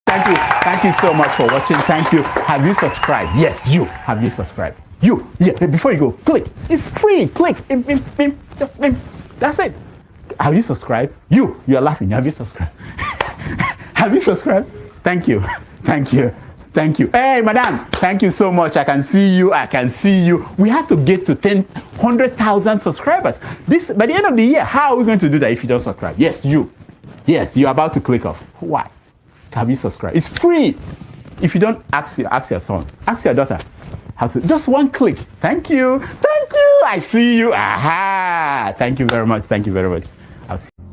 Thank you. Thank you so much for watching. Thank you. Have you subscribed? Yes, you. Have you subscribed? You. Yeah, before you go, click. It's free. Click. Just that's it. Have you subscribed? You're laughing. Have you subscribed? Have you subscribed? Thank you. Thank you. Thank you. Hey, madam, thank you so much. I can see you. I can see you. We have to get to 100,000 subscribers. This by the end of the year. How are we going to do that if you don't subscribe? Yes, you. Yes, you're about to click off. Why? Have you subscribed? It's free. If you don't, ask your son, ask your daughter how to. Just one click. Thank you. Thank you. I see you. Aha. Thank you very much. Thank you very much. I'll see you.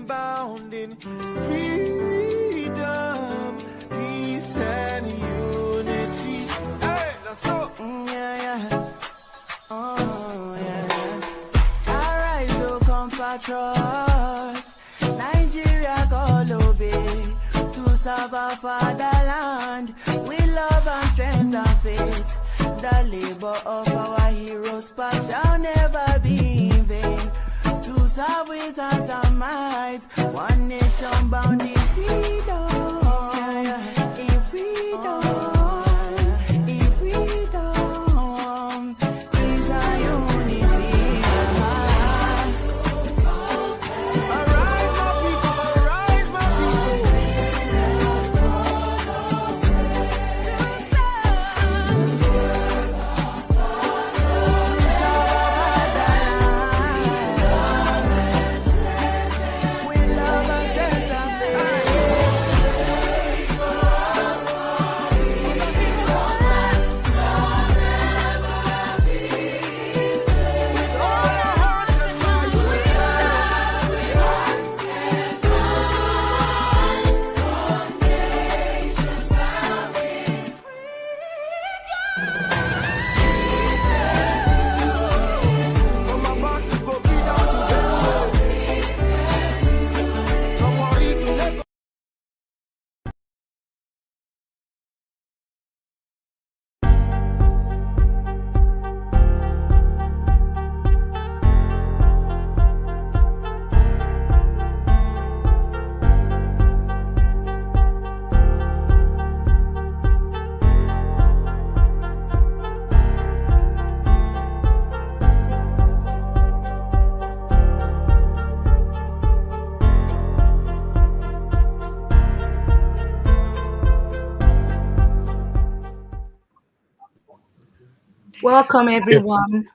Bound in freedom, peace and unity. Hey, that's so. Yeah. Oh, yeah. Arise, oh compatriots. Nigeria call obey to serve our fatherland. We love and strength and faith. The labor of our heroes past shall never be in vain. To serve with heart and might, one nation bound in freedom, in freedom, in freedom, peace and unity. Arise, my people, arise, my Welcome, everyone.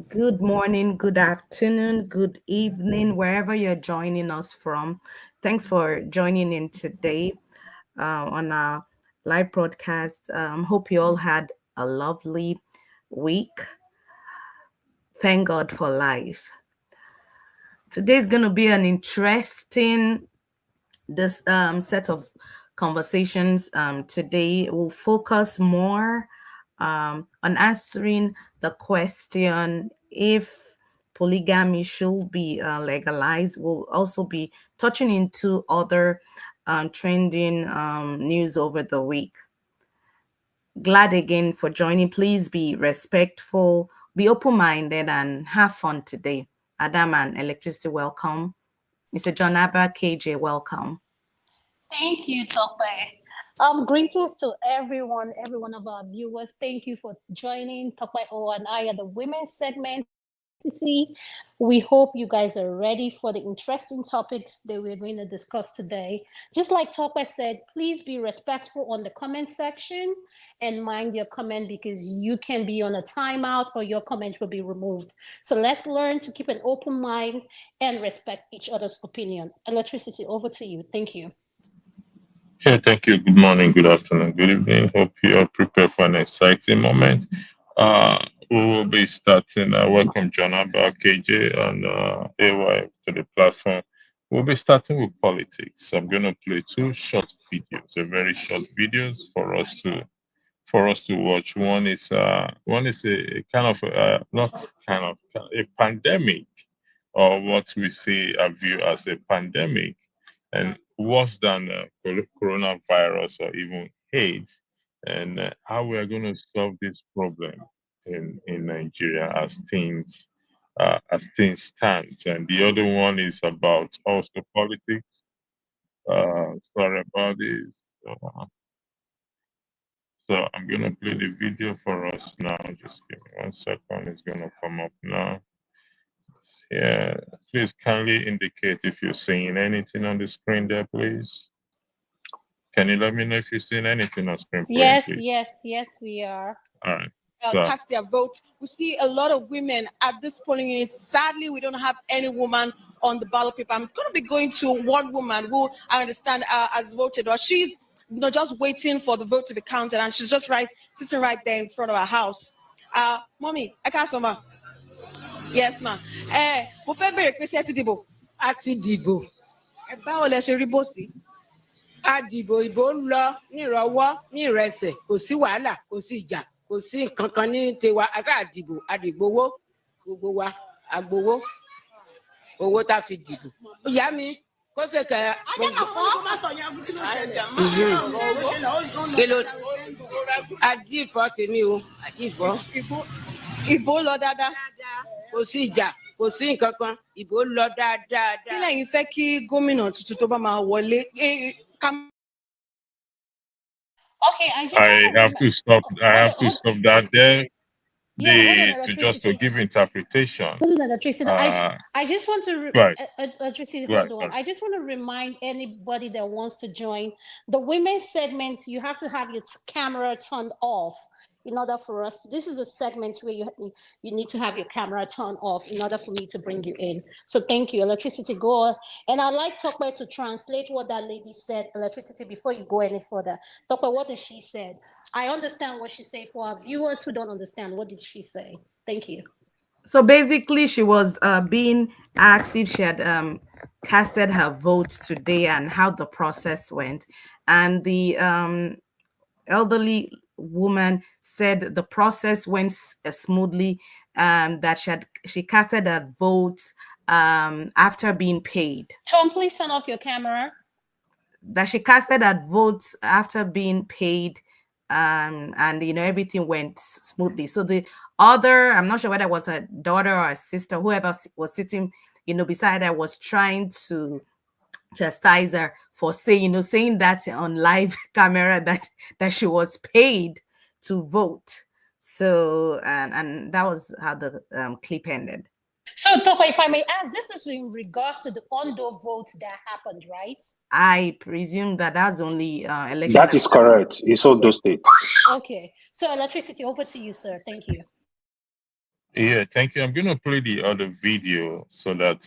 Good morning, good afternoon, good evening, wherever you're joining us from. Thanks for joining in today on our live broadcast. Hope you all had a lovely week. Thank God for life. Today's going to be an interesting set of conversations. Today we'll focus more on answering the question if polygamy should be legalized. We'll also be touching into other trending news over the week. Glad again for joining. Please be respectful, be open-minded, and have fun today. Adam and Electricity, welcome. Mr. John Abba, KJ, welcome. Thank you, Tope. Greetings to every one of our viewers. Thank you for joining Tope O and I at the women's segment electricity. We hope you guys are ready for the interesting topics that we're going to discuss today. Just like Topper said, please be respectful on the comment section and mind your comment because you can be on a timeout or your comment will be removed. So let's learn to keep an open mind and respect each other's opinion. Electricity, over to you. Thank you. Yeah, thank you. Good morning, good afternoon, good evening. Hope you are prepared for an exciting moment. Uh, we will be starting. Welcome, John Abba, KJ, and AY to the platform. We'll be starting with politics. I'm going to play two short videos, very short videos for us to watch. One is a kind of not kind of a pandemic, or what we see a view as a pandemic, and worse than coronavirus or even AIDS, and how we are going to solve this problem in Nigeria as things stand. And the other one is about also politics. Sorry about this. Uh, so I'm gonna play the video for us now. Just give me 1 second. It's gonna come up now. Yeah, please kindly indicate if you're seeing anything on the screen there, please. Can you let me know if you're seeing anything on screen for me, Yes, please? yes, we are. All right. So, Cast their vote. We see a lot of women at this polling unit. Sadly, we don't have any woman on the ballot paper. I'm going to be going to one woman who I understand has voted, or she's just waiting for the vote to be counted, and she's just sitting right there in front of her house. Mommy, I can't ma. Yes, ma. Mo fẹ́ bèrè pé ṣé ẹ ti dìbò. A ti dìbò. Báwo lẹ ṣe rí bó sí? A dìbò, ìbò ń lọ nírọ̀wọ́ nírẹsẹ̀, kò sí wàhálà, kò sí ìjà, kò sí nǹkan kan ní tiwa. A sáà dìbò, a dìgbowó, gbogbo wa, agbowó, owó tá a fi dìbò. Ìyá mi, kó ṣe kẹ̀. Kí ló àdìfọ́ tèmi o, àdìfọ́. Ìbò lọ dáadáa. Kò sí ìjà, kò sí nǹkan kan, ìbò lọ dáadáa. Kí lẹ̀yin fẹ́ kí gómìnà tuntun tó bá máa wọlé? Okay, I have to stop. I have to stop that there. Yeah, To give interpretation. Hold on, electricity. I just want to Right. electricity. Right, Hold on. sorry. I just want to remind anybody that wants to join the women's segment. You have to have your camera turned off in order for us. This is a segment where you need to have your camera turned off in order for me to bring you in. So thank you, electricity. Go on. And I'd like Tokwe to translate what that lady said, electricity, before you go any further. Tokwe, what did she say? I understand what she said. For our viewers who don't understand, what did she say? Thank you. So basically, she was being asked if she had casted her vote today and how the process went. And the elderly woman said the process went smoothly, that she casted her vote after being paid. Tom, please turn off your camera. That she casted her vote after being paid, and everything went smoothly. So the other, I'm not sure whether it was her daughter or her sister, whoever was sitting beside her, was trying to chastise her for saying that on live camera that she was paid to vote. So and that was how the clip ended. So, Toko, if I may ask, this is in regards to the Ondo vote that happened, right? I presume that's only election. That is correct. It's Ondo State. Okay. So, electricity, over to you, sir. Thank you. Yeah, thank you. I'm going to play the other video so that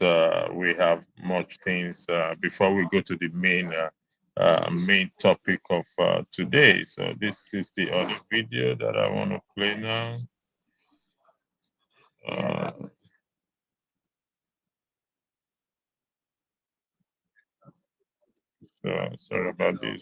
we have much things before we go to the main topic of today. So this is the other video that I want to play now. So sorry about this.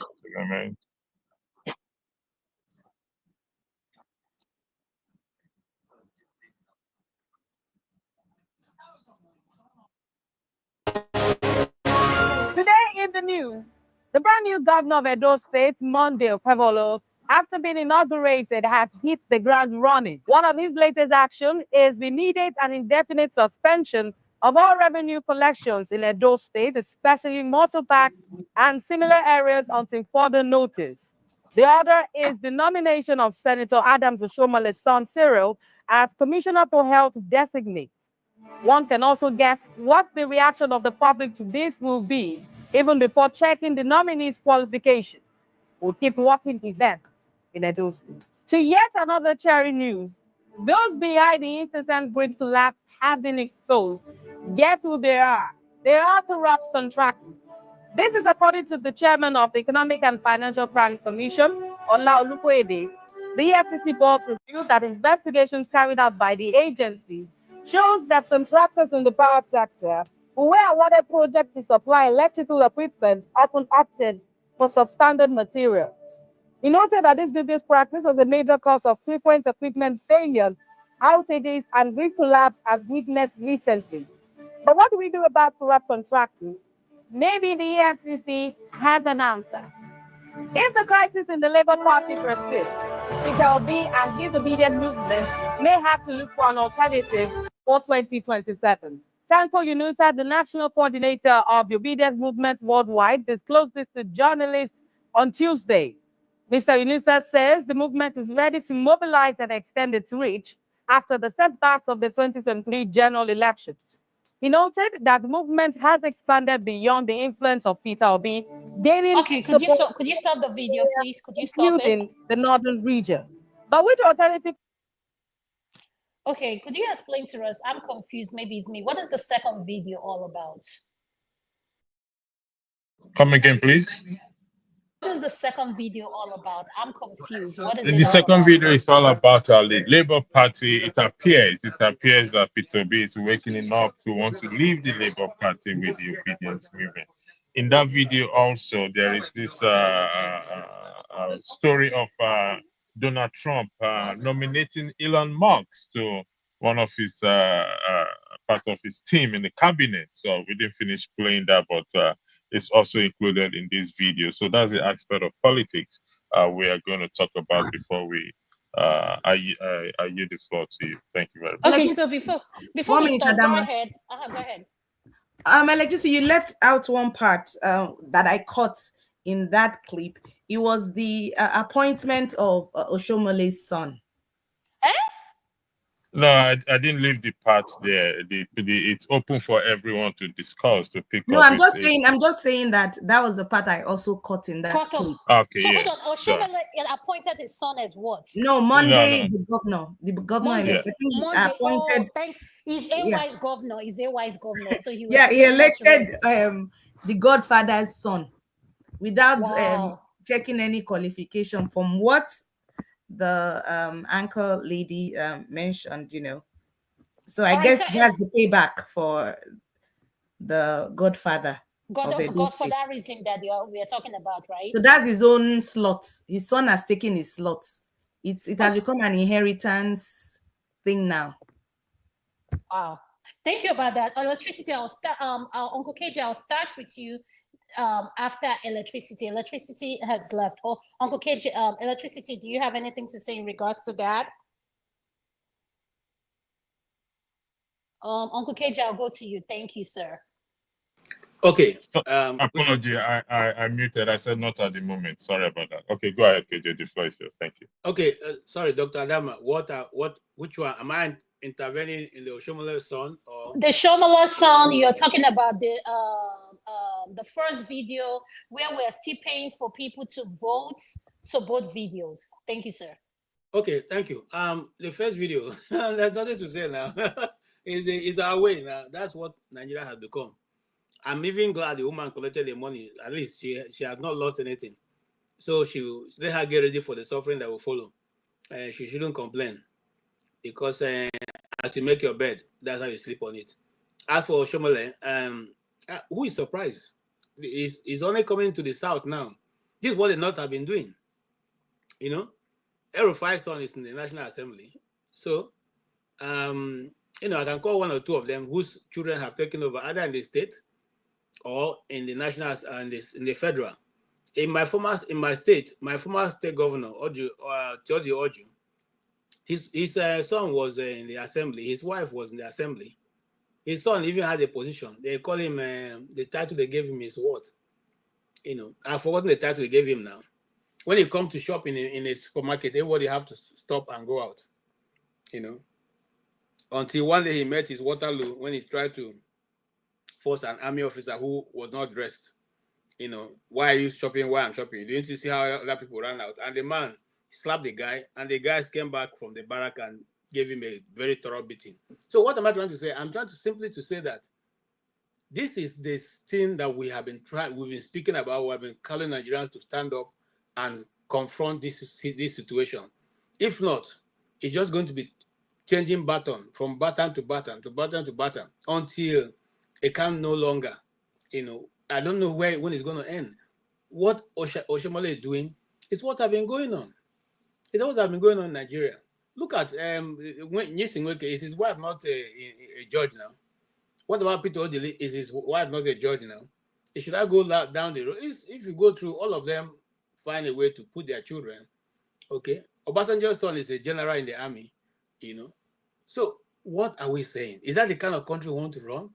Today in the news, the brand new governor of Edo State, Monday Pevolo, after being inaugurated, has hit the ground running. One of his latest actions is the immediate and indefinite suspension of all revenue collections in Edo State, especially motor parks and similar areas until further notice. The other is the nomination of Senator Adams Oshomale's son Cyril as Commissioner for Health Designate. One can also guess what the reaction of the public to this will be, even before checking the nominees' qualifications. We'll keep watching events in Edo State. To yet another cherry news, those behind the incessant grid collapse have been exposed. Guess who they are? They are corrupt contractors. This is according to the chairman of the Economic and Financial Crime Commission, Ola Olukoyede. The FCC board revealed that investigations carried out by the agency shows that contractors in the power sector who were awarded projects to supply electrical equipment often opted for substandard materials. He noted that this dubious practice was a major cause of frequent equipment failures, outages, and grid collapse as witnessed recently. But what do we do about corrupt contractors? Maybe the EFCC has an answer. If the crisis in the Labour Party persists, Peter Obi and his obedient movement may have to look for an alternative for 2027. Tanko Yunusa, the national coordinator of the obedient movement worldwide, disclosed this to journalists on Tuesday. Mr. Yunusa says the movement is ready to mobilize and extend its reach after the setbacks of the 2023 general elections. He noted that the movement has expanded beyond the influence of Peter Obi, gaining Okay, could you support stop the video, please? Could you stop it? including the northern region. But which alternative? Okay, could you explain to us? I'm confused. Maybe it's me. What is the second video all about? Come again, please. What is the second video all about? I'm confused. What is it The all second about? video is all about the Labour Party. It appears that Peter Obi is waking up to want to leave the Labour Party with the obedience movement. In that video, also there is this story of Donald Trump nominating Elon Musk to one of his part of his team in the cabinet. So we didn't finish playing that, but it's also included in this video. So that's the aspect of politics we are going to talk about before we I yield the floor to you. Thank you very much. Okay, so before One we minute, start, go Adama. ahead. Go ahead. Electricity, you left out one part that I caught in that clip. It was the appointment of Oshomole's son. No, I didn't leave the part there. It's open for everyone to discuss, to pick No, up. I'm just saying that was the part I also caught in that Caught up. clip. Okay, So yeah. hold on. Oshomole appointed his son as what? No, Monday No. the governor, Monday. I think he Monday. appointed. He's a wise governor. He's a wise governor. So he Yeah, he explained that to elected us. the godfather's son without Wow. checking any qualification from what the anchor lady mentioned, So I All right, guess so that's the payback for the godfather of Edo God for State. that reason that we are talking about, right? So that's his own slot. His son has taken his slot. It has become an inheritance thing now. Wow. Thank you about that. Electricity, I'll start. Uncle KJ, I'll start with you. After electricity, electricity has left. Oh, Uncle KJ, electricity, do you have anything to say in regards to that? Uncle KJ, I'll go to you. Thank you, sir. Okay. Apology, I muted. I said not at the moment. Sorry about that. Okay, go ahead, KJ. The floor is yours. Thank you. Okay, sorry, Dr. Adama. Which one am I intervening in the Oshomole son or the Shomola son? You're talking about the first video where we're still paying for people to vote. So both videos. Thank you, sir. Okay, thank you. The first video, there's nothing to say now. It's our way now. That's what Nigeria has become. I'm even glad the woman collected the money. At least she has not lost anything. So let her get ready for the suffering that will follow. She shouldn't complain because as you make your bed, that's how you sleep on it. As for Shomole, who is surprised? He's only coming to the south now. This is what the North have been doing. You know, Erufai's son is in the National Assembly. So, I can call one or two of them whose children have taken over either in the state or in the national and in the federal. In my state, my former state governor, Teodi Oju, his son was in the assembly. His wife was in the assembly. His son even had a position. They call him, the title they gave him is what? I've forgotten the title they gave him now. When he comes to shop in a supermarket, everybody have to stop and go out. until one day he met his Waterloo when he tried to force an army officer who was not dressed. Why are you shopping? Why I'm shopping? Didn't you see how other people ran out? And the man slapped the guy, and the guys came back from the barrack and gave him a very thorough beating. So what am I trying to say? I'm trying to simply to say that this is this thing that we've been speaking about. We've been calling Nigerians to stand up and confront this situation. If not, it's just going to be changing baton from baton to baton to baton to baton until it can no longer. I don't know when it's going to end. What Oshomole is doing is what have been going on. It's what has been going on in Nigeria. Look at Nyesinweke, is his wife not a judge now? What about Peter Odili? Is his wife not a judge now? Should I go down the road? If you go through all of them, find a way to put their children. Okay, Obasanjo's son is a general in the army. So what are we saying? Is that the kind of country we want to run?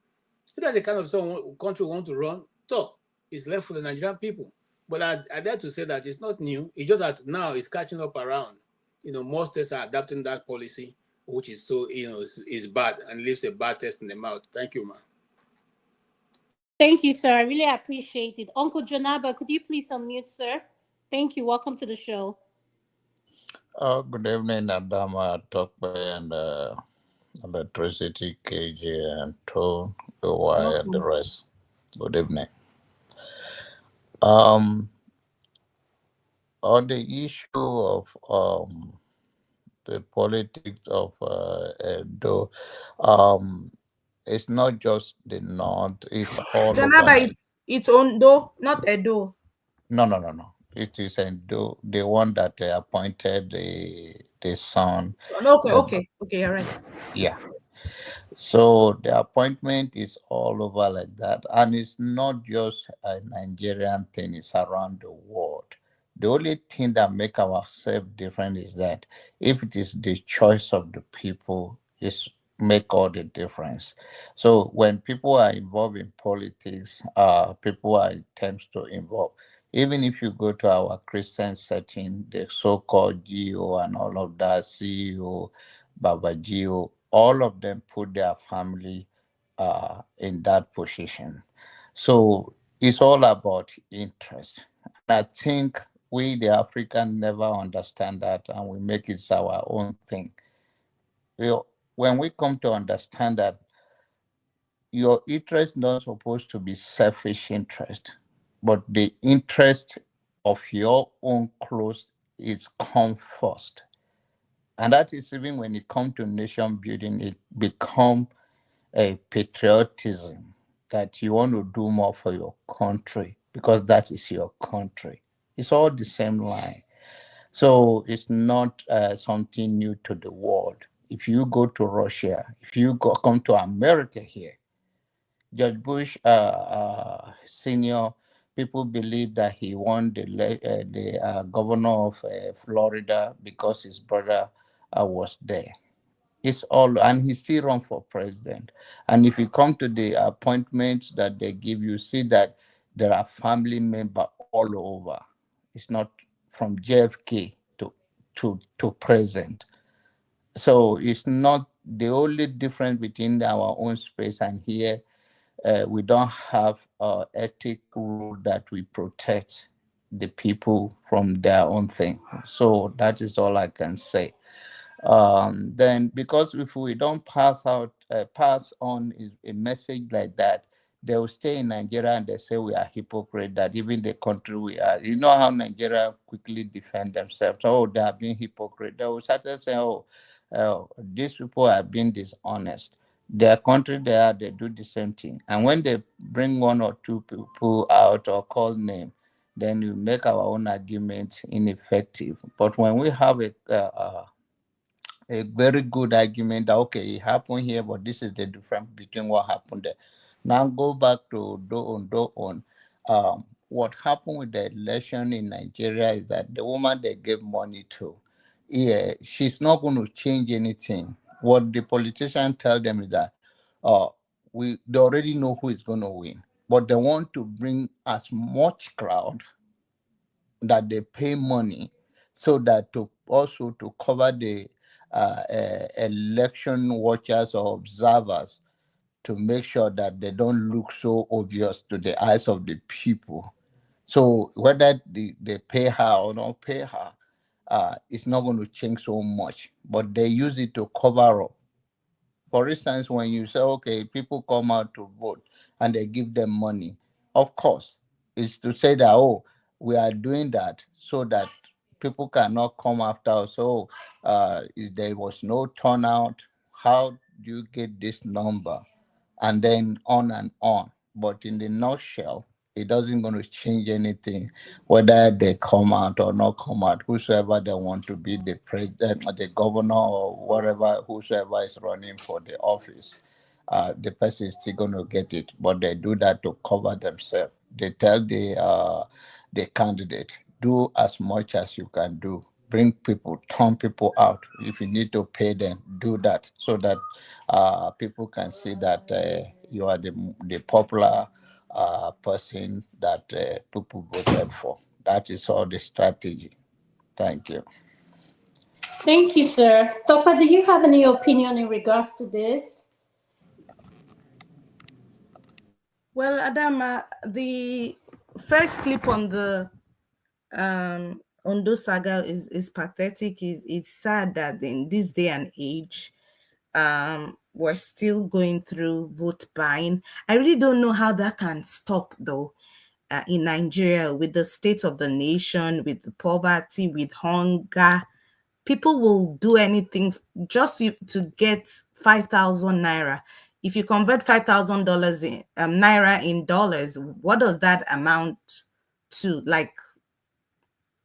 Is that the kind of country we want to run? So it's left for the Nigerian people. But I dare to say that it's not new. It's just that now it's catching up around. Most states are adapting that policy, which is so, is bad and leaves a bad taste in the mouth. Thank you, man. Thank you, sir. I really appreciate it. Uncle Jonaba, could you please unmute, sir? Thank you. Welcome to the show. Good evening, Adama, Tokbe, and Electricity, KJ, and Tone, OY, and the rest. Good evening. On the issue of the politics of Edo, it's not just the North, it's all Janaba, over. it's Ondo, not Edo. No. It is Edo, the one that they appointed the son. Okay, all right. Yeah. So the appointment is all over like that. And it's not just a Nigerian thing, it's around the world. The only thing that make ourselves different is that if it is the choice of the people, it's make all the difference. So when people are involved in politics, people are tends to involve. Even if you go to our Christian setting, the so-called GO and all of that, CEO, Baba Gio, all of them put their family in that position. So it's all about interest. And I think we, the African, never understand that and we make it our own thing. When we come to understand that your interest not supposed to be selfish interest, but the interest of your own close is come first. And that is even when it comes to nation building, it become a patriotism that you want to do more for your country because that is your country. It's all the same line. So it's not something new to the world. If you go to Russia, if you come to America here, George Bush senior, people believe that he won the governor of Florida because his brother was there. It's all, and he still run for president. And if you come to the appointments that they give, you see that there are family members all over. It's not from JFK to present. So it's not the only difference between our own space and here. We don't have ethic rule that we protect the people from their own thing. So that is all I can say. Then because if we don't pass on a message like that, they will stay in Nigeria and they say we are hypocrite, that even the country we are, you know how Nigeria quickly defend themselves. Oh, they are being hypocrite. They will start to say, these people are being dishonest. Their country they do the same thing. And when they bring one or two people out or call name, then you make our own argument ineffective. But when we have a very good argument that okay, it happened here, but this is the difference between what happened there. Now go back to do on. What happened with the election in Nigeria is that the woman they gave money to, yeah, she's not going to change anything. What the politicians tell them is that they already know who is going to win, but they want to bring as much crowd that they pay money so that to also to cover the election watchers or observers to make sure that they don't look so obvious to the eyes of the people. So whether they pay her or not pay her, it's not going to change so much. But they use it to cover up. For instance, when you say, okay, people come out to vote and they give them money, of course, it's to say that, oh, we are doing that so that people cannot come after us. So if there was no turnout, how do you get this number? And then on and on. But in the nutshell, it doesn't going to change anything, whether they come out or not come out. Whosoever they want to be the president or the governor or whatever, whosoever is running for the office, the person is still going to get it. But they do that to cover themselves. They tell the candidate, do as much as you can do. Bring people, turn people out. If you need to pay them, do that so that people can see that you are the popular person that people voted for. That is all the strategy. Thank you. Thank you, sir. Topa, do you have any opinion in regards to this? Well, Adama, the first clip on the Ondo saga is pathetic. It's sad that in this day and age, we're still going through vote buying. I really don't know how that can stop though. In Nigeria, with the state of the nation, with the poverty, with hunger, people will do anything just to get 5,000 naira. If you convert $5,000 in naira in dollars, what does that amount to? Like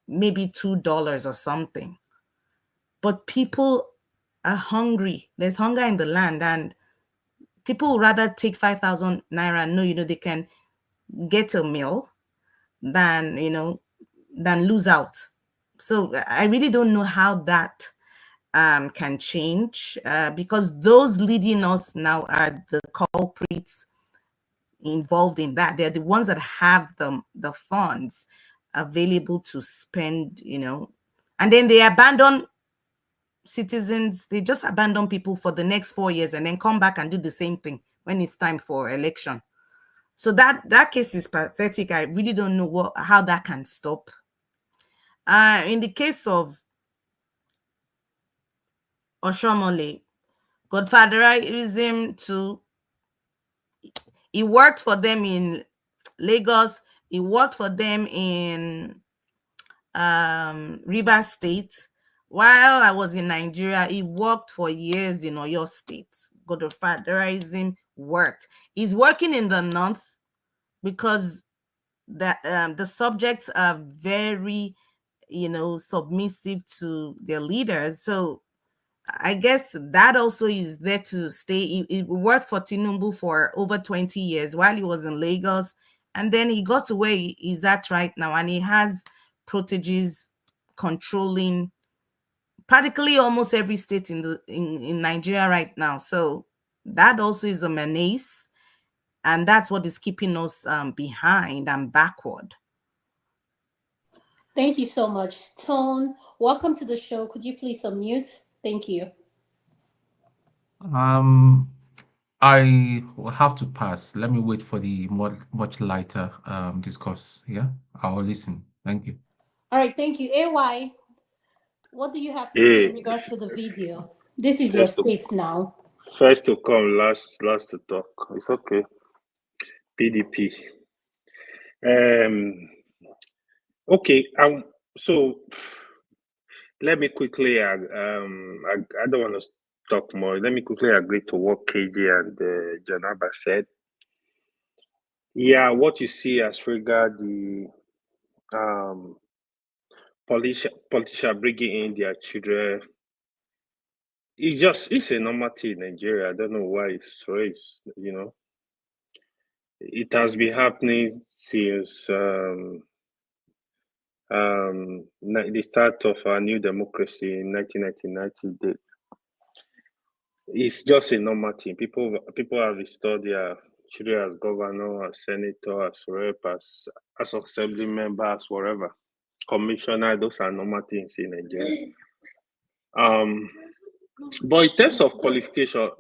maybe $2 or something. But people are hungry. There's hunger in the land, and people would rather take 5,000 naira and know, they can get a meal than, than lose out. So I really don't know how that can change because those leading us now are the culprits involved in that. They're the ones that have the funds available to spend, and then they abandon citizens. They just abandon people for the next 4 years and then come back and do the same thing when it's time for election. So that case is pathetic. I really don't know how that can stop. In the case of Oshomole, godfatherism too, it worked for them in Lagos. It worked for them in Rivers State. While I was in Nigeria, it worked for years in Oyo State. Godfatherism worked. It's working in the north because the subjects are very, submissive to their leaders. So I guess that also is there to stay. It worked for Tinubu for over 20 years while he was in Lagos. And then he got to where he's at right now. And he has proteges controlling practically almost every state in Nigeria right now. So that also is a menace. And that's what is keeping us behind and backward. Thank you so much. Tone, welcome to the show. Could you please unmute? Thank you. I will have to pass. Let me wait for the much lighter discourse. Yeah, I'll listen. Thank you. All right, thank you. AY, what do you have to say Hey, in regards to the video? This is your state now. first to come, last to talk. It's okay. PDP. Okay. So let me quickly. I don't want to talk more. Let me quickly agree to what KJ and Janaba said. Yeah, what you see as regard the politician bringing in their children, it's a normal thing in Nigeria. I don't know why it's raised. It has been happening since the start of our new democracy in 1990. It's just a normal thing. People have installed their children as governor, as senator, as rep, as assembly member, as whatever, commissioner. Those are normal things in Nigeria. But in terms of qualification,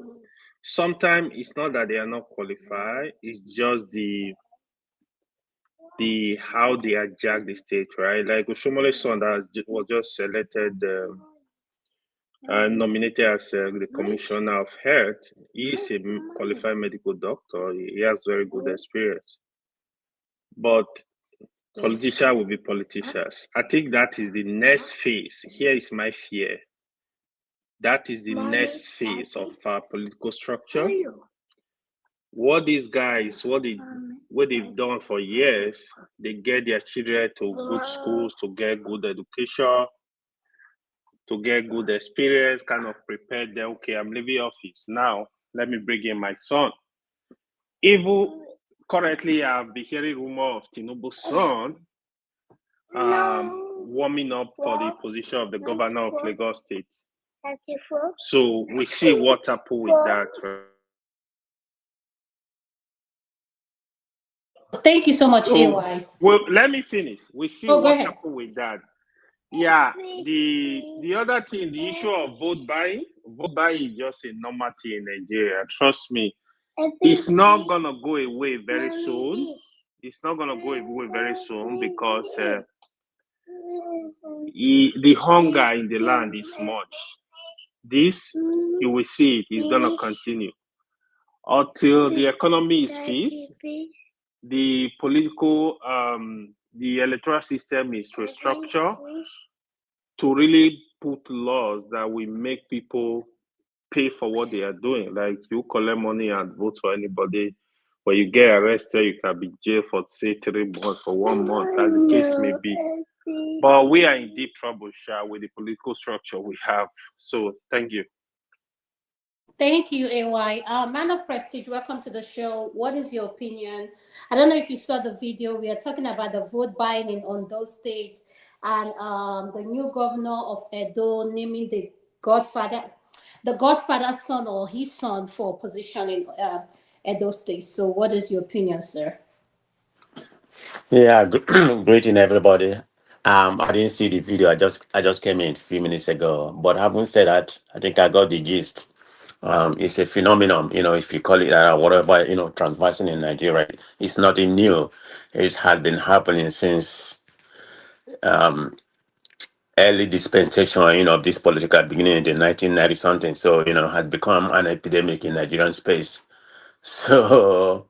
sometimes it's not that they are not qualified, it's just the how they hijack the state, right? Like Oshomole's son that was just selected, nominated as the commissioner of health. He is a qualified medical doctor. He has very good experience, but politicians will be politicians. I think that is the next phase. Here is my fear. That is the next phase of our political structure. What these guys, what they've done for years, they get their children to good schools, to get good education, to get good experience, kind of prepare them. Okay, I'm leaving office now. Let me bring in my son. Even currently, I've been hearing rumor of Tinubu's son warming up for the position of the governor of Lagos State. So we see what happened with that. Thank you so much, So, AY. well, let me finish. We see Oh, go what ahead. happened with that. Yeah, the other thing, the issue of vote buying is just a normal thing in Nigeria. Trust me, it's not gonna go away very soon. It's not gonna go away very soon because the hunger in the land is much. This, you will see it is gonna continue until the economy is fixed. The political, the electoral system is restructured to really put laws that will make people pay for what they are doing. Like you collect money and vote for anybody. When you get arrested, you can be jailed for say 3 months for 1 month, as the case may be. But we are in deep trouble, Sha, with the political structure we have. So thank you. Thank you, AY. Man of Prestige, welcome to the show. What is your opinion? I don't know if you saw the video. We are talking about the vote buying in on those states and the new governor of Edo naming the Godfather's son or his son for position in Edo State. So, what is your opinion, sir? Yeah, greeting everybody. I didn't see the video. I just came in a few minutes ago. But having said that, I think I got the gist. It's a phenomenon, if you call it whatever, transversing in Nigeria. It's nothing new. It has been happening since um, early dispensation, of this political beginning in the 1990 something. So, has become an epidemic in Nigerian space. So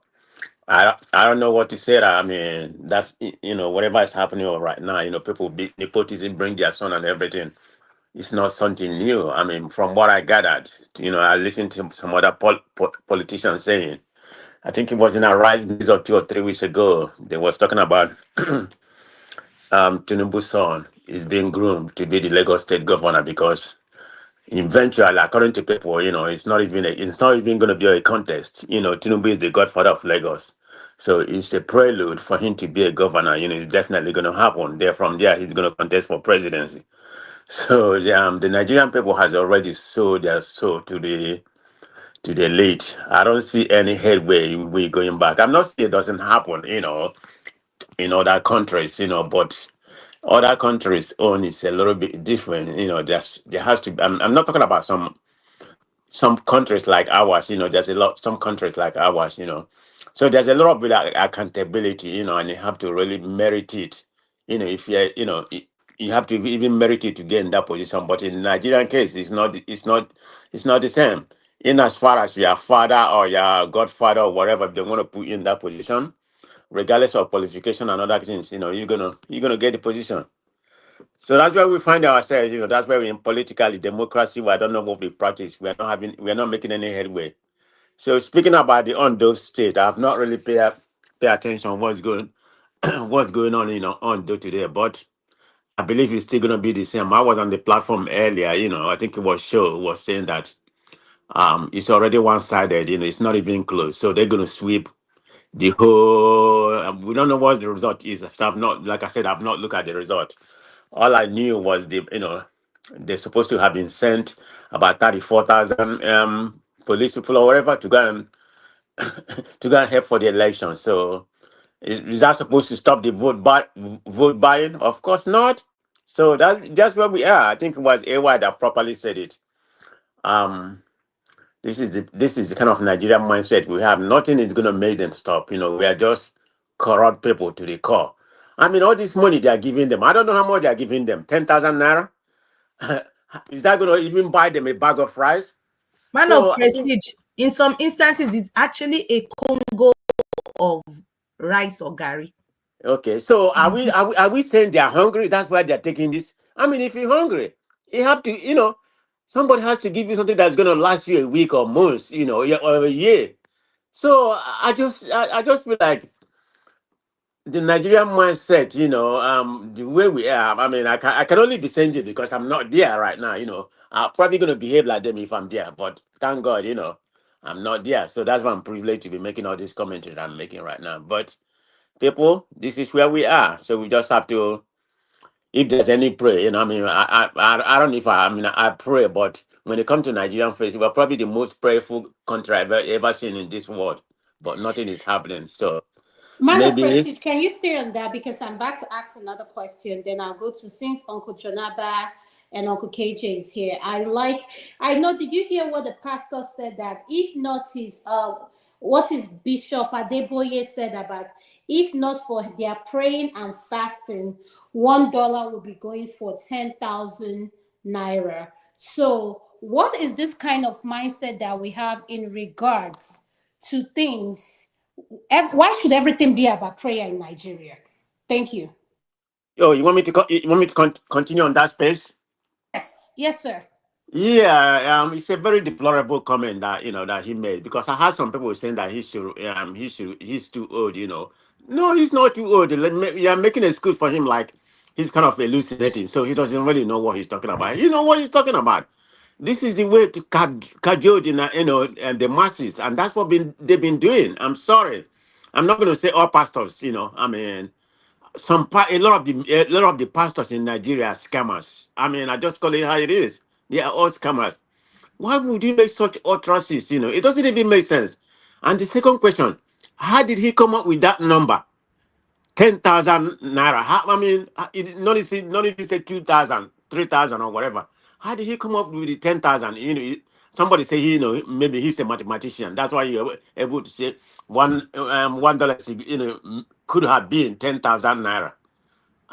I don't know what to say. I mean, that's whatever is happening right now. People nepotism, bring their son and everything. It's not something new. I mean, from what I gathered, I listened to some other politicians saying. I think it was in a Rise News or 2 or 3 weeks ago. They was talking about Tinubu's son is being groomed to be the Lagos State governor because eventually, according to people, it's not even going to be a contest. Tinubu is the godfather of Lagos, so it's a prelude for him to be a governor. It's definitely going to happen. There, from there, he's going to contest for presidency. So the Nigerian people has already sold their soul to the elite. I don't see any headway we going back. I'm not saying it doesn't happen, in other countries, but other countries' own is a little bit different. There has to be. I'm not talking about some countries like ours. There's a lot. Some countries like ours. So there's a lot of bit of accountability. And you have to really merit it. If you have to even merit it to get in that position. But in the Nigerian case, it's not the same. In as far as your father or your godfather or whatever, they want to put you in that position, regardless of qualification and other things, you're gonna get the position. So that's where we find ourselves. That's where we in politically democracy. I don't know what we practice. We're not making any headway. So speaking about the Ondo state, I've not really pay attention what's going what's going on Ondo today, but I believe it's still gonna be the same. I was on the platform earlier. I think it was saying that it's already one sided. It's not even close. So they're gonna sweep the whole. We don't know what the result is. I've not, like I said, I've not looked at the result. All I knew was they're supposed to have been sent about 34,000 police people or whatever to go and to go and help for the election. So is that supposed to stop the vote buying? Of course not. So that's where we are. I think it was AY that properly said it. This is the kind of Nigerian mindset we have. Nothing is gonna make them stop. We are just corrupt people to the core. I mean, all this money they are giving them. I don't know how much they are giving them. 10,000 naira. Is that gonna even buy them a bag of rice? Man of So I think prestige, in some instances, it's actually a Congo of rice or gari. okay. So are we saying they are hungry? That's why they are taking this. I mean, if you're hungry, you have to. Somebody has to give you something that's gonna last you a week or months. Or a year. So I just feel like the Nigerian mindset, the way we are. I mean, I can only be saying it because I'm not there right now. I'm probably gonna behave like them if I'm there. But thank God, I'm not there. So that's why I'm privileged to be making all this commentary that I'm making right now. But people, this is where we are. So we just have to. If there's any prayer, I mean, I don't know if I pray, but when it comes to Nigerian faith, we're probably the most prayerful country I've ever seen in this world. But nothing is happening. So Man of maybe. Prestige, can you stay on that? Because I'm about to ask another question. Then I'll go to, since Uncle Jonaba and Uncle KJ is here. I know, did you hear what the pastor said, that if not his, what is Bishop Adeboye said about, if not for their praying and fasting, $1 will be going for 10,000 naira. So what is this kind of mindset that we have in regards to things? Why should everything be about prayer in Nigeria? Thank you. Oh, you want me to continue on that space? Yes, sir. Yeah, it's a very deplorable comment that he made, because I had some people saying that he's too old. No, he's not too old. You're making an excuse for him, like he's kind of hallucinating, so he doesn't really know what he's talking about. You know what he's talking about. This is the way to cajole the masses, and that's what they've been doing. I'm sorry, I'm not going to say all pastors. I mean, a lot of the pastors in Nigeria are scammers. I mean, I just call it how it is. They are all scammers. Why would you make such utterances? It doesn't even make sense. And the second question: how did he come up with that number, 10,000 naira? I mean, not if you say 2,000, 3,000, or whatever. How did he come up with the 10,000? Somebody say maybe he's a mathematician. That's why you're able to say $1 could have been 10,000 naira.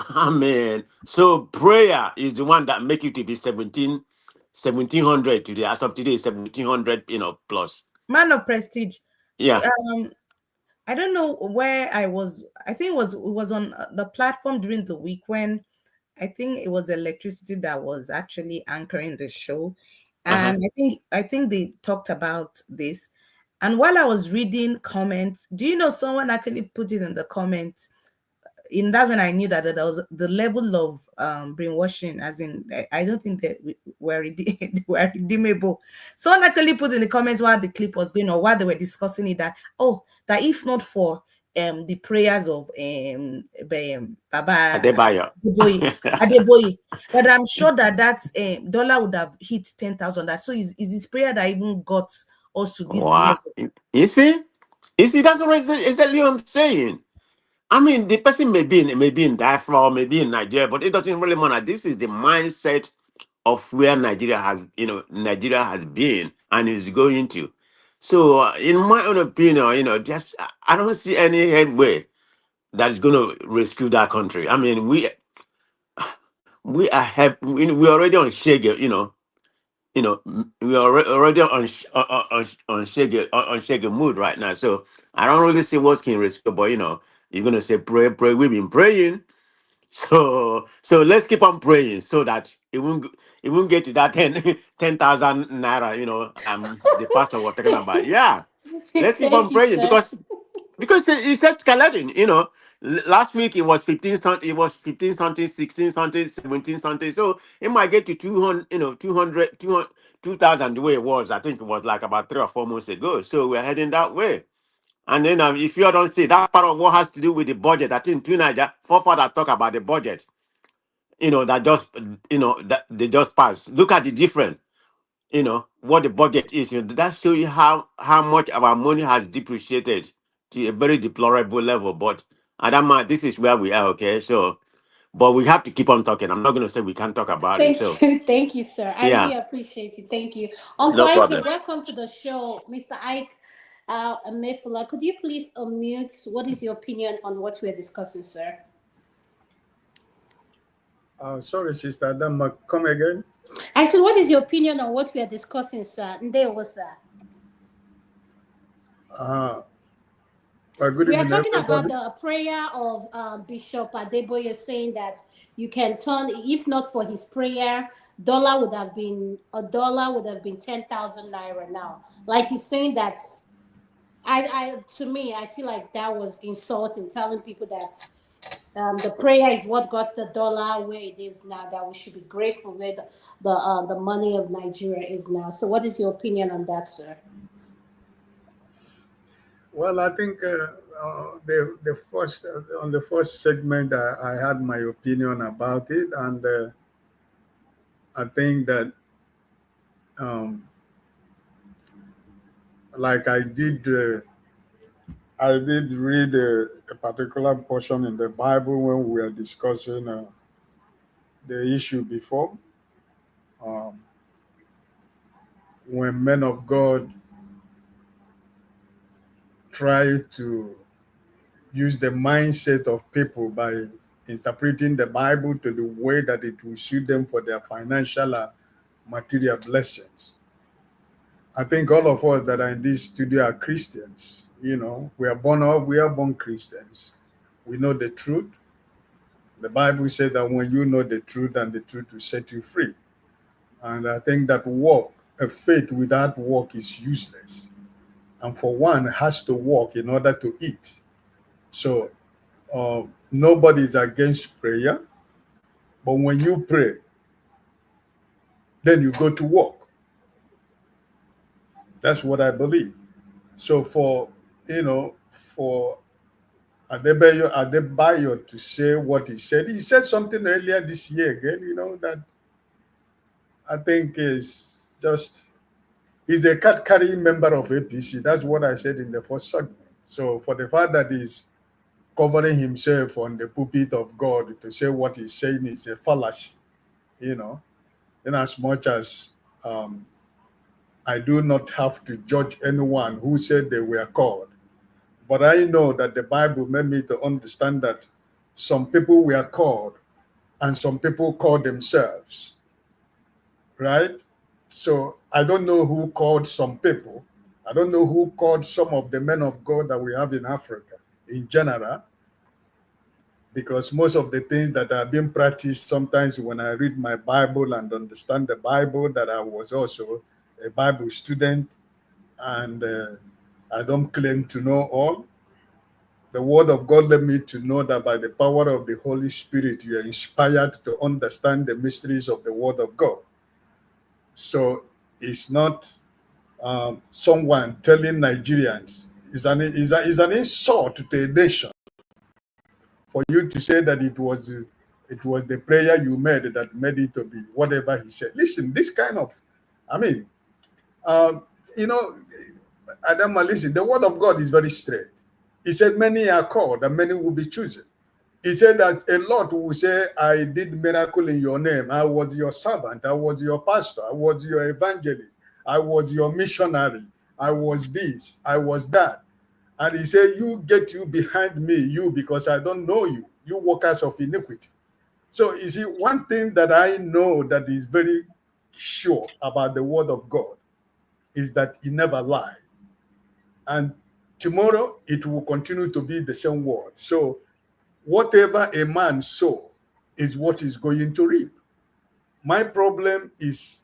Amen. So prayer is the one that make you to be 1700 today. As of today, 1700, plus. Man of prestige. Yeah. I don't know where I was. I think it was on the platform during the week when I think it was electricity that was actually anchoring the show, Uh-huh. and I think they talked about this. And while I was reading comments, do you know someone actually put it in the comments? And that's when I knew that there was the level of brainwashing, as in I don't think that they were redeemable. Someone actually put in the comments while the clip was going, or while they were discussing it, that that if not for the prayers of Baba Adebayo. Adeboye, that I'm sure that dollar would have hit 10,000. That, so is his prayer that even got us to this Wow. level. You see? That's what exactly what I'm saying. I mean, the person may be in diaspora, maybe in Nigeria, but it doesn't really matter. This is the mindset of where Nigeria has been and is going to. So, in my own opinion, just I don't see any headway that is going to rescue that country. I mean, we already on Shege, we are already on Shege mood right now. So I don't really see what can rescue, but you're gonna say pray, pray. We've been praying, so let's keep on praying so that it won't get to that 10,000 naira. The pastor was talking about. Yeah, let's keep on Thank you, praying, sir. because it's escalating. Last week it was 15 something, 16 something, 17 something. So it might get to 200, 200, 2,000 the way it was. I think it was like about 3 or 4 months ago. So we're heading that way. And then if you don't see that part of what has to do with the budget, I think Teenager forefather talk about the budget. That just that they just passed. Look at the difference. What the budget is. That shows you how much our money has depreciated to a very deplorable level. But Adama, this is where we are. Okay, so But we have to keep on talking. I'm not going to say we can't talk about it. So Thank you, sir. I yeah, really appreciate it. Thank you. Uncle no Ike, problem. welcome to the show, Mr. Ike. Mefula, could you please unmute? What is your opinion on what we're discussing, sir? Sorry, Sister Adam, come again. I said, what is your opinion on what we are discussing, sir? Nde was sir. Good We are evening, talking about everybody. the prayer of Bishop Adeboye saying that you can turn, if not for his prayer, dollar would have been 10,000 naira now. Like he's saying that, to me, I feel like that was insulting, telling people that the prayer is what got the dollar where it is now. That we should be grateful where the money of Nigeria is now. So, what is your opinion on that, sir? Well, I think the first on the first segment, I had my opinion about it, and I think that like I did read a particular portion in the Bible when we were discussing the issue before, um, when men of God try to use the mindset of people by interpreting the Bible to the way that it will suit them for their financial and material blessings. I think all of us that are in this studio are Christians. You know, we are born Christians. We know the truth. The Bible says that when you know the truth, and the truth will set you free. And I think that a faith without work is useless. And for one has to work in order to eat. So nobody is against prayer, but when you pray, then you go to work. That's what I believe. So for Adebayo to say what he said something earlier this year again, that I think is just, he's a card carrying member of APC. That's what I said in the first segment. So for the fact that he's covering himself on the pulpit of God to say what he's saying is a fallacy, in as much as I do not have to judge anyone who said they were called. But I know that the Bible made me to understand that some people were called and some people called themselves, right? So I don't know who called some people. I don't know who called some of the men of God that we have in Africa in general, because most of the things that are being practiced, sometimes when I read my Bible and understand the Bible, that I was also a Bible student, and I don't claim to know all. The Word of God led me to know that by the power of the Holy Spirit, you are inspired to understand the mysteries of the Word of God. So it's not someone telling Nigerians, it's an insult to a nation for you to say that it was the prayer you made that made it to be whatever he said. Listen, this kind of, I mean, you know, Adam, listen, the Word of God is very straight. He said, many are called and many will be chosen. He said that a lot will say, I did miracle in your name. I was your servant. I was your pastor. I was your evangelist. I was your missionary. I was this. I was that. And he said, you get you behind me, you, because I don't know you. You workers of iniquity. So you see, one thing that I know that is very sure about the Word of God is that he never lied. And tomorrow it will continue to be the same word. So whatever a man sow is what he's going to reap. My problem is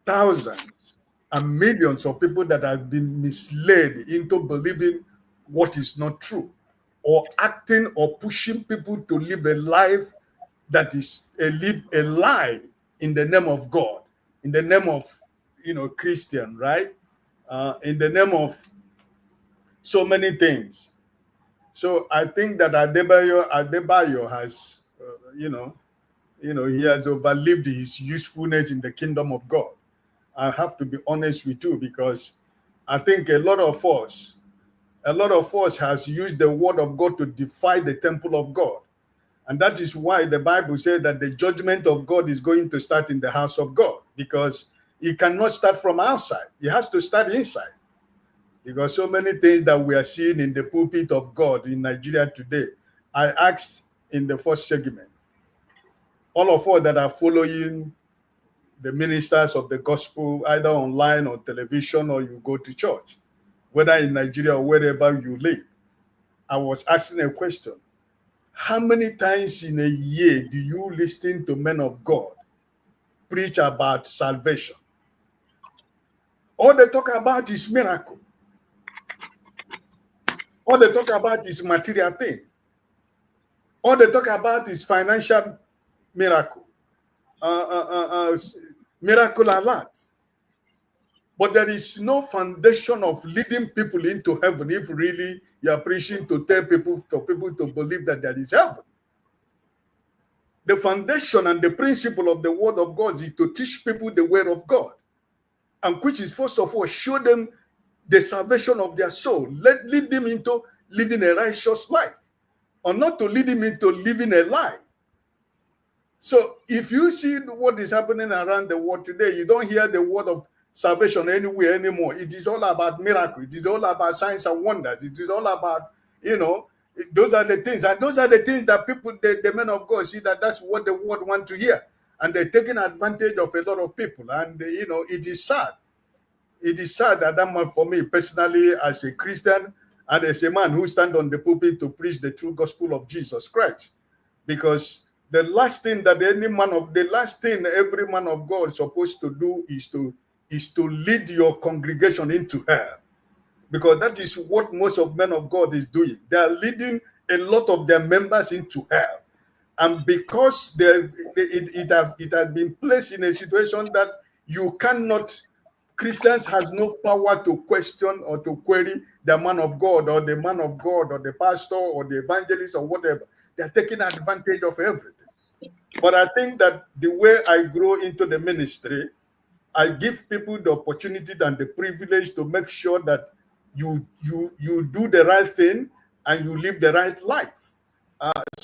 thousands and millions of people that have been misled into believing what is not true, or acting or pushing people to live a life that is live a lie in the name of God, in the name of Christian, right? In the name of so many things. So I think that Adebayo has, he has overlived his usefulness in the kingdom of God. I have to be honest with you, because I think a lot of us has used the Word of God to defy the temple of God. And that is why the Bible says that the judgment of God is going to start in the house of God, because it cannot start from outside. It has to start inside. Because so many things that we are seeing in the pulpit of God in Nigeria today, I asked in the first segment, all of us that are following the ministers of the gospel, either online or television, or you go to church, whether in Nigeria or wherever you live, I was asking a question. How many times in a year do you listen to men of God preach about salvation? All they talk about is miracle. All they talk about is material thing. All they talk about is financial miracle. Miracle alert. But there is no foundation of leading people into heaven if really you are preaching to tell people, for people to believe that there is heaven. The foundation and the principle of the word of God is to teach people the word of God, and which is first of all show them the salvation of their soul. Lead them into living a righteous life, or not to lead them into living a lie. So if you see what is happening around the world today, you don't hear the word of salvation anywhere anymore. It is all about miracle. It is all about signs and wonders. It is all about, those are the things. And those are the things that people, the men of God, see that that's what the world want to hear. And they're taking advantage of a lot of people. And, it is sad. It is sad that for me personally, as a Christian and as a man who stand on the pulpit to preach the true gospel of Jesus Christ, because the last thing every man of God is supposed to do is to lead your congregation into hell, because that is what most of men of God is doing. They are leading a lot of their members into hell, and because it has been placed in a situation that you cannot. Christians has no power to question or to query the man of God or the man of God or the pastor or the evangelist or whatever. They're taking advantage of everything. But I think that the way I grow into the ministry, I give people the opportunity and the privilege to make sure that you do the right thing and you live the right life.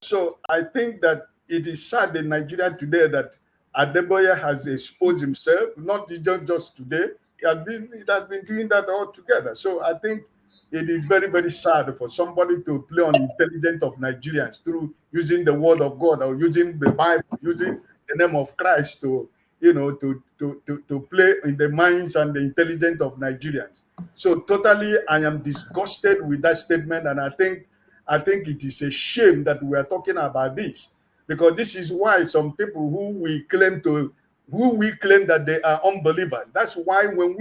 So I think that it is sad in Nigeria today that Adeboye has exposed himself, not just today. It has been doing that all together. So I think it is very, very sad for somebody to play on the intelligence of Nigerians through using the word of God or using the Bible, using the name of Christ to play in the minds and the intelligence of Nigerians. So totally, I am disgusted with that statement, and I think it is a shame that we are talking about this, because this is why some people who we claim that they are unbelievers. That's why when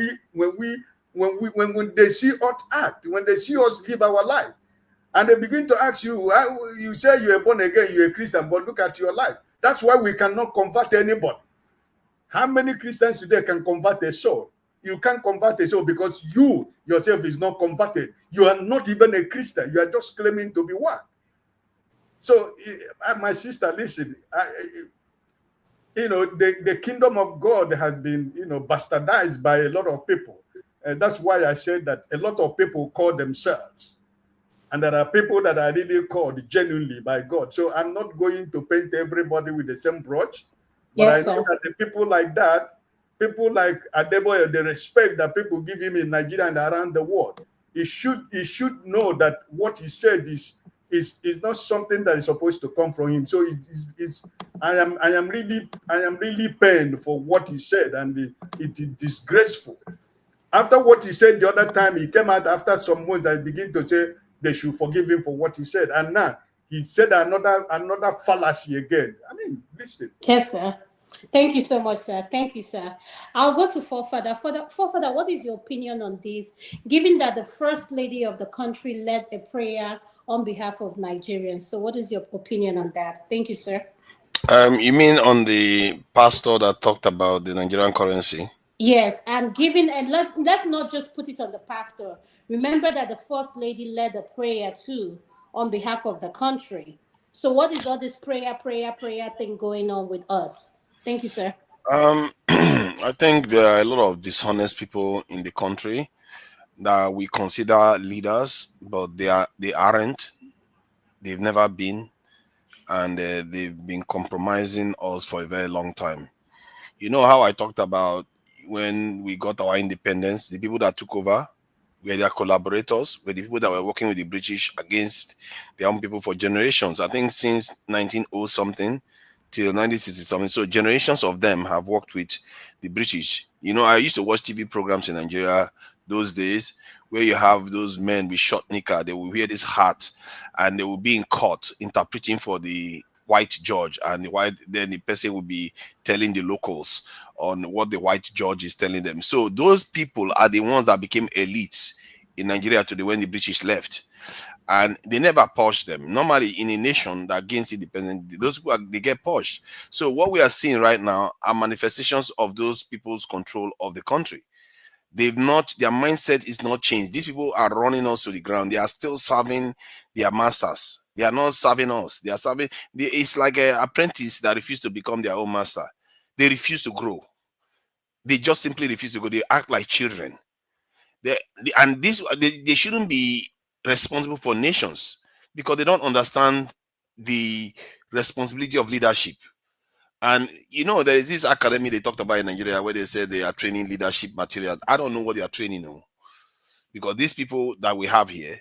they see us act, when they see us live our life, and they begin to ask you, you say you are born again, you're a Christian, but look at your life. That's why we cannot convert anybody. How many Christians today can convert a soul? You can't convert a soul because you yourself is not converted. You are not even a Christian. You are just claiming to be one. So, my sister, listen, the kingdom of God has been, bastardized by a lot of people. And that's why I said that a lot of people call themselves. And there are people that are really called genuinely by God. So I'm not going to paint everybody with the same brush. But Yes, I know sir. that the people like that, people like Adeboye, the respect that people give him in Nigeria and around the world, he should know that what he said is not something that is supposed to come from him. So I am really pained for what he said, and it is disgraceful. After what he said the other time, he came out after some months and began to say they should forgive him for what he said, and now he said another fallacy again. I mean, listen. Yes, sir. Thank you so much, sir. Thank you, sir. I'll go to Forefather. Forefather, what is your opinion on this? Given that the First Lady of the country led a prayer on behalf of Nigerians, so what is your opinion on that? Thank you, sir. You mean on the pastor that talked about the Nigerian currency? Yes, and let's not just put it on the pastor. Remember that the First Lady led a prayer too on behalf of the country. So what is all this prayer thing going on with us? Thank you, sir. I think there are a lot of dishonest people in the country that we consider leaders, but they aren't. They've never been. and they've been compromising us for a very long time. You know how I talked about when we got our independence, the people that took over were their collaborators, were the people that were working with the British against their own people for generations. I think since 1900 something till 1960 something. So generations of them have worked with the British. You know, I used to watch TV programs in Nigeria those days where you have those men with short knicker, they will wear this hat and they will be in court interpreting for the white judge, and then the person will be telling the locals on what the white judge is telling them. So those people are the ones that became elites in Nigeria today when the British left, and they never pushed them. Normally, in a nation that gains independence, those people they get pushed. So what we are seeing right now are manifestations of those people's control of the country. They've not, their mindset is not changed. These people are running us to the ground. They are still serving their masters. They are not serving us. They are serving. It's like an apprentice that refuse to become their own master. They refuse to grow. They just simply refuse to go. They act like children. They shouldn't be responsible for nations because they don't understand the responsibility of leadership. And you know, there is this academy they talked about in Nigeria where they said they are training leadership materials. I don't know what they are training on, because these people that we have here,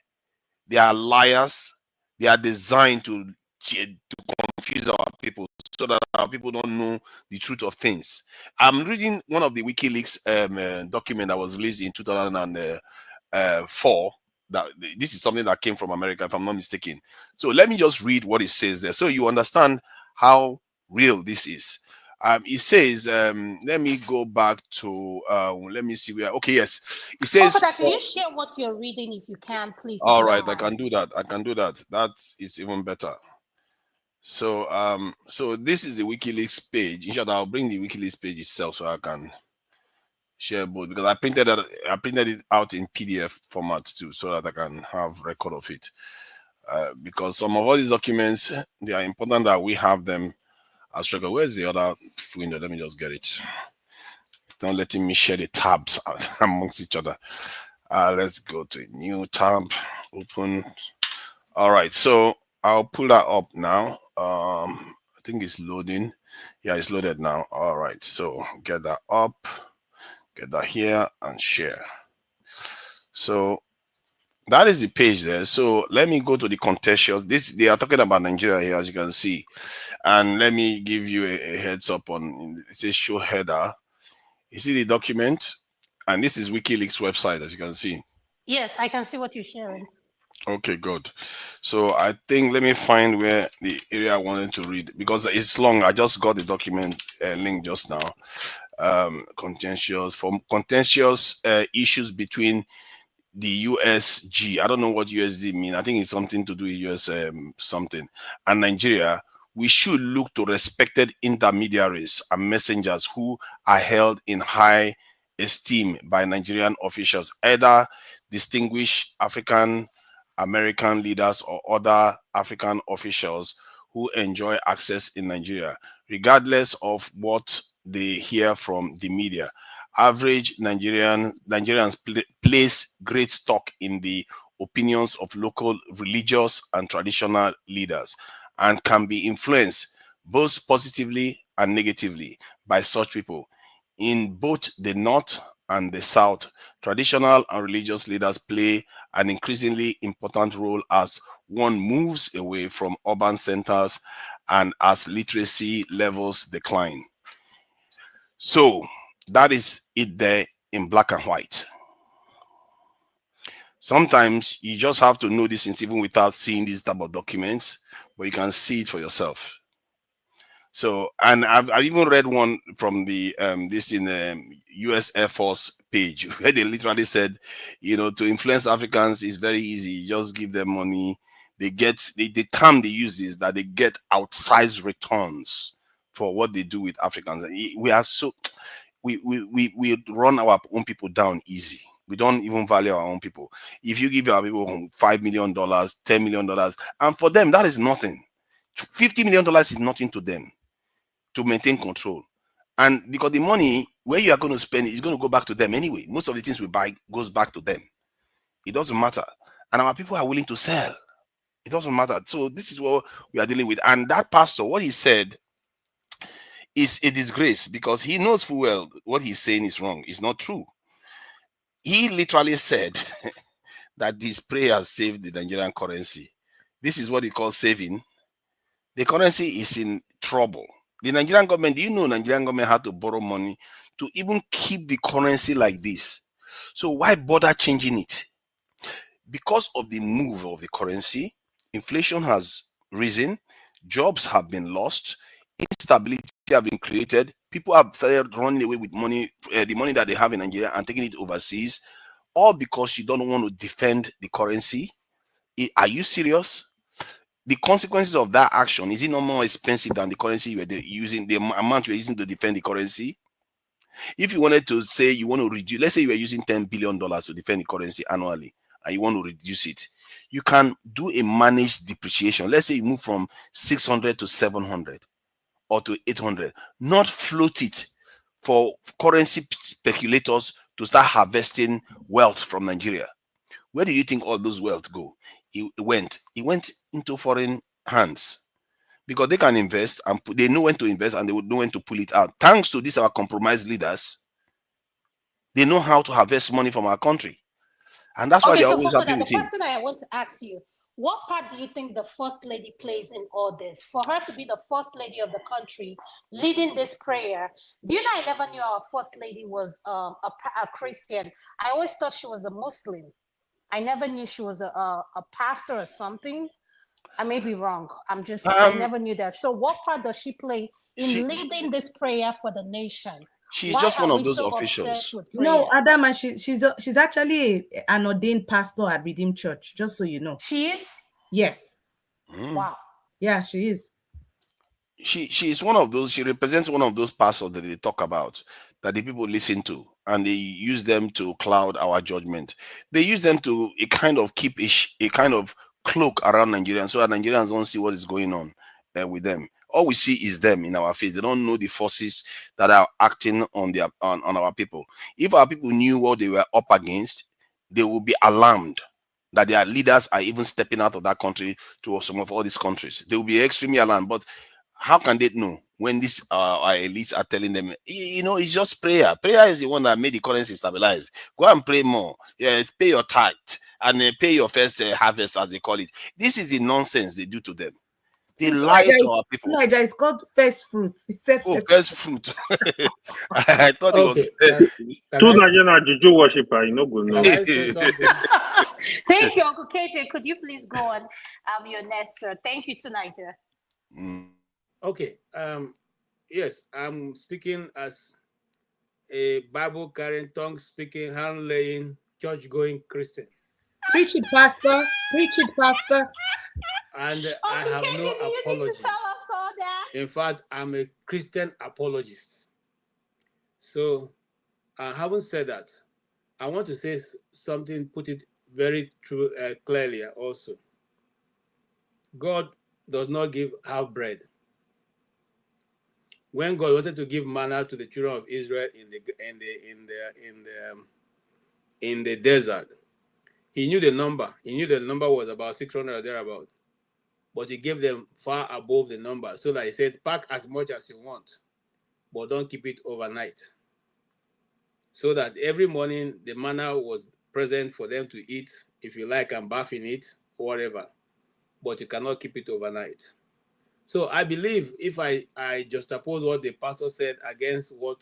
they are liars. They are designed to confuse our people so that our people don't know the truth of things. I'm reading one of the WikiLeaks document that was released in 2004. That this is something that came from America, if I'm not mistaken. So let me just read what it says there, so you understand how real this is. It says, let me go back to let me see where. Okay, yes, it says. Officer, can you share what you're reading if you can, please? All right, I can do that. That is even better. So so this is the WikiLeaks page. In short, I'll bring the WikiLeaks page itself so I can share both, because I printed it out in PDF format too, so that I can have record of it. Because some of all these documents, they are important that we have them as record. Where's the other window? Let me just get it. Don't letting me share the tabs amongst each other. Let's go to a new tab. Open. All right, so I'll pull that up now. I think it's loading. Yeah, it's loaded now. All right, so get that up, get that here, and share. So that is the page there. So let me go to the contextual. They are talking about Nigeria here, as you can see. And let me give you a heads up on, it says show header. You see the document? And this is WikiLeaks website, as you can see. Yes, I can see what you're sharing. Okay, good. So I think, let me find where the area I wanted to read, because it's long. I just got the document link just now. Contentious issues between the USG. I don't know what USD mean. I think it's something to do with US something. And Nigeria. We should look to respected intermediaries and messengers who are held in high esteem by Nigerian officials, either distinguished African American leaders or other African officials who enjoy access in Nigeria, regardless of what they hear from the media. Average Nigerians place great stock in the opinions of local religious and traditional leaders, and can be influenced both positively and negatively by such people. In both the North and the South, traditional and religious leaders play an increasingly important role as one moves away from urban centers and as literacy levels decline. So that is it there in black and white. Sometimes you just have to know these things even without seeing these type of documents, but you can see it for yourself. So, and I've even read one from the this in the US Air Force page where they literally said, you know, to influence Africans is very easy. You just give them money. They get the term they use is that they get outsized returns for what they do with Africans. We are so we run our own people down easy. We don't even value our own people. If you give our people $5 million, $10 million, and for them that is nothing. $50 million is nothing to them to maintain control. And because the money where you are going to spend is going to go back to them anyway. Most of the things we buy goes back to them. It doesn't matter. And our people are willing to sell. It doesn't matter. So this is what we are dealing with. And that pastor, what he said is a disgrace, because he knows full well what he's saying is wrong. It's not true. He literally said that these prayers saved the Nigerian currency. This is what he calls saving. The currency is in trouble. The Nigerian government, do you know Nigerian government had to borrow money to even keep the currency like this? So why bother changing it? Because of the move of the currency, inflation has risen, jobs have been lost, instability have been created. People have started running away with money, the money that they have in Nigeria, and taking it overseas, all because you don't want to defend the currency. Are you serious? The consequences of that action, is it not more expensive than the currency you were using, the amount you're using to defend the currency? If you wanted to say you want to reduce, let's say you are using $10 billion to defend the currency annually, and you want to reduce it, you can do a managed depreciation. Let's say you move from 600 to 700 or to 800, not float it for currency speculators to start harvesting wealth from Nigeria. Where do you think all those wealth go? It went into foreign hands, because they can invest and they know when to invest, and they would know when to pull it out. Thanks to these our compromised leaders, they know how to harvest money from our country, and that's why Okay, they're so always for happy that, the with him. question I want to ask you, what part do you think the first lady plays in all this? For her to be the first lady of the country, leading this prayer, do you know, I never knew our first lady was a Christian. I always thought she was a Muslim. I never knew she was a pastor or something. I may be wrong. I never knew that. So what part does she play in leading this prayer for the nation? She's Why just one are of we those so officials. obsessed with prayer? No, Adama, she's actually an ordained pastor at Redeemed Church, just so you know. She is? Yes. Wow. Yeah, she is. She is one of those. She represents one of those pastors that they talk about, that the people listen to, and they use them to cloud our judgment. They use them to kind of keep a kind of cloak around Nigerians, so that Nigerians don't see what is going on with them. All we see is them in our face. They don't know the forces that are acting on our people. If our people knew what they were up against, they would be alarmed that their leaders are even stepping out of that country to some of all these countries. They will be extremely alarmed. But how can they know when these our elites are telling them, it's just prayer? Prayer is the one that made the currency stabilize. Go and pray more. Pay your tithe and pay your first harvest, as they call it. This is the nonsense they do to them. They lie to our people. No, it's called first fruits. He said first fruit. I thought it was two Nigerian juju worshiper. You know, good Can I say something? Thank you, Uncle KJ. Could you please go on your next, sir? Thank you tonight. Okay. Yes, I'm speaking as a Bible carrying, tongue speaking, hand laying, church going Christian. Preach it, Pastor. Preach it, Pastor. And I have no apology. Need to tell us all that. In fact, I'm a Christian apologist. So, having said that, I want to say something, put it very true, clearly also. God does not give half bread. When God wanted to give manna to the children of Israel in the desert, He knew the number. He knew the number was about 600 or thereabout. But He gave them far above the number, so that He said, pack as much as you want, but don't keep it overnight. So that every morning the manna was present for them to eat, if you like, and bath in it, whatever. But you cannot keep it overnight. So I believe if I juxtapose what the pastor said against what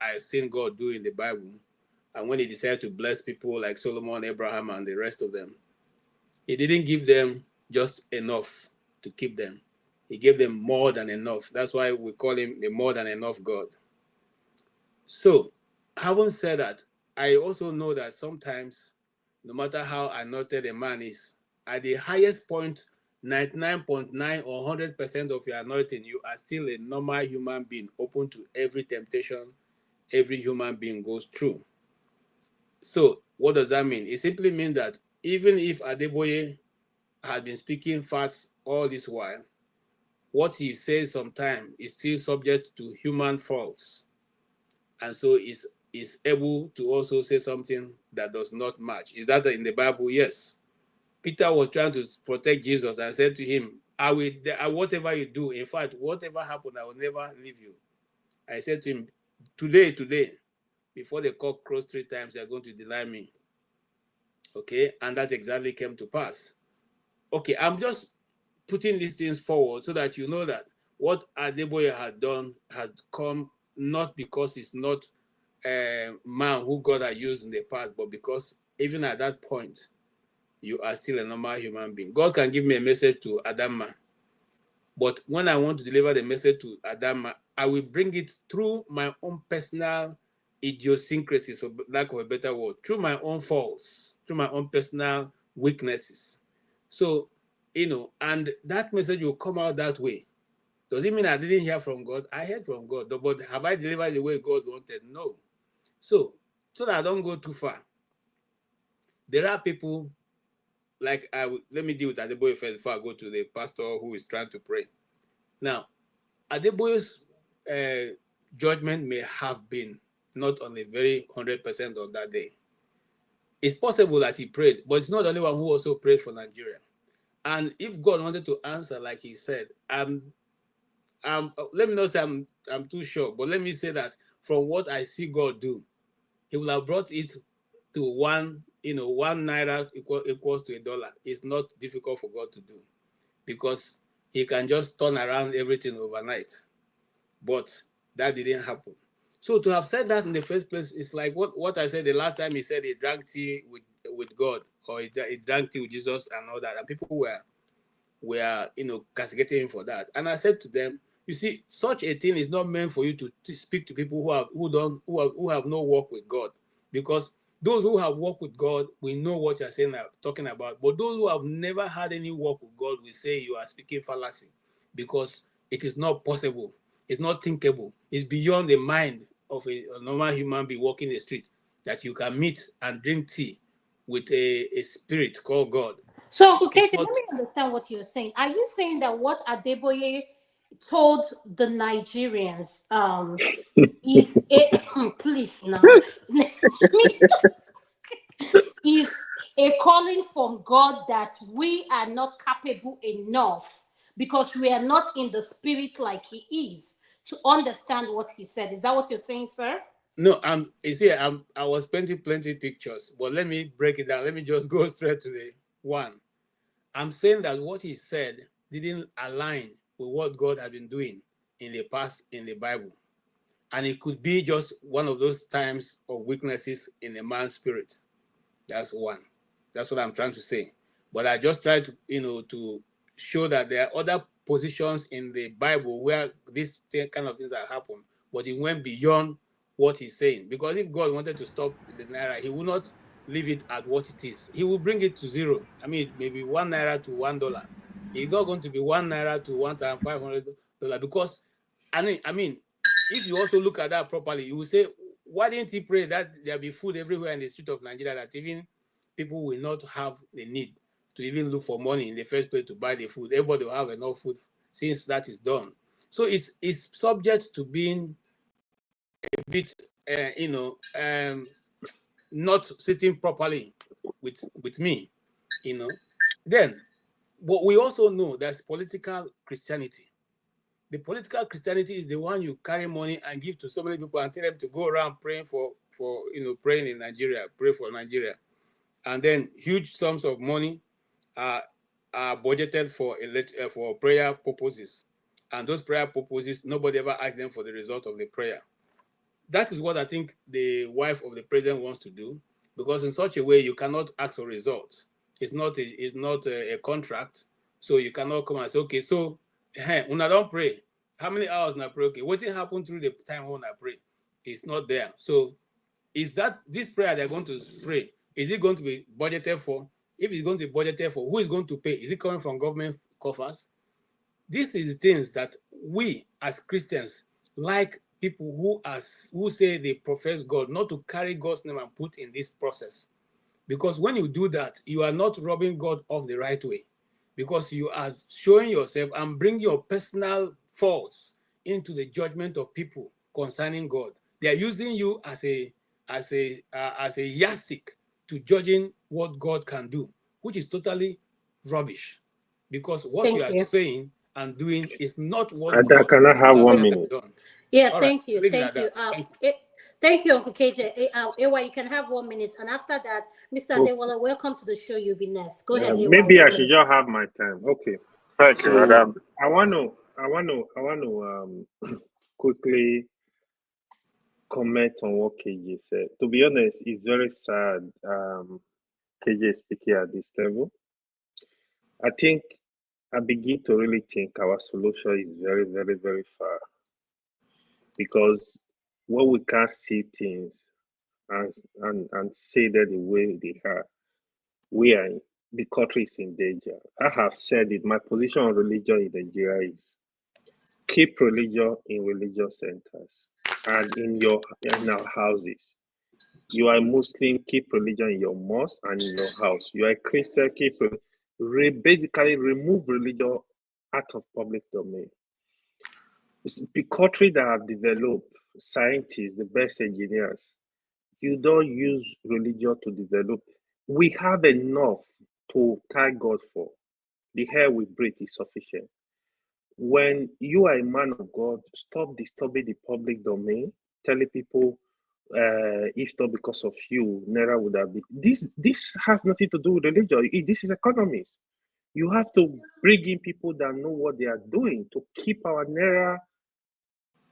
I've seen God do in the Bible, and when He decided to bless people like Solomon, Abraham, and the rest of them, He didn't give them just enough to keep them. He gave them more than enough. That's why we call Him the more than enough God. So, having said that, I also know that sometimes, no matter how anointed a man is, at the highest point, 99.9 or 100% of your anointing, you are still a normal human being, open to every temptation every human being goes through. So, what does that mean? It simply means that even if Adeboye had been speaking facts all this while, what he says sometimes is still subject to human faults. And so is able to also say something that does not match. Is that in the Bible? Yes. Peter was trying to protect Jesus and said to him, whatever you do, in fact, whatever happened, I will never leave you. I said to him, today, before the cock crows 3 times, you're going to deny me. Okay, and that exactly came to pass. Okay, I'm just putting these things forward so that you know that what Adeboye had done has come not because he's not a man who God had used in the past, but because even at that point, you are still a normal human being. God can give me a message to Adama, but when I want to deliver the message to Adama, I will bring it through my own personal idiosyncrasies, for lack of a better word, through my own faults, through my own personal weaknesses. So, and that message will come out that way. Does it mean I didn't hear from God? I heard from God, but have I delivered the way God wanted? No. So that I don't go too far, there are people like let me deal with Adeboye first before I go to the pastor who is trying to pray. Now, Adeboye's judgment may have been not on a very 100% on that day. It's possible that he prayed, but it's not the only one who also prayed for Nigeria. And if God wanted to answer, like he said, let me not say I'm too sure, but let me say that from what I see God do, he will have brought it to 1 naira equals to $1. It's not difficult for God to do because he can just turn around everything overnight. But that didn't happen. So to have said that in the first place, it's like what I said the last time he said he drank tea with God, or he drank tea with Jesus and all that, and people were castigating him for that. And I said to them, you see, such a thing is not meant for you to speak to people who have no work with God, because those who have worked with God, we know what you're saying, talking about. But those who have never had any work with God, we say you are speaking fallacy, because it is not possible. It's not thinkable. It's beyond the mind of a normal human being walking the street that you can meet and drink tea with a spirit called God. So, okay, let me understand what you're saying. Are you saying that what Adeboye told the Nigerians is please now is a calling from God that we are not capable enough because we are not in the spirit like he is to understand what he said? Is that what you're saying, sir? No, I was painting plenty pictures, but let me break it down. Let me just go straight to the one. I'm saying that what he said didn't align with what God had been doing in the past in the Bible. And it could be just one of those times of weaknesses in a man's spirit. That's one. That's what I'm trying to say. But I just try to, to show that there are other positions in the Bible where this kind of things have happened, but it went beyond what he's saying. Because if God wanted to stop the naira, he would not leave it at what it is. He will bring it to zero. I mean, maybe 1 naira to $1. It's not going to be 1 naira to $1,500 because, I mean, if you also look at that properly, you will say, why didn't he pray that there be food everywhere in the street of Nigeria, that even people will not have the need to even look for money in the first place to buy the food? Everybody will have enough food since that is done. So it's subject to being a bit, not sitting properly with me, Then, but we also know there's political Christianity. The political Christianity is the one you carry money and give to so many people and tell them to go around praying for praying in Nigeria, pray for Nigeria. And then huge sums of money are budgeted for prayer purposes. And those prayer purposes, nobody ever asks them for the result of the prayer. That is what I think the wife of the president wants to do, because in such a way you cannot ask for results. It's not a contract, so you cannot come and say, okay, so when I don't pray, how many hours when I pray? Okay, what did happen through the time when I pray? It's not there. So is that this prayer they're going to pray, is it going to be budgeted for? If it's going to be budgeted for, who is going to pay? Is it coming from government coffers? This is the things that we as Christians, like people who say they profess God, not to carry God's name and put in this process. Because when you do that, you are not robbing God of the right way, because you are showing yourself and bringing your personal faults into the judgment of people concerning God. They are using you as a yardstick to judging what God can do which is totally rubbish, because what you are saying and doing is not what God Can I have would 1 have minute? done. Yeah, All right, thank you. leave it Thank at you. that. Thank Thank you, Uncle KJ. AY, you can have 1 minute. And after that, Mr. Okay. Adewale, welcome to the show. You'll be next. Go ahead, AY. Maybe I 1 should minute. just have my time. Okay. Thank you, So madam. I want to quickly comment on what KJ said. To be honest, it's very sad. KJ is speaking at this level. I think I begin to really think our solution is very, very, very far, because when we can't see things and say that the way they are, the country is in danger. I have said it. My position on religion in Nigeria is keep religion in religious centers and in our houses. You are a Muslim, keep religion in your mosque and in your house. You are a Christian, basically remove religion out of public domain. It's the country that have developed scientists, the best engineers. You don't use religion to develop. We have enough to thank God for. The air we breathe is sufficient. When you are a man of God, stop disturbing the public domain, telling people, if not because of you, Naira would have been. This has nothing to do with religion. This is economics. You have to bring in people that know what they are doing to keep our Naira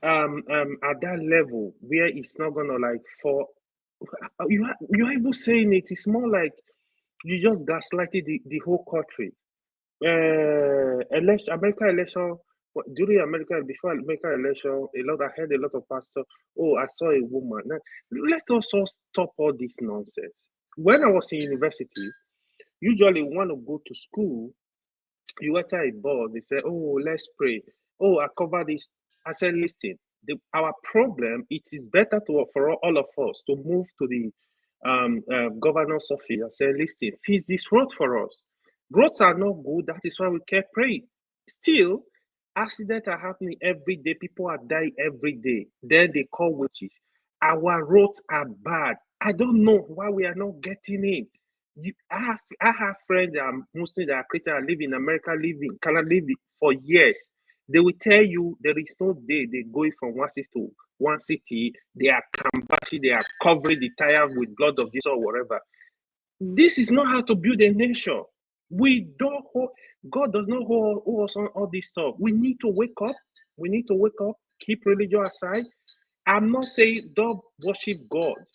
at that level where it's not gonna like fall. You're even saying it's more like you just gaslighted the whole country. American election, during before American election, I heard a lot of pastors. Oh, I saw a woman. Now, let us all stop all this nonsense. When I was in university, usually want to go to school, you enter a bus, they say, oh, let's pray. Oh, I cover this. I said, listen, our problem, it is better for all of us to move to the governor's office and say, listen, fix this road for us. Roads are not good. That is why we kept praying. Still, accidents are happening every day. People are dying every day. Then they call witches. Our roads are bad. I don't know why we are not getting in. I have friends that are Muslim, that are Christian, that live in America, cannot live for years. They will tell you there is no day they go from one city to one city. They are cambashing, they are covering the tire with blood of Jesus or whatever. This is not how to build a nation. God does not hold us on all this stuff. We need to wake up. We need to wake up. Keep religion aside. I'm not saying don't worship God.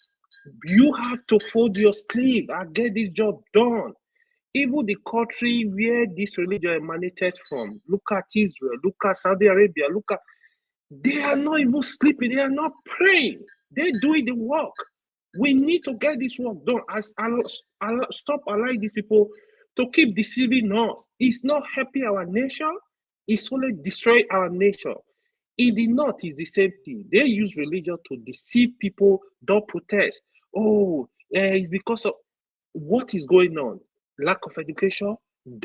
You have to fold your sleeve and get this job done. Even the country where this religion emanated from, look at Israel, look at Saudi Arabia, they are not even sleeping, they are not praying, they're doing the work. We need to get this work done. Stop allowing these people to keep deceiving us. It's not helping our nation, it's only destroying our nation. In the north, it's the same thing. They use religion to deceive people, don't protest. Oh, it's because of what is going on. Lack of education,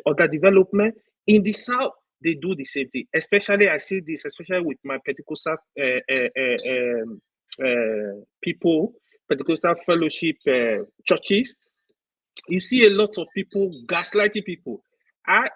other development. In the south, they do the same thing. Especially, I see this, especially with my Pentecostal people, Pentecostal fellowship churches. You see a lot of people gaslighting people.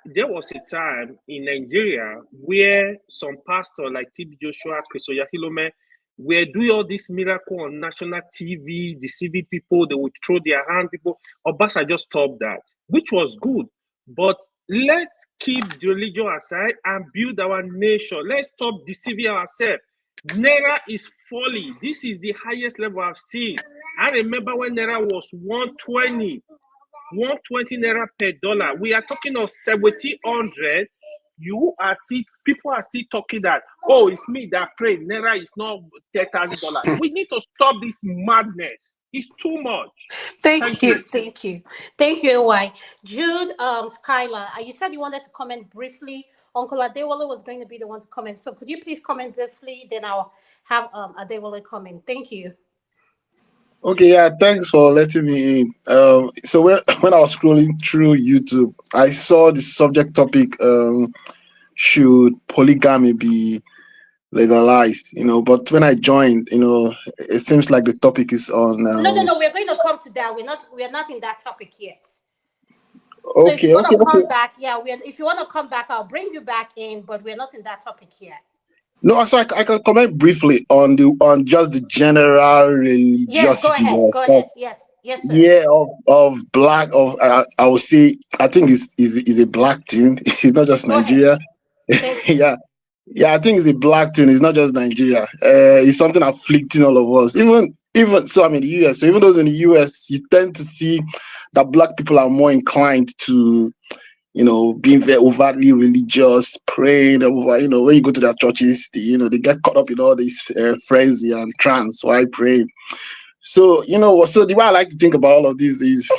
There was a time in Nigeria where some pastors like TB Joshua, Christoya Hilome, were doing all this miracle on national TV, deceiving people. They would throw their hand people. Obasa just stopped that, which was good. But let's keep the religion aside and build our nation. Let's stop deceiving ourselves. Naira is falling. This is the highest level I've seen. I remember when Naira was 120 Naira per dollar. We are talking of 1700. People are still talking that, oh, it's me that pray. Naira is not $10,000. We need to stop this madness. It's too much. Thank you. Thank you, AY. Jude, Skylar, you said you wanted to comment briefly. Uncle Adewale was going to be the one to comment. So could you please comment briefly? Then I'll have Adewale comment. Thank you. Okay, yeah, thanks for letting me in. So when I was scrolling through YouTube, I saw the subject topic, should polygamy be legalized? But when I joined, it seems like the topic is on. No, we're going to come to that. We're not in that topic yet. So if you Okay, want okay, to okay. come back, yeah, if you want to come back, I'll bring you back in, but we're not in that topic here. No, so I can comment briefly on just the general Yes, go religiosity ahead. Go of ahead. Yes. Yes, sir. yeah of black of I would say I think is a black thing. It's not just Go ahead. Nigeria. Thank you. Yeah. Yeah, I think it's a black thing. It's not just Nigeria. It's something afflicting all of us. Even so, I'm in the US. So even those in the US, you tend to see that black people are more inclined to, being very overtly religious, praying over. When you go to their churches, they get caught up in all this frenzy and trance while praying. So so the way I like to think about all of this is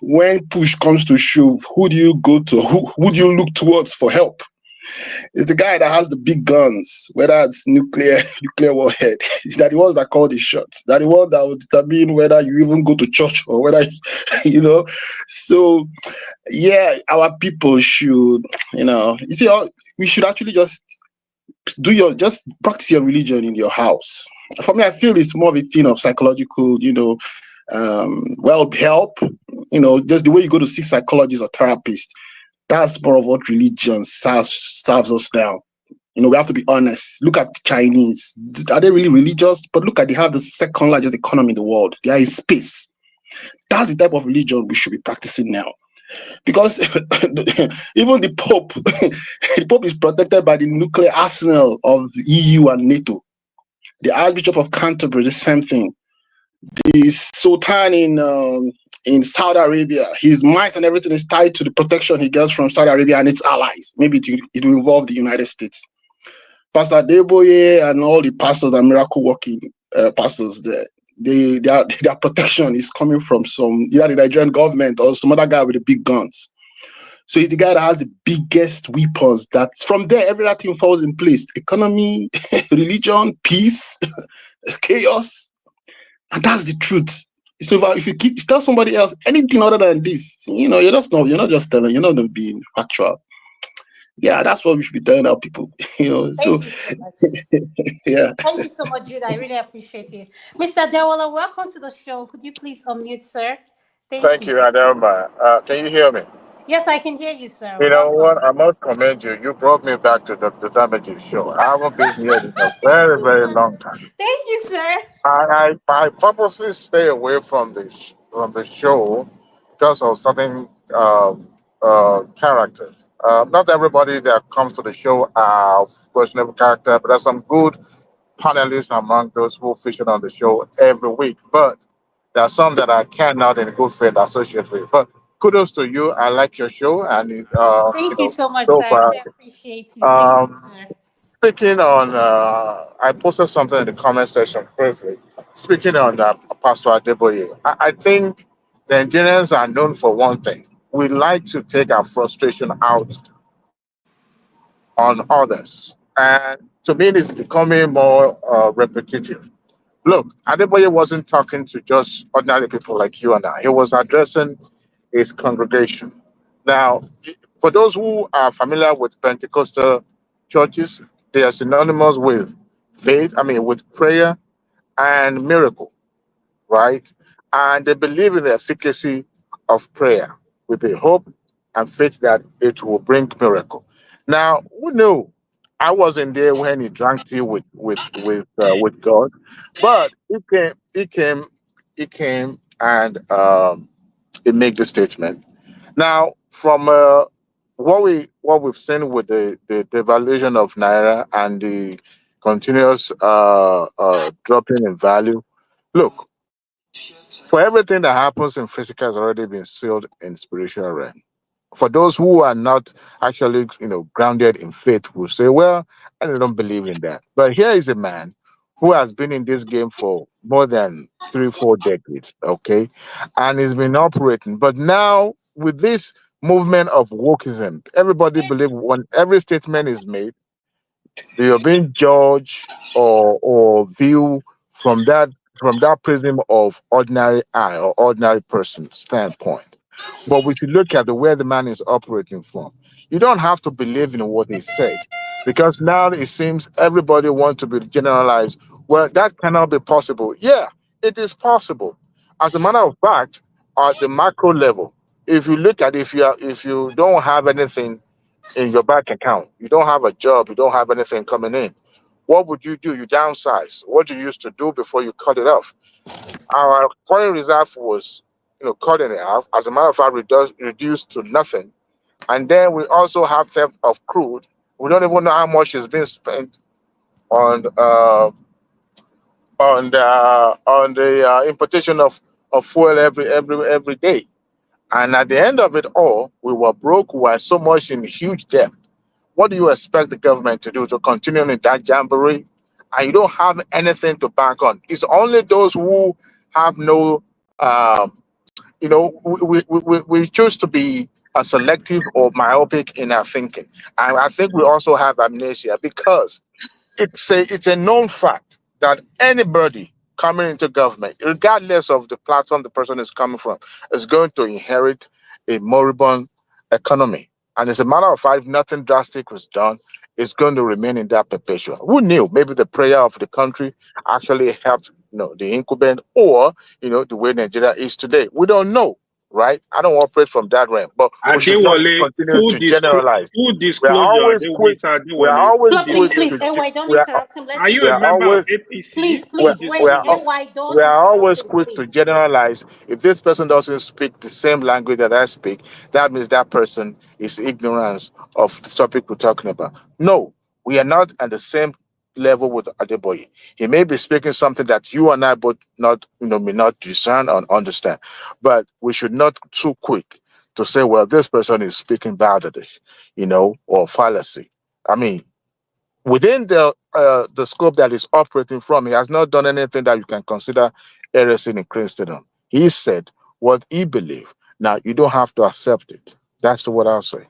when push comes to shove, who do you go to? Who do you look towards for help? It's the guy that has the big guns, whether it's nuclear warhead. They're the ones that call the shots. They're the ones that will determine whether you even go to church or whether So yeah, our people should, we should actually just just practice your religion in your house. For me, I feel it's more of a thing of psychological, help. Just the way you go to see psychologists or therapists. That's more of what religion serves us now. We have to be honest. Look at the Chinese. Are they really religious? But look at they have the second largest economy in the world. They are in space. That's the type of religion we should be practicing now. Because even the Pope, the Pope is protected by the nuclear arsenal of EU and NATO. The Archbishop of Canterbury, the same thing. The Sultan in Saudi Arabia, his might and everything is tied to the protection he gets from Saudi Arabia and its allies. Maybe it will involve the United States. Pastor Deboye and all the pastors and miracle working pastors there, their protection is coming from either the Nigerian government or some other guy with the big guns. So he's the guy that has the biggest weapons. That from there, everything falls in place: economy, religion, peace, chaos, and that's the truth. So if you tell somebody else anything other than this, you're not just telling, you're not being factual. Yeah, that's what we should be telling our people. So Thank you so much. yeah. Thank you so much, Jude. I really appreciate it. Mr. Dewala, welcome to the show. Could you please unmute, sir? Thank Thank you. you, Adelma. Can you hear me? Yes, I can hear you, sir. You know what? Welcome. I must commend you. You brought me back to Dr. Damage's show. I haven't been here in a very, very long time. Thank you, sir. I purposely stay away from the show because of certain characters. Not everybody that comes to the show are of questionable character, but there's some good panelists among those who feature on the show every week. But there are some that I cannot in good faith associate with. But kudos to you. I like your show, and Thank you so much, so sir. I far. really appreciate you. Thank you, Um, sir. Speaking on, I posted something in the comment section briefly. Speaking on Pastor Adeboye, I think the Nigerians are known for one thing. We like to take our frustration out on others. And to me, it's becoming more repetitive. Look, Adeboye wasn't talking to just ordinary people like you and I. He was addressing his congregation. Now, for those who are familiar with Pentecostal churches, they are synonymous with faith, with prayer and miracle, right? And they believe in the efficacy of prayer with the hope and faith that it will bring miracle. Now, we know I wasn't there when he drank tea with God, but he came and he made the statement. Now, from what we've seen with the devaluation of naira and the continuous dropping in value, look, for everything that happens in physical has already been sealed in spiritual realm. For those who are not actually, grounded in faith, will say, "Well, I don't believe in that." But here is a man who has been in this game for more than 3, 4 decades, okay, and he's been operating. But now, with this movement of wokeism, everybody believes when every statement is made, they are being judged or view from that prism of ordinary eye or ordinary person standpoint. But we should look at the where the man is operating from. You don't have to believe in what he said, because now it seems everybody wants to be generalized. Well, that cannot be possible. Yeah, it is possible. As a matter of fact, at the macro level, if you look at if you don't have anything in your bank account, you don't have a job, you don't have anything coming in, what would you do? You downsize. What you used to do before you cut it off? Our foreign reserve was, cutting it off. As a matter of fact, reduced to nothing. And then we also have theft of crude. We don't even know how much is being spent on the importation of fuel every day. And at the end of it all, we were broke. We were so much in huge debt. What do you expect the government to do, to continue in that jamboree? And you don't have anything to bank on. It's only those who have no, we choose to be selective or myopic in our thinking. And I think we also have amnesia, because it's a known fact that anybody coming into government, regardless of the platform the person is coming from, is going to inherit a moribund economy. And as a matter of fact, if nothing drastic was done, it's going to remain in that perpetual. Who knew? Maybe the prayer of the country actually helped, the incumbent, or the way Nigeria is today. We don't know, right? I don't operate from that realm, but we should not Adewale, continue to generalize. full We are disclosure, always quick. We are Adewale, always full No, please, quick please, to. disclosure. NY, don't We are. interrupt him. Let Are him you We a are finish. member of always. APC? Please, We Full are, please, we wait. are, disclosure. NY, we don't are interrupt always him, quick to please. generalize. If this person doesn't speak the same language that I speak, that means that person is ignorance of the topic we're talking about. No, we are not at the same level with Adeboye. He may be speaking something that you and I both not, may not discern or understand, but we should not too quick to say, well, this person is speaking validly, or fallacy. I mean, within the scope that is operating from, he has not done anything that you can consider heresy in Christendom. He said what he believed. Now you don't have to accept it. That's what I'll say.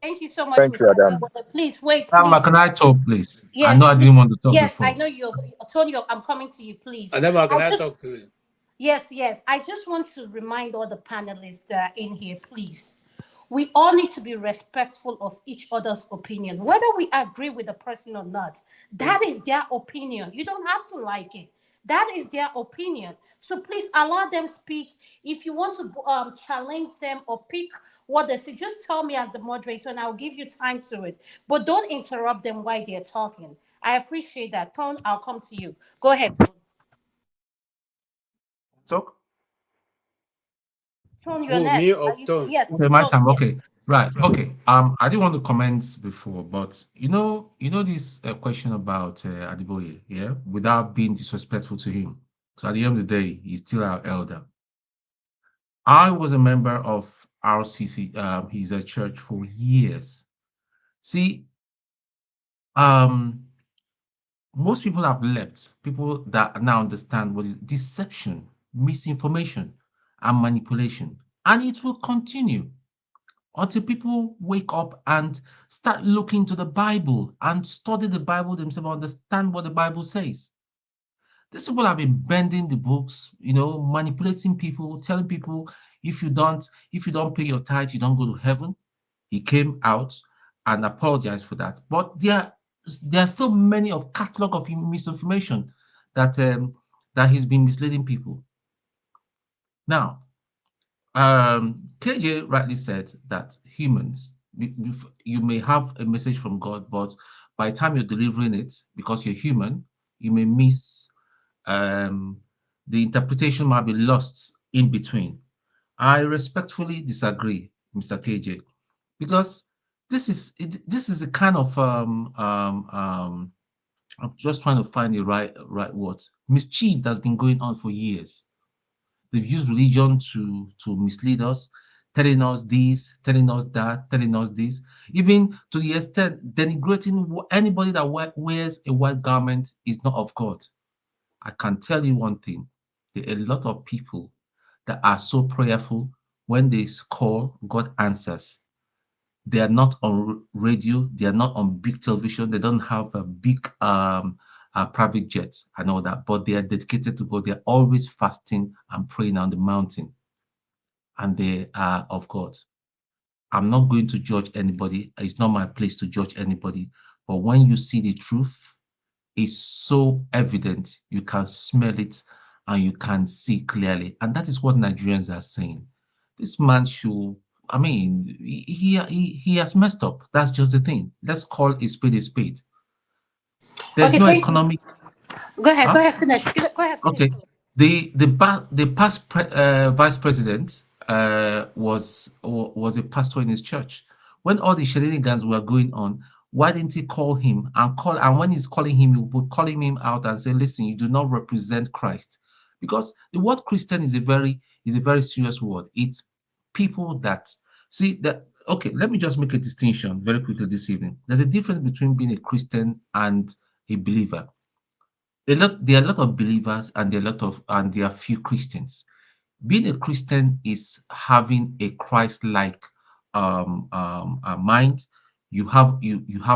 Thank you so much, Thank you, Mr. Adam. Adewale. Please wait, Amma, please. can I talk, please? I Yes, know I didn't please. want to talk Yes, I before. know you're Antonio, I'm coming to you, please. Adeba, can I I just talk to you? Yes. I just want to remind all the panelists that are in here, please. We all need to be respectful of each other's opinion, whether we agree with the person or not. That is their opinion. You don't have to like it. That is their opinion. So please allow them speak. If you want to challenge them or pick what they say, just tell me as the moderator, and I'll give you time to it. But don't interrupt them while they're talking. I appreciate that. Tone, I'll come to you. Go ahead. Talk? Tone, you're Who, me next. or Tone? Yes, Okay, my Tone, time. yes. Okay, right. Okay. I didn't want to comment before, but this question about Adiboye, yeah, without being disrespectful to him. So at the end of the day, he's still our elder. I was a member of RCC. He's a church for years. See, most people have left. People that now understand what is deception, misinformation, and manipulation, and it will continue until people wake up and start looking to the Bible and study the Bible themselves, understand what the Bible says. These people have been bending the books, manipulating people, telling people if you don't pay your tithe, you don't go to heaven. He came out and apologized for that. But there are so many of catalog of misinformation that he's been misleading people. Now, KJ rightly said that humans, you may have a message from God, but by the time you're delivering it, because you're human, you may miss, the interpretation might be lost in between. I respectfully disagree, Mr. KJ, because this is the kind of I'm just trying to find the right words, mischief that's been going on for years. They've used religion to mislead us, telling us this, telling us that, telling us this, even to the extent denigrating anybody that wears a white garment is not of God. I can tell you one thing: there are a lot of people that are so prayerful. When they call, God answers. They are not on radio. They are not on big television. They don't have a big private jets and all that, but they are dedicated to God. They're always fasting and praying on the mountain, and they are of God. I'm not going to judge anybody. It's not my place to judge anybody. But when you see the truth, it's so evident. You can smell it, and you can see clearly. And that is what Nigerians are saying. This man should, I mean, he has messed up. That's just the thing. Let's call a spade a spade. There's Okay, no thank you. economic. Go ahead. Huh? Go ahead. Finish. Go ahead. Finish. Okay. The past vice president was a pastor in his church. When all the shenanigans were going on, why didn't he call him and when he's calling him, he would calling him out and say, listen, you do not represent Christ. Because the word Christian is a very serious word. It's people that see that. Okay, let me just make a distinction very quickly this evening. There's a difference between being a Christian and a believer. There are a lot of believers and there are few Christians. Being a Christian is having a Christ-like mind. You have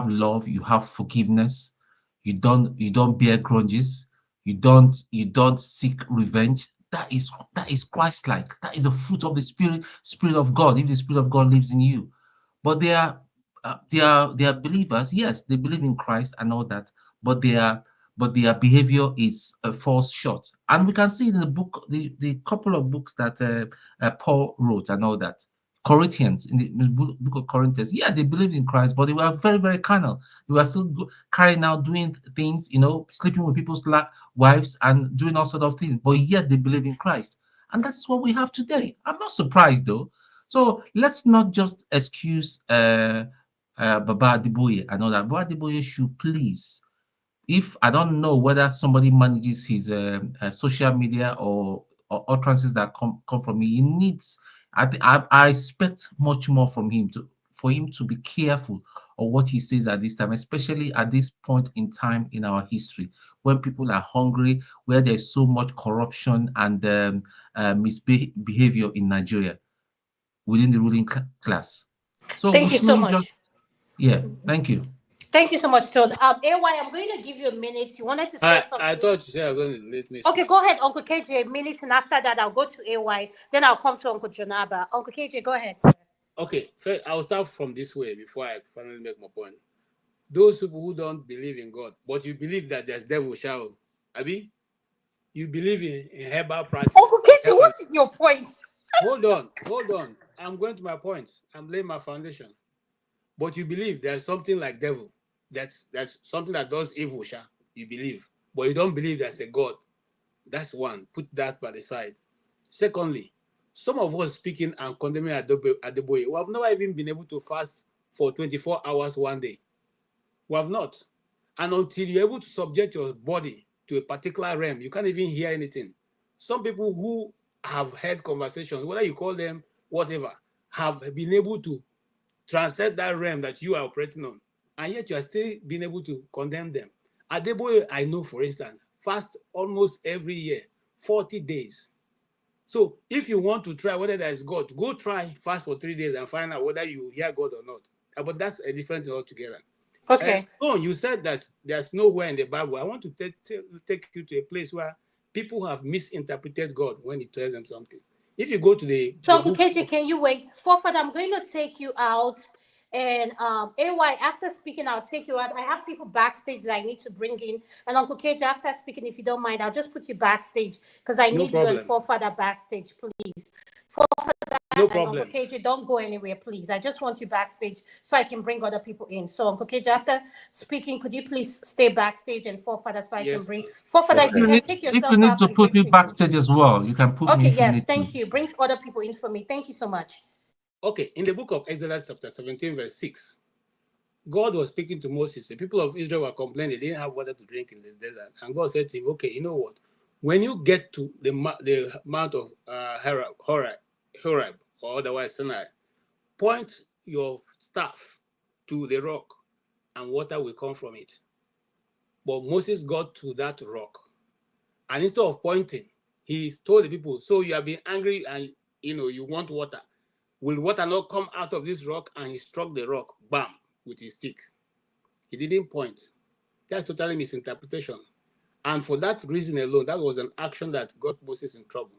love, you have forgiveness. You don't bear grudges. You don't seek revenge. That is Christ-like. That is a fruit of the Spirit of God. If the Spirit of God lives in you, but they are believers. Yes, they believe in Christ and all that, but their behavior is falls short. And we can see it in the book, the couple of books that Paul wrote and all that. Corinthians, in the book of Corinthians, yeah, they believed in Christ, but they were very, very carnal. They were still carrying out, doing things, sleeping with people's wives and doing all sort of things, but yet they believe in Christ. And that's what we have today. I'm not surprised though. So let's not just excuse Baba Adeboye and all that. Baba Adeboye should please, if I don't know whether somebody manages his social media or utterances that come from me, he needs. I expect much more from him for him to be careful of what he says at this time, especially at this point in time in our history when people are hungry, where there's so much corruption and misbehavior in Nigeria within the ruling class. So we Thank you so shouldn't much. just, yeah, thank you. Thank you so much, Todd. AY, I'm going to give you a minute. You wanted to say something? I thought you said you were going to let me speak. Okay, go ahead, Uncle KJ, a minute, and after that, I'll go to AY. Then I'll come to Uncle Jonaba. Uncle KJ, go ahead, sir. Okay, first, I'll start from this way before I finally make my point. Those people who don't believe in God, but you believe that there's devil shall, Abi, you believe in herbal practice. Uncle KJ, what is your point? Hold on. I'm going to my point. I'm laying my foundation. But you believe there's something like devil. That's something that does evil, Sha. You believe. But you don't believe there's a God. That's one. Put that by the side. Secondly, some of us speaking and condemning Adeboye, we have never even been able to fast for 24 hours one day. We have not. And until you're able to subject your body to a particular realm, you can't even hear anything. Some people who have had conversations, whether you call them whatever, have been able to transcend that realm that you are operating on, and yet you are still being able to condemn them. Adeboye, I know, for instance, fast almost every year, 40 days. So if you want to try whether there is God, go try fast for 3 days and find out whether you hear God or not. But that's a different thing altogether. Okay. You said that there's nowhere in the Bible. I want to take you to a place where people have misinterpreted God when he tells them something. If you go to the Uncle KJ, can you wait? Forefather, I'm going to take you out. And AY, after speaking, I'll take you out. I have people backstage that I need to bring in. And Uncle KJ, after speaking, if you don't mind, I'll just put you backstage because I need you and Forefather backstage, please. Forefather and Uncle KJ, don't go anywhere, please. I just want you backstage so I can bring other people in. So Uncle KJ, after speaking, could you please stay backstage and Forefather so I can bring Forefather? If you can take yourself out. If you need to put me backstage as well, you can put me. Okay, yes, thank you. Bring other people in for me. Thank you so much. Okay, in the book of Exodus chapter 17, verse 6, God was speaking to Moses. The people of Israel were complaining they didn't have water to drink in the desert. And God said to him, okay, you know what? When you get to the mount of Horeb, or otherwise Sinai, point your staff to the rock and water will come from it. But Moses got to that rock. And instead of pointing, he told the people, so you have been angry and you want water. Will water not come out of this rock? And he struck the rock, bam, with his stick. He didn't point. That's totally misinterpretation. And for that reason alone, that was an action that got Moses in trouble.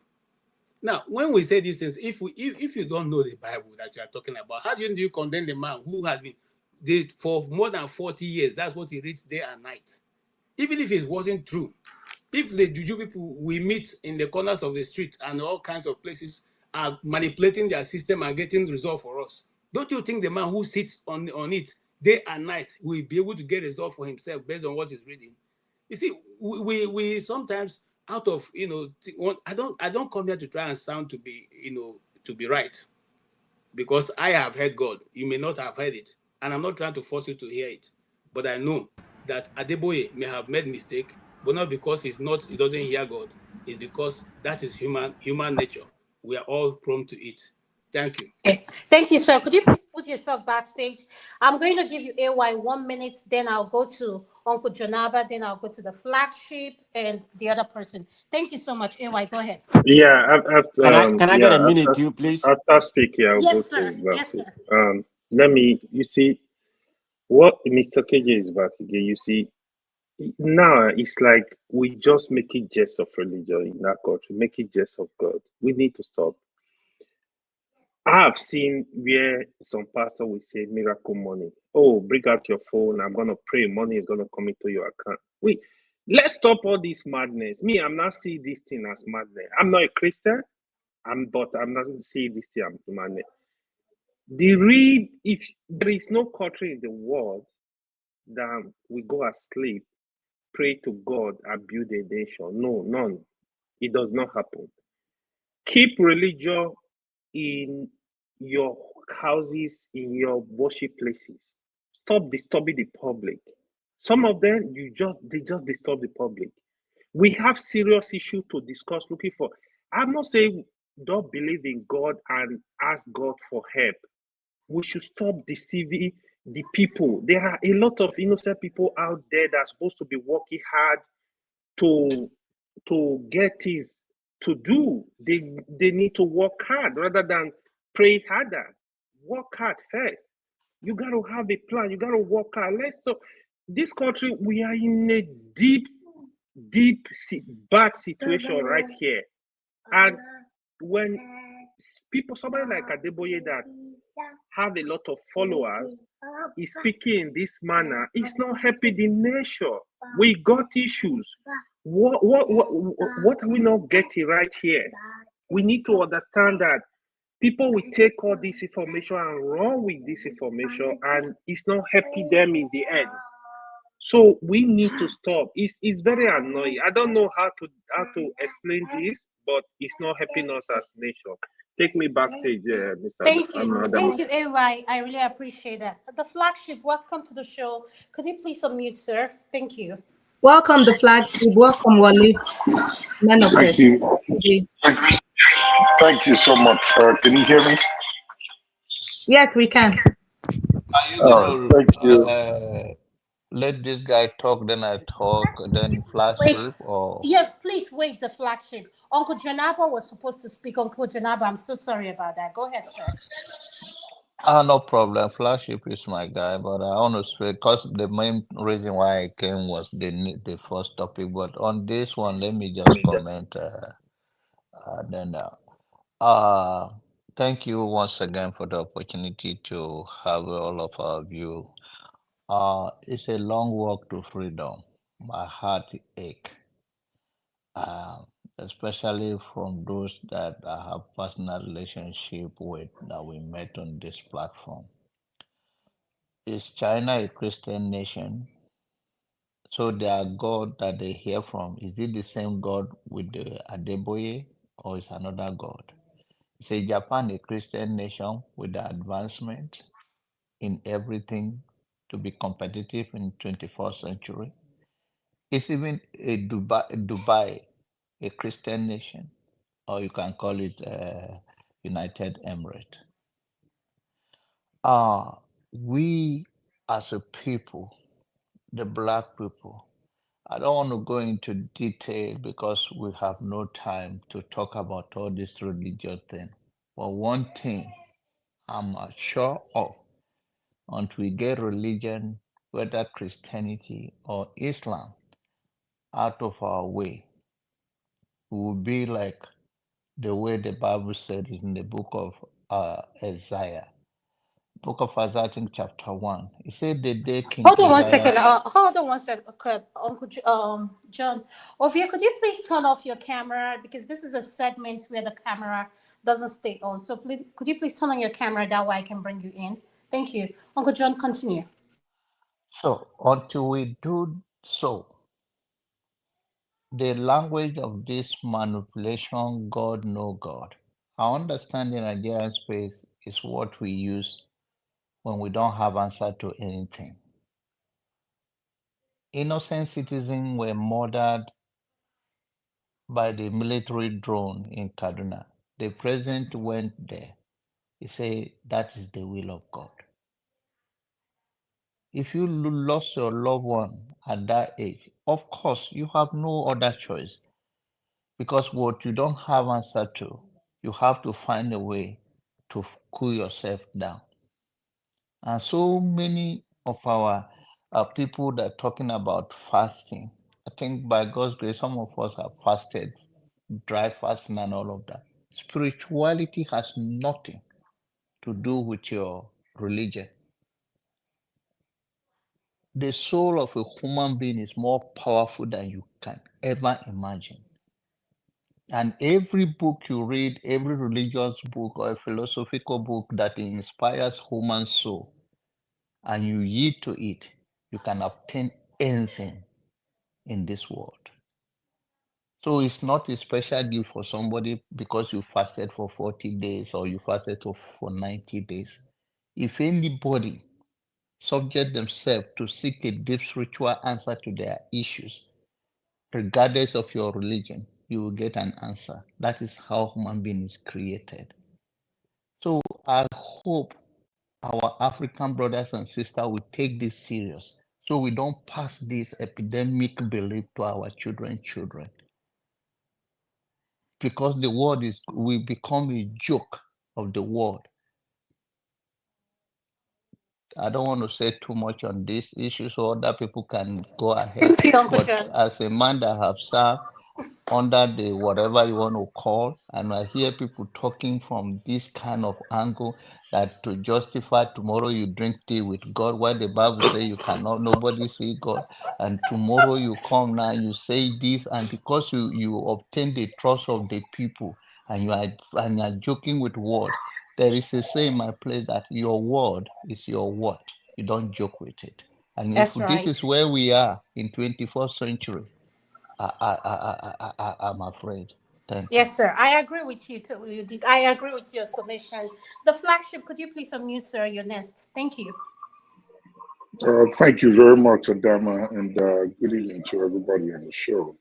Now, when we say these things, if you don't know the Bible that you are talking about, how do you condemn the man who has been for more than 40 years? That's what he reads day and night. Even if it wasn't true, If the juju people we meet in the corners of the street and all kinds of places are manipulating their system and getting results for us, don't you think the man who sits on it day and night will be able to get results for himself based on what he's reading? You see, we sometimes out of I don't come here to try and sound to be to be right, because I have heard God. You may not have heard it, and I'm not trying to force you to hear it. But I know that Adeboye may have made mistake, but not because he doesn't hear God. It's because that is human nature. We are all prone to it. Thank you. Okay. Thank you, sir. Could you please put yourself backstage? I'm going to give you AY 1 minute, then I'll go to Uncle Janaba, then I'll go to the flagship and the other person. Thank you so much. AY, go ahead. Yeah, Can I get a minute, you please? after speaking, I'll go Yes, to sir. Yes, Vaku. sir. Let me, you see, what Mr. KJ is back again, you see, now it's like we just make it jest of religion in that country, make it jest of God. We need to stop. I have seen where some pastor will say miracle money. Oh, bring out your phone. I'm gonna pray. Money is gonna come into your account. Wait, let's stop all this madness. Me, I'm not seeing this thing as madness. I'm not a Christian. But I'm not seeing this thing as madness. If there is no country in the world that we go asleep, pray to God, and build a nation. No, none. It does not happen. Keep religion in your houses, in your worship places. Stop disturbing the public. Some of them they just disturb the public. We have serious issue to discuss. Looking for. I'm not saying don't believe in God and ask God for help. We should stop deceiving the people. There are a lot of innocent people out there that are supposed to be working hard to get things to do. They need to work hard rather than pray harder. Work hard first. You got to have a plan. You got to work hard. Let's talk. This country, we are in a bad situation right here. And when somebody like Adeboye that have a lot of followers is speaking in this manner, it's not helping the nation. We got issues. What are we not getting right here? We need to understand that people will take all this information and run with this information, and it's not helping them in the end. So we need to stop. It's very annoying. I don't know how to explain this, but it's not helping us as a nation. Take me backstage, Mr. Thank you. Thank you, AY. I really appreciate that. The flagship, welcome to the show. Could you please unmute, sir? Thank you. Welcome, the flagship. Welcome, Wally. Man of Thank you. Thank you so much. Can you hear me? Yes, we can. Are you Oh, gonna thank you. let this guy talk, then I talk, then flagship, or Yeah, please wait, the flagship. Uncle Janaba was supposed to speak. Uncle Janaba, I'm so sorry about that. Go ahead, sir. no problem. Flagship is my guy, but I want to say because the main reason why I came was the first topic. But on this one, let me just comment. Then thank you once again for the opportunity to have all of our view. It's a long walk to freedom. My heart ache, uh, especially from those that I have personal relationship with that we met on this platform. Is China a Christian nation? So their God that they hear from, is it the same God with the Adeboye or is another God? Is Japan a Christian nation with the advancement in everything to be competitive in 21st century? Is even Dubai a Christian nation, or you can call it United Emirates? We as a people, the black people, I don't want to go into detail because we have no time to talk about all this religious thing. But one thing I'm sure of, until we get religion, whether Christianity or Islam, out of our way, we will be like the way the Bible said in the book of Isaiah. Book of Isaiah, I think chapter 1. It said the day King Hold on one Uzziah. second. Hold on one second. Okay, Uncle John. Ovia, could you please turn off your camera because this is a segment where the camera doesn't stay on. So please, could you please turn on your camera that way I can bring you in? Thank you, Uncle John. Continue. So until we do so, the language of this manipulation, God no God. I understand in Nigerian space is what we use when we don't have answer to anything. Innocent citizens were murdered by the military drone in Kaduna. The president went there. He said that is the will of God. If you lost your loved one at that age, of course you have no other choice because what you don't have answer to, you have to find a way to cool yourself down. And so many of our people that are talking about fasting, I think by God's grace, some of us have fasted, dry fasting and all of that. Spirituality has nothing to do with your religion. The soul of a human being is more powerful than you can ever imagine. And every book you read, every religious book or a philosophical book that inspires human soul, and you yield to it, you can obtain anything in this world. So it's not a special gift for somebody because you fasted for 40 days or you fasted for 90 days. If anybody subject themselves to seek a deep spiritual answer to their issues, regardless of your religion, you will get an answer. That is how human being is created. So I hope our African brothers and sisters will take this serious so we don't pass this epidemic belief to our children. Because the world will become a joke of the world. I don't want to say too much on this issue so other people can go ahead. Thank you, Uncle But John. as a man that have served under the whatever you want to call, and I hear people talking from this kind of angle that to justify tomorrow you drink tea with God, while the Bible says you cannot, nobody see God, and tomorrow you come now you say this, and because you obtain the trust of the people, and you are joking with word. There is a saying in my place that your word is your word. You don't joke with it. And if That's this right. is where we are in 21st century, I'm afraid. Thank you. Yes, sir. I agree with you. I agree with your submission. The flagship, could you please unmute, sir? You're next. Thank you. Thank you very much, Adama, and good evening to everybody on the show.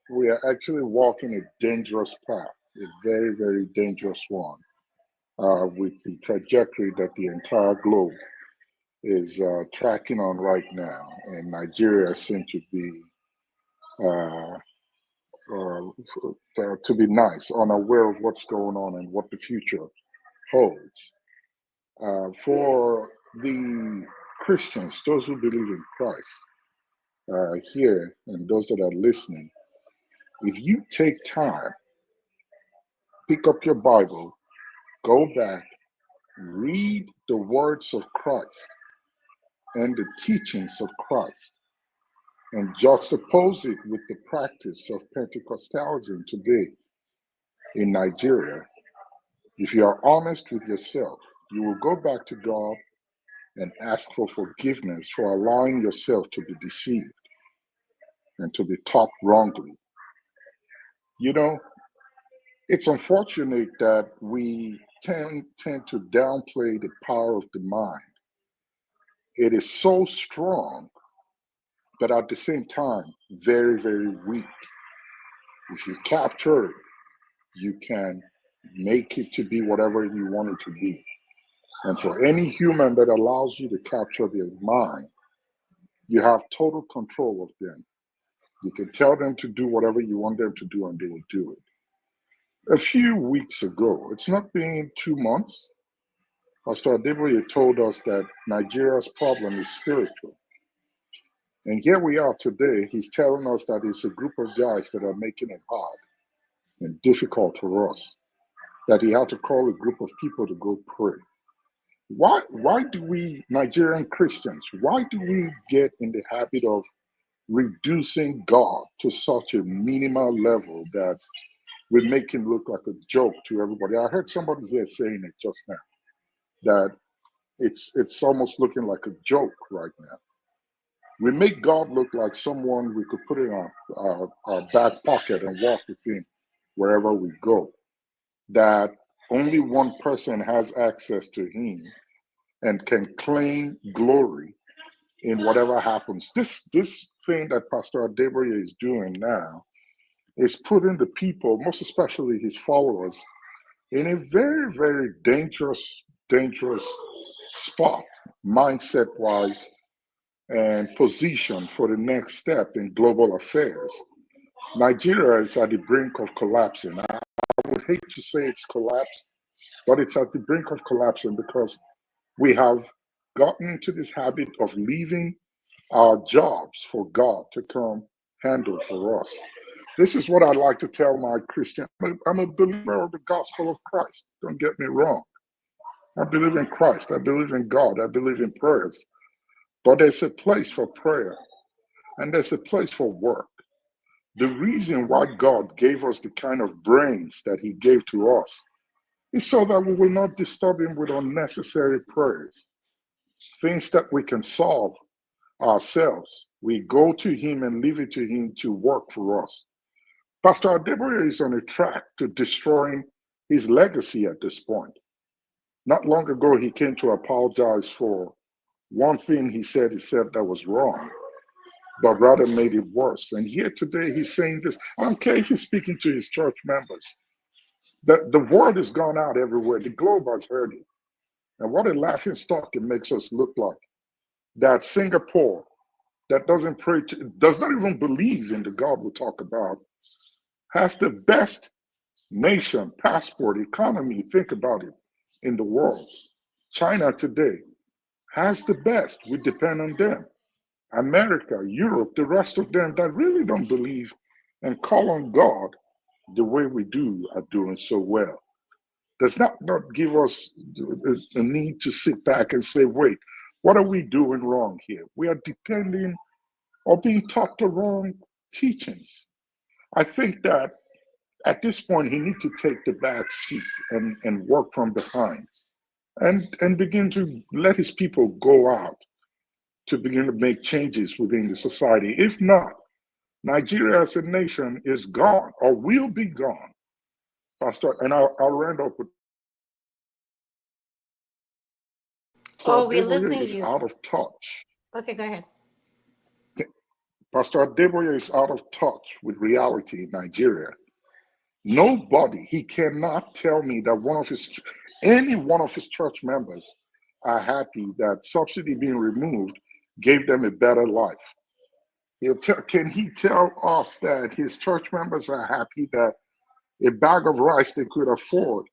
We are actually walking a dangerous path, a very, very dangerous one, with the trajectory that the entire globe is tracking on right now, and Nigeria seems to be nice, unaware of what's going on and what the future holds. For the Christians, those who believe in Christ, here, and those that are listening, if you take time, pick up your Bible, go back, read the words of Christ and the teachings of Christ, and juxtapose it with the practice of Pentecostalism today in Nigeria, if you are honest with yourself, you will go back to God and ask for forgiveness for allowing yourself to be deceived and to be taught wrongly. It's unfortunate that we tend to downplay the power of the mind. It is so strong, but at the same time, very, very weak. If you capture it, you can make it to be whatever you want it to be. And for any human that allows you to capture their mind, you have total control of them. You can tell them to do whatever you want them to do, and they will do it. A few weeks ago, it's not been 2 months, Pastor Adeboye told us that Nigeria's problem is spiritual. And here we are today, he's telling us that it's a group of guys that are making it hard. and difficult for us that he had to call a group of people to go pray. Why do we, Nigerian Christians, why do we get in the habit of reducing God to such a minimal level that we make him look like a joke to everybody? I heard somebody here saying it just now, that it's almost looking like a joke right now. We make God look like someone we could put in our back pocket and walk with him wherever we go. That only one person has access to him and can claim glory in whatever happens. This thing that Pastor Adeboye is doing now is putting the people, most especially his followers, in a very, very dangerous spot, mindset-wise, and position for the next step in global affairs. Nigeria is at the brink of collapsing. I would hate to say it's collapsed, but it's at the brink of collapsing because we have gotten into this habit of leaving our jobs for God to come handle for us. This is what I like to tell my Christian. I'm a believer of the gospel of Christ. Don't get me wrong. I believe in Christ. I believe in God. I believe in prayers. But there's a place for prayer and there's a place for work. The reason why God gave us the kind of brains that he gave to us is so that we will not disturb him with unnecessary prayers. Things that we can solve ourselves. We go to him and leave it to him to work for us. Pastor Adeboye is on a track to destroying his legacy at this point. Not long ago, he came to apologize for one thing he said that was wrong, but rather made it worse. And here today, he's saying this. I don't care if he's speaking to his church members. The word has gone out everywhere. The globe has heard it. And what a laughing stock it makes us look like. That Singapore, that doesn't pray, does not even believe in the God we talk about, has the best nation, passport, economy, think about it, in the world. China today has the best. We depend on them. America, Europe, the rest of them that really don't believe and call on God the way we do are doing so well. Does not give us the need to sit back and say, wait, what are we doing wrong here? We are depending or being taught the wrong teachings. I think that at this point, he needs to take the back seat and work from behind and begin to let his people go out to begin to make changes within the society. If not, Nigeria as a nation is gone or will be gone. Pastor, and I'll round up with Oh, we're Adeboye listening to is you. out of touch. Okay, go ahead. Pastor Adeboye is out of touch with reality in Nigeria. Nobody, he cannot tell me that any one of his church members are happy that subsidy being removed gave them a better life. Can he tell us that his church members are happy that a bag of rice they could afford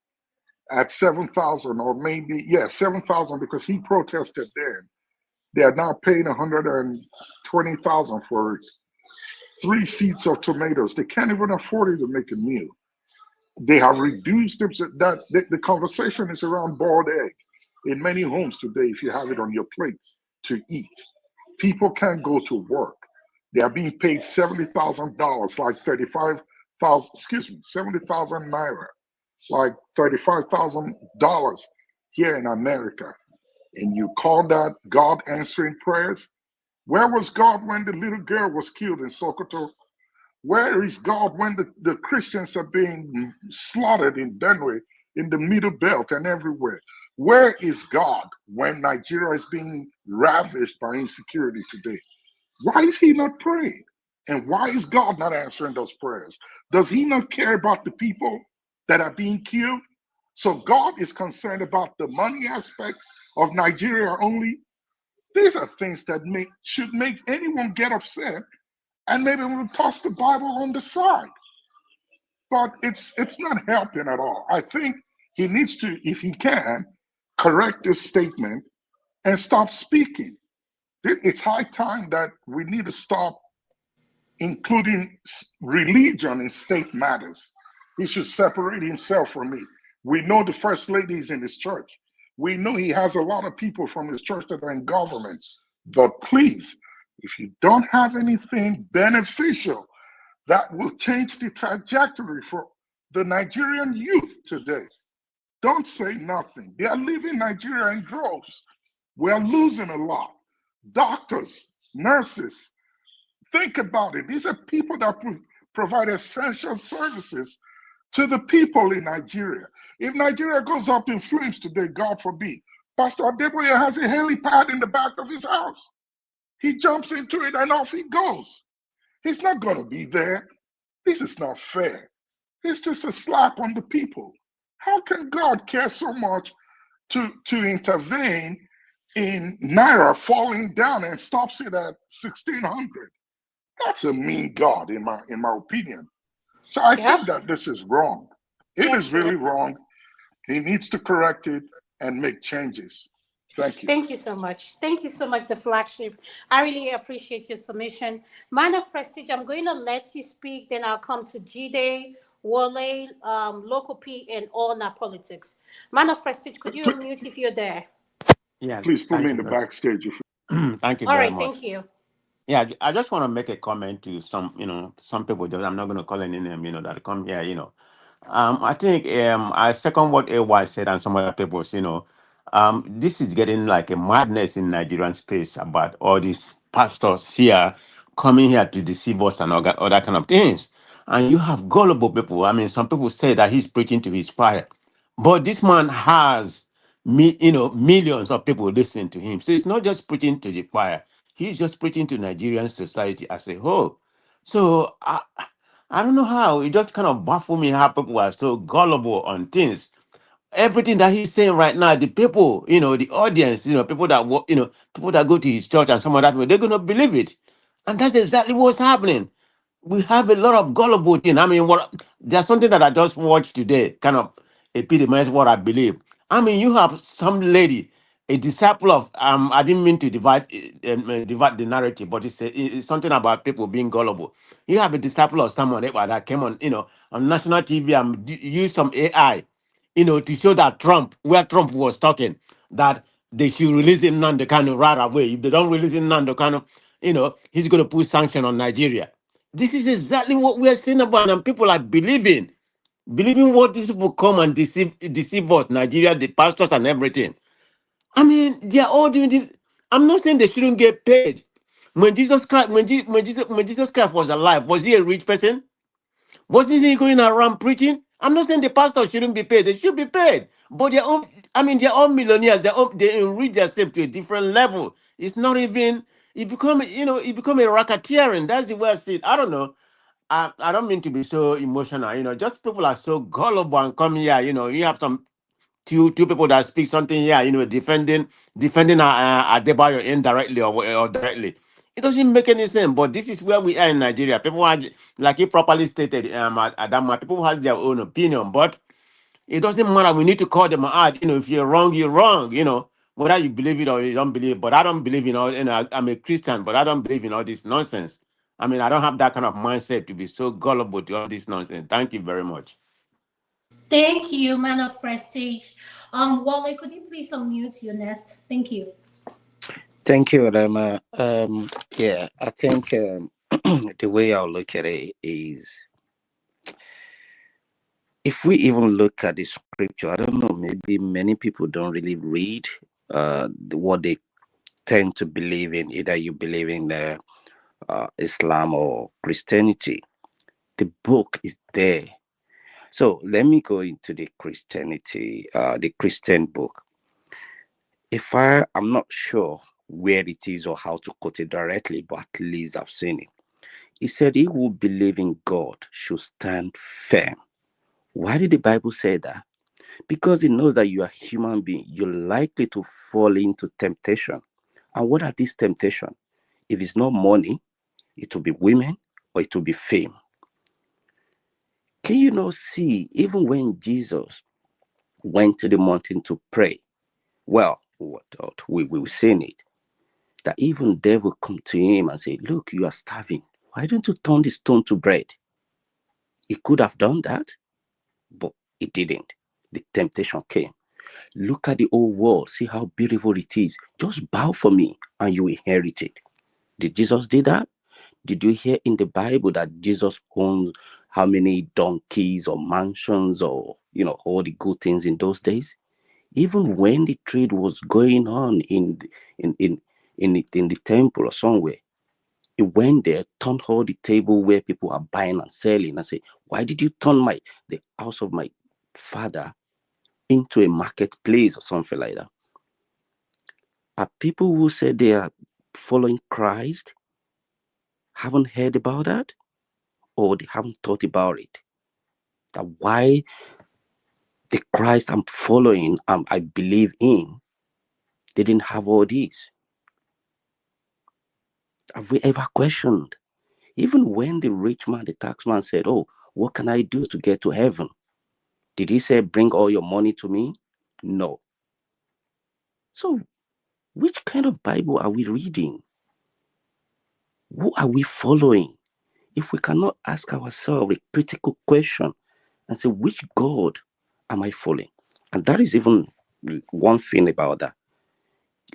at 7,000 or maybe, 7,000 because he protested then. They are now paying 120,000 for 3 seeds of tomatoes. They can't even afford it to make a meal. They have reduced them so that the conversation is around boiled egg in many homes today. If you have it on your plate to eat, people can't go to work. They are being paid $70,000, like 70,000 naira, like $35,000 here in America. And you call that God answering prayers? Where was God when the little girl was killed in Sokoto? Where is God when the Christians are being slaughtered in Benue, in the Middle Belt and everywhere? Where is God when Nigeria is being ravished by insecurity today? Why is he not praying? And why is God not answering those prayers? Does he not care about the people that are being killed? So God is concerned about the money aspect of Nigeria only? These are things that should make anyone get upset, and maybe we'll toss the Bible on the side. But it's not helping at all. I think he needs to, if he can, correct this statement and stop speaking. It's high time that we need to stop including religion in state matters. He should separate himself from me. We know the first lady is in his church. We know he has a lot of people from his church that are in government. But please, if you don't have anything beneficial that will change the trajectory for the Nigerian youth today, don't say nothing. They are leaving Nigeria in droves. We are losing a lot. Doctors, nurses, think about it. These are people that provide essential services to the people in Nigeria. If Nigeria goes up in flames today, God forbid, Pastor Adeboye has a helipad in the back of his house. He jumps into it and off he goes. He's not going to be there. This is not fair. It's just a slap on the people. How can God care so much to intervene in Naira falling down and stops it at 1,600? That's a mean God, in my opinion. So I think that this is wrong. It is really wrong. He needs to correct it and make changes. Thank you. Thank you so much. Thank you so much, the flagship. I really appreciate your submission. Man of Prestige, I'm going to let you speak, then I'll come to Jide, Wale, Local P, and all now politics. Man of Prestige, could you unmute if you're there? Yeah. Please put me in the backstage. Thank you All very right, much. thank you. Yeah, I just want to make a comment to some people. I'm not going to call any name, that come here. I think I second what AY said and some other people. This is getting like a madness in Nigerian space about all these pastors here coming here to deceive us and other kind of things. And you have gullible people. I mean, some people say that he's preaching to his choir, but this man has millions of people listening to him. So it's not just preaching to the choir. He's just preaching to Nigerian society as a whole. So I don't know how. It just kind of baffles me how people are so gullible on things. Everything that he's saying right now, the people, the audience, people that people that go to his church and some of that way, they're gonna believe it. And that's exactly what's happening. We have a lot of gullible thing. I mean, there's something that I just watched today, kind of epitomizes what I believe. I mean, you have some lady, a disciple of I didn't mean to divide the narrative, but it's something about people being gullible. You have a disciple of someone that came on, on national TV and used some AI, to show that where Trump was talking, that they should release him Nando Kanu right away. If they don't release him Nando Kanu, he's going to put sanction on Nigeria. This is exactly what we are seeing about, and people are believing what these people come and deceive us, Nigeria, the pastors and everything. I mean, they are all doing this. I'm not saying they shouldn't get paid. When Jesus Christ, when Jesus Christ was alive, was he a rich person? Wasn't he going around preaching? I'm not saying the pastors shouldn't be paid. They should be paid. But they're all millionaires. They enrich themselves to a different level. It's not even, it become a racketeering. That's the way I see it. I don't know. I don't mean to be so emotional. Just people are so gullible and come here. You have some two people that speak something here, defending Adebayo indirectly or directly. It doesn't make any sense. But this is where we are in Nigeria. People are, like he properly stated, Adama, people have their own opinion, but it doesn't matter. We need to call them out. If you're wrong, you're wrong. Whether you believe it or you don't believe it. But I don't believe in all. I'm a Christian, but I don't believe in all this nonsense. I mean, I don't have that kind of mindset to be so gullible to all this nonsense. Thank you very much. Thank you, man of prestige. Wale, could you please unmute your nest? Thank you. Thank you, Rama. Yeah, I think the way I'll look at it is, if we even look at the scripture, I don't know, maybe many people don't really read what they tend to believe in. Either you believe in Islam or Christianity. The book is there. So let me go into the Christianity, the Christian book. I'm not sure where it is or how to quote it directly, but at least I've seen it. He said, "He who believe in God should stand firm." Why did the Bible say that? Because it knows that you are a human being. You're likely to fall into temptation. And what are these temptations? If it's not money, it will be women or it will be fame. Can you not see, even when Jesus went to the mountain to pray, well, we've seen it, that even devil come to him and say, "Look, you are starving. Why don't you turn this stone to bread?" He could have done that. but it didn't. The temptation came. Look at the whole world. See how beautiful it is. Just bow for me and you inherit it. Did Jesus do that? Did you hear in the Bible that Jesus owns how many donkeys or mansions or, all the good things in those days? Even when the trade was going on in the temple or somewhere, he went there, turned all the table where people are buying and selling, and say, "Why did you turn the house of my father into a marketplace or something like that?" Are people who say they are following Christ haven't heard about that, or they haven't thought about it? That why the Christ I'm following, I believe in, they didn't have all these. Have we ever questioned? Even when the rich man, the tax man said, "Oh, what can I do to get to heaven?" Did he say, "Bring all your money to me"? No. So, which kind of Bible are we reading? Who are we following? If we cannot ask ourselves a critical question and say, which God am I following? And that is even one thing about that.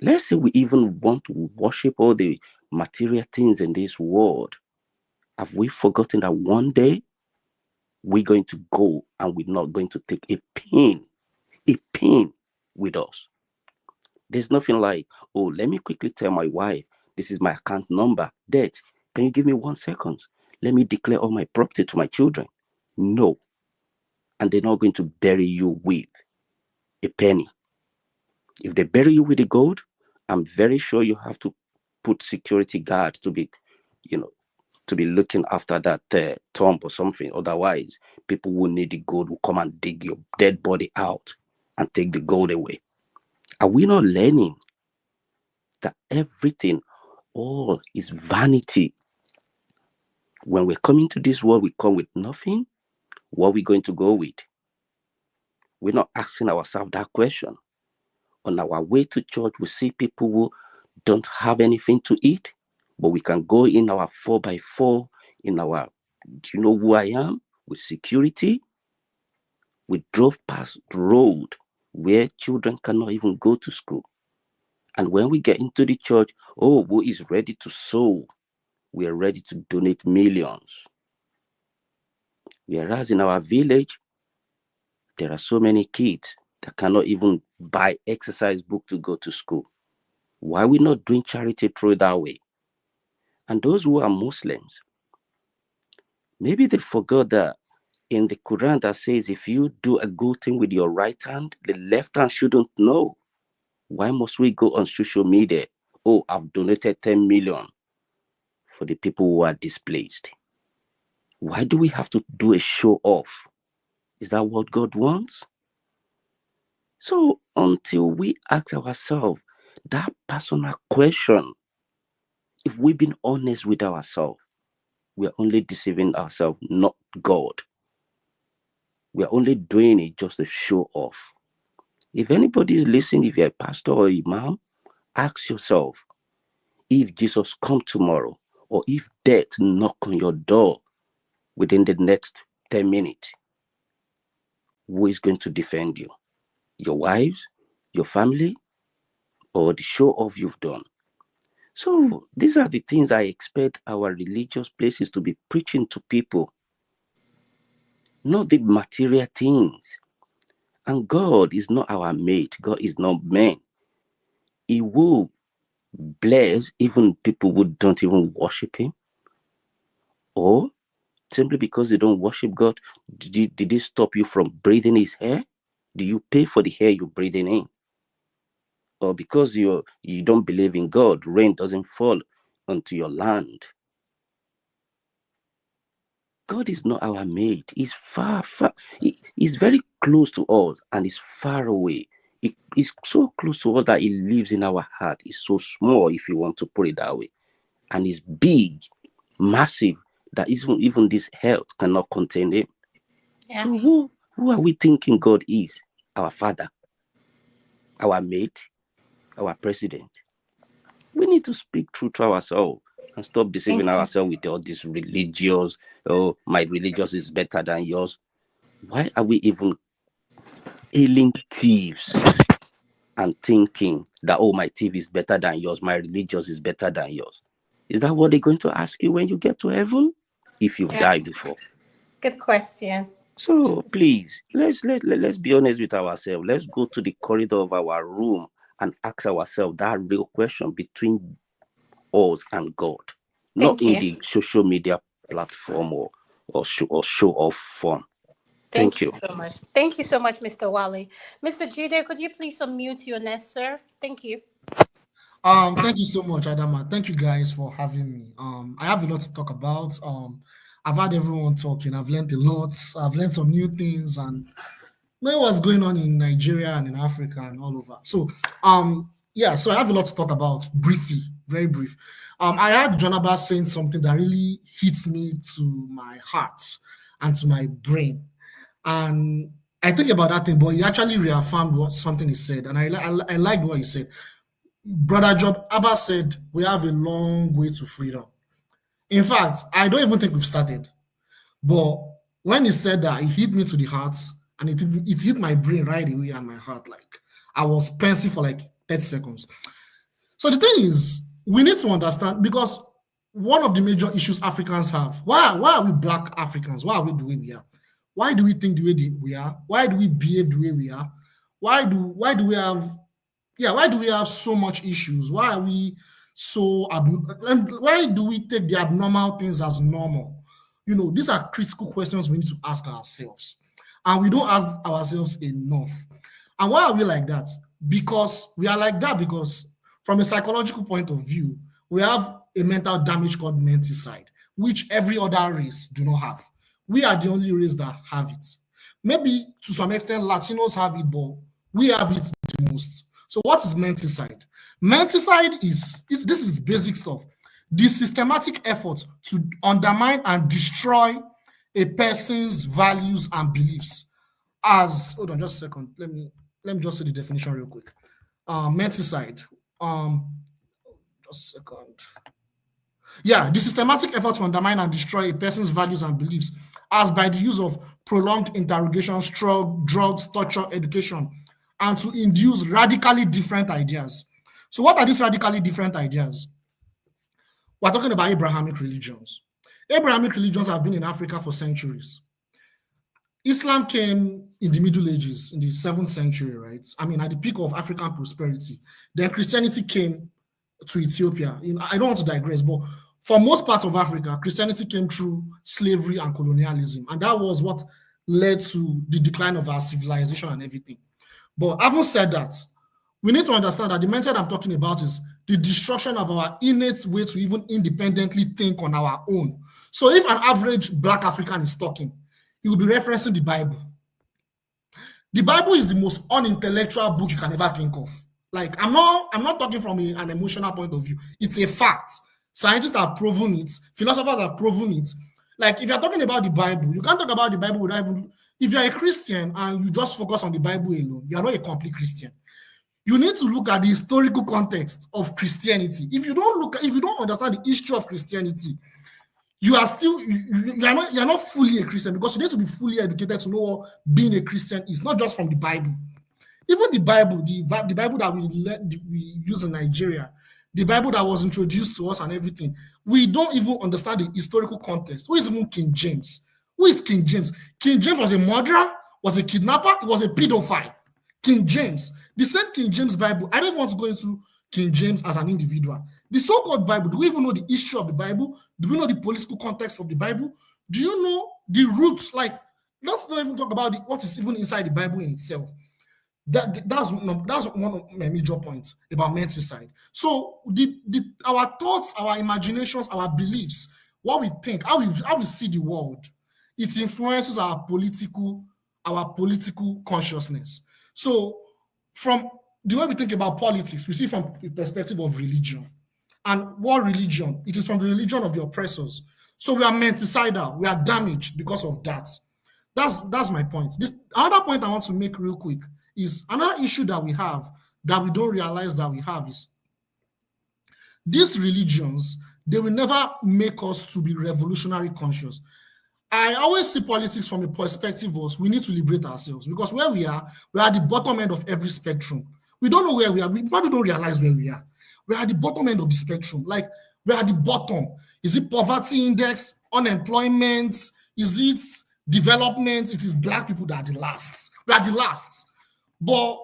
Let's say we even want to worship all the material things in this world. Have we forgotten that one day we're going to go and we're not going to take a pain with us? There's nothing like, "Oh, let me quickly tell my wife, this is my account number. Dad, can you give me 1 second? Let me declare all my property to my children." No. And they're not going to bury you with a penny. If they bury you with the gold, I'm very sure you have to put security guards to be, to be looking after that tomb or something. Otherwise, people who need the gold will come and dig your dead body out and take the gold away. Are we not learning that everything, all is vanity? When we're coming to this world, we come with nothing. What are we going to go with? We're not asking ourselves that question. On our way to church, we see people who don't have anything to eat, but we can go in our 4x4, in our, do you know who I am? With security. We drove past the road where children cannot even go to school. And when we get into the church, oh, who is ready to sow? We are ready to donate millions. Whereas in our village, there are so many kids that cannot even buy exercise book to go to school. Why are we not doing charity through that way? And those who are Muslims, maybe they forgot that in the Quran that says if you do a good thing with your right hand, the left hand shouldn't know. Why must we go on social media? "Oh, I've donated 10 million for the people who are displaced." Why do we have to do a show off? Is that what God wants? So until we ask ourselves that personal question, if we've been honest with ourselves, we are only deceiving ourselves, not God. We are only doing it just to show off. If anybody is listening, if you're a pastor or imam, ask yourself, if Jesus come tomorrow, or if death knock on your door within the next 10 minutes, who is going to defend you? Your wives, your family, or the show off you've done? So these are the things I expect our religious places to be preaching to people, not the material things. And God is not our mate. God is not man. He will bless even people who don't even worship him. Or simply because they don't worship God, did he stop you from breathing his air? Do you pay for the air you're breathing in? Or because you don't believe in God, rain doesn't fall onto your land? God is not our mate. He's far. He's very close to us and he's far away. He's so close to us that he lives in our heart. He's so small, if you want to put it that way. And he's big, massive, that even this health cannot contain him. Yeah. So who are we thinking God is? Our father, our mate, our president? We need to speak truth to ourselves and stop deceiving Thank you. ourselves with all this religious, "Oh, my religious is better than yours." Why are we even hailing thieves and thinking that, oh, my thief is better than yours, my religious is better than yours? Is that what they're going to ask you when you get to heaven? If you've died before. Good question. So please, let's be honest with ourselves. Let's go to the corridor of our room and ask ourselves that real question between us and God, not in the social media platform or show off form. Thank you so much. Thank you so much, Mr. Wale. Mr. Jude, could you please unmute your nest, sir? Thank you. Thank you so much, Adama. Thank you guys for having me. I have a lot to talk about. I've had everyone talking. I've learned a lot. I've learned some new things and know what's going on in Nigeria and in Africa and all over. So, so I have a lot to talk about briefly, very brief. I heard Jonaba saying something that really hits me to my heart and to my brain. And I think about that thing, but he actually reaffirmed something he said. And I liked what he said. Brother Job Abba said, we have a long way to freedom. In fact, I don't even think we've started. But when he said that, it hit me to the heart and it hit my brain right away and my heart. Like I was pensive for like 30 seconds. So the thing is, we need to understand, because one of the major issues Africans have, why are we Black Africans? Why are we the way we are? Why do we think the way we are? Why do we behave the way we are? Why do we have so much issues? Why are we why do we take the abnormal things as normal? These are critical questions we need to ask ourselves. And we don't ask ourselves enough. And why are we like that? Because we are like that because from a psychological point of view, we have a mental damage called menticide, which every other race do not have. We are the only race that have it. Maybe to some extent Latinos have it, but we have it the most. So what is menticide? Menticide is this is basic stuff. The systematic effort to undermine and destroy a person's values and beliefs. Hold on just a second. Let me just say the definition real quick. Menticide. Just a second. Yeah, the systematic effort to undermine and destroy a person's values and beliefs, as by the use of prolonged interrogations, drugs, torture, education, and to induce radically different ideas. So what are these radically different ideas? We're talking about Abrahamic religions. Abrahamic religions have been in Africa for centuries. Islam came in the Middle Ages, in the 7th century, right? I mean, at the peak of African prosperity. Then Christianity came to Ethiopia. I don't want to digress, but for most parts of Africa, Christianity came through slavery and colonialism. And that was what led to the decline of our civilization and everything. But having said that, we need to understand that the mindset I'm talking about is the destruction of our innate way to even independently think on our own. So if an average Black African is talking, he will be referencing the Bible. The Bible is the most unintellectual book you can ever think of. Like, I'm not talking from an emotional point of view. It's a fact. Scientists have proven it. Philosophers have proven it. Like, if you're talking about the Bible, you can't talk about the Bible without even... If you're a Christian and you just focus on the Bible alone, you're not a complete Christian. You need to look at the historical context of Christianity. If you don't understand the history of Christianity, you're not fully a Christian, because you need to be fully educated to know what being a Christian is, not just from the Bible. Even the Bible, the Bible that we use in Nigeria, the Bible that was introduced to us and everything, we don't even understand the historical context. Who is even King James? Who is King James? King James was a murderer, was a kidnapper, he was a pedophile. King James, the same King James Bible. I don't want to go into King James as an individual. The so-called Bible, do we even know the history of the Bible? Do we know the political context of the Bible? Do you know the roots? Like, let's not even talk about what is even inside the Bible in itself. That's one of my major points about menticide. So our thoughts, our imaginations, our beliefs, what we think, how we see the world, it influences our political consciousness. So from the way we think about politics, we see from the perspective of religion. And what religion? It is from the religion of the oppressors. So we are menticidal, we are damaged because of that. That's my point. Another point I want to make real quick is another issue that we have that we don't realize that we have is these religions, they will never make us to be revolutionary conscious. I always see politics from the perspective of we need to liberate ourselves, because where we are at the bottom end of every spectrum. We don't know where we are. We probably don't realize where we are. We're at the bottom end of the spectrum. Like, we're at the bottom. Is it poverty index, unemployment? Is it development? It is black people that are the last. We are the last. But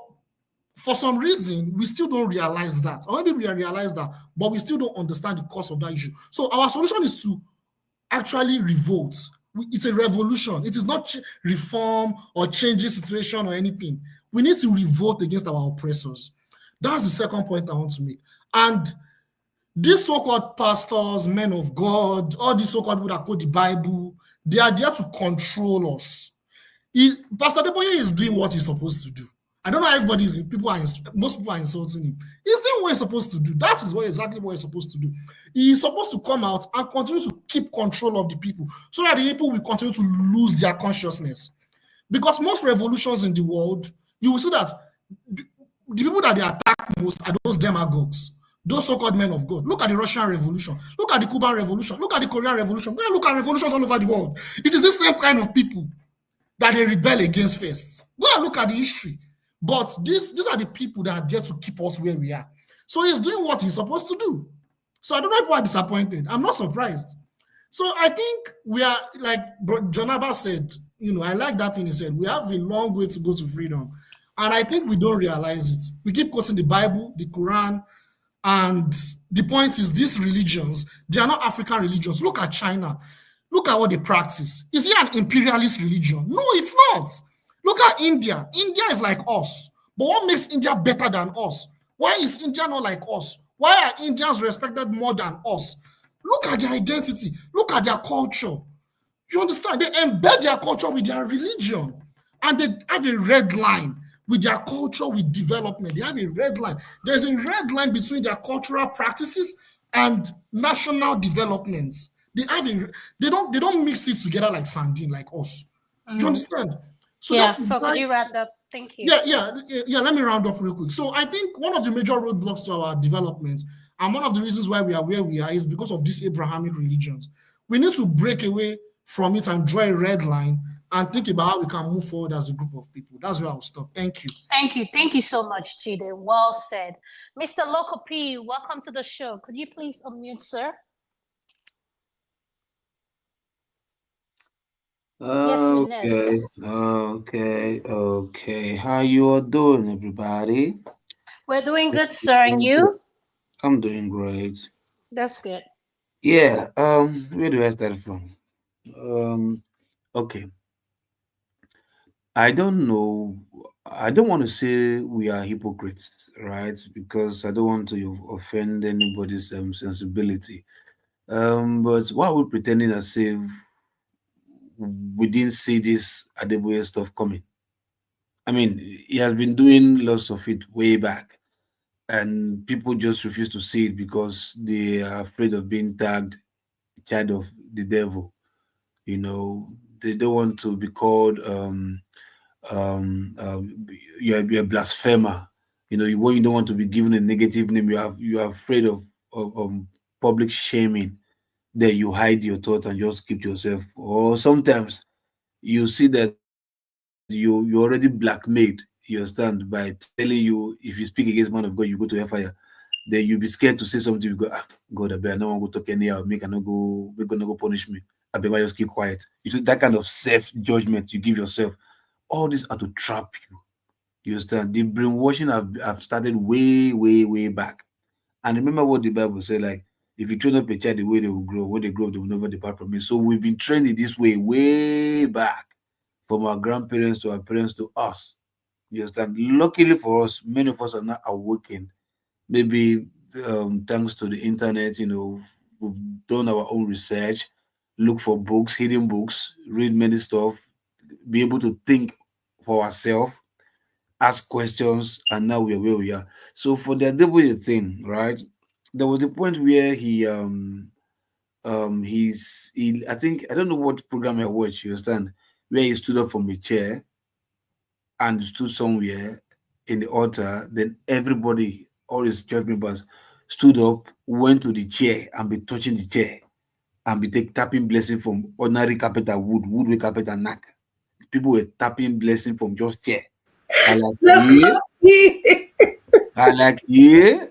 for some reason, we still don't realize that. Or maybe we realize that, but we still don't understand the cause of that issue. So our solution is to actually revolt. It's a revolution. It is not reform or changing situation or anything. We need to revolt against our oppressors. That's the second point I want to make. And these so-called pastors, men of God, all these so-called people that quote the Bible, they are there to control us. Pastor Deboye is doing what he's supposed to do. I don't know how everybody is. Most people are insulting him. He's doing what he's supposed to do. That is exactly what he's supposed to do. He's supposed to come out and continue to keep control of the people, so that the people will continue to lose their consciousness. Because most revolutions in the world, you will see that the people that they attack most are those demagogues, those so-called men of God. Look at the Russian Revolution. Look at the Cuban Revolution. Look at the Korean Revolution. Look at revolutions all over the world. It is the same kind of people that they rebel against first. Go and look at the history. But these are the people that are there to keep us where we are. So he's doing what he's supposed to do. So I don't know if people are disappointed. I'm not surprised. So I think we are, like Jonaba said, I like that thing he said. We have a long way to go to freedom. And I think we don't realize it. We keep quoting the Bible, the Quran, and the point is these religions, they are not African religions. Look at China. Look at what they practice. Is it an imperialist religion? No, it's not. Look at India. India is like us. But what makes India better than us? Why is India not like us? Why are Indians respected more than us? Look at their identity. Look at their culture. You understand? They embed their culture with their religion. And they have a red line with their culture, with development. They have a red line. There's a red line between their cultural practices and national developments. They don't mix it together like sardine, like us. Do you understand? So yeah, so could you wrap up? Thank you. Yeah. Let me round up real quick. So I think one of the major roadblocks to our development, and one of the reasons why we are where we are, is because of these Abrahamic religions. We need to break away from it and draw a red line and think about how we can move forward as a group of people. That's where I'll stop. Thank you. Thank you so much, Chide. Well said. Mr. Loco P, welcome to the show. Could you please unmute, sir? Okay. How you all doing, everybody? We're doing good, sir. And you? I'm doing great. That's good. Yeah. Where do I start from? Okay. I don't know. I don't want to say we are hypocrites, right? Because I don't want to offend anybody's sensibility. But why are we pretending as if we didn't see this Adeboye stuff coming? I mean, he has been doing lots of it way back, and people just refuse to see it because they are afraid of being tagged child of the devil. They don't want to be called you're a blasphemer. You don't want to be given a negative name. You are afraid of public shaming. Then you hide your thoughts and just keep to yourself. Or sometimes you see that you already blackmailed, you understand, by telling you if you speak against man of God, you go to hellfire. Then you'll be scared to say something. You go, God, I bet no one go talk anyhow. Make I no go, make gonna go punish me. I bet I just keep quiet. That kind of self-judgment you give yourself. All this are to trap you. You understand? The brainwashing have started way, way, way back. And remember what the Bible said, like, if you train up a child the way they will grow, when they grow, they will never depart from me. So we've been trained in this way way back, from our grandparents to our parents to us. You understand? Luckily for us, many of us are not awakened. Maybe thanks to the internet, we've done our own research, look for books, hidden books, read many stuff, be able to think for ourselves, ask questions, and now we are where we are. So for the Adeboye thing, right? There was a point where I think, I don't know what program I watched, you understand, where he stood up from a chair and stood somewhere in the altar. Then all his church members stood up, went to the chair and be touching the chair. and be tapping blessing from ordinary carpenter, wood with carpenter knack. People were tapping blessing from just chair. I like, yeah. I like, yeah.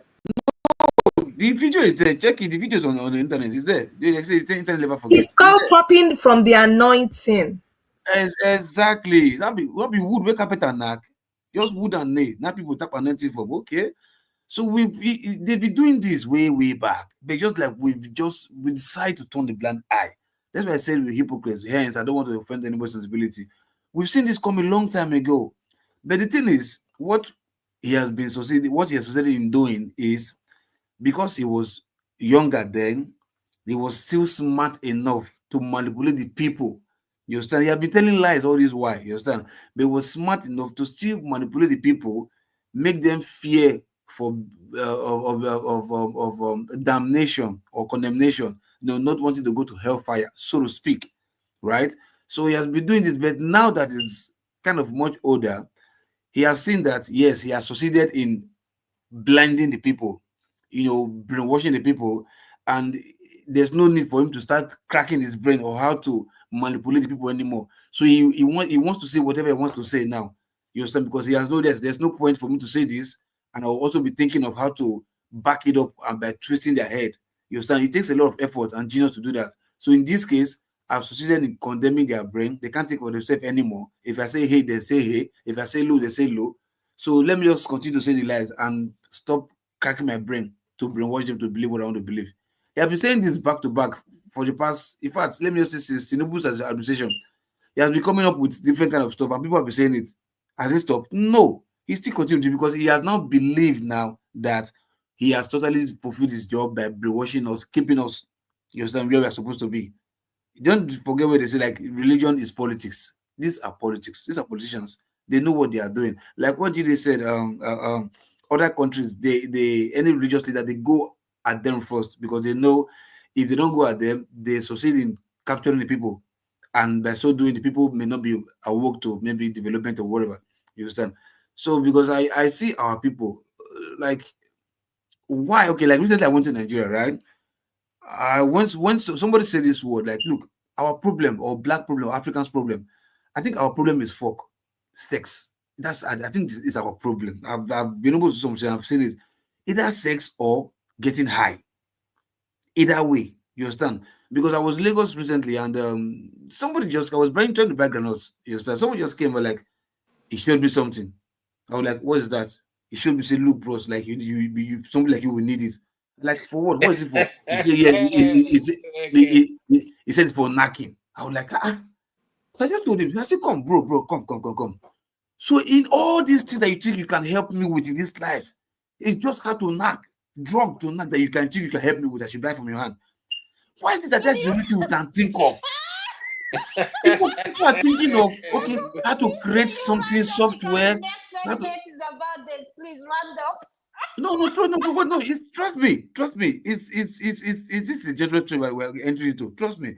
The video is there. Check it. The video is on the internet. It's there. They say it's the internet never forget. It's called tapping from the anointing. Exactly. That be wood wake up at a knack. Just wood and nail. Now people tap anointing from. Okay. So they've been doing this way back. But just like we decide to turn the blind eye. That's why I said we're hypocrites. Hence, I don't want to offend anybody's sensibility. We've seen this come a long time ago. But the thing is, what he has succeeded in doing is, because he was younger then, he was still smart enough to manipulate the people. You understand? He had been telling lies all this while. You understand? But he was smart enough to still manipulate the people, make them fear for damnation or condemnation. Not wanting to go to hellfire, so to speak. Right? So he has been doing this, but now that he's kind of much older, he has seen that yes, he has succeeded in blinding the people, brainwashing the people, and there's no need for him to start cracking his brain or how to manipulate the people anymore. So he wants to say whatever he wants to say now. You understand? Because he has no there's no point for me to say this, and I'll also be thinking of how to back it up and by twisting their head. You understand? It takes a lot of effort and genius to do that. So in this case, I've succeeded in condemning their brain. They can't think of themselves anymore. If I say hey, they say hey. If I say low, they say low. So let me just continue to say the lies and stop cracking my brain to brainwash them to believe what I want to believe. He has been saying this back to back for the past, in fact, let me just say since Tinubu's administration. He has been coming up with different kind of stuff, and people have been saying it. Has it stopped? No. He still continues because he has now believed now that he has totally fulfilled his job by brainwashing us, keeping us, you understand, where we are supposed to be. Don't forget where they say like religion is politics. These are politics. These are politicians. They know what they are doing. Like what Jide said, other countries, they any religious leader, they go at them first because they know if they don't go at them, they succeed in capturing the people. And by so doing, the people may not be awoke to maybe development or whatever. You understand? So because I see our people like why? Okay, like recently I went to Nigeria, right? I once somebody said this word, like, look, our problem or black problem or Africans problem, I think our problem is fuck, sex. I think it's our problem. I've been able to say I've seen it, either sex or getting high. Either way, you understand? Because I was in Lagos recently and I was trying to buy granules. You understand? Someone just came and like, it showed me something. I was like, what is that? It showed me say, look, bros, like you something like you will need it. Like for what? What is it for? He said, yeah, he said it's for knacking. I was like, ah. So I just told him, I said, come, bro, come. So in all these things that you think you can help me with in this life, it's just how to knack, drug to knack that you can think you can help me with. I should buy from your hand. Why is it that that's the only thing we can think of? People are thinking of okay, how to create something software. Segment is about this. Please round up. No. Trust me. It's a general trend we're entering into. Trust me.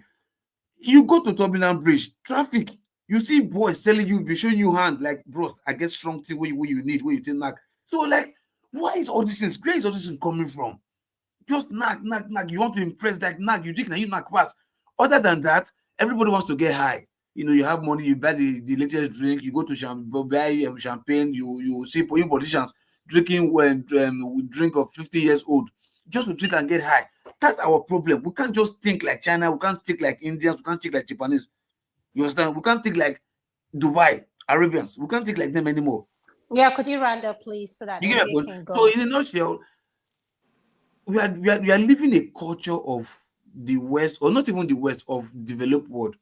You go to Turbulent Bridge, traffic. You see boys telling you, be showing you hand like, bro, I get strong thing where you need, where you think knack. So like, why is all this things? Where is all this thing coming from? Just knack. You want to impress like knack. You think that you knack fast. Other than that, everybody wants to get high. You have money, you buy the latest drink, you go to buy champagne, you see politicians drinking when drink of 50 years old just to drink and get high. That's our problem. We can't just think like China, we can't think like Indians, we can't think like Japanese. You understand? We can't think like Dubai, Arabians. We can't think like them anymore. Yeah, could you round up, please, so that You get we can go? So in a nutshell, we are living a culture of the West, or not even the West, of developed world.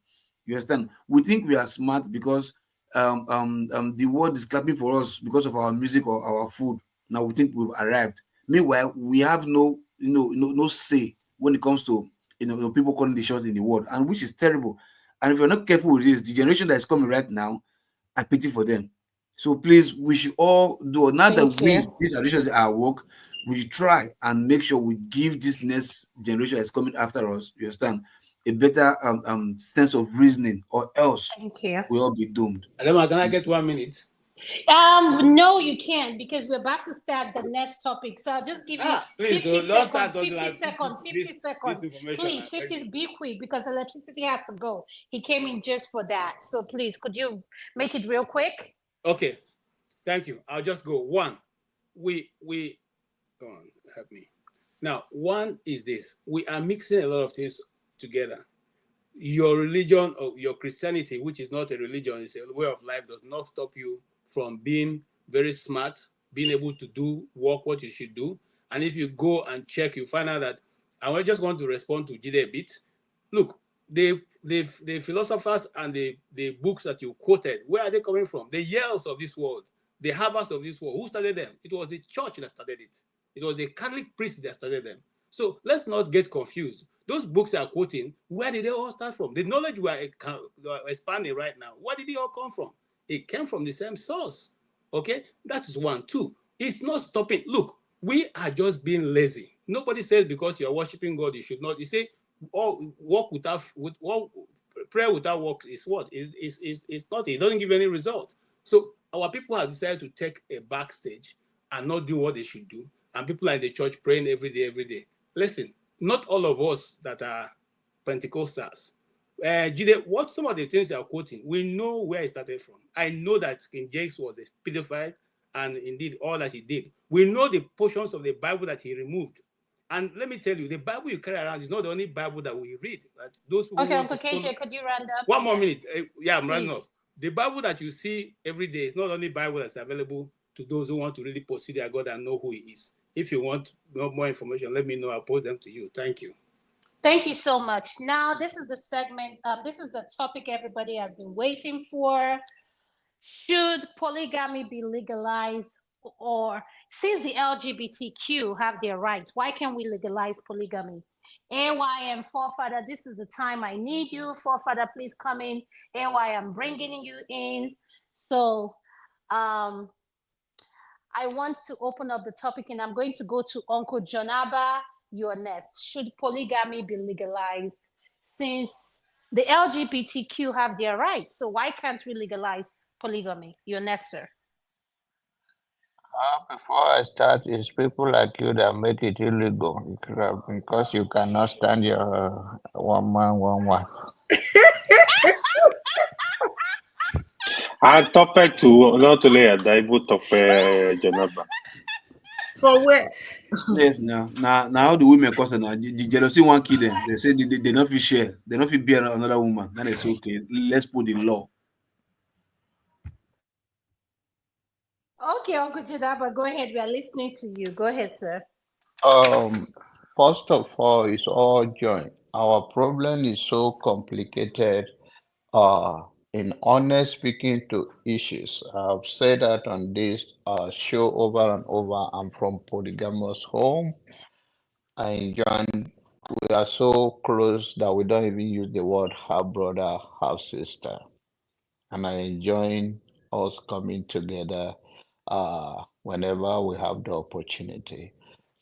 You understand? We think we are smart because the world is clapping for us because of our music or our food. Now we think we've arrived. Meanwhile, we have no say when it comes to people calling the shots in the world, and which is terrible. And if you're not careful with this, the generation that is coming right now, I pity for them. So please, we should all do now that these generations are woke, we try and make sure we give this next generation that's coming after us, you understand, a better sense of reasoning, or else we'll all be doomed. Alema, can I get 1 minute? No, you can't, because we're about to start the next topic. So I'll just give you Please, 50 so don't start seconds, talking 50 like seconds, 50 seconds. information. Please, 50, be quick, because electricity has to go. He came in just for that. So please, could you make it real quick? Okay, thank you. I'll just go. One, we go on, help me. Now, one is this: we are mixing a lot of things together. Your religion or your Christianity, which is not a religion, it's a way of life, does not stop you from being very smart, being able to do what you should do. And if you go and check, you find out that, and I just want to respond to Jide a bit. Look, the philosophers and the books that you quoted, where are they coming from? The Yales of this world, the Harvards of this world. Who started them? It was the church that started it. It was the Catholic priests that started them. So let's not get confused. Those books are quoting, where did they all start from? The knowledge we are expanding right now, where did it all come from? It came from the same source. Okay, that is one. Two, it's not stopping. Look, we are just being lazy. Nobody says because you are worshiping God, you should not. You say, oh, prayer without work is what? It's not. It doesn't give any result. So our people have decided to take a backstage and not do what they should do. And people are in the church praying every day. Listen, not all of us that are Pentecostals. Jide, what some of the things you are quoting, we know where it started from. I know that King James was a pedophile, and indeed all that he did. We know the portions of the Bible that he removed. And let me tell you, the Bible you carry around is not the only Bible that we read. Those people Okay, want Uncle to follow. KJ, could you round up? One more Yes. minute. Yeah, I'm running Please. up. The Bible that you see every day is not the only Bible that's available to those who want to really pursue their God and know who He is. If you want more information, let me know. I'll post them to you. Thank you. Thank you so much. Now, this is the segment, this is the topic everybody has been waiting for. Should polygamy be legalized? Or since the LGBTQ have their rights, why can't we legalize polygamy? AYM Forefather, this is the time I need you. Forefather, please come in. AY, I'm bringing you in. So I want to open up the topic, and I'm going to go to Uncle Jonaba. You're next. Should polygamy be legalized? Since the LGBTQ have their rights, so why can't we legalize polygamy? You're next, sir. Before I start, it's people like you that make it illegal because you cannot stand your one man, one wife. I topic to not only a Daibu topic Janaba. For where? Yes, now how the women cause now the jealousy won't kill them. They say they not feel share, they not feel be another woman. Then it's okay. Let's put the law. Okay, Uncle Jadaba, go ahead. We are listening to you. Go ahead, sir. First of all, it's all joint. Our problem is so complicated. In honest speaking to issues, I've said that on this show over and over. I'm from polygamous home. I joined. We are so close that we don't even use the word half brother, half sister. And I enjoy us coming together whenever we have the opportunity.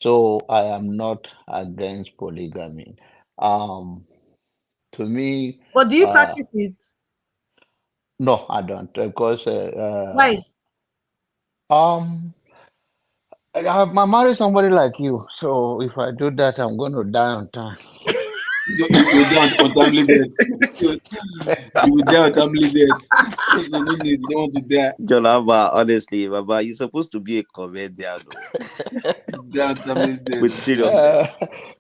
So I am not against polygamy. Um, to me, But do you practice it? no, I don't, because Why? um, I married somebody like you. So if I do that, I'm going to die on time. You don't untimely death. You will die untimely death. So no need, you don't want to die. Jonaba, honestly, Baba, you're supposed to be a comedian. Die untimely death. With seriousness.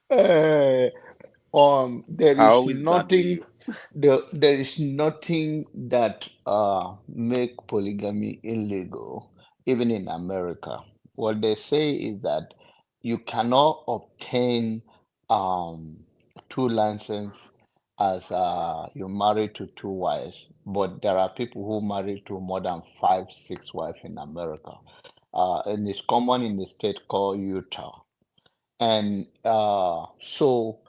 There I is always battle nothing. you. There is nothing that make polygamy illegal, even in America. What they say is that you cannot obtain two licenses as you married to two wives, but there are people who marry to more than five, six wives in America. And it's common in the state called Utah. And so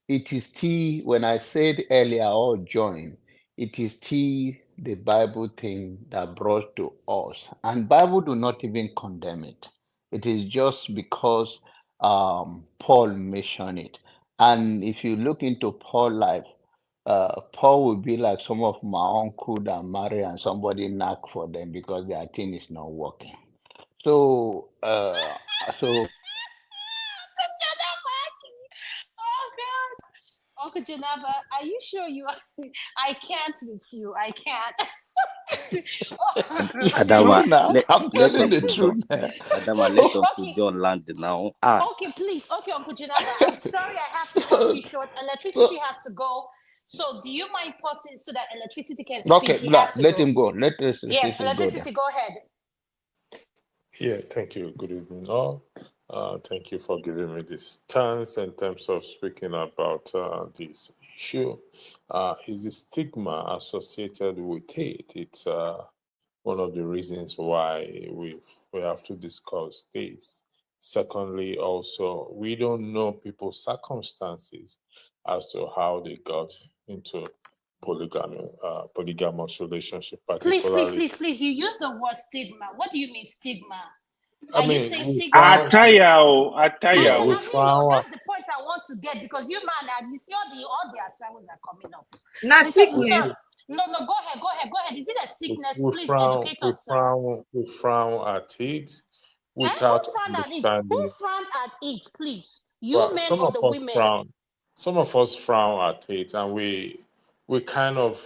it is still, when I said earlier, all join, it is still the Bible thing that brought to us. And Bible do not even condemn it. It is just because Paul mentioned it. And if you look into Paul's life, Paul will be like some of my uncle that marry and somebody knock for them because their thing is not working. So, so Oh God, Uncle Janaba, are you sure you are? I can't with you. I can't. true Adama, now. let, I'm let telling the Uncle John, truth now. Adama, let So, Uncle John land now. Ah, Okay, please. Okay, Uncle Janaba, I'm sorry I have to cut you short. Electricity so has to go. So do you mind pausing so that electricity can speak? okay, He has to let go. him go. Let Yes, us go there. electricity, go ahead. Yeah, thank you. Good evening, all. Thank you for giving me this chance in terms of speaking about this issue. Is the stigma associated with it? It's one of the reasons why we have to discuss this. Secondly, also, we don't know people's circumstances as to how they got into polygamous relationship, Please, please, particularly. please, please. You use the word stigma. What do you mean stigma? I Are you mean, saying we stigma frown. because Yeah, I we hear you. frown. That's the point I want to get because you man, and you see all the travels are coming up. Not You said, sickness. sir. No, go ahead. Is it a sickness? We Please frown, educate us, sir. we frown at it And without who frowned at it? Who understanding. frowned at it, please? You Well, men or the women? some of us frown at it, and we kind of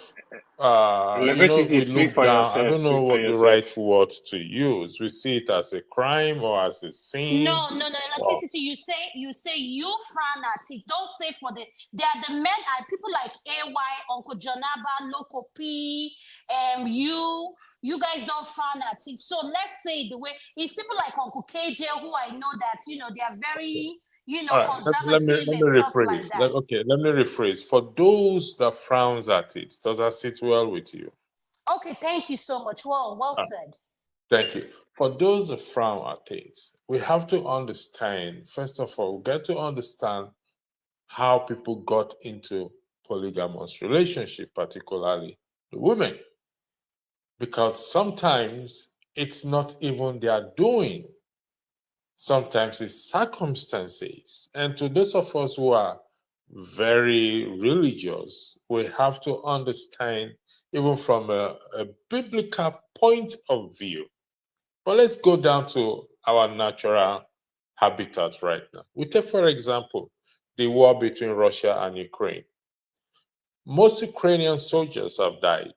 Electricity, we speak look for down. I yourself. don't know Speak for what the yourself. right word to use. We see it as a crime or as a sin. No, Well, electricity. You say you frown at it. Don't say for they are the men and people like AY, Uncle Janaba, Loco P, you guys don't frown at it. So let's say the way it's people like Uncle KJ who I know that they are very all right, conservative let and me stuff like rephrase. that. Let me rephrase. For those that frowns at it, does that sit well with you? Okay, thank you so much. Well said. Thank you. For those that frown at it, we have to understand, first of all, we get to understand how people got into polygamous relationship, particularly the women. Because sometimes it's not even their doing. Sometimes it's circumstances. And to those of us who are very religious, we have to understand, even from a biblical point of view. But let's go down to our natural habitat right now. We take, for example, the war between Russia and Ukraine. Most Ukrainian soldiers have died,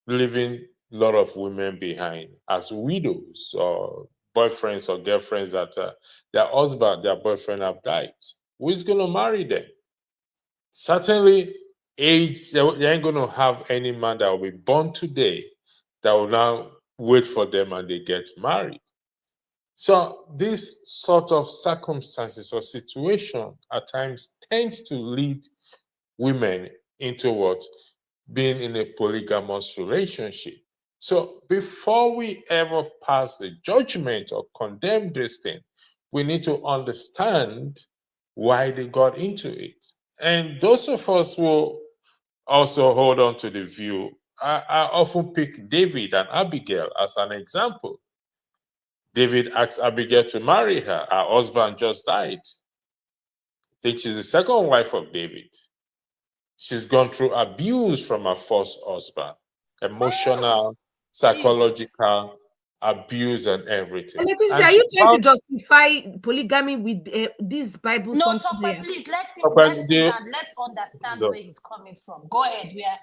leaving a lot of women behind as widows or boyfriends or girlfriends that their husband, their boyfriend have died. Who's going to marry them? Certainly, age, they ain't going to have any man that will be born today that will now wait for them and they get married. So this sort of circumstances or situation at times tends to lead women into what? Being in a polygamous relationship. So before we ever pass a judgment or condemn this thing, we need to understand why they got into it. And those of us who also hold on to the view, I often pick David and Abigail as an example. David asked Abigail to marry her. Her husband just died. I think she's the second wife of David. She's gone through abuse from her first husband, emotional, Jesus. psychological abuse, and everything. Electricity, And are she you trying to found justify polygamy with this Bible No, something Topper, there? please let him the, land. Let's understand where he's coming from. Go ahead. We are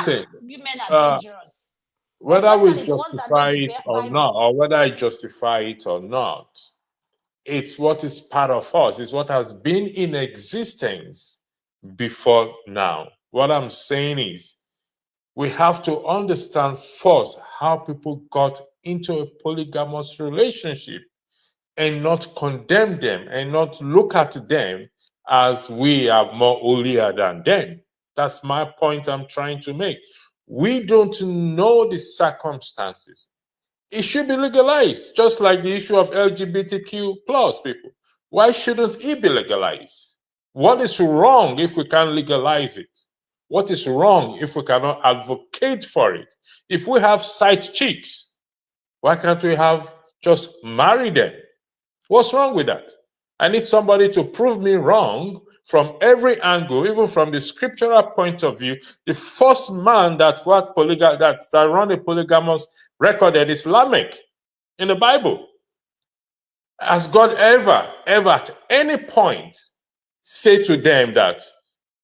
thing, women are uh, dangerous, whether we especially the ones that know justify the it or not, Bible. or whether I justify it or not, it's what is part of us. It's what has been in existence before now. What I'm saying is, we have to understand first how people got into a polygamous relationship and not condemn them and not look at them as we are more holier than them. That's my point I'm trying to make. We don't know the circumstances. It should be legalized, just like the issue of LGBTQ plus people. Why shouldn't it be legalized? What is wrong if we can't legalize it? What is wrong if we cannot advocate for it? If we have side chicks, why can't we have just marry them? What's wrong with that? I need somebody to prove me wrong from every angle, even from the scriptural point of view, the first man that run a polygamous recorded is Lamech in the Bible. Has God ever at any point say to them that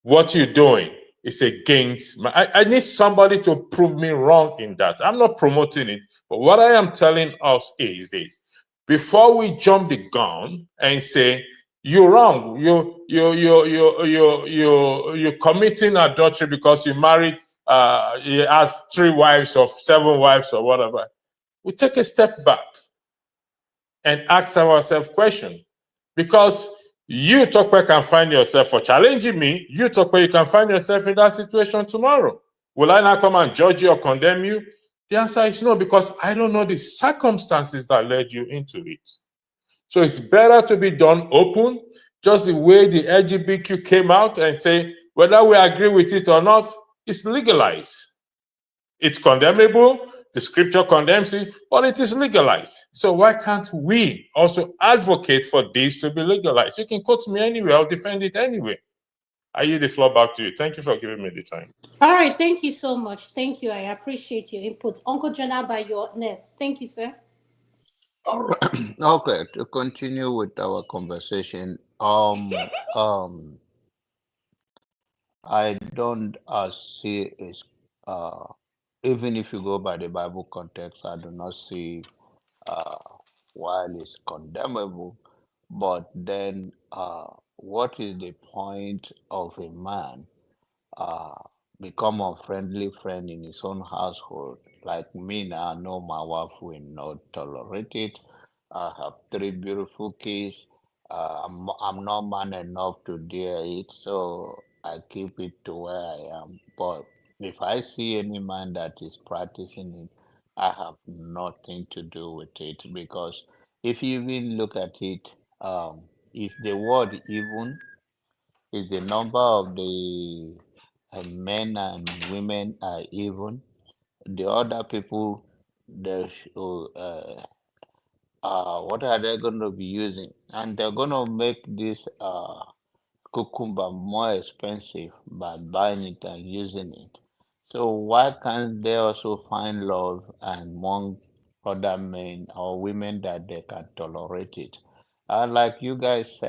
what you're doing is against I need somebody to prove me wrong in that. I'm not promoting it, but what I am telling us is this: before we jump the gun and say you're wrong, you're committing adultery because you married he has 3 wives or 7 wives or whatever, we take a step back and ask ourselves question. Because you, Tokwe, can find yourself for challenging me, you, Tokwe, you can find yourself in that situation tomorrow. Will I now come and judge you or condemn you? The answer is no, because I don't know the circumstances that led you into it. So it's better to be done open, just the way the LGBTQ came out and say, whether we agree with it or not, it's legalized. It's condemnable. The scripture condemns it, but it is legalized. So why can't we also advocate for this to be legalized? You can quote me anyway. I'll defend it anyway. I yield the floor back to you. Thank you for giving me the time. All right, thank you so much. Thank you. I appreciate your input. Uncle Jonah, you're next. Thank you, sir. All right. Okay, to continue with our conversation, I don't see is even if you go by the Bible context, I do not see while it's condemnable, but then what is the point of a man uh, become a friendly friend in his own household? Like me now, I know my wife will not tolerate it. I have 3 beautiful kids. I'm not man enough to dare it, so I keep it to where I am. But if I see any man that is practicing it, I have nothing to do with it, because if you even look at it, is the word even, is the number of the men and women are even, the other people, they what are they going to be using? And they're going to make this cucumber more expensive by buying it and using it. So why can't they also find love among other men or women that they can tolerate it? Like you guys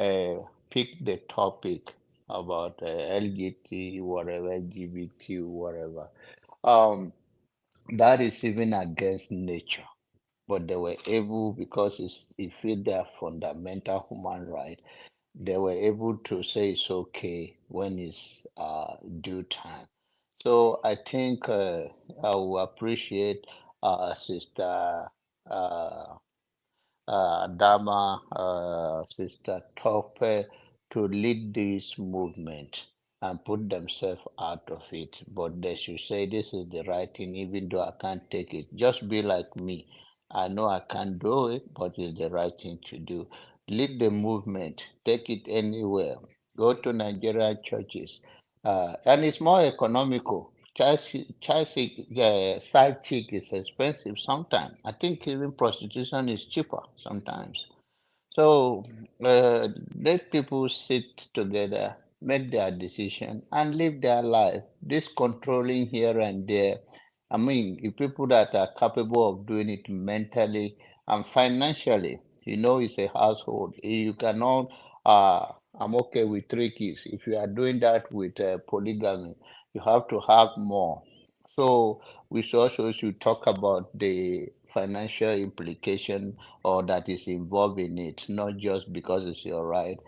pick the topic about LGBT, whatever, LGBTQ, whatever. Um, that is even against nature, but they were able, because it fit their fundamental human right, they were able to say it's okay when it's due time. So I think I will appreciate Sister uh, Dama, Sister Tope, to lead this movement and put themselves out of it. But they should say this is the right thing, even though I can't take it. Just be like me. I know I can't do it, but it's the right thing to do. Lead the movement, take it anywhere. Go to Nigerian churches, and it's more economical. Side chick is expensive sometimes. I think even prostitution is cheaper sometimes. So let people sit together, make their decision, and live their life. This controlling here and there. I mean, if people that are capable of doing it mentally and financially, it's a household. You cannot. I'm okay with 3 kids. If you are doing that with polygamy, you have to have more. So we also should talk about the financial implication or that is involved in it, not just because it's your right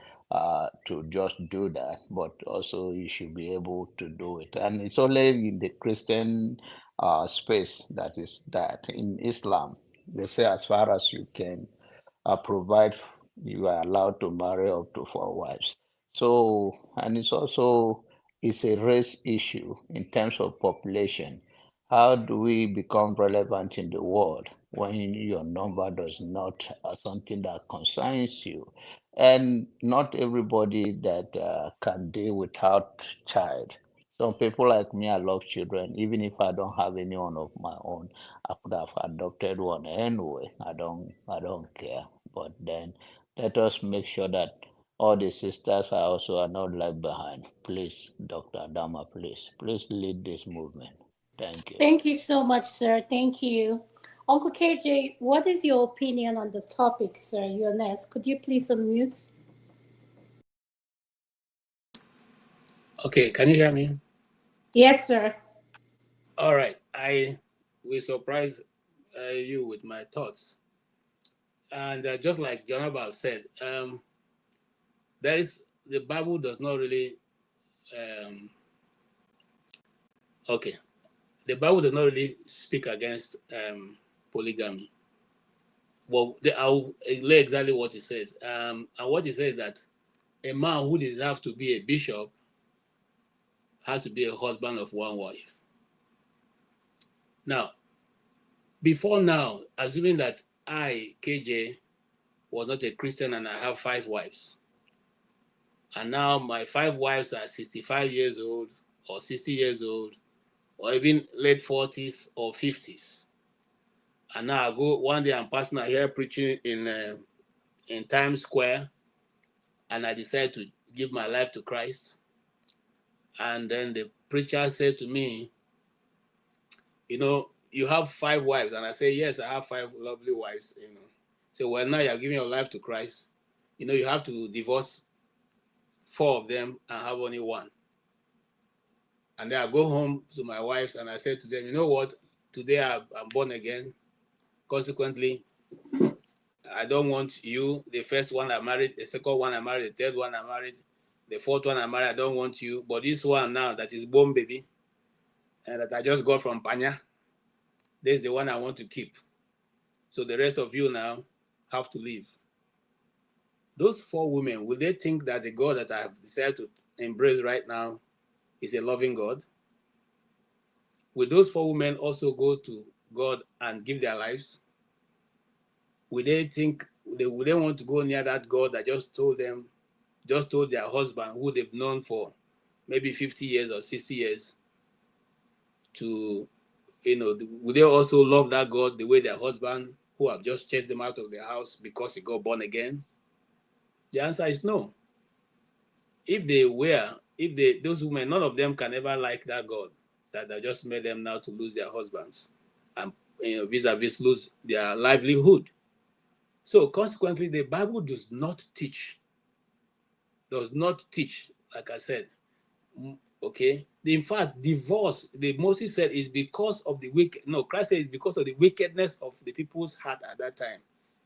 to just do that, but also you should be able to do it. And it's only in the Christian space that is that. In Islam, they say as far as you can provide, you are allowed to marry up to 4 wives. So, and it's a race issue in terms of population. How do we become relevant in the world when your number does not something that concerns you? And not everybody that can deal without child. Some people like me, I love children. Even if I don't have anyone of my own, I could have adopted one anyway. I don't care. But then let us make sure that all the sisters are also not left behind. Please, Dr. Dama, please lead this movement. Thank you. Thank you so much, sir. Thank you. Uncle KJ, what is your opinion on the topic, sir? You're next. Could you please unmute? Okay, can you hear me? Yes, sir. All right. I will surprise you with my thoughts. And just like Jonabal said, the Bible does not really, okay, the Bible does not really speak against polygamy. Well, I'll lay exactly what it says. And what it says is that a man who deserves to be a bishop has to be a husband of one wife. Now, before now, assuming that I, KJ, was not a Christian and I have 5 wives, and now my 5 wives are 65 years old or 60 years old or even late 40s or 50s, and now I go one day, I'm passing out here preaching in Times Square, and I decide to give my life to Christ, and then the preacher said to me, you know, you have 5 wives, and I say, yes, I have 5 lovely wives. So well, now you're giving your life to Christ, you have to divorce 4 of them and have only 1. And then I go home to my wives and I said to them, you know what? Today I'm born again. Consequently, I don't want you, the first one I married, the second one I married, the third one I married, the 4th one I married, I don't want you. But this one now that is born baby and that I just got from Panya, this is the one I want to keep. So the rest of you now have to leave. Those 4 women, will they think that the God that I have decided to embrace right now is a loving God? Will those 4 women also go to God and give their lives? Will they think, would they want to go near that God that just told their husband, who they've known for maybe 50 years or 60 years, to, would they also love that God the way their husband, who have just chased them out of their house because he got born again? The answer is no. Those women, none of them can ever like that God that just made them now to lose their husbands and vis-a-vis lose their livelihood. So consequently, the Bible does not teach, like I said, okay? In fact, divorce, Moses said, is because of the Christ said it's because of the wickedness of the people's heart at that time.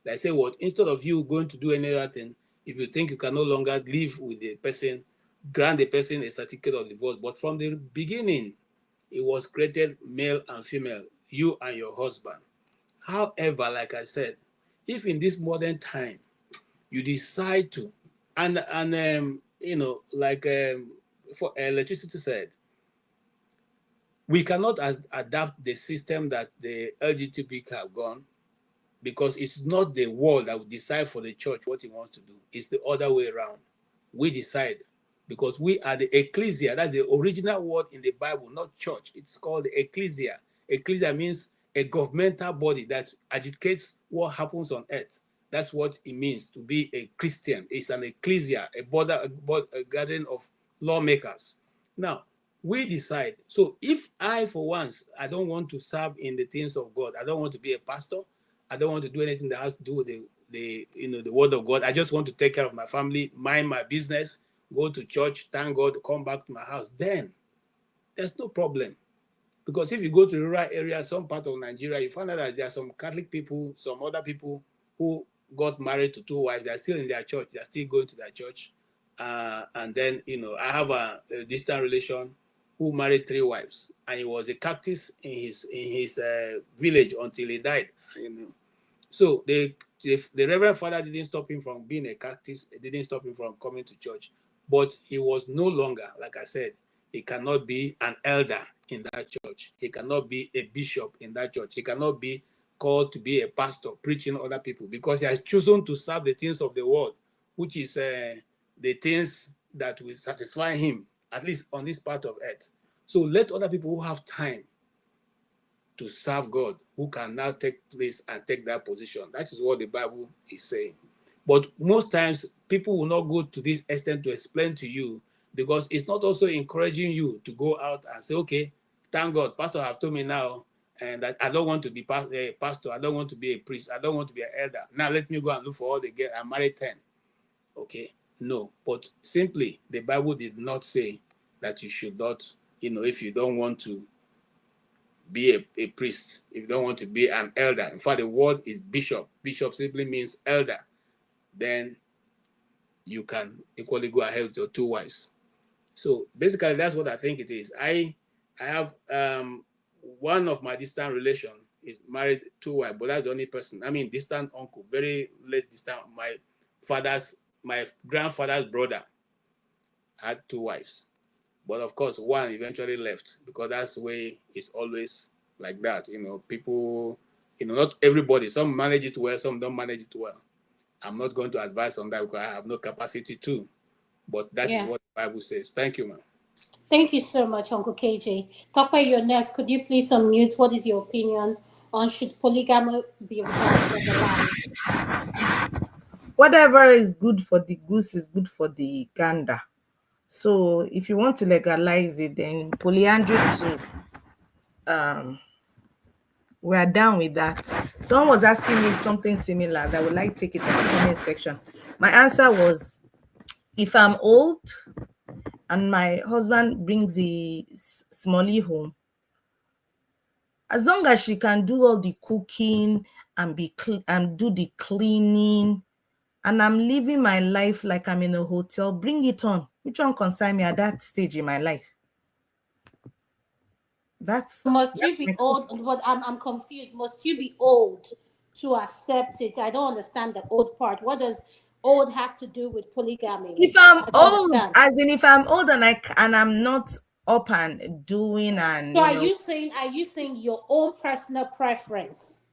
They say, what? Instead of you going to do any other thing, if you think you can no longer live with the person, grant the person a certificate of divorce. But from the beginning, it was created male and female, you and your husband. However, like I said, if in this modern time you decide to, for electricity said, we cannot adapt the system that the LGBTQ have gone, because it's not the world that will decide for the church what he wants to do. It's the other way around. We decide, because we are the ecclesia. That's the original word in the Bible, not church. It's called the ecclesia. Ecclesia means a governmental body that educates what happens on earth. That's what it means to be a Christian. It's an ecclesia, a gathering of lawmakers. Now, we decide. So if I, for once, I don't want to serve in the things of God, I don't want to be a pastor, I don't want to do anything that has to do with the word of God. I just want to take care of my family, mind my business, go to church, thank God, come back to my house. Then there's no problem. Because if you go to rural areas, some part of Nigeria, you find out that there are some Catholic people, some other people who got married to 2 wives. They're still in their church. They're still going to their church. And then, I have a distant relation who married 3 wives, and he was a cactus in his village until he died. So the Reverend Father didn't stop him from being a cactus. It didn't stop him from coming to church. But he was no longer, like I said, he cannot be an elder in that church. He cannot be a bishop in that church. He cannot be called to be a pastor preaching other people, because he has chosen to serve the things of the world, which is the things that will satisfy him, at least on this part of earth. So let other people who have time to serve God, who can now take place and take that position. That is what the Bible is saying. But most times people will not go to this extent to explain to you, because it's not also encouraging you to go out and say, okay, thank God, pastor have told me now, and that I don't want to be a pastor, I don't want to be a priest, I don't want to be an elder. Now let me go and look for all the girls. I'm married 10. Okay, no, but simply the Bible did not say that you should not, if you don't want to be a priest, if you don't want to be an elder. In fact, the word is bishop. Bishop simply means elder. Then you can equally go ahead with your 2 wives. So basically, that's what I think it is. I have one of my distant relation is married 2 wives, but that's the only person. I mean, distant uncle, very late distant. My grandfather's brother had 2 wives, but of course, one eventually left, because that's the way it's always like that. People, not everybody. Some manage it well, some don't manage it well. I'm not going to advise on that because I have no capacity to. But that is what the Bible says. Thank you, ma'am. Thank you so much, Uncle KJ. Tapa, you're next. Could you please unmute? What is your opinion on should polygamy be legalized? Whatever is good for the goose is good for the gander. So if you want to legalize it, then polyandry too. We're down with that. Someone was asking me something similar that I would like to take it in the comment section. My answer was, if I'm old and my husband brings the smallie home, as long as she can do all the cooking and do the cleaning, and I'm living my life like I'm in a hotel, bring it on. Which one concern me at that stage in my life? Must you be old? But I'm confused. Must you be old to accept it? I don't understand the old part. What does old have to do with polygamy? If I'm old, as in if I'm old and I'm not up and doing and so are you saying your own personal preference?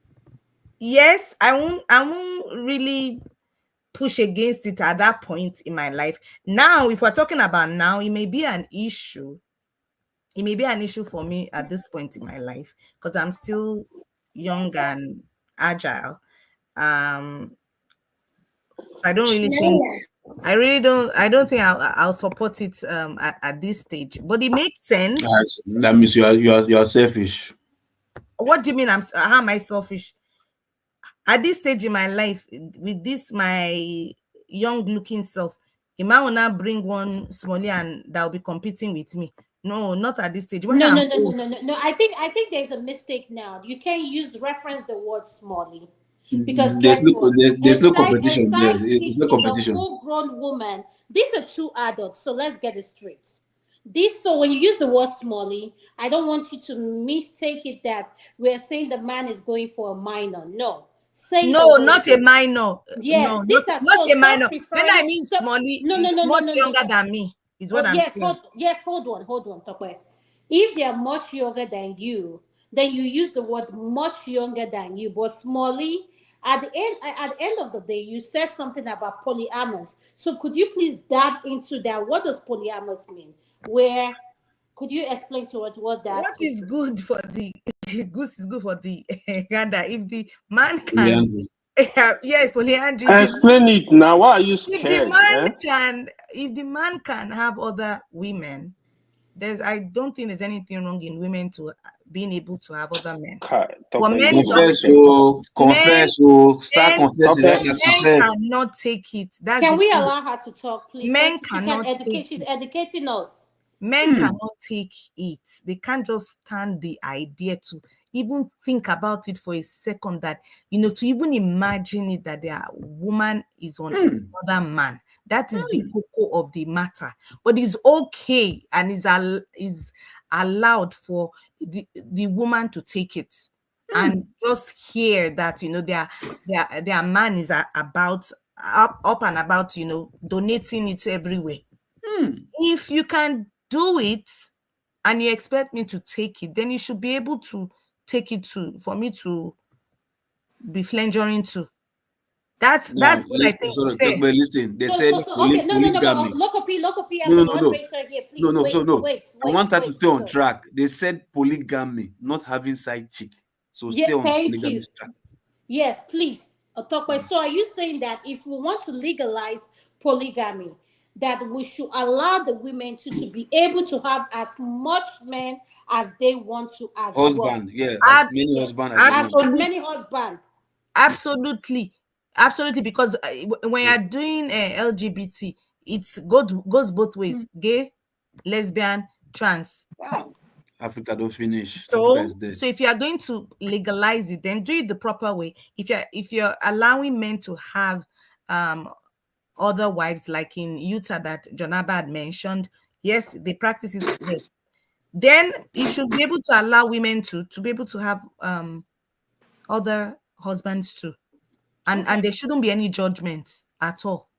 Yes, I won't really push against it at that point in my life. Now, if we're talking about now, it may be an issue. It may be an issue for me at this point in my life because I'm still young and agile. So I don't really think I don't think I'll support it at this stage. But it makes sense. That means you are selfish. What do you mean? How am I selfish? At this stage in my life, with this my young looking self, am I will not bring one smallie and that will be competing with me? No, not at this stage. No. I think there's a mistake now. You can't reference the word smallie. Because there's no competition there. There's no competition. A full-grown woman. These are 2 adults, so let's get it straight. So when you use the word smallie, I don't want you to mistake it that we're saying the man is going for a minor. No. No, not a minor. Yes, no, not a minor. When I mean smallie, much younger than me is what I'm saying. Hold on, Tokwe. If they are much younger than you, then you use the word much younger than you. But smallie, at the end of the day, you said something about polyamorous. So could you please dive into that? What does polyamorous mean? Could you explain to us what that? What is good for the goose is good for the gander. If the man can, yes, polyandry. Explain it now. Why are you scared? If the man can have other women, I don't think there's anything wrong in women to being able to have other men. Confess, start confessing. Men cannot take it. Can we allow her to talk, please? Men cannot take it. Educating us. Men cannot take it. They can't just stand the idea to even think about it for a second, that, to even imagine it, that their woman is on another man. That is the core of the matter. But it's okay and is allowed for the woman to take it and just hear that, their man is about up and about, donating it everywhere. If you can do it and you expect me to take it, then you should be able to take it too, for me to be flangering too. That's what I think. But listen, they said polygamy. Wait. I want her to stay on track. They said polygamy, not having side chick. So stay on polygamy track. Yes, please. So are you saying that if we want to legalize polygamy, that we should allow the women to be able to have as much men as they want to as well? Husband, yeah, as many Yes, husband as you want. as many husbands. Absolutely, because when you're doing LGBT, it goes both ways: gay, lesbian, trans. Wow. Africa don't finish. Africa So, is dead. if you are going to legalize it, then do it the proper way. If you're allowing men to have other wives, like in Utah that Jonaba had mentioned, yes, they practice it there. Then you should be able to allow women to be able to have other husbands too, and there shouldn't be any judgment at all.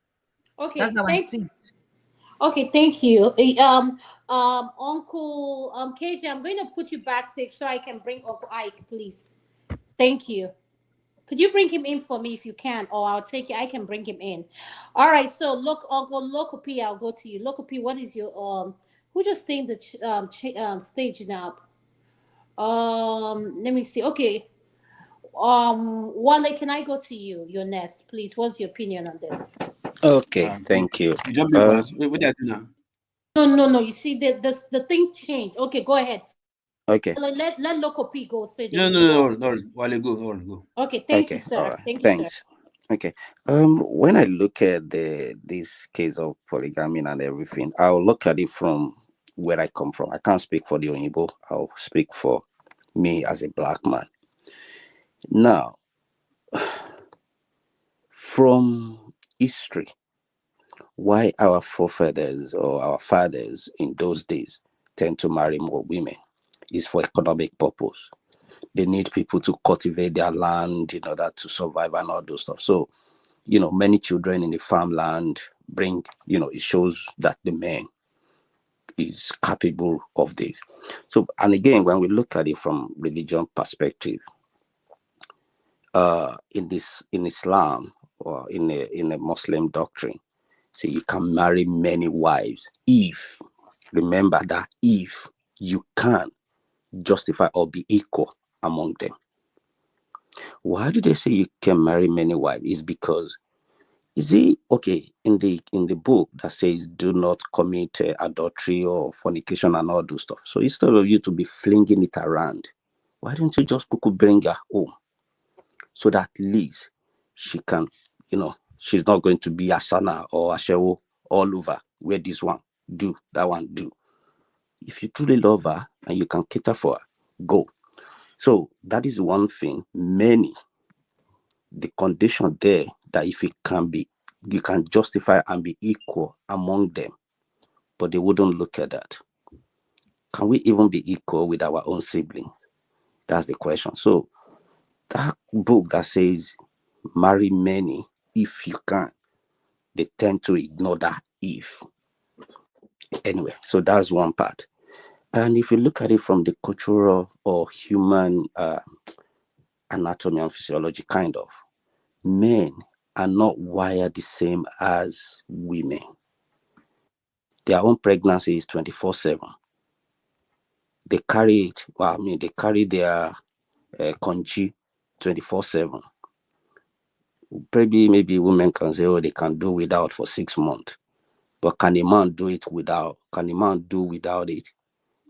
Okay, That's how I see it. Okay, thank you. Uncle KJ, I'm going to put you backstage so I can bring Uncle Ike, please. Thank you. Could you bring him in for me if you can, or I'll take it. I can bring him in. All right. So look, Uncle Local P, I'll go to you. Local P, what is your Who just stayed the stage now? Let me see. Okay. Wale, can I go to you? Your next, please. What's your opinion on this? Okay, thank you. You jump in fast. What are you now? No. You see, the thing changed. Okay, go ahead. Okay. Let Local P go. Say No. Wale, go. Okay, thank you, sir. All right. Thank you, Thanks. sir. Okay. When I look at this case of polygamy and everything, I'll look at it from where I come from. I can't speak for the Oyibo. I'll speak for me as a black man. Now, from history, why our forefathers or our fathers in those days tend to marry more women is for economic purpose. They need people to cultivate their land in order to survive and all those stuff. So, many children in the farmland bring, it shows that the man is capable of this. So, and again, when we look at it from religion perspective, in Islam or in a Muslim doctrine, so you can marry many wives if, remember that, if you can justify or be equal among them. Why do they say you can marry many wives? Is because, okay, in the book that says do not commit adultery or fornication and all those stuff. So instead of you to be flinging it around, why don't you just bring her home, so that at least she can, she's not going to be Asana or Ashewo all over, where this one do, that one do. If you truly love her and you can cater for her, go. So that is one thing. The condition there, that if it can be, you can justify and be equal among them, but they wouldn't look at that. Can we even be equal with our own sibling? That's the question. So that book that says marry many if you can, they tend to ignore that if. Anyway, so that's one part. And if you look at it from the cultural or human anatomy and physiology, kind of, men are not wired the same as women. Their own pregnancy is 24/7. They carry it. They carry their conji 24/7. Maybe women can say, oh, they can do without for 6 months. But can a man do it without? Can a man do without it?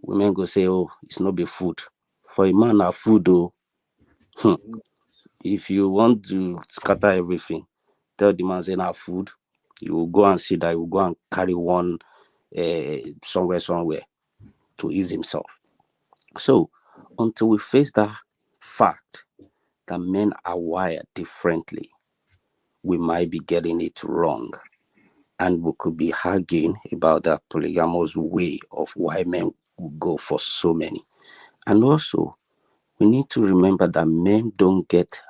Women go say, oh, it's not be food. For a man, a food, though. If you want to scatter everything, tell the man, say, not food. You will go and see that. You will go and carry one somewhere to ease himself. So until we face that fact that men are wired differently, we might be getting it wrong. And we could be arguing about that polygamous way of why men go for so many. And also, we need to remember that men don't get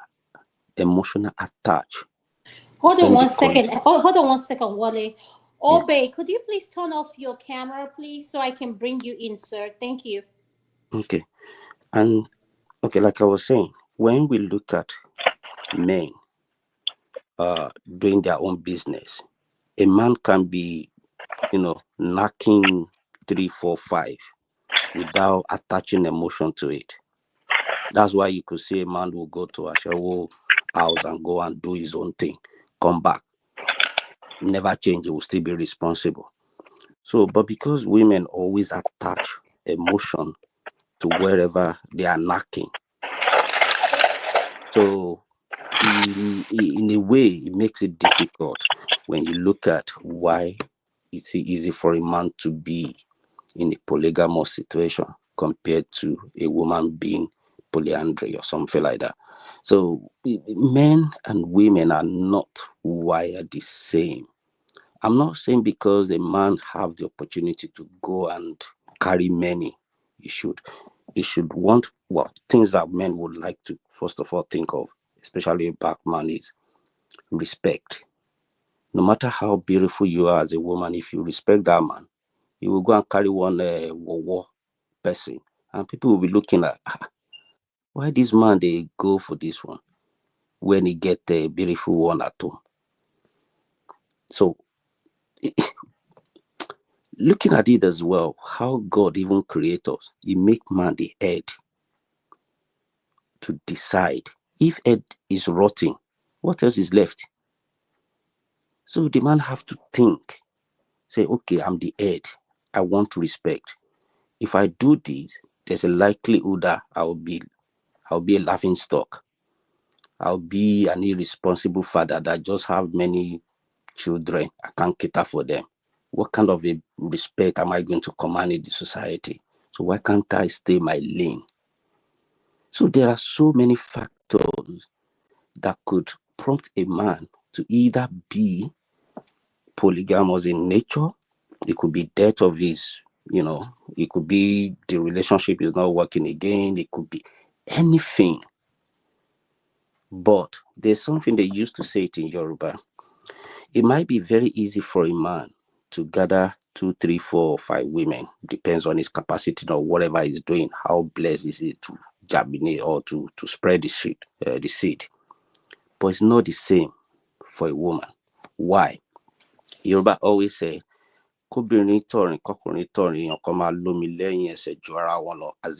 emotional attached. Hold on one second, Wale. Obey, could you please turn off your camera, please, so I can bring you in, sir? Thank you. Okay. And, okay, like I was saying, when we look at men doing their own business, a man can be, knocking 3, 4, 5 without attaching emotion to it. That's why you could see a man will go to Ashewo house and go and do his own thing, come back, never change, he will still be responsible. So, but because women always attach emotion to wherever they are knocking, so in a way, it makes it difficult when you look at why it's easy for a man to be in a polygamous situation compared to a woman being polyandry or something like that. So men and women are not wired the same. I'm not saying because a man have the opportunity to go and carry many, you should want things that men would like to first of all think of, especially a black man, is respect. No matter how beautiful you are as a woman, if you respect that man, you will go and carry one war person, and people will be looking at why this man they go for this one when he get a beautiful one at home. So looking at it as well, how God even create us, He make man the head to decide. If head is rotting, what else is left? So the man have to think, say, okay, I'm the head, I want respect. If I do this, there's a likelihood that I'll be a laughing stock. I'll be an irresponsible father that just have many children. I can't cater for them. What kind of a respect am I going to command in the society? So why can't I stay my lane? So there are so many factors that could prompt a man to either be polygamous in nature. It could be death of his, it could be the relationship is not working again. It could be anything. But there's something they used to say it in Yoruba. It might be very easy for a man to gather 2, 3, 4, or 5 women, depends on his capacity or whatever he's doing, how blessed is it to germinate or to spread the seed. But it's not the same for a woman. Why? Yoruba always say, as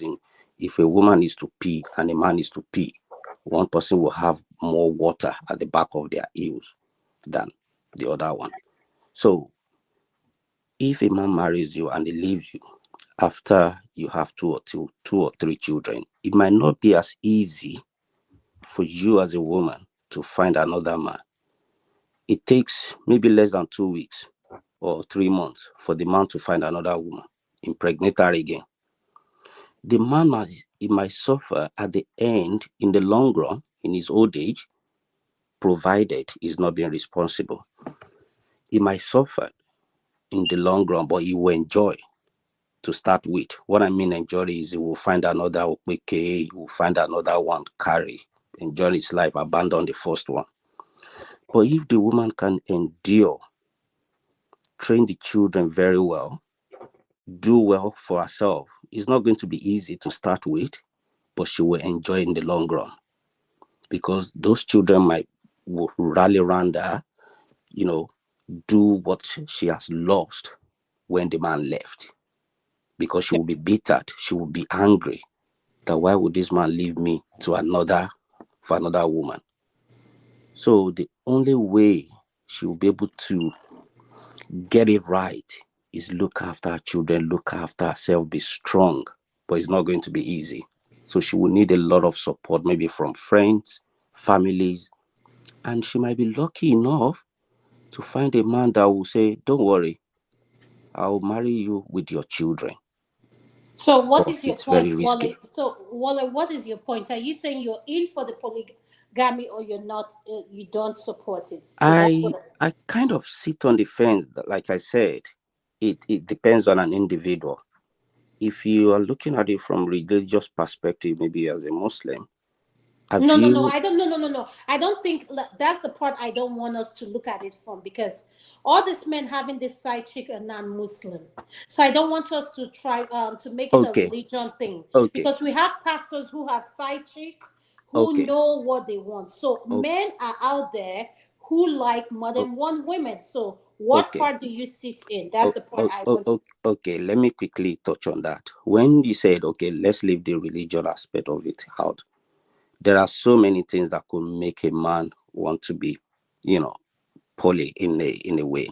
in, if a woman is to pee and a man is to pee, one person will have more water at the back of their heels than the other one. So if a man marries you and he leaves you after you have 2 or 3 children, it might not be as easy for you as a woman to find another man. It takes maybe less than 2 weeks or 3 months for the man to find another woman, impregnate her again. The man might suffer at the end, in the long run, in his old age, provided he's not being responsible. He might suffer in the long run, but he will enjoy to start with. What I mean enjoy is he will find another OPK, he will find another one, carry, enjoy his life, abandon the first one. But if the woman can endure, train the children very well, do well for herself, it's not going to be easy to start with, but she will enjoy in the long run. Because those children will rally around her, do what she has lost when the man left. Because she will be bittered, she will be angry that why would this man leave me for another woman? So the only way she will be able to get it right is look after her children, look after herself, be strong, but it's not going to be easy. So she will need a lot of support, maybe from friends, families, and she might be lucky enough to find a man that will say, don't worry, I'll marry you with your children. So what But is your it's very point, risky. Wale? So Wale, what is your point? Are you saying you're in for the polygamy or you're not? You don't support it? So that's what. I kind of sit on the fence. Like I said, it depends on an individual. If you are looking at it from religious perspective, maybe as a Muslim, No, I don't. No. I don't think that's the part I don't want us to look at it from, because all these men having this side chick are non-Muslim. So I don't want us to try to make it a religion thing, because we have pastors who have side chick who know what they want. So men are out there who like more than one woman. So what part do you sit in? That's the part I want to. Okay, let me quickly touch on that. When you said, okay, let's leave the religion aspect of it out, there are so many things that could make a man want to be, poly in a way.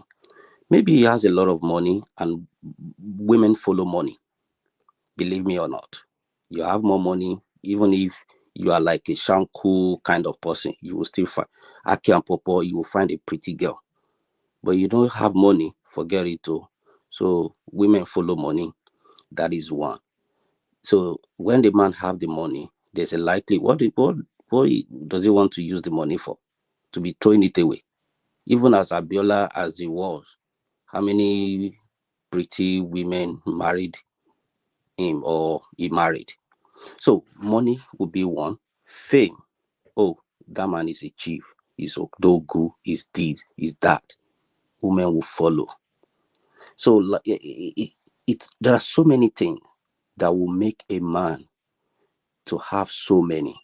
Maybe he has a lot of money and women follow money. Believe me or not, you have more money, even if you are like a shanku kind of person, you will still find Aki and Popo, you will find a pretty girl. But you don't have money, forget it too. So women follow money. That is one. So when the man have the money, there's a likely what does he want to use the money for? To be throwing it away. Even as Abiola as he was, how many pretty women married him or he married? So money would be one. Fame. Oh, that man is a chief. He's Odogu. He's this. He's that. Women will follow. So there are so many things that will make a man to have so many.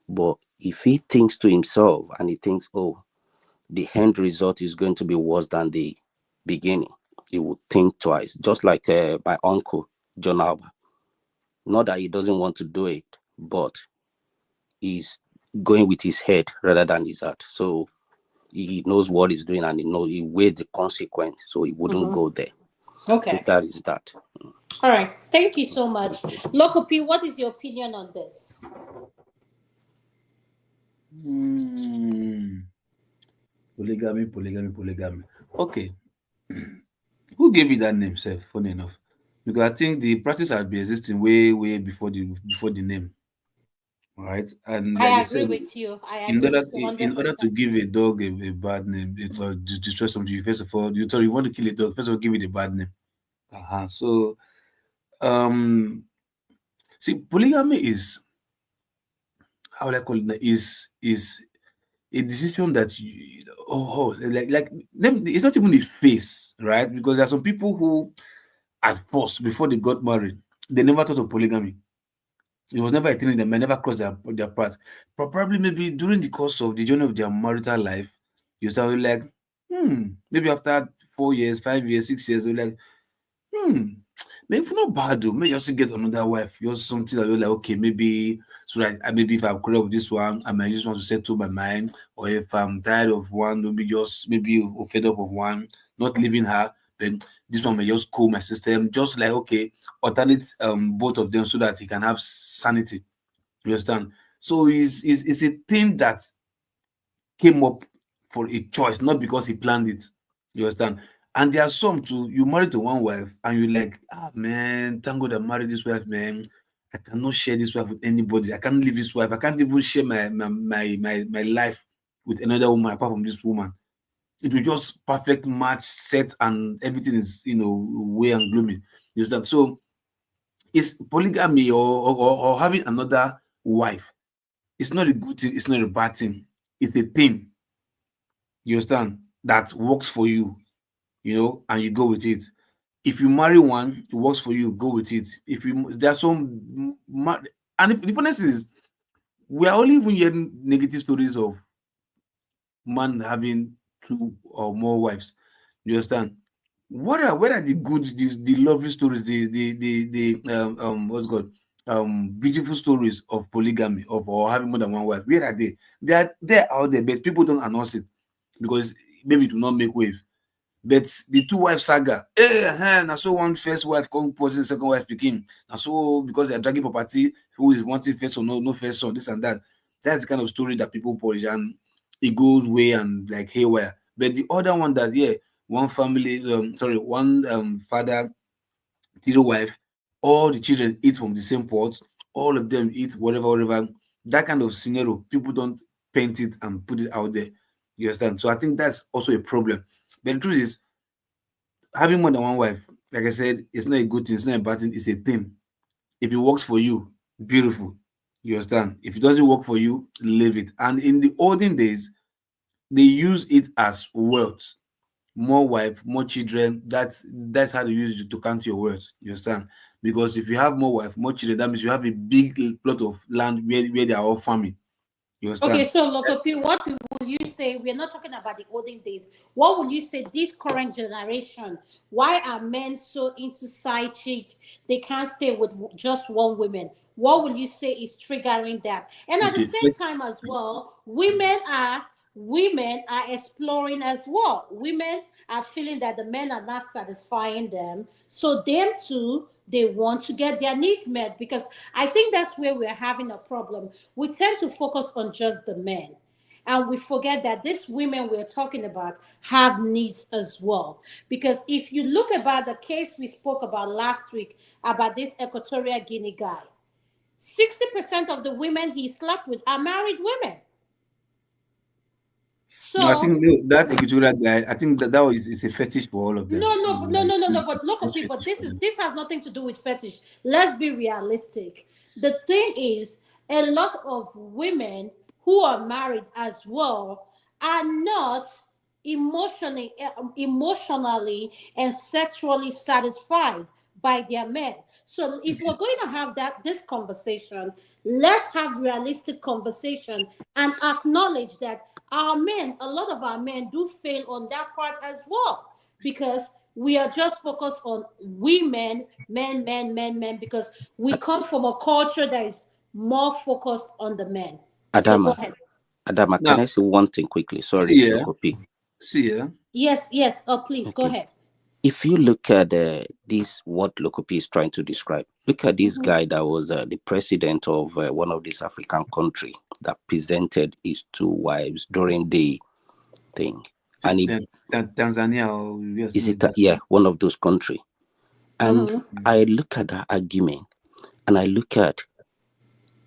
But if he thinks to himself and he thinks, oh, the end result is going to be worse than the beginning, he would think twice. Just like my uncle, John Alba. Not that he doesn't want to do it, but he's going with his head rather than his heart. So he knows what he's doing and he weighs the consequence, so he wouldn't go there. Okay. So that is that. All right. Thank you so much. Local P, what is your opinion on this? Polygamy. Okay. Who gave you that name, sir? Funny enough. Because I think the practice had been existing way before the name. Right? And like I they agree said, with you. in order to give a dog a bad name, it's or to destroy something, you first of all, you want to kill a dog, first of all, give it a bad name. So see, polygamy is, how would I call it, is a decision that it's not even a phase, right? Because there are some people who at first, before they got married, they never thought of polygamy. It was never a thing that may never cross their path. Probably maybe during the course of the journey of their marital life, you start like, maybe after 4 years, 5 years, 6 years, they're like, maybe not bad though. Maybe just get another wife. Just something that you're like, okay, maybe so that maybe if I'm correct with this one, I might just want to settle my mind. Or if I'm tired of one, maybe fed up of one, not leaving her, then this one may just cool my system. Just like okay, alternate both of them so that he can have sanity. You understand? So it's a thing that came up for a choice, not because he planned it. You understand? And there are some too, you married to one wife and you're like, man, thank God I married this wife, man. I cannot share this wife with anybody. I can't leave this wife. I can't even share my life with another woman apart from this woman. It will just perfect match set and everything is, way and gloomy. You understand? So it's polygamy or having another wife. It's not a good thing. It's not a bad thing. It's a thing. You understand? That works for you, and you go with it. If you marry one, it works for you, go with it. There's some, and the funny thing is, we are only even hearing negative stories of man having 2 or more wives. You understand? What are the good, the lovely stories, the what's called beautiful stories of polygamy or having more than one wife? Where are they? They're out there, but people don't announce it because maybe it will not make wave. But the 2 wife saga, now so one first wife come posting second wife picking. And so because they're dragging property, who is wanting first or no first son, this and that. That's the kind of story that people polish and it goes way and like haywire. But the other one that one family, one father, 3 wife, all the children eat from the same pot, all of them eat whatever. That kind of scenario, people don't paint it and put it out there. You understand? So I think that's also a problem. But the truth is, having more than one wife, like I said, it's not a good thing, it's not a bad thing, it's a thing. If it works for you, beautiful. You understand? If it doesn't work for you, leave it. And in the olden days, they use it as wealth. More wife, more children. That's how they use it to count your wealth. You understand? Because if you have more wife, more children, that means you have a big plot of land where they are all farming. You understand? Okay, so Lokopi, what will you say? We're not talking about the olden days. What will you say this current generation? Why are men so into side chick? They can't stay with just one woman. What will you say is triggering that? And at the Okay, same first, time as well, women are exploring as well. Women are feeling that the men are not satisfying them. So them too, they want to get their needs met, because I think that's where we're having a problem. We tend to focus on just the men, and we forget that these women we're talking about have needs as well. Because if you look about the case we spoke about last week about this Equatorial Guinea guy, 60% of the women he slept with are married women. no, I think So that Equatorial guy, I think that was is a fetish for all of them. no. But look, It's okay, but fetish for them. this has nothing to do with fetish. Let's be realistic. The thing is, a lot of women who are married as well are not emotionally and sexually satisfied by their men. So if we're going to have this conversation, let's have realistic conversation and acknowledge that a lot of our men do fail on that part as well, because we are just focused on women, men, because we come from a culture that is more focused on the men. So go Adama, ahead. Adama, Now, can I say one thing quickly? Sorry, see ya, Lokopi. see ya. Yes. Oh, please go Okay. ahead. If you look at this, what Lokopi is trying to describe, look at this guy that was the president of one of these African country that presented his two wives during the thing, and he, Tanzania or yes, is no, it yeah, one of those country. And Mm-hmm. I look at that argument, and I look at,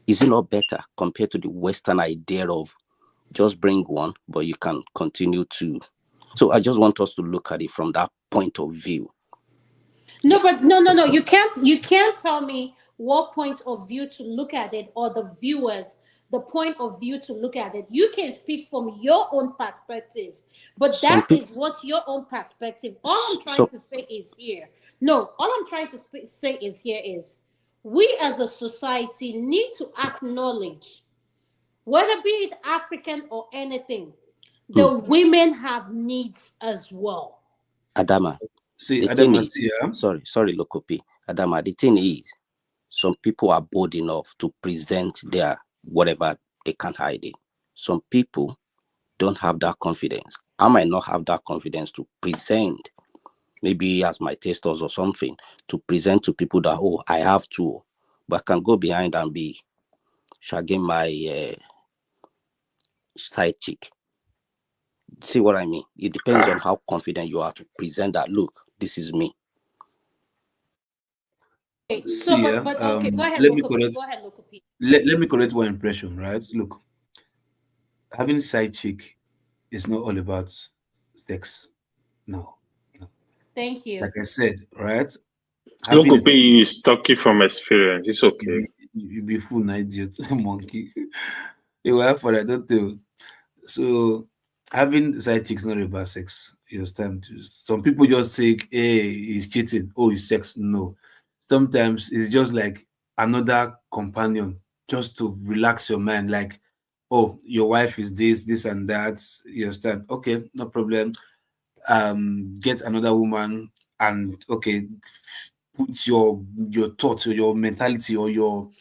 is it not better compared to the Western idea of just bring one, but you can continue to. So I just want us to look at it from that point of view. No, but no. You can't tell me what point of view to look at it, or the viewers the point of view to look at it. You can speak from your own perspective, but Some that is people, what your own perspective. All I'm trying so to say is here. No, all I'm trying to say is here is we as a society need to acknowledge, whether be it African or anything, the women have needs as well. Adama, see the thing Adama, is, see ya. sorry, Lokopi. Adama, the thing is, some people are bold enough to present their whatever they can't hide it. Some people don't have that confidence. I might not have that confidence to present, maybe as my testers or something, to present to people that, oh, I have to, but I can go behind and be shagging my side chick. See what I mean? It depends on how confident you are to present that, look, this is me. Okay, so See ya. but okay, go ahead, Let me Lokopi. correct. Go ahead, Lokopi. Let me correct one impression, right? Look, having side chick is not all about sex. No, no. Thank you. Like I said, right? Look, Having a is talking from experience. It's okay. you be fool, na idiot, monkey. You have for that, don't you? So having side chicks not about sex. You understand? Some people just think, hey, he's cheating. Oh, it's sex. No. Sometimes it's just like another companion just to relax your mind. Like, oh, your wife is this and that. You understand? Okay, no problem. Get another woman and okay, put your thoughts or your mentality or your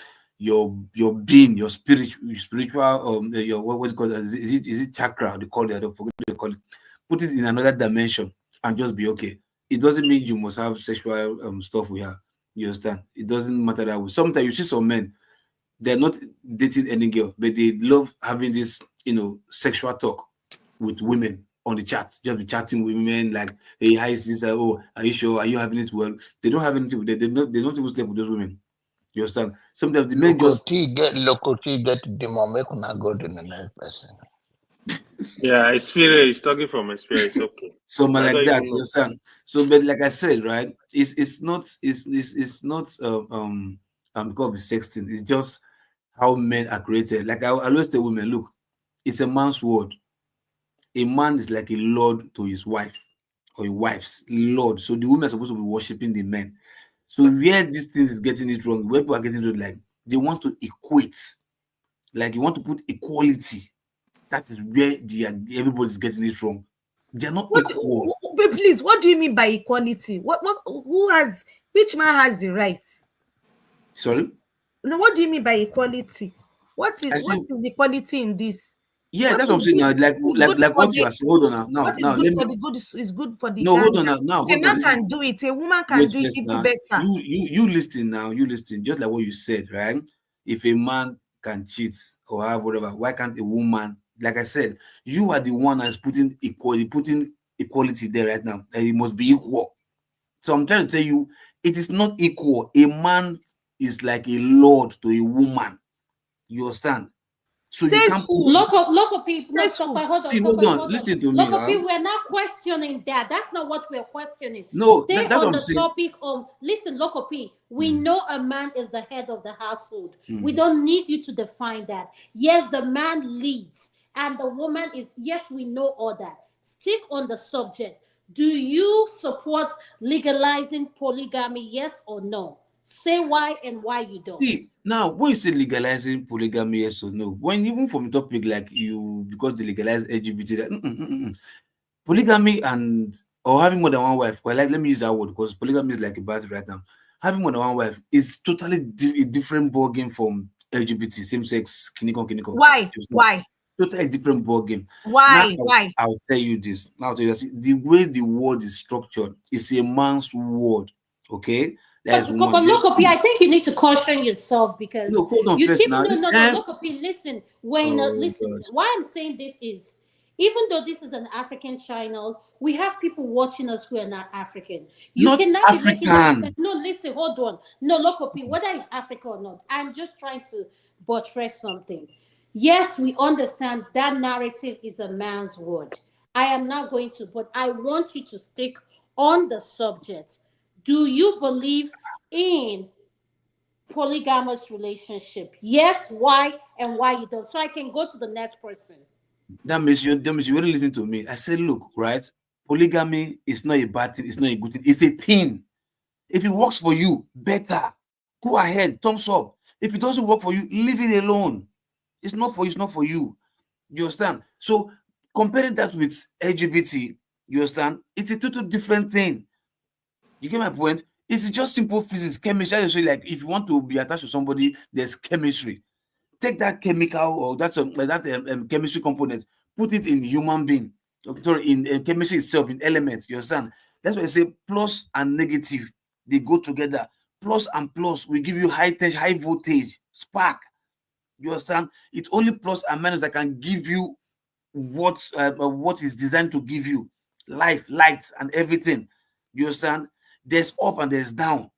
being, your spiritual your what do you call it? Is it chakra? They call it. I don't forget what they call it. Put it in another dimension and just be okay. It doesn't mean you must have sexual stuff with her. You understand? It doesn't matter that way. Sometimes you see some men, they're not dating any girl, but they love having this, sexual talk with women on the chat. Just be chatting with women like, hey, how is this? Oh, are you sure? Are you having it well? They don't have anything with them. They don't even sleep with those women. You understand? Sometimes the men just Local T get the more make una go to the next person. Yeah, experience. Talking from experience. Okay. someone I like don't that. even You know. understand? So, but like I said, right? It's not because of sexting. It's just how men are created. Like I always tell women, look, it's a man's word. A man is like a lord to his wife or his wife's lord. So the women are supposed to be worshiping the men. So where these things is getting it wrong, where people are getting it like they want to equate Like you want to put equality. That is where everybody's getting it wrong. They're not equal. Please, what do you mean by equality? Which man has the rights? Sorry? No, what do you mean by equality? What is equality in this? Yeah, What that's what I'm saying now. Like what you are saying. Hold on now. What is good for the good is good for the No, hold on gander. now. If a man can do it, a woman can do it even better. You listen now. You listen. Just like what you said, right? If a man can cheat or have whatever, why can't a woman? Like I said, you are the one that's putting equality there right now. And it must be equal. So I'm trying to tell you, it is not equal. A man is like a lord to a woman. You understand? So you can't put Local people. No, stop. Hold on. Listen to me. Local people, we're not questioning that. That's not what we're questioning. No, Stay that's on what I'm the saying. topic of listen, local people. We know a man is the head of the household. We Mm. don't need you to define that. Yes, the man leads, and the woman is, yes, we know all that. Stick on the subject. Do you support legalizing polygamy? Yes or no? Say why and why you don't. See, now when you say legalizing polygamy, yes or no, when even from a topic like you, because they legalize LGBT, polygamy and or having more than one wife, well, like let me use that word because polygamy is like a bad right now. Having more than one wife is totally a different ballgame from LGBT, same sex, kiniko. Why? Why? Totally different ballgame. Why? Now, Why? I'll tell you this. Now, I'll tell you this. The way the word is structured is a man's word. Okay, that is one. But look, I think you need to caution yourself because no, hold on you first keep now. no. Look, listen. Listen. God. Why I'm saying this is, even though this is an African channel, we have people watching us who are not African. You Not cannot be African. making no. Listen, hold on. No, look, whether it's Africa or not, I'm just trying to buttress something. Yes, we understand that narrative is a man's word. I am not going to, but I want you to stick on the subject. Do you believe in polygamous relationship? Yes, why, and why you don't? So I can go to the next person. That means you really listen to me. I said, look, right? Polygamy is not a bad thing, it's not a good thing, it's a thing. If it works for you, better. Go ahead, thumbs up. If it doesn't work for you, leave it alone. It's not for you, it's not for you. You understand? So comparing that with LGBT, you understand? It's a total different thing. You get my point? It's just simple physics, chemistry. I say, like, if you want to be attached to somebody, there's chemistry. Take that chemical or that chemistry component, put it in human being. Sorry, in chemistry itself, in elements. You understand? That's why I say plus and negative, they go together. Plus and plus will give you high tension, high voltage, spark. You understand? It's only plus and minus that can give you what is designed to give you life, light, and everything. You understand? There's up and there's down.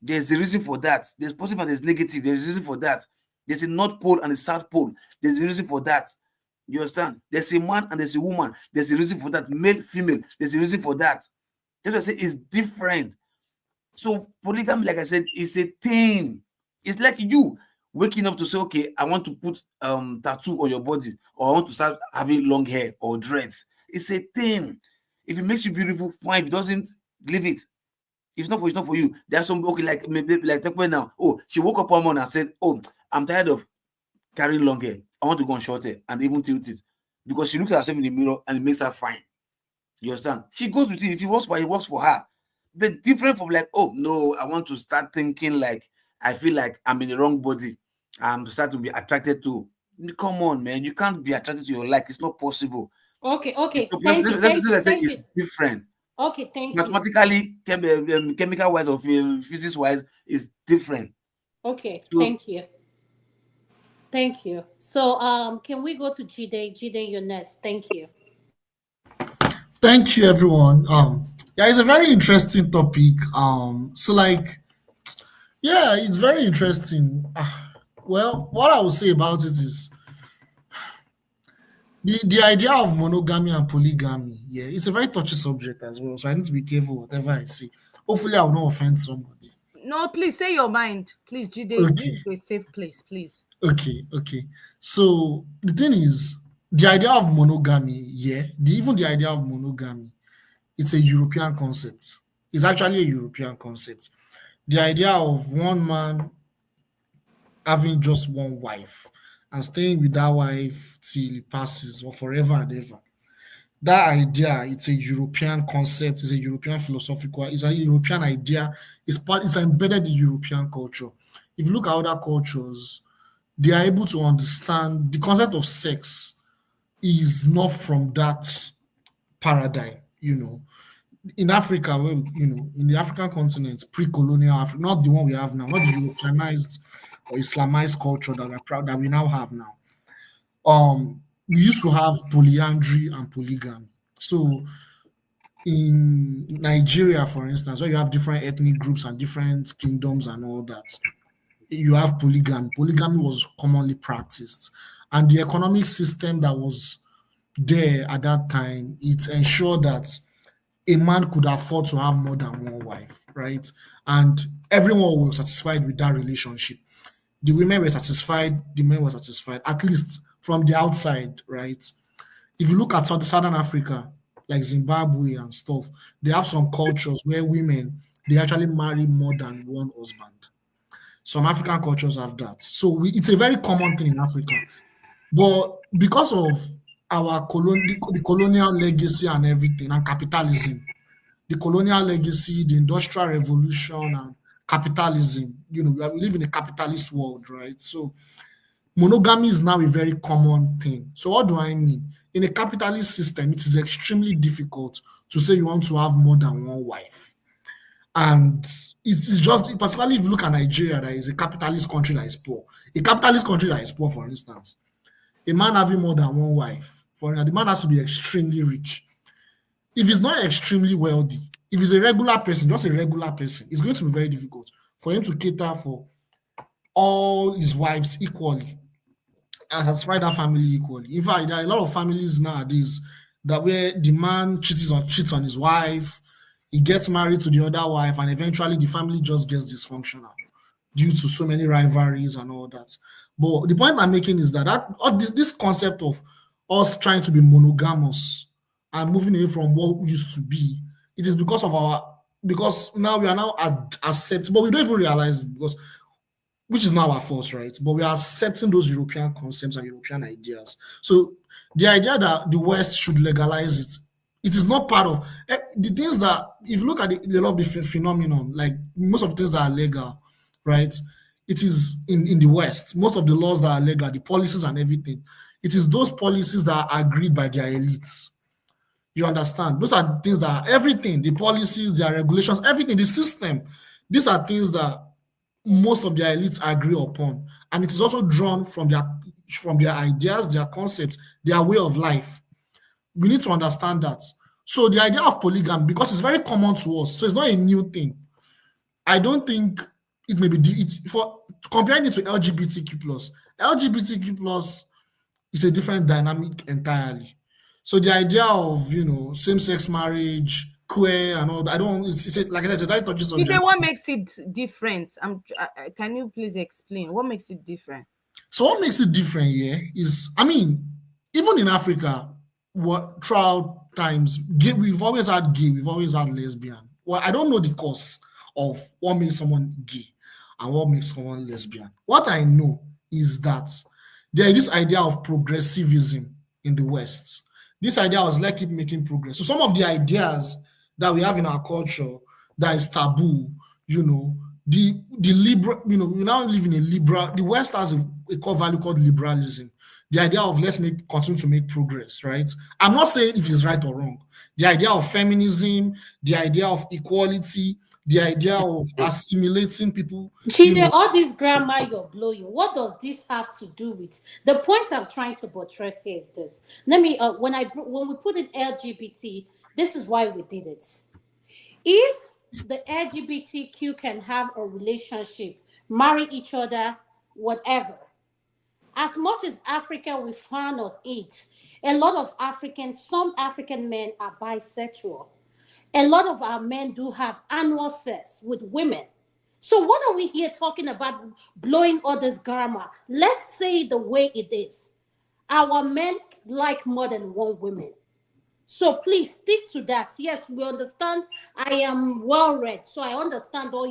There's a reason for that. There's positive and there's negative. There's a reason for that. There's a north pole and a south pole. There's a reason for that. You understand? There's a man and there's a woman. There's a reason for that. Male, female. There's a reason for that. That's why I say it's different. So polygamy, like I said, is a thing. It's like you waking up to say, okay, I want to put tattoo on your body, or I want to start having long hair or dreads. It's a thing. If it makes you beautiful, fine. If it doesn't, leave it. If it's not for you, it's not for you. There's some okay, like maybe like talk about now. Oh, she woke up one morning and said, oh, I'm tired of carrying long hair. I want to go on short hair and even tilt it. Because she looks at herself in the mirror and it makes her fine. You understand? She goes with it. If it works for her, it works for her. But different from like, oh no, I want to start thinking like I feel like I'm in the wrong body. I'm start to be attracted to. Come on, man. You can't be attracted to your like. It's not possible. Okay. Thank you. It's different. Okay, thank you. Mathematically, chemical wise or physics wise, is different. Okay, thank you. Thank you. So can we go to Jide? Jide, you're next. Thank you. Thank you, everyone. Yeah, it's a very interesting topic. So like, yeah, it's very interesting. Well, what I would say about it is the idea of monogamy and polygamy. Yeah, it's a very touchy subject as well. So I need to be careful whatever I say. Hopefully, I will not offend somebody. No, please say your mind. Please, Jide, Okay. this is a safe place, please. Okay. So the thing is, the idea of monogamy, even the idea of monogamy, it's a European concept. It's actually a European concept. The idea of one man having just one wife and staying with that wife till it passes or forever and ever. That idea, it's a European concept, it's a European philosophical, it's a European idea, it's embedded in European culture. If you look at other cultures, they are able to understand the concept of sex is not from that paradigm, In Africa, well, in the African continent, pre-colonial Africa, not the one we have now, not the Europeanized or Islamized culture that we're proud that we now have now. We used to have polyandry and polygamy. So in Nigeria, for instance, where you have different ethnic groups and different kingdoms and all that, you have polygamy. Polygamy was commonly practiced, and the economic system that was there at that time, it ensured that a man could afford to have more than one wife, right? And everyone was satisfied with that relationship. The women were satisfied, the men were satisfied, at least from the outside, right? If you look at Southern Africa, like Zimbabwe and stuff, they have some cultures where women, they actually marry more than one husband. Some African cultures have that. So it's a very common thing in Africa. But because of our the colonial legacy and everything, and capitalism, the colonial legacy, the industrial revolution, and capitalism, we live in a capitalist world, right? So monogamy is now a very common thing. So what do I mean? In a capitalist system, it is extremely difficult to say you want to have more than one wife. And it's just, particularly if you look at Nigeria, that is a capitalist country that is poor. A capitalist country that is poor, for instance, a man having more than one wife, the man has to be extremely rich. If he's not extremely wealthy, if he's a regular person, just a regular person, it's going to be very difficult for him to cater for all his wives equally and satisfy that family equally. In fact, there are a lot of families nowadays that where the man cheats on his wife, he gets married to the other wife, and eventually the family just gets dysfunctional due to so many rivalries and all that. But the point I'm making is that this concept of us trying to be monogamous and moving away from what we used to be, it is because now we are now accepting, but we don't even realize it because, which is not our fault, right? But we are accepting those European concepts and European ideas. So the idea that the West should legalize it is not part of the things that, if you look at a lot of the phenomenon, like most of the things that are legal, right? It is in the West. Most of the laws that are legal, the policies and everything, it is those policies that are agreed by their elites. You understand? Those are things that everything, the policies, their regulations, everything, the system, these are things that most of their elites agree upon. And it is also drawn from their ideas, their concepts, their way of life. We need to understand that. So the idea of polygamy, because it's very common to us, so it's not a new thing. I don't think it may be for comparing it to LGBTQ plus. LGBTQ plus is a different dynamic entirely. So the idea of same-sex marriage, queer, and all that, like I said, it touches on. What makes it different? Can you please explain what makes it different? So what makes it different here is, even in Africa, throughout times, we've always had gay, we've always had lesbian. Well, I don't know the cause of what makes someone gay and what makes someone lesbian. What I know is that there is this idea of progressivism in the West. This idea was like keep making progress. So some of the ideas that we have in our culture that is taboo, the liberal, we now live in a liberal, the West has a core value called liberalism. The idea of continue to make progress, right? I'm not saying if it's right or wrong. The idea of feminism, the idea of equality, the idea of assimilating people. Chide, all this grammar you're blowing, what does this have to do with? The point I'm trying to buttress here is this. Let me, when we put in LGBT, this is why we did it. If the LGBTQ can have a relationship, marry each other, whatever, as much as Africa we frown on it, some African men are bisexual. A lot of our men do have anal sex with women. So what are we here talking about blowing all this grammar? Let's say the way it is. Our men like more than one woman. So please stick to that. Yes, we understand. I am well read, so I understand all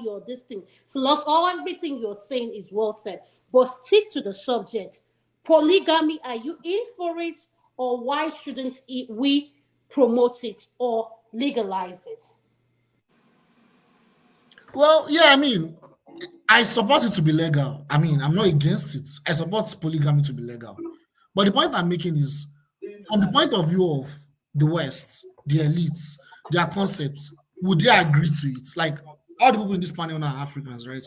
philosophy, everything you're saying is well said. But stick to the subject. Polygamy, are you in for it, or why shouldn't we promote it or legalize it? Well, yeah, I mean, I support it to be legal. I mean, I'm not against it. I support polygamy to be legal. But the point I'm making is, from the point of view of the West, the elites, their concepts, would they agree to it? Like, all the people in this panel are Africans, right?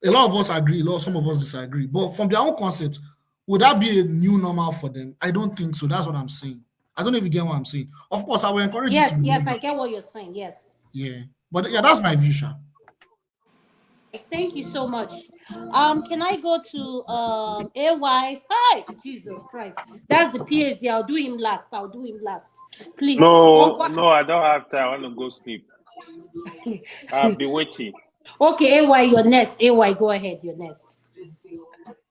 A lot of us agree, some of us disagree. But from their own concept, would that be a new normal for them? I don't think so. That's what I'm saying. I don't know if you get what I'm saying. Of course, I will encourage it to Yes, be yes, legal. I get what you're saying. Yes. Yeah. But yeah, that's my view, Sha. Thank you so much. Can I go to AY? Hi, Jesus Christ. That's the PhD. I'll do him last. Please. No, Uncle. no, I don't have time. I want to go sleep. I'll be waiting. Okay, AY, you're next. AY, go ahead. You're next.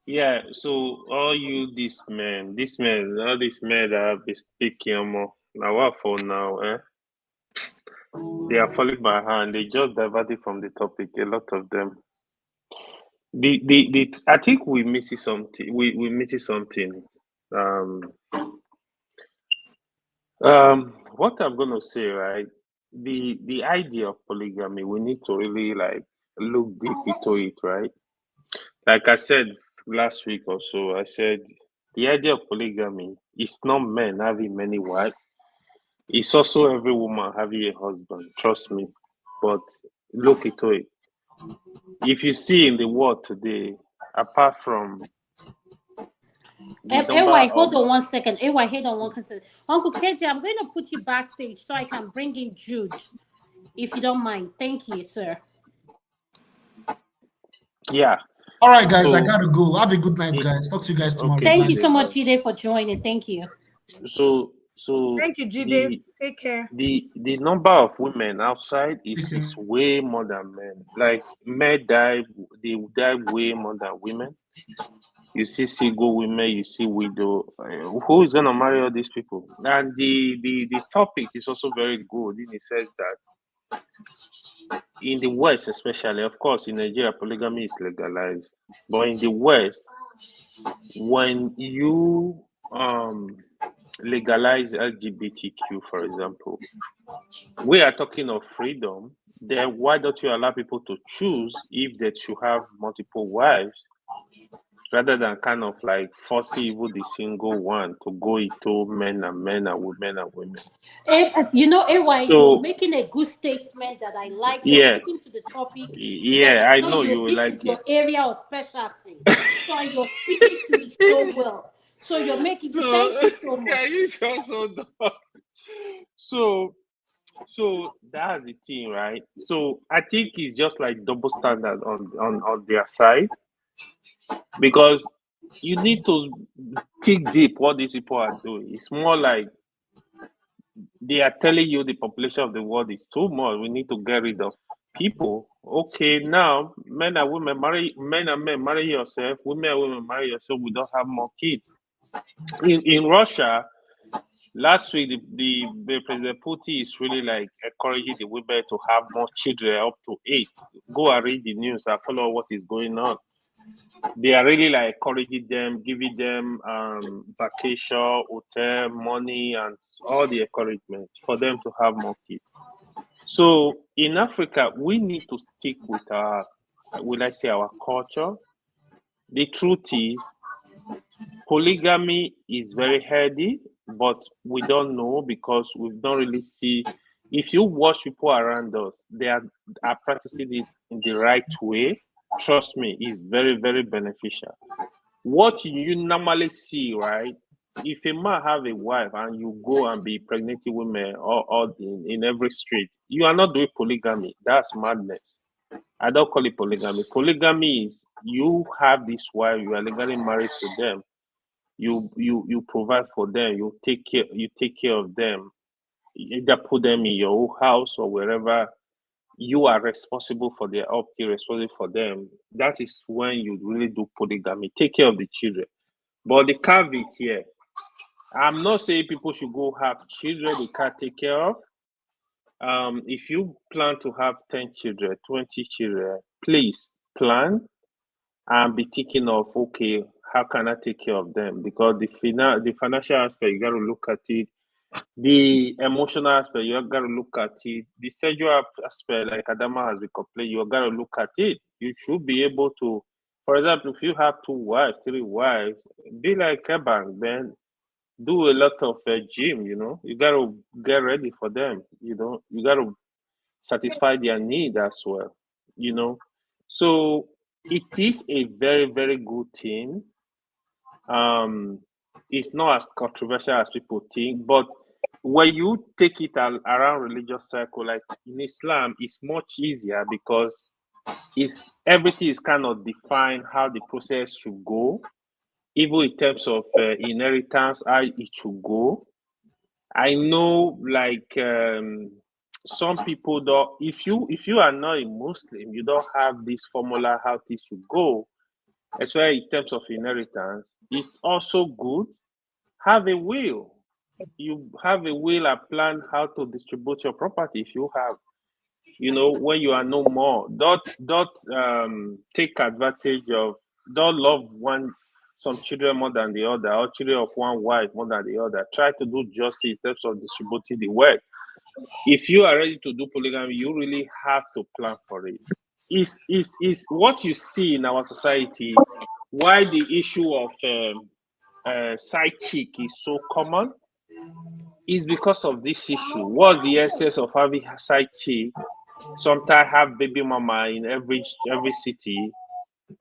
Yeah, so all these men, all these men that have been speaking more. Now what for now, eh? They are falling behind. They just diverted from the topic, a lot of them. I think we missing something. We missing something. What I'm gonna say, right? The idea of polygamy, we need to really like look deep into it, right? Like I said last week or so, I said the idea of polygamy is not men having many wives. It's also every woman having a husband. Trust me. But look into it. If you see in the world today, apart from the number AY, hold of on 1 second. AY, hold on 1 second. Uncle KJ, I'm going to put you backstage so I can bring in Jude, if you don't mind. Thank you, sir. yeah. All right, guys, So, I gotta go. Have a good night, guys. Talk to you guys tomorrow. Okay, Thank you Jide, so much, bye. Jide, for joining. Thank you. So Thank you, Jide. Take care. the number of women outside is way more than men. Like men die way more than women. You see single women, you see widow. Who is gonna marry all these people? And the topic is also very good in the sense that in the West, especially, of course, in Nigeria, polygamy is legalized. But in the West, when you legalize LGBTQ, for example, we are talking of freedom. Then why don't you allow people to choose if they should have multiple wives, rather than kind of like forcing even the single one to go into men and men and women and women? You know, AY, So, you're making a good statement that I like. You're yeah, sticking to the topic because yeah, I know you will this like is your it. area of specialty. So you're speaking to it so well. So you're making it. Thank you so much. Yeah, you just so dumb. So that's the thing, right? So I think it's just like double standard on their side, because you need to think deep what these people are doing. It's more like they are telling you the population of the world is too much. We need to get rid of people. Okay, now men and women marry, men and men marry yourself, women and women marry yourself. We don't have more kids. In Russia, last week, the President Putin is really like encouraging the women to have more children, up to 8. Go and read the news and follow what is going on. They are really like encouraging them, giving them vacation, hotel, money, and all the encouragement for them to have more kids. So in Africa, we need to stick with our, will I say, our culture. The truth is, polygamy is very healthy, but we don't know because we don't really see. If you watch people around us, they are practicing it in the right way. Trust me, it's very, very beneficial. What you normally see, right? If a man have a wife and you go and be pregnanting women or in every street, you are not doing polygamy. That's madness. I don't call it polygamy. Polygamy is you have this wife, you are legally married to them. You provide for them, you take care of them, you either put them in your own house or wherever. You are responsible for their upkeep, responsible for them. That is when you really do polygamy. Take care of the children. But the caveat here, I'm not saying people should go have children they can't take care of. If you plan to have 10 children, 20 children, please plan and be thinking of, okay, how can I take care of them? Because the financial aspect, you got to look at it. The emotional aspect, you got to look at it. The sexual aspect, like Adama has been complaining, you got to look at it. You should be able to, for example, if you have 2 wives, 3 wives, be like Kebang, then do a lot of gym, you know. You got to get ready for them, you know. You got to satisfy their need as well, you know. So it is a very, very good thing. It's not as controversial as people think, but when you take it around religious circle, like in Islam, it's much easier because everything is kind of defined how the process should go, even in terms of inheritance, how it should go. I know, like some people don't. If you are not a Muslim, you don't have this formula how things should go, especially in terms of inheritance. It's also good. Have a will. You have a will and plan how to distribute your property if you have. You know, when you are no more, don't take advantage of. Don't love some children more than the other, or children of one wife more than the other. Try to do justice in terms of distributing the wealth. If you are ready to do polygamy, you really have to plan for it. Is what you see in our society why the issue of side chick is so common is because of this issue. What's the essence of having a side chick? Sometimes have baby mama in every city,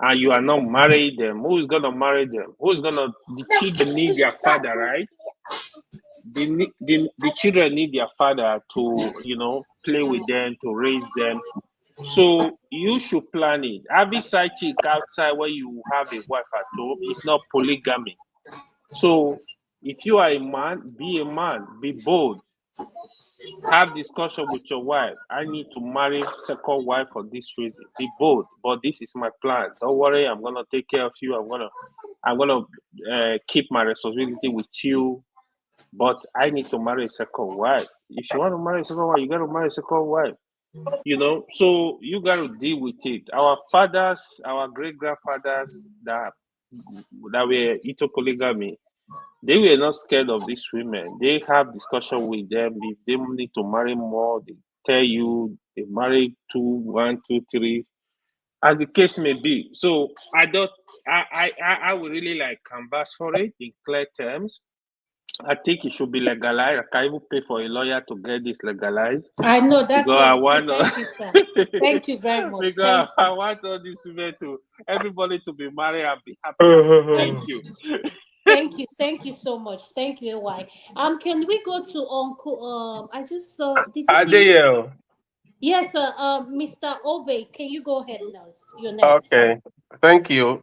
and you are not marrying them. Who is gonna marry them? The children need their father, right? The children need their father to, you know, play with them, to raise them. So you should plan it. Having side chick outside where you have a wife at home is not polygamy. So if you are a man, be bold. Have discussion with your wife. I need to marry second wife for this reason. Be bold, but this is my plan. Don't worry, I'm gonna take care of you. I'm gonna keep my responsibility with you. But I need to marry a second wife. If you want to marry a second wife, you gotta marry a second wife. You know, so you gotta deal with it. Our fathers, our great grandfathers that were into polygamy, they were not scared of these women. They have discussion with them. If they need to marry more, they tell you they marry 2, 1, 2, 3, as the case may be. So I would really like canvas for it in clear terms. I think it should be legalized. I can even pay for a lawyer to get this legalized. I know that's Because what I we want say. Thank you, sir. Thank you very much. because Thank I you. want all these women everybody to be married and be happy. Thank you. Thank you so much. Thank you, AY. Can we go to Uncle? I just saw. Did he leave? Adeyel. Yes, sir. Mr. Obey, can you go ahead now? You're next. Okay, thank you.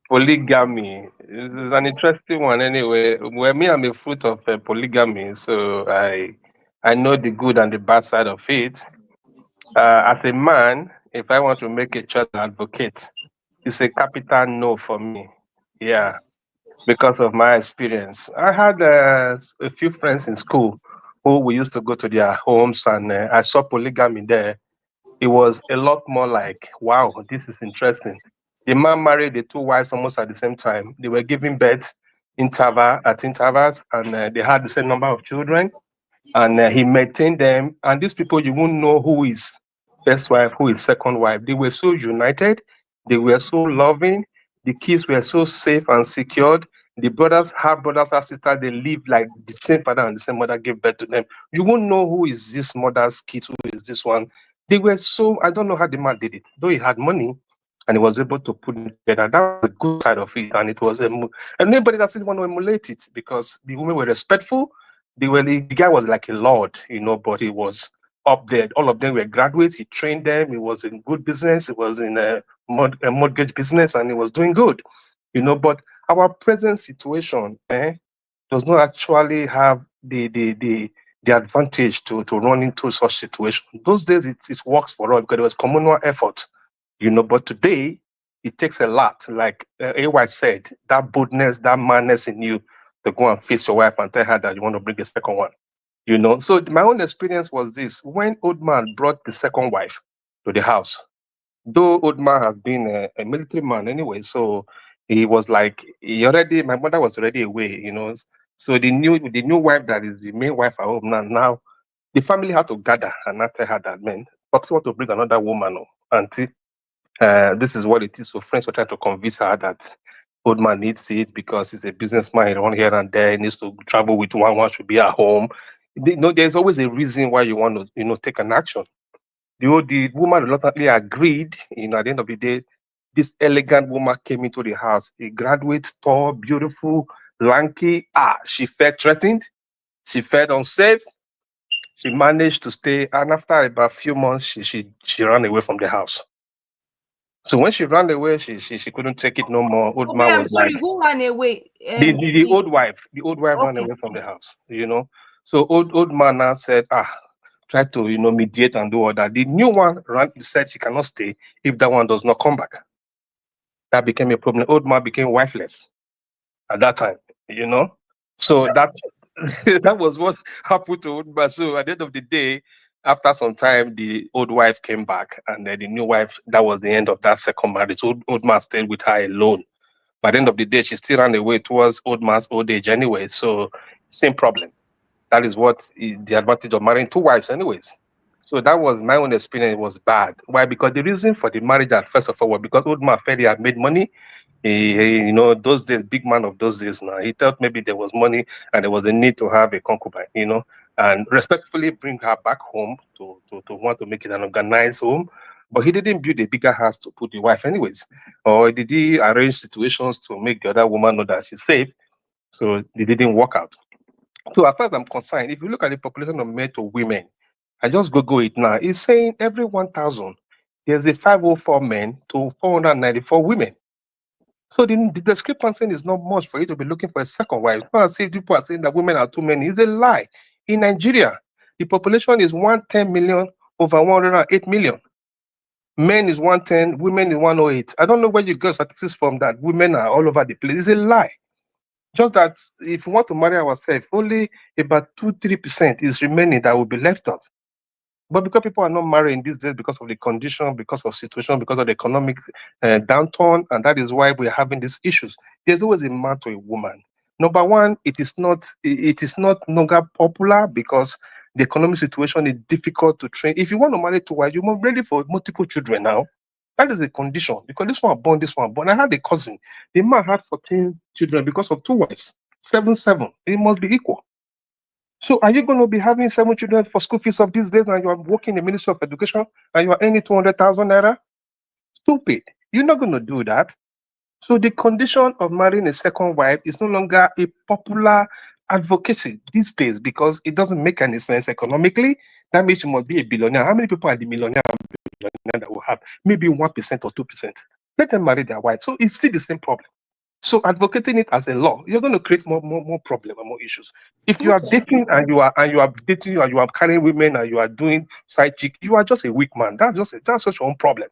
Polygamy is an interesting one anyway. Well, me, I'm a fruit of polygamy, so I know the good and the bad side of it. As a man, if I want to make a child advocate, it's a capital no for me. Yeah, because of my experience. I had a few friends in school who we used to go to their homes, and I saw polygamy there. It was a lot more like, wow, this is interesting. The man married the 2 wives almost at the same time. They were giving birth at intervals, and they had the same number of children. And he maintained them. And these people, you won't know who is first wife, who is second wife. They were so united. They were so loving. The kids were so safe and secured. The half brothers, half sisters, they live like the same father and the same mother gave birth to them. You won't know who is this mother's kid, who is this one. They were so, I don't know how the man did it. Though he had money and he was able to put them together. That was the good side of it. And it was, and nobody doesn't want to emulate it because the women were respectful. The guy was like a lord, you know, but he was up there. All of them were graduates. He trained them. He was in good business. He was in a mortgage business, and he was doing good, you know. But our present situation does not actually have the advantage to run into such situation. Those days it works for us because it was communal effort, you know. But today it takes a lot. Like AY said, that boldness, that madness in you to go and face your wife and tell her that you want to bring a second one. You know, so my own experience was this: when old man brought the second wife to the house, though old man had been a military man anyway, so He was like, my mother was already away, So the new wife that is the main wife at home now the family had to gather and not tell her that, man, Pops want to bring another woman, auntie. This is what it is. So friends were trying to convince her that old man needs it because he's a businessman, he run here and there, he needs to travel with one should be at home. There's always a reason why you want to, take an action. The woman reluctantly agreed, at the end of the day, this elegant woman came into the house. A graduate, tall, beautiful, lanky. She felt threatened. She felt unsafe. She managed to stay, and after about a few months, she ran away from the house. So when she ran away, she couldn't take it no more. Old Obe, man I'm was sorry, like, who ran away? the old wife ran Okay. away from the house. So old man now said, try to mediate and do all that. The new one said she cannot stay if that one does not come back. That became a problem. Old man became wifeless at that time. So that that was what happened to old man. So at the end of the day, after some time, the old wife came back, and then the new wife. That was the end of that second marriage. Old man stayed with her alone. By the end of the day, she still ran away towards old man's old age anyway. So same problem. That is what is the advantage of marrying two wives, anyways. So that was my own experience. It was bad. Why? Because the reason for the marriage at first of all was because old man felt he had made money. Those days, big man of those days now. He thought maybe there was money and there was a need to have a concubine, and respectfully bring her back home to want to make it an organized home. But he didn't build a bigger house to put the wife, anyways. Or did he arrange situations to make the other woman know that she's safe? So it didn't work out. So as far as I'm concerned, if you look at the population of men to women, I just Google it now. It's saying every 1,000, there's a 504 men to 494 women. So the discrepancy is not much for you to be looking for a second wife. It's not as if people are saying that women are too many. It's a lie. In Nigeria, the population is 110 million over 108 million. Men is 110, women is 108. I don't know where you get statistics from that women are all over the place. It's a lie. Just that if we want to marry ourselves, only about 2-3% is remaining that will be left out. But because people are not marrying these days because of the condition, because of situation, because of the economic downturn, and that is why we're having these issues. There's always a man to a woman. Number one, it is not longer popular because the economic situation is difficult to train. If you want to marry two wives, you must be ready for multiple children now. That is a condition because this one born, this one born. I had a cousin. The man had 14 children because of two wives. 7. It must be equal. So are you going to be having 7 children for school fees of these days and you are working in the Ministry of Education and you are earning 200,000 naira? Stupid. You're not going to do that. So the condition of marrying a second wife is no longer a popular advocacy these days because it doesn't make any sense economically. That means you must be a billionaire. How many people are the millionaire that will have maybe 1% or 2%? Let them marry their wife. So it's still the same problem. So advocating it as a law, you're going to create more problem and more issues. If you are dating and you are dating and you are carrying women and you are doing side chick, you are just a weak man. That's just your own problem.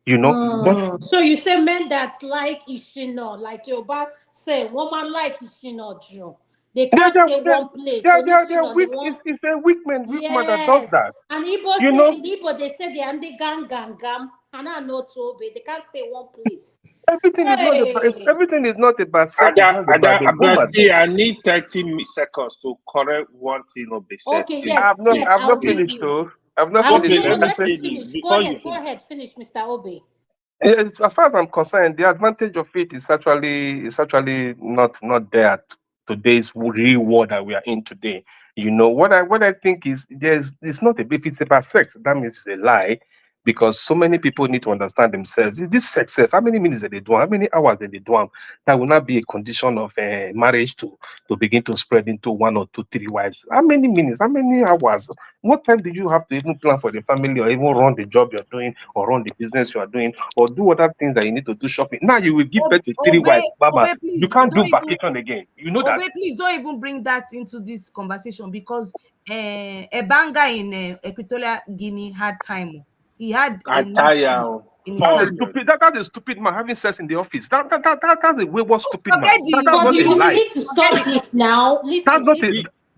So you say men that like Ishino, like your back say woman like Ishino Joe. They can't stay one place. So They're weak. It's a weak man that does that. And Igbo say in Igbo they say they and they gang. And I know to obey. They can't stay one place. Everything is not about sex. I need 30 seconds to correct one thing Obe said. Okay, yes. I've not finished though. I've not finished. Let me finish. Go ahead, finish, Mr. Obe. As far as I'm concerned, the advantage of it is actually not there at today's real world that we are in today. What I think is it's not if it's about sex, that means it's a lie. Because so many people need to understand themselves. Is this sex self? How many minutes that they do? How many hours that they do? That will not be a condition of marriage to begin to spread into 1 or 2, 3 wives. How many minutes? How many hours? What time do you have to even plan for the family or even run the job you're doing or run the business you are doing or do other things that you need to do shopping? Now you will give birth to 3 wives, Baba. You can't do vacation again. You know that. Please don't even bring that into this conversation because a banger in Equatorial Guinea had time. He had that is stupid man having sex in the office. That's a wayward stupid man. That's not a lie. You need to stop this now. Listen,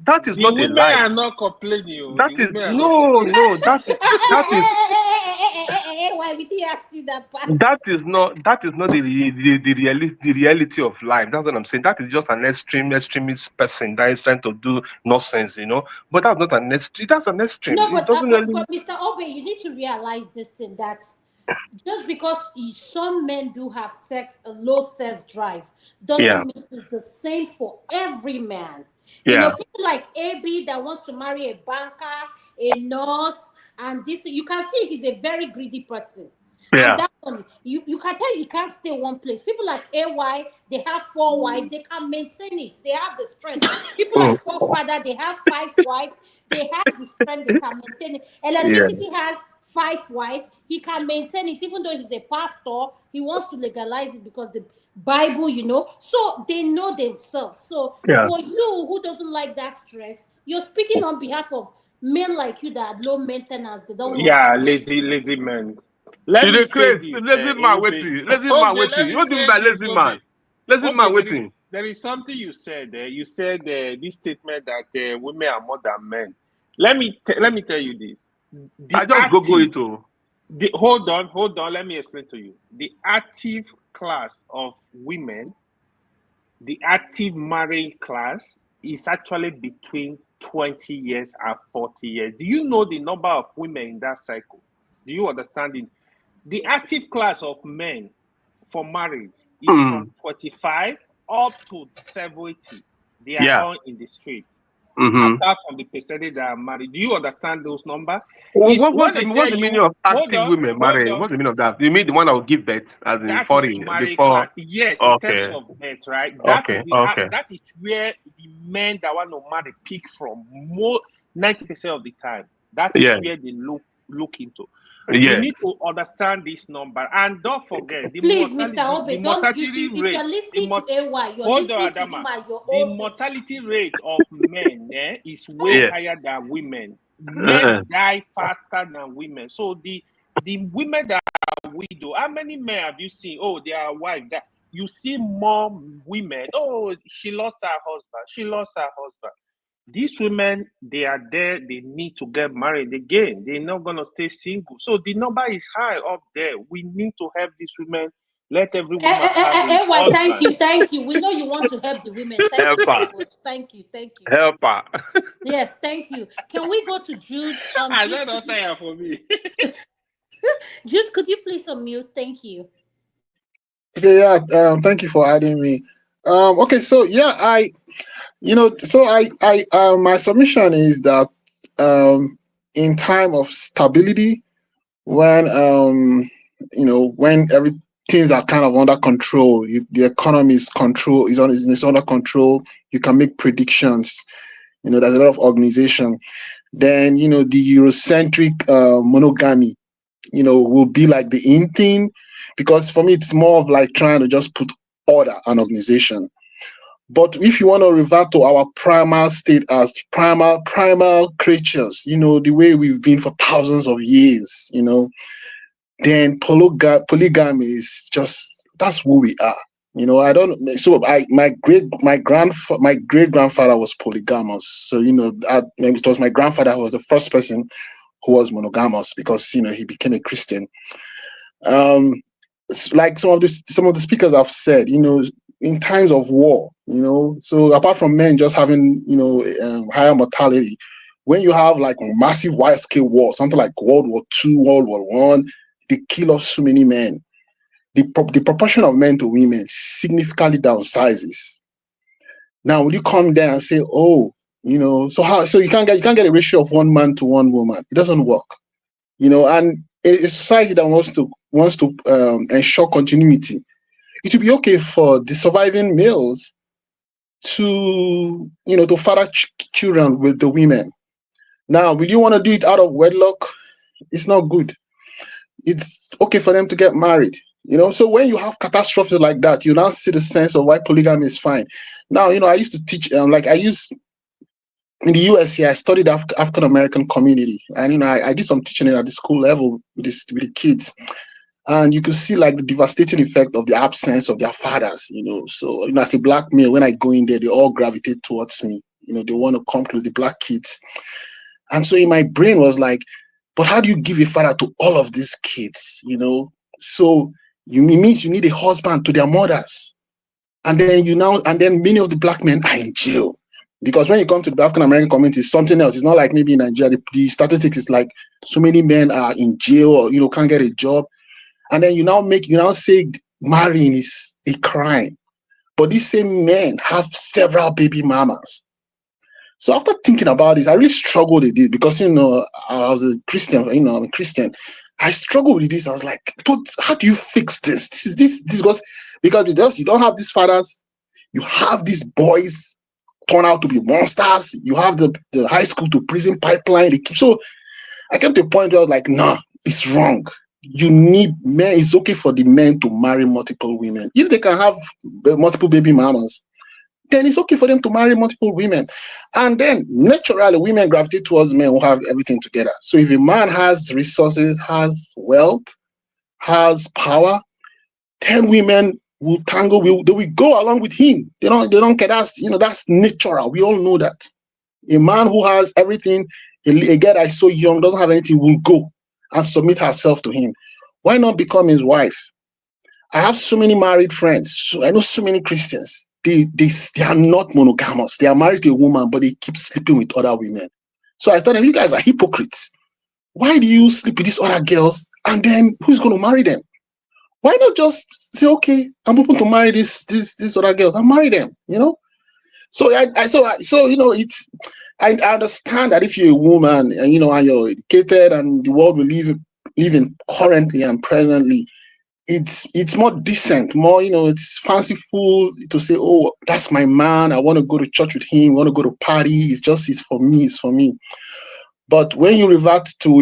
that is not a lie. Women are not complaining. That is why we didn't ask you that part? That is not the reality of life. That's what I'm saying. That is just an extremist person that is trying to do nonsense, But that's not an extreme. That's an extreme. No, It but doesn't really. Mr. Obe, you need to realize this thing that just because some men do have a low sex drive Yeah, doesn't mean it's the same for every man. yeah, People like AB that wants to marry a banker, a nurse, and this you can see he's a very greedy person. And yeah, that one, you can tell he can't stay one place. People like AY, they have 4 wives, they can maintain it. They have the strength. People mm, like Forefather, they have 5 wives, they have the strength, they can maintain it. yeah, Electricity has 5 wives, he can maintain it, even though he's a pastor, he wants to legalize it because the Bible, so they know themselves. So yeah. for you who doesn't like that stress, you're speaking on behalf of men like you that are low maintenance, they don't want Yeah, stress. lazy man. Let You me dey say craze. this, Lazy man Obe. waiting. Lazy man Okay, let waiting. me What do you mean say by this, lazy man? Obe. Lazy man Okay, waiting. there is something you said there. You said this statement that women are more than men. Let me tell you this. I The just go active, it oh. hold on. Let me explain to you. The active class of women, the active married class, is actually between 20 years and 40 years. Do you know the number of women in that cycle? Do you understand it? The active class of men for marriage is from Mm, 45 up to 70. They are yeah. all in the street. Mm-hmm. Apart from the percentage that are married. Do you understand those numbers? What, Is what, what's when the they what's tell the meaning you, of hold active on, women hold marrying? on, What's the meaning of that? You mean the one that will give birth, as in that is married class. before? Yes, in terms Okay, of birth, right? That is okay, okay. that is where the men that want to marry pick from. More 90% of the time, that is Yeah, where they look into. We yes. need to understand this number, and don't forget Please, Mr. Obe, the don't you mortality see if you're rate. listening to AY, you're Hold on, listening to Adama. him at your The own pace. mortality rate of men is way Yeah. higher than women. Uh-uh. Men die faster than women. So the women that are widow, how many men have you seen? Oh, they are wife. That you see more women. Oh, she lost her husband. She lost her husband. These women, they are there. They need to get married again. They're not gonna stay single. So the number is high up there. We need to help these women. Let every woman have a AY, husband. thank you. We know you want to help the women. Thank Help you her. very much. Thank you. Help her. Yes, thank you. Can we go to Jude? I Jude, said not tire for me. Jude, could you please unmute? Thank you. Okay, yeah. Thank you for adding me. Okay, so yeah, my submission is that in time of stability, when when everything's are kind of under control, the economy is under control. You can make predictions. There's a lot of organization. Then the Eurocentric monogamy, will be like the in thing, because for me it's more of like trying to just put order and organization. But if you want to revert to our primal state as primal creatures, the way we've been for thousands of years, then polygamy is just that's who we are. I don't. So my great grandfather was polygamous. So it was my grandfather who was the first person who was monogamous, because he became a Christian. Like some of the speakers have said, in times of war, so apart from men just having higher mortality, when you have like massive wide scale war, something like World War II, World War One, they kill off so many men. The proportion of men to women significantly downsizes. Now, will you come there and say, oh, so you can't get a ratio of one man to one woman? It doesn't work. And a society that wants to ensure continuity, it would be okay for the surviving males to to father children with the women. Now, will you want to do it out of wedlock? It's not good. It's okay for them to get married. So when you have catastrophes like that, you now see the sense of why polygamy is fine. Now, I used to teach, in the US here, I studied African American community, and I did some teaching at the school level with the kids, and you could see like the devastating effect of the absence of their fathers. So as a black male, when I go in there, they all gravitate towards me. They want to come to the black kids, and so in my brain was like, But how do you give a father to all of these kids? So it means you need a husband to their mothers, and then many of the black men are in jail. Because when you come to the African American community, it's something else. It's not like maybe in Nigeria. The statistics is like so many men are in jail or can't get a job, and then you now say marrying is a crime. But these same men have several baby mamas. So after thinking about this, I really struggled with this because I was a Christian. I'm a Christian. I struggled with this. I was like, but how do you fix this? This because you don't have these fathers, you have these boys turn out to be monsters. You have the high school to prison pipeline. So I came to a point where I was like, nah, it's wrong. You need men. It's okay for the men to marry multiple women if they can have multiple baby mamas. Then it's okay for them to marry multiple women. And then naturally, women gravitate towards men who have everything together. So if a man has resources, has wealth, has power, 10 women will tangle, they will go along with him. They don't care. That's natural. We all know that. A man who has everything, a girl that is so young, doesn't have anything, will go and submit herself to him. Why not become his wife? I have so many married friends. So I know so many Christians. They are not monogamous. They are married to a woman, but they keep sleeping with other women. So I thought, you guys are hypocrites. Why do you sleep with these other girls? And then who's going to marry them? Why not just say, okay, I'm open to marry these other girls. I'll marry them, So it's. I understand that if you're a woman and and you're educated and the world we live in currently and presently, it's more decent, more it's fanciful to say, oh, that's my man. I want to go to church with him. I want to go to party. It's for me. But when you revert to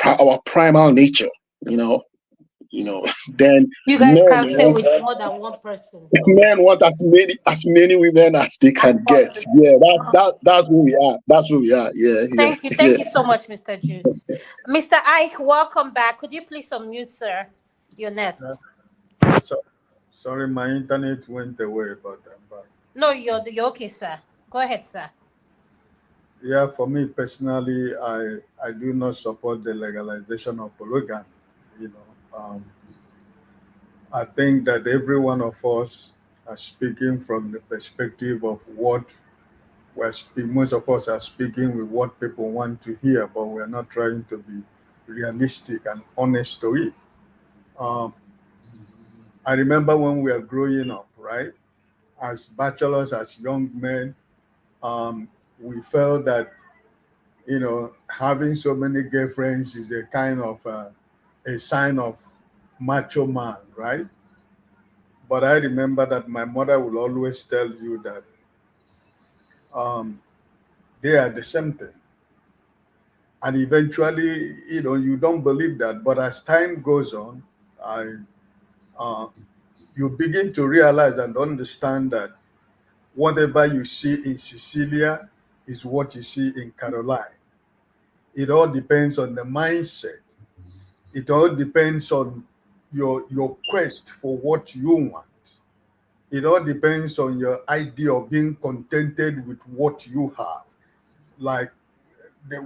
our primal nature, then You guys men can't stay with more than one person. men want as many women as they can get. Yeah, that's who we are. That's who we are. Yeah. Thank you. Thank you so much, Mr. Jude. Mr. Ike, welcome back. Could you please unmute, sir? You're next. Sorry, my internet went away, but I'm back. No, you're okay, sir. Go ahead, sir. Yeah, for me personally, I do not support the legalization of polygamy. I think that every one of us are speaking from the perspective of what most of us are speaking with what people want to hear, but we're not trying to be realistic and honest to it. I remember when we were growing up, right? As bachelors, as young men, we felt that having so many girlfriends is a kind of a sign of macho man, right? But I remember that my mother will always tell you that they are the same thing. And eventually, you don't believe that. But as time goes on, you begin to realize and understand that whatever you see in Cecilia is what you see in Caroline. It all depends on the mindset. It all depends on your quest for what you want. It all depends on your idea of being contented with what you have. Like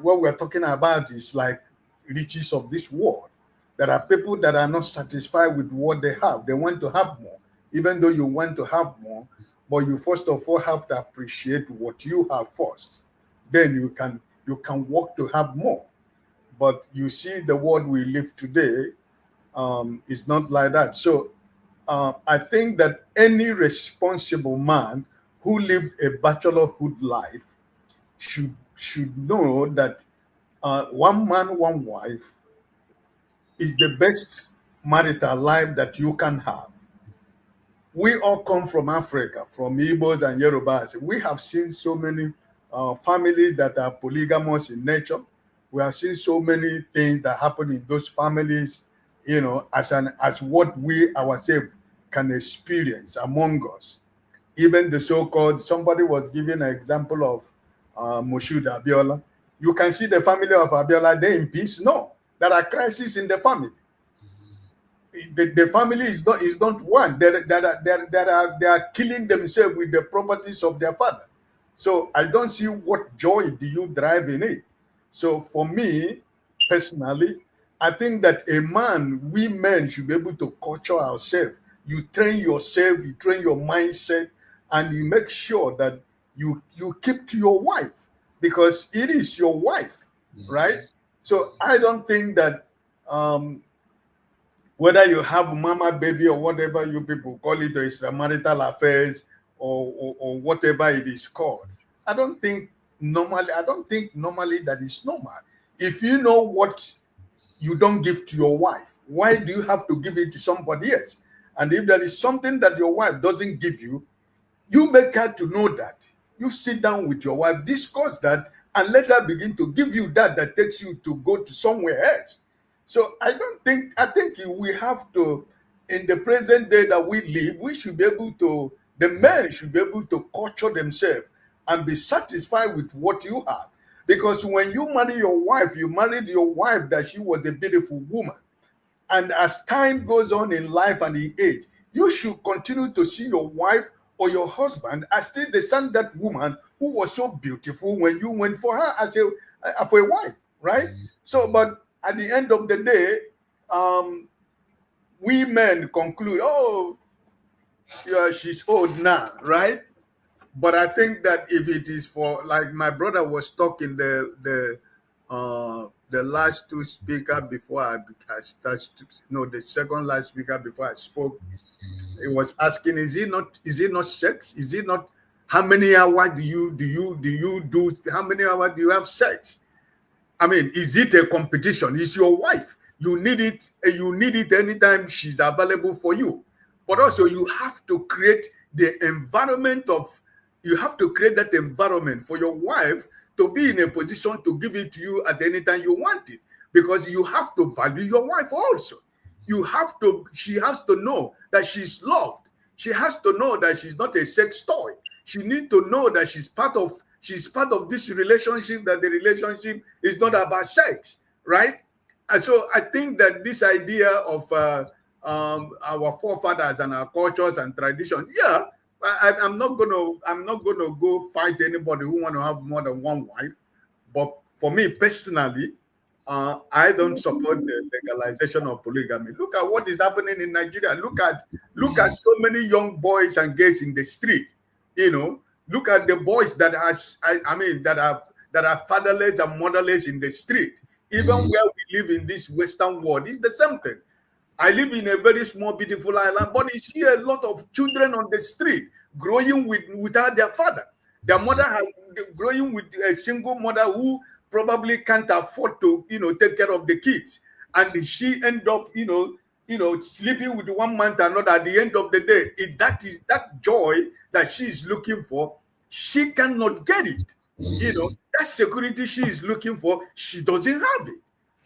what we're talking about is like riches of this world. There are people that are not satisfied with what they have. They want to have more, even though you want to have more. But you first of all have to appreciate what you have first. Then you can work to have more. But you see, the world we live today is not like that. So I think that any responsible man who lived a bachelorhood life should know that one man, one wife is the best marital life that you can have. We all come from Africa, from Igbos and Yorubas. We have seen so many families that are polygamous in nature. We have seen so many things that happen in those families, as what we ourselves can experience among us. Even the so-called, somebody was giving an example of Moshood Abiola. You can see the family of Abiola, they in peace? No, there are crises in the family. The family is not one. They are killing themselves with the properties of their father. So I don't see what joy do you drive in it. So for me, personally, I think that we men should be able to culture ourselves. You train yourself, you train your mindset, and you make sure that you keep to your wife because it is your wife, right? So I don't think that whether you have mama baby or whatever you people call it, or extramarital affairs or whatever it is called. I don't think normally that is normal. If you know what you don't give to your wife, why do you have to give it to somebody else? And if there is something that your wife doesn't give you, you make her to know that. You sit down with your wife, discuss that, and let her begin to give you that takes you to go to somewhere else. So I think we have to, in the present day that we live, we should be able to, the men should be able to culture themselves and be satisfied with what you have. Because when you marry your wife, you married your wife that she was a beautiful woman. And as time goes on in life and in age, you should continue to see your wife or your husband as still the standard woman who was so beautiful when you went for her as for a wife, right? So, but at the end of the day, we men conclude, oh, yeah, she's old now, right? But I think that if it is for, like my brother was talking, the last two speaker before I started, no, the second last speaker before I spoke, he was asking, is it not sex? Is it not how many hours do you do how many hours do you have sex? I mean, is it a competition? It's your wife. You need it, and you need it anytime she's available for you. But also, you have to create the environment of, you have to create that environment for your wife to be in a position to give it to you at any time you want it. Because you have to value your wife also. She has to know that she's loved. She has to know that she's not a sex toy. She needs to know that she's part of this relationship, that the relationship is not about sex, right? And so I think that this idea of our forefathers and our cultures and traditions, yeah, I'm not gonna go fight anybody who want to have more than one wife, but for me personally, I don't support the legalization of polygamy. Look at what is happening in Nigeria. Look at so many young boys and girls in the street. You know, look at the boys that are fatherless and motherless in the street. Even where we live in this Western world, it's the same thing. I live in a very small, beautiful island, but you see a lot of children on the street growing without their father. Their mother has growing with a single mother who probably can't afford to, take care of the kids, and she end up, sleeping with one man to another. At the end of the day, that is that joy that she is looking for, she cannot get it. That security she is looking for, she doesn't have it.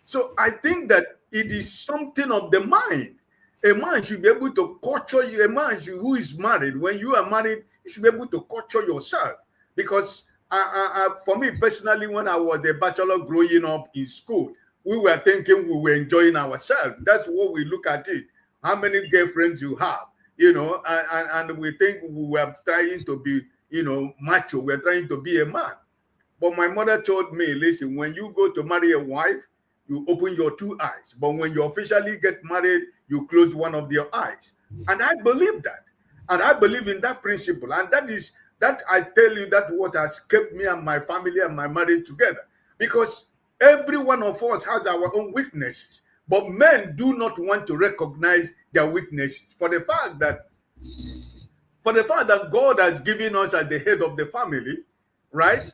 So I think that it is something of the mind. A man should be able to culture you. A man who is married, when you are married, you should be able to culture yourself. Because for me personally, when I was a bachelor growing up in school, we were thinking we were enjoying ourselves. That's what we look at it. How many girlfriends you have, and we think we were trying to be, macho. We're trying to be a man. But my mother told me, listen, when you go to marry a wife, you open your two eyes. But when you officially get married, you close one of your eyes. And I believe that. And I believe in that principle. And that I tell you, that what has kept me and my family and my marriage together. Because every one of us has our own weaknesses. But men do not want to recognize their weaknesses for the fact that God has given us as the head of the family, right?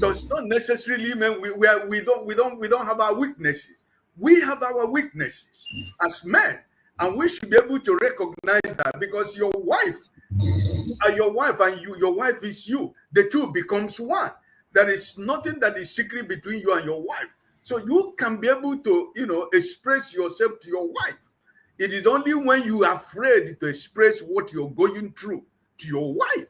Does not necessarily mean we don't have our weaknesses. We have our weaknesses as men, and we should be able to recognize that, because your wife and your wife is you. The two becomes one. There is nothing that is secret between you and your wife. So you can be able to, express yourself to your wife. It is only when you are afraid to express what you're going through to your wife.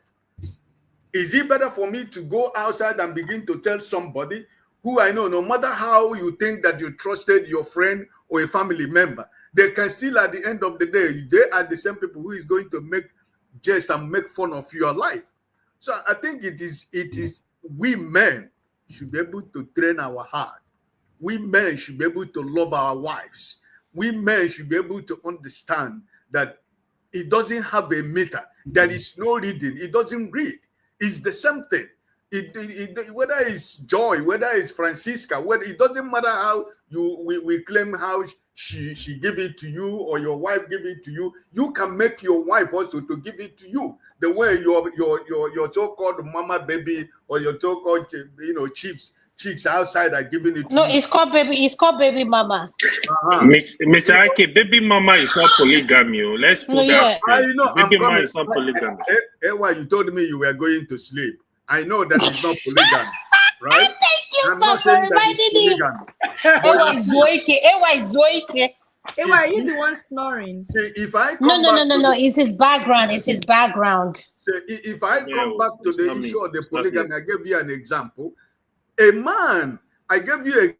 Is it better for me to go outside and begin to tell somebody who I know, no matter how you think that you trusted your friend or a family member, they can still, at the end of the day, they are the same people who is going to make jest and make fun of your life. So I think it is we men should be able to train our heart we men should be able to love our wives. We men should be able to understand that it doesn't have a meter. There is no reading. It doesn't read. It's the same thing. Whether it's Joy, whether it's Francisca, whether it doesn't matter how we claim how she give it to you or your wife give it to you. You can make your wife also to give it to you. The way your so-called mama baby or your so-called chicks outside are giving it to No, you. it's called baby. It's called baby mama. Mr. Ake, baby mama is not polygamy. Let's put that straight. Baby mama is not polygamy. Why you told me you were going to sleep? I know that it's not polygamy, right? Thank you, I'm not saying that it's polygamy. Ewa, are you the one snoring? See, if I come No. It's his background. It's his background. So if I come back to the issue of the polygamy, I gave you an example. A man, I gave you a.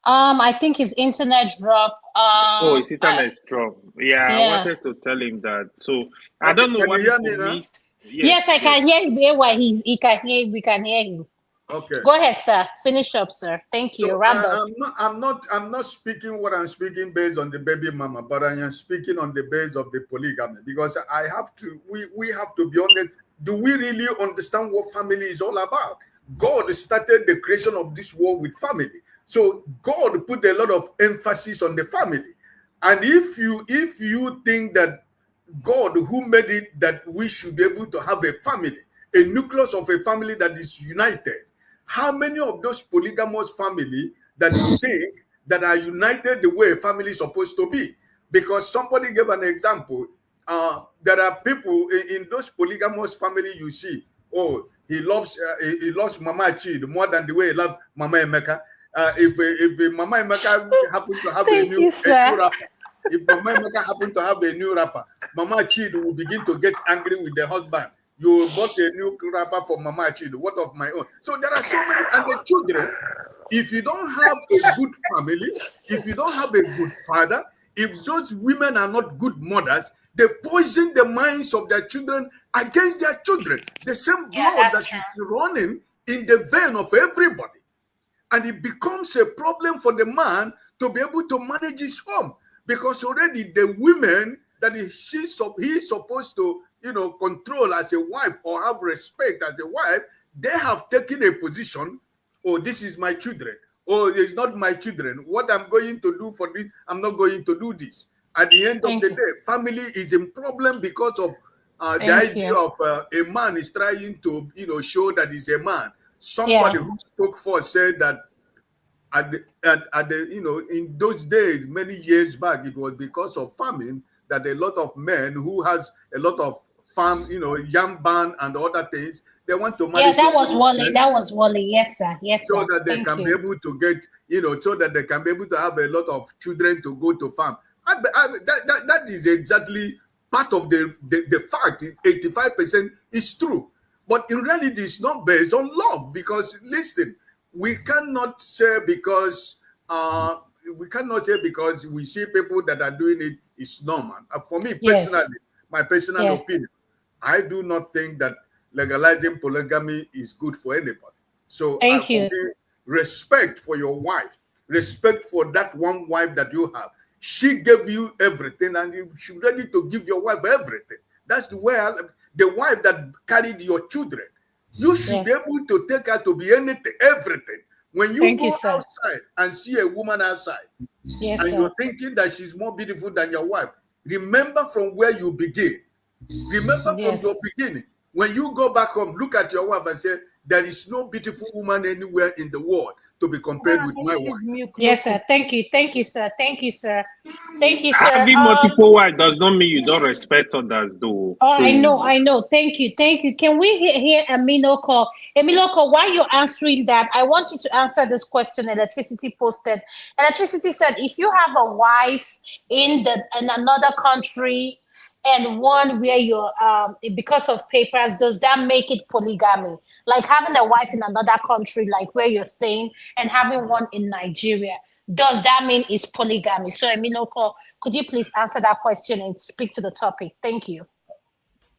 I think his internet dropped. His internet dropped. Yeah, I wanted to tell him that. So I don't know what people miss. Yes, I can hear him. He can hear. We can hear him. Okay. Go ahead, sir. Finish up, sir. Thank you. So, Round up. I'm not speaking what I'm speaking based on the baby mama, but I am speaking on the base of the polygamy because I have to. We have to be honest. Do we really understand what family is all about? God started the creation of this world with family. So God put a lot of emphasis on the family. And if you think that God who made it that we should be able to have a family, a nucleus of a family that is united, how many of those polygamous family that you think that are united the way a family is supposed to be? Because somebody gave an example. There are people in those polygamous family you see, he loves Mama Chid more than the way he loves Mama Emeka. If Mama Emeka happens to have a new rapper, if Mama Emeka happens to have a new rapper, Mama Chid will begin to get angry with the husband. You bought a new rapper for Mama Chid, what of my own? So there are so many, and the children, if you don't have a good family, if you don't have a good father, if those women are not good mothers, they poison the minds of their children against their children. The same blood that is running in the vein of everybody. And it becomes a problem for the man to be able to manage his home because already the women that he's supposed to, control as a wife or have respect as a wife, they have taken a position, this is my children. It's not my children. What I'm going to do for this, I'm not going to do this. At the end of the day, family is in problem because of the idea of a man is trying to, show that he's a man. Somebody who spoke first said that in those days, many years back, it was because of famine that a lot of men who has a lot of farm, yam ban and other things, they want to marry. Yeah, that was Wally. That was Wally. Yes, sir. Yes, sir. So that they can be able to get, so that they can be able to have a lot of children to go to farm. That is exactly part of the fact. 85% is true. But in reality, it's not based on love because, listen, we cannot say because we see people that are doing it, it's normal. For me personally, my personal opinion, I do not think that legalizing polygamy is good for anybody. So Thank you. Respect for your wife, respect for that one wife that you have. She gave you everything and you should ready to give your wife everything. That's the way the wife that carried your children. You should be able to take her to be anything, everything. When you go outside and see a woman outside, and you're thinking that she's more beautiful than your wife, remember from where you begin. Remember from your beginning. When you go back home, look at your wife and say, there is no beautiful woman anywhere in the world to be compared with my wife. Yes, sir. Thank you. Thank you, sir. Thank you, sir. Thank you, sir. Having multiple wives does not mean you don't respect others, though. I know. Thank you. Can we hear Eminoko? Eminoko, while you're answering that, I want you to answer this question Electricity posted. Electricity said, if you have a wife in another country and one where you're because of papers, does that make it polygamy? Like having a wife in another country, like where you're staying, and having one in Nigeria, does that mean it's polygamy? So Eminoko, could you please answer that question and speak to the topic? Thank you.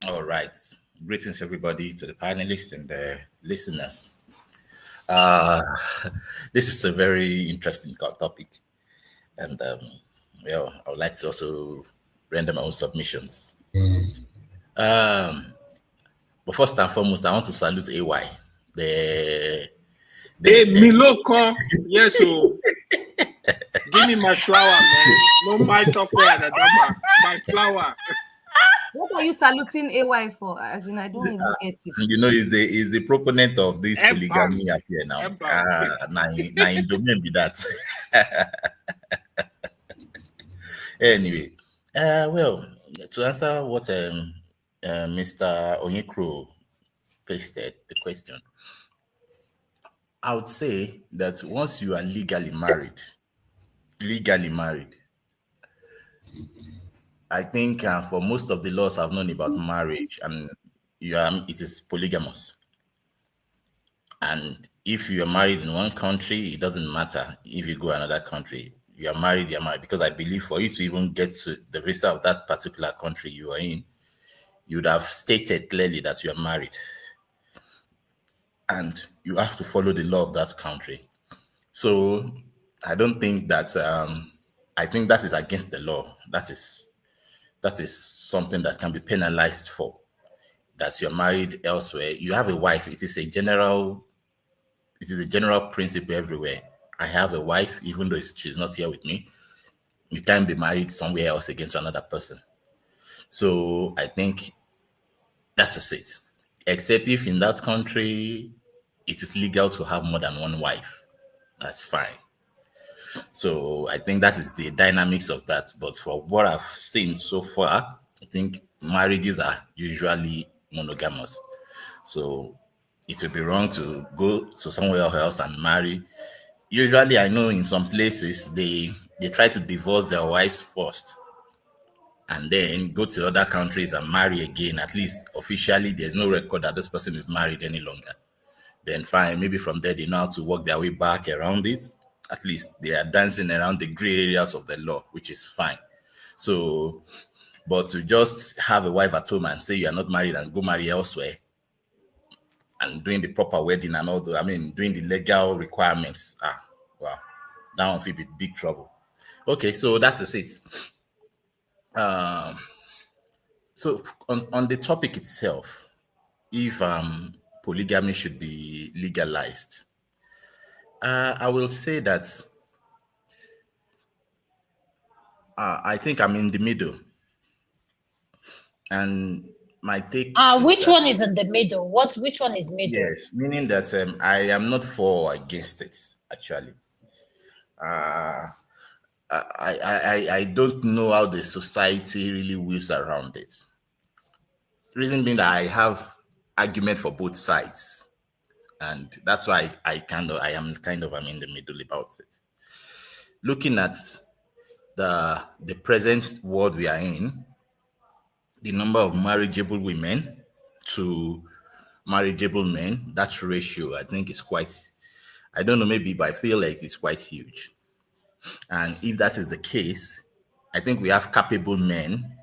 All right. Greetings everybody, to the panelists and the listeners. Uh, this is a very interesting topic, and well, I would like to also render my own submissions. Um, but first and foremost, I want to salute AY. The Hey, Miloko. Yes, so give me my flower, man. No my talk where my flower. What are you saluting AY for? As in, I don't even get it. you know, is the proponent of this Ebam. polygamy up here now. Now in domain be that. Anyway, well, to answer what Mr. Onyekro pasted the question, I would say that once you are legally married, I think for most of the laws I've known about marriage, and it is polygamous. And if you are married in one country, it doesn't matter if you go another country. You are married, because I believe for you to even get to the visa of that particular country you are in, you would have stated clearly that you are married. And you have to follow the law of that country. So I don't think that I think that is against the law. That is something that can be penalized for. That you're married elsewhere. You have a wife. It is a general principle everywhere. I have a wife, even though she's not here with me. You can't be married somewhere else against another person. So I think that's it. Except if in that country it is legal to have more than one wife. That's fine. So I think that is the dynamics of that. But for what I've seen so far, I think marriages are usually monogamous. So it would be wrong to go to somewhere else and marry. Usually, I know in some places they try to divorce their wives first and then go to other countries and marry again. At least officially, there's no record that this person is married any longer. Then fine, maybe from there they know how to work their way back around it. At least they are dancing around the gray areas of the law, which is fine. So, but to just have a wife at home and say you are not married and go marry elsewhere and doing the proper wedding and all doing the legal requirements, wow, that one will be big trouble. Okay, so that's it. So on the topic itself, if polygamy should be legalized, I will say that I think I'm in the middle. And my take which one is in the middle? Which one is middle? Yes, meaning that I am not for or against it, actually. I don't know how the society really weaves around it. Reason being that I have argument for both sides. And that's why I am in the middle about it. Looking at the present world we are in, the number of marriageable women to marriageable men, that ratio, I think is quite, I don't know, maybe, but I feel like it's quite huge. And if that is the case, I think we have capable men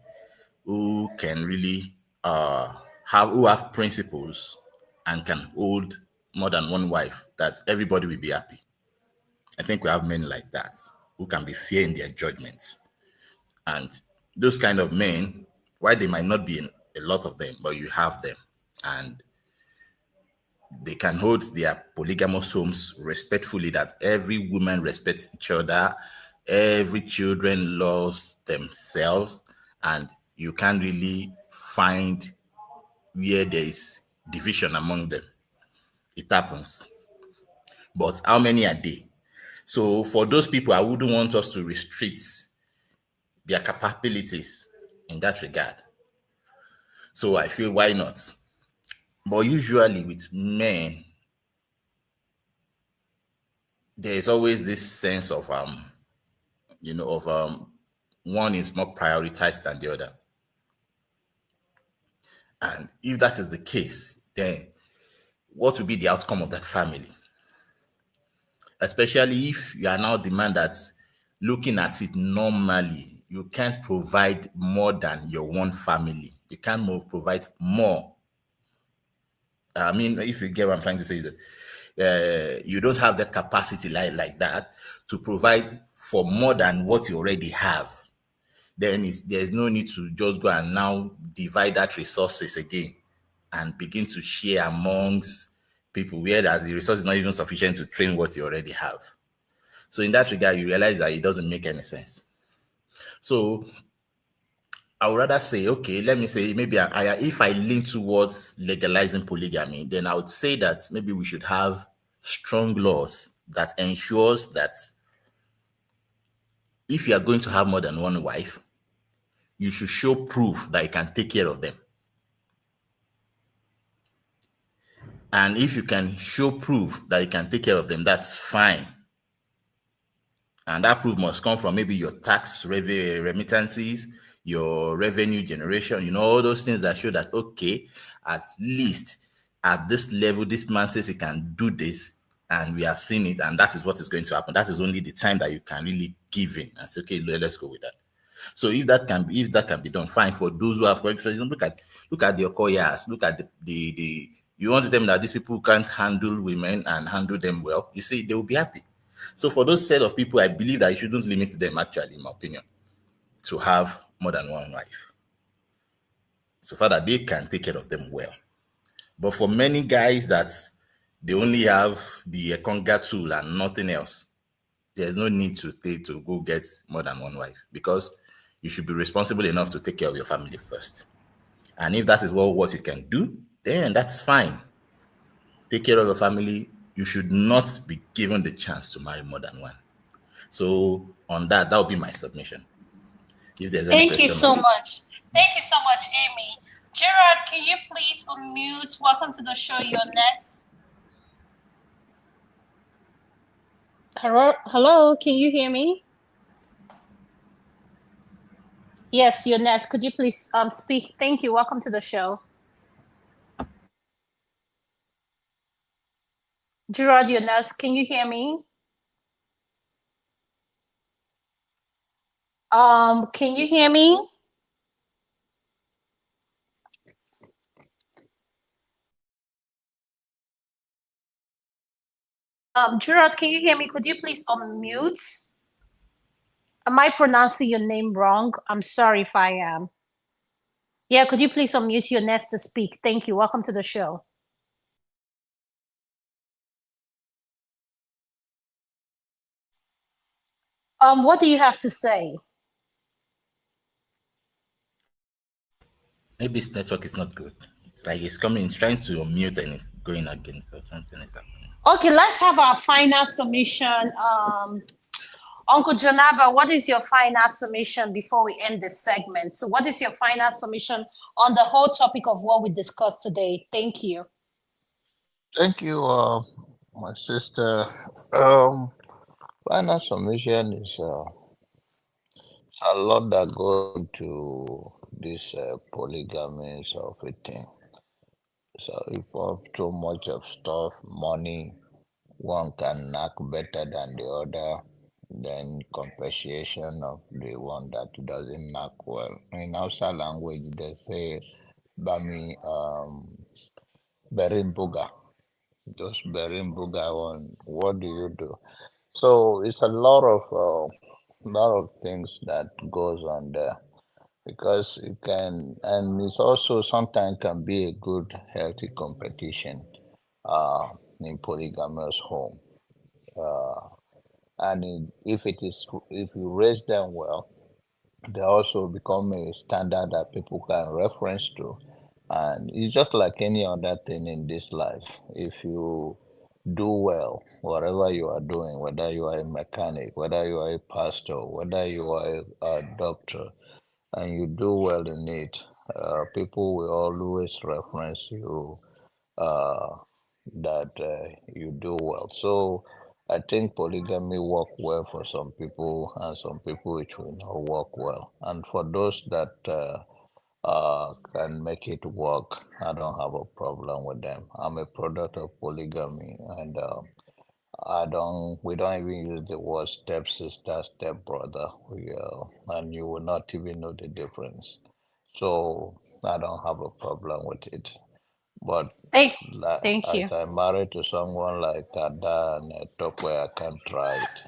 who can really have principles and can hold more than one wife, that everybody will be happy. I think we have men like that who can be fair in their judgments. And those kind of men, why they might not be in a lot of them, but you have them. And they can hold their polygamous homes respectfully, that every woman respects each other, every children loves themselves, and you can't really find where there is division among them. It happens. But how many are they? So for those people, I wouldn't want us to restrict their capabilities in that regard. So I feel, why not? But usually with men, there is always this sense of one is more prioritized than the other. And if that is the case, then what will be the outcome of that family? Especially if you are now the man that's looking at it normally, you can't provide more than your one family. You can't provide more. I mean, if you get what I'm trying to say, that you don't have the capacity like that to provide for more than what you already have, then there's no need to just go and now divide that resources again and begin to share amongst people, whereas the resource is not even sufficient to train what you already have. So in that regard, you realize that it doesn't make any sense. So I would rather say, okay, let me say maybe if I lean towards legalizing polygamy, then I would say that maybe we should have strong laws that ensures that if you are going to have more than one wife, you should show proof that you can take care of them. And if you can show proof that you can take care of them, that's fine. And that proof must come from maybe your tax remittances, your revenue generation, all those things that show that, okay, at least at this level, this man says he can do this, and we have seen it, and that is what is going to happen. That is only the time that you can really give in and say, okay, let's go with that. So if that can be done, fine. For those who have look at the Okoyas, look at the you want to tell them that these people can't handle women and handle them well, you see, they will be happy. So for those set of people, I believe that you shouldn't limit them, actually, in my opinion, to have more than one wife, so far that they can take care of them well. But for many guys that they only have the conga tool and nothing else, there's no need to go get more than one wife, because you should be responsible enough to take care of your family first. And if that is what you can do, then that's fine. Take care of your family. You should not be given the chance to marry more than one. So on that would be my submission. If there's any Thank you so much. Thank you so much, Amy. Gerard, can you please unmute? Welcome to the show. You're next. Hello, can you hear me? Yes, you're next. Could you please speak? Thank you. Welcome to the show. Gerard, you're next. Can you hear me? Can you hear me? Gerard, can you hear me? Could you please unmute? Am I pronouncing your name wrong? I'm sorry if I am. Yeah, could you please unmute your next to speak? Thank you. Welcome to the show. What do you have to say? Maybe his network is not good. It's like he's coming, he's trying to unmute and it's going against or something is happening. Okay, let's have our final submission. Uncle Janaba, what is your final submission before we end this segment? So what is your final submission on the whole topic of what we discussed today? Thank you. Thank you, my sister. Final submission is a lot that goes into this polygamy of a thing. So if you have too much of stuff, money, one can knock better than the other, then compensation of the one that doesn't knock well. In outside language, they say, Bami Berimbuga. Those Berimbuga one, what do you do? So it's a lot of things that goes on there, because you can, and it's also sometimes can be a good healthy competition in polygamous home. And if you raise them well, they also become a standard that people can reference to. And it's just like any other thing in this life. If you do well, whatever you are doing, whether you are a mechanic, whether you are a pastor, whether you are a doctor, and you do well in it, people will always reference you uh, that you do well. So I think polygamy work well for some people, and some people it will not work well. And for those that can make it work, I don't have a problem with them. I'm a product of polygamy, and we don't even use the word stepsister, stepbrother. And you will not even know the difference. So I don't have a problem with it. But Thank like you. I'm married to someone like Ada and Tokwe, I can't try it.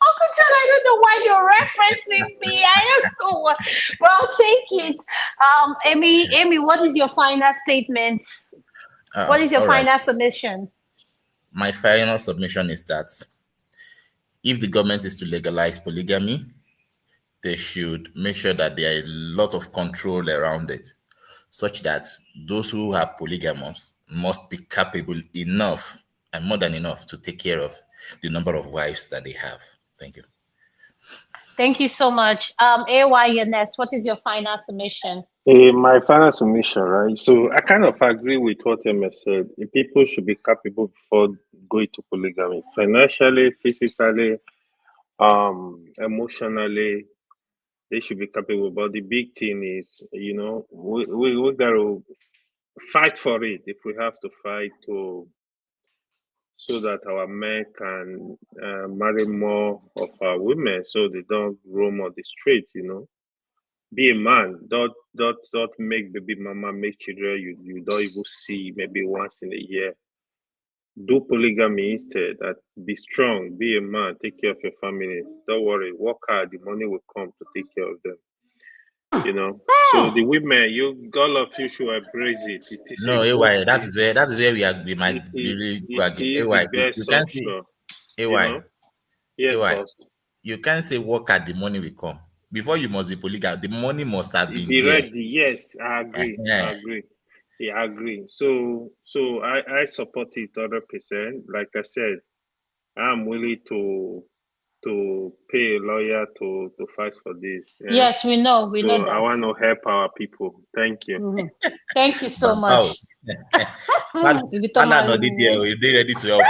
Uncle John, I don't know why you're referencing me. I don't know what. Well, I'll take it. Amy, what is your final statement? What is your All right. final submission? My final submission is that if the government is to legalize polygamy, they should make sure that there are a lot of control around it, such that those who are polygamous must be capable enough and more than enough to take care of the number of wives that they have. Thank you. Thank you so much. AY, you're next. What is your final submission? My final submission, right? So I kind of agree with what Emma said. People should be capable before going to polygamy, financially, physically, emotionally. They should be capable. But the big thing is, we got to fight for it if we have to fight so that our men can marry more of our women so they don't roam on the street, Be a man. Don't make baby mama make children you don't even see maybe once in a year. Do polygamy instead. Be strong, be a man, take care of your family. Don't worry, work hard, the money will come to take care of them. So the women, all of you should embrace it. It is No, a AY, good that thing. is where we might be really quagging. It is AY, the best you can see option. AY. Yes, AY, boss. you can't say work at the money will come. Before you must be polygamous, the money must have been Be there. ready. Yes, I agree. Yeah. Yeah, I agree. So I support it 100%. Like I said, I'm willing to pay a lawyer to fight for this. Yes, we know So that. I want to help our people. Thank you. Mhm. Thank you so Oh, much. Father, not there. Are they ready to help?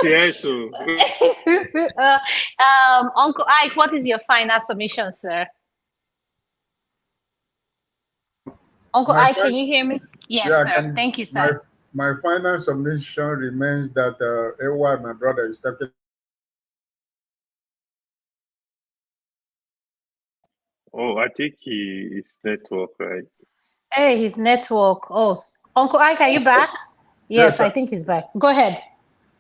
Yes, so. Uncle Ike, what is your final submission, sir? Uncle Ike, can you hear me? Yes, Yeah, sir. Thank you, sir. My final submission remains that AY, my brother, is talking. Oh, I think his network, right? Hey, his network. Oh, Uncle Ike, are you back? Yes, I think he's back. Go ahead.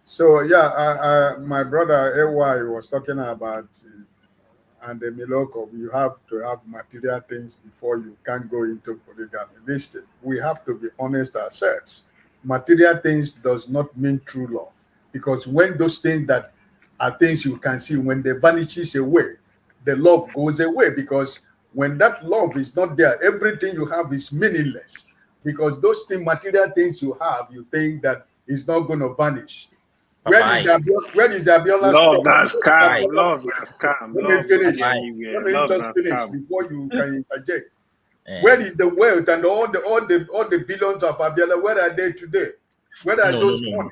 So yeah, my brother AY was talking about and the Miloko, you have to have material things before you can go into polygamy. Listen, we have to be honest ourselves. Material things does not mean true love, because when those things that are things you can see, when they vanishes away, the love goes away, because when that love is not there, everything you have is meaningless, because those things, material things you have, you think that is not going to vanish. Where is the Abiola Love spot? na scam. Love na scam. Let Love me finish. no be anywhere. Let me Love just na finish scam. before you can interject. Where is the wealth and all the billions of Abiola? Where are they today? Where are those money?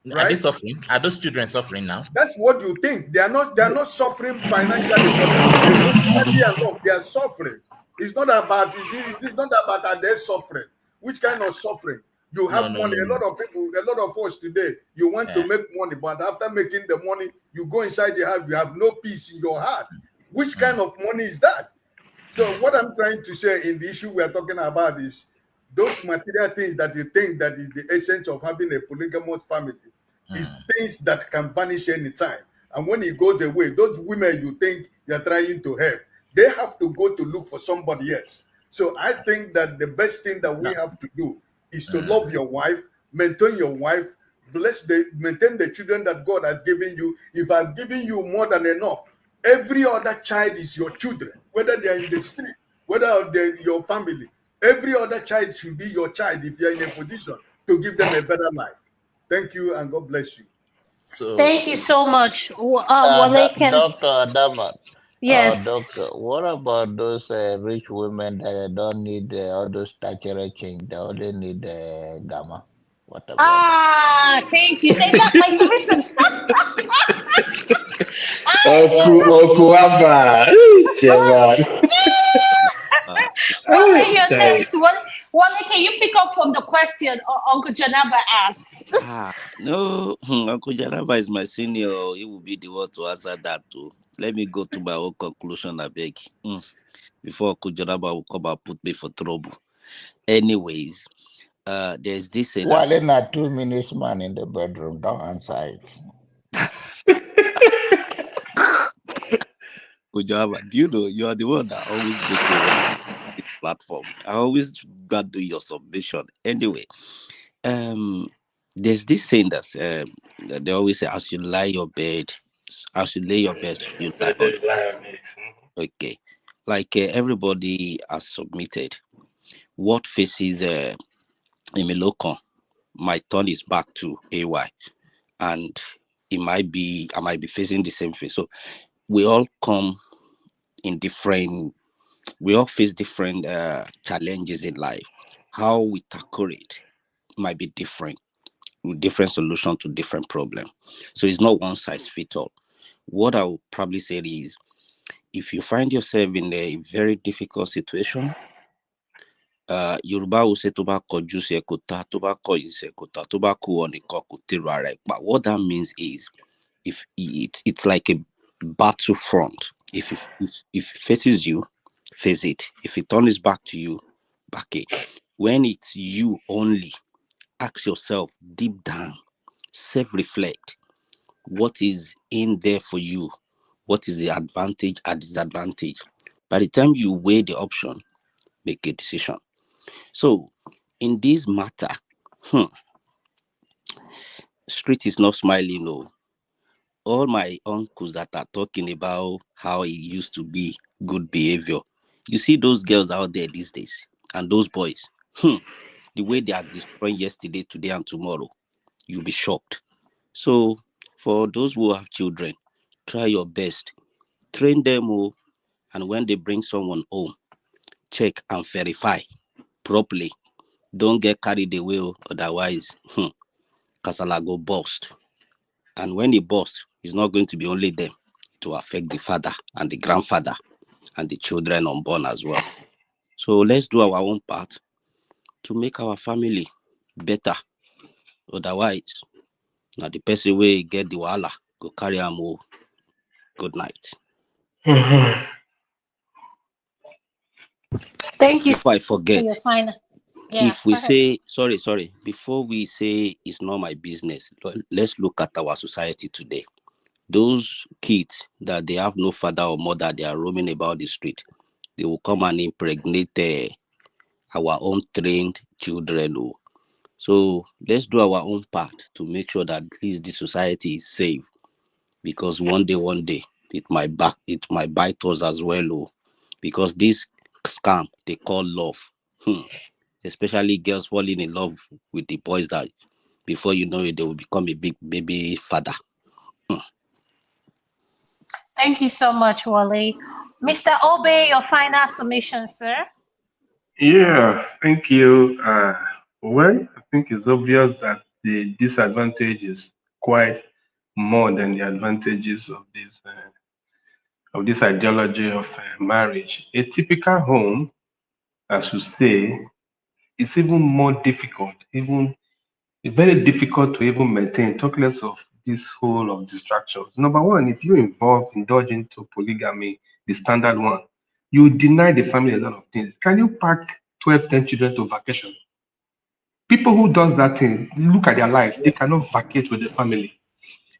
Right? Are they suffering? Are those children suffering now? That's what you think. They are not suffering financially, but emotionally and love, they are suffering. It's not about are they suffering. Which kind of suffering? You have money. A lot of people, a lot of us today, you want to make money, but after making the money, you go inside the house, you have no peace in your heart. Which kind of money is that? So what I'm trying to say in the issue we are talking about is those material things that you think that is the essence of having a polygamous family is things that can vanish anytime. And when it goes away, those women you think you're trying to help, they have to go to look for somebody else. So I think that the best thing that we have to do is to love your wife, maintain your wife, maintain the children that God has given you. If I've given you more than enough, every other child is your children, whether they're in the street, whether they're in your family. Every other child should be your child if you're in a position to give them a better life. Thank you, and God bless you. So thank you so much. Wale, Dr. Adama. Yes. Doctor, what about those rich women that don't need all those statutory change? They only need gamma. What about Thank you. That's my submission. Uncle Abba. Wale, you're next. Wale, can you pick up from the question Uncle Janaba asked? No, Uncle Janaba is my senior. He will be the one to answer that too. let me go to my own conclusion, I beg. Before Kujanaba will come and put me for trouble. Anyways, there's this saying Well, that in a 2 minutes man in the bedroom, don't answer it. Kujanaba, do you know you are the one that always make me want to this platform? I always got do your submission. Anyway, there's this saying that they always say, as you lay your bed, as you lay your bed, you lie on. Okay, like everybody has submitted. What faces Emilokon might turn his back to AY, and I might be facing the same face. So we all come in different. We all face different challenges in life. How we tackle it might be different, with different solution to different problem. So it's not one size fits all. What I would probably say is, if you find yourself in a very difficult situation, Yoruba will say tobacco juice ekota, tobacco is ekota, tobacco on the kokutira. But what that means is, if it's like a battlefront. If it faces you, face it. If it turns back to you, back it. When it's you only, ask yourself deep down, self-reflect. What is in there for you? What is the advantage and disadvantage? By the time you weigh the option, make a decision. So, in this matter, street is not smiling. No, all my uncles that are talking about how it used to be good behavior. You see those girls out there these days, and those boys. The way they are destroying yesterday, today, and tomorrow, you'll be shocked. So, for those who have children, try your best, train them all, and when they bring someone home, check and verify properly. Don't get carried away, otherwise, kasala go burst. And when it bursts, it's not going to be only them. It will affect the father and the grandfather and the children unborn as well. So let's do our own part to make our family better. Otherwise, now the person will get the wahala, go carry am. Good night. Thank you Before I for forget, your final. Yeah, if we go ahead. say, before we say it's not my business, let's look at our society today. Those kids that they have no father or mother, they are roaming about the street. They will come and impregnate our own trained children. So let's do our own part to make sure that at least the society is safe. Because one day, it might bite us as well. Because this scam they call love. Especially girls falling in love with the boys that before you know it, they will become a big baby father. Thank you so much, Wale. Mr. Obe, your final submission, sir. Yeah, thank you. Well, I think it's obvious that the disadvantage is quite more than the advantages of this ideology of marriage. A typical home, as you say, is even more difficult, even it's very difficult to even maintain, talk less of this whole of distractions. Number one, if you indulge into polygamy, the standard one, you deny the family a lot of things. Can you pack 12, 10 children to vacation? People who does that thing, look at their life, they cannot vacate with the family.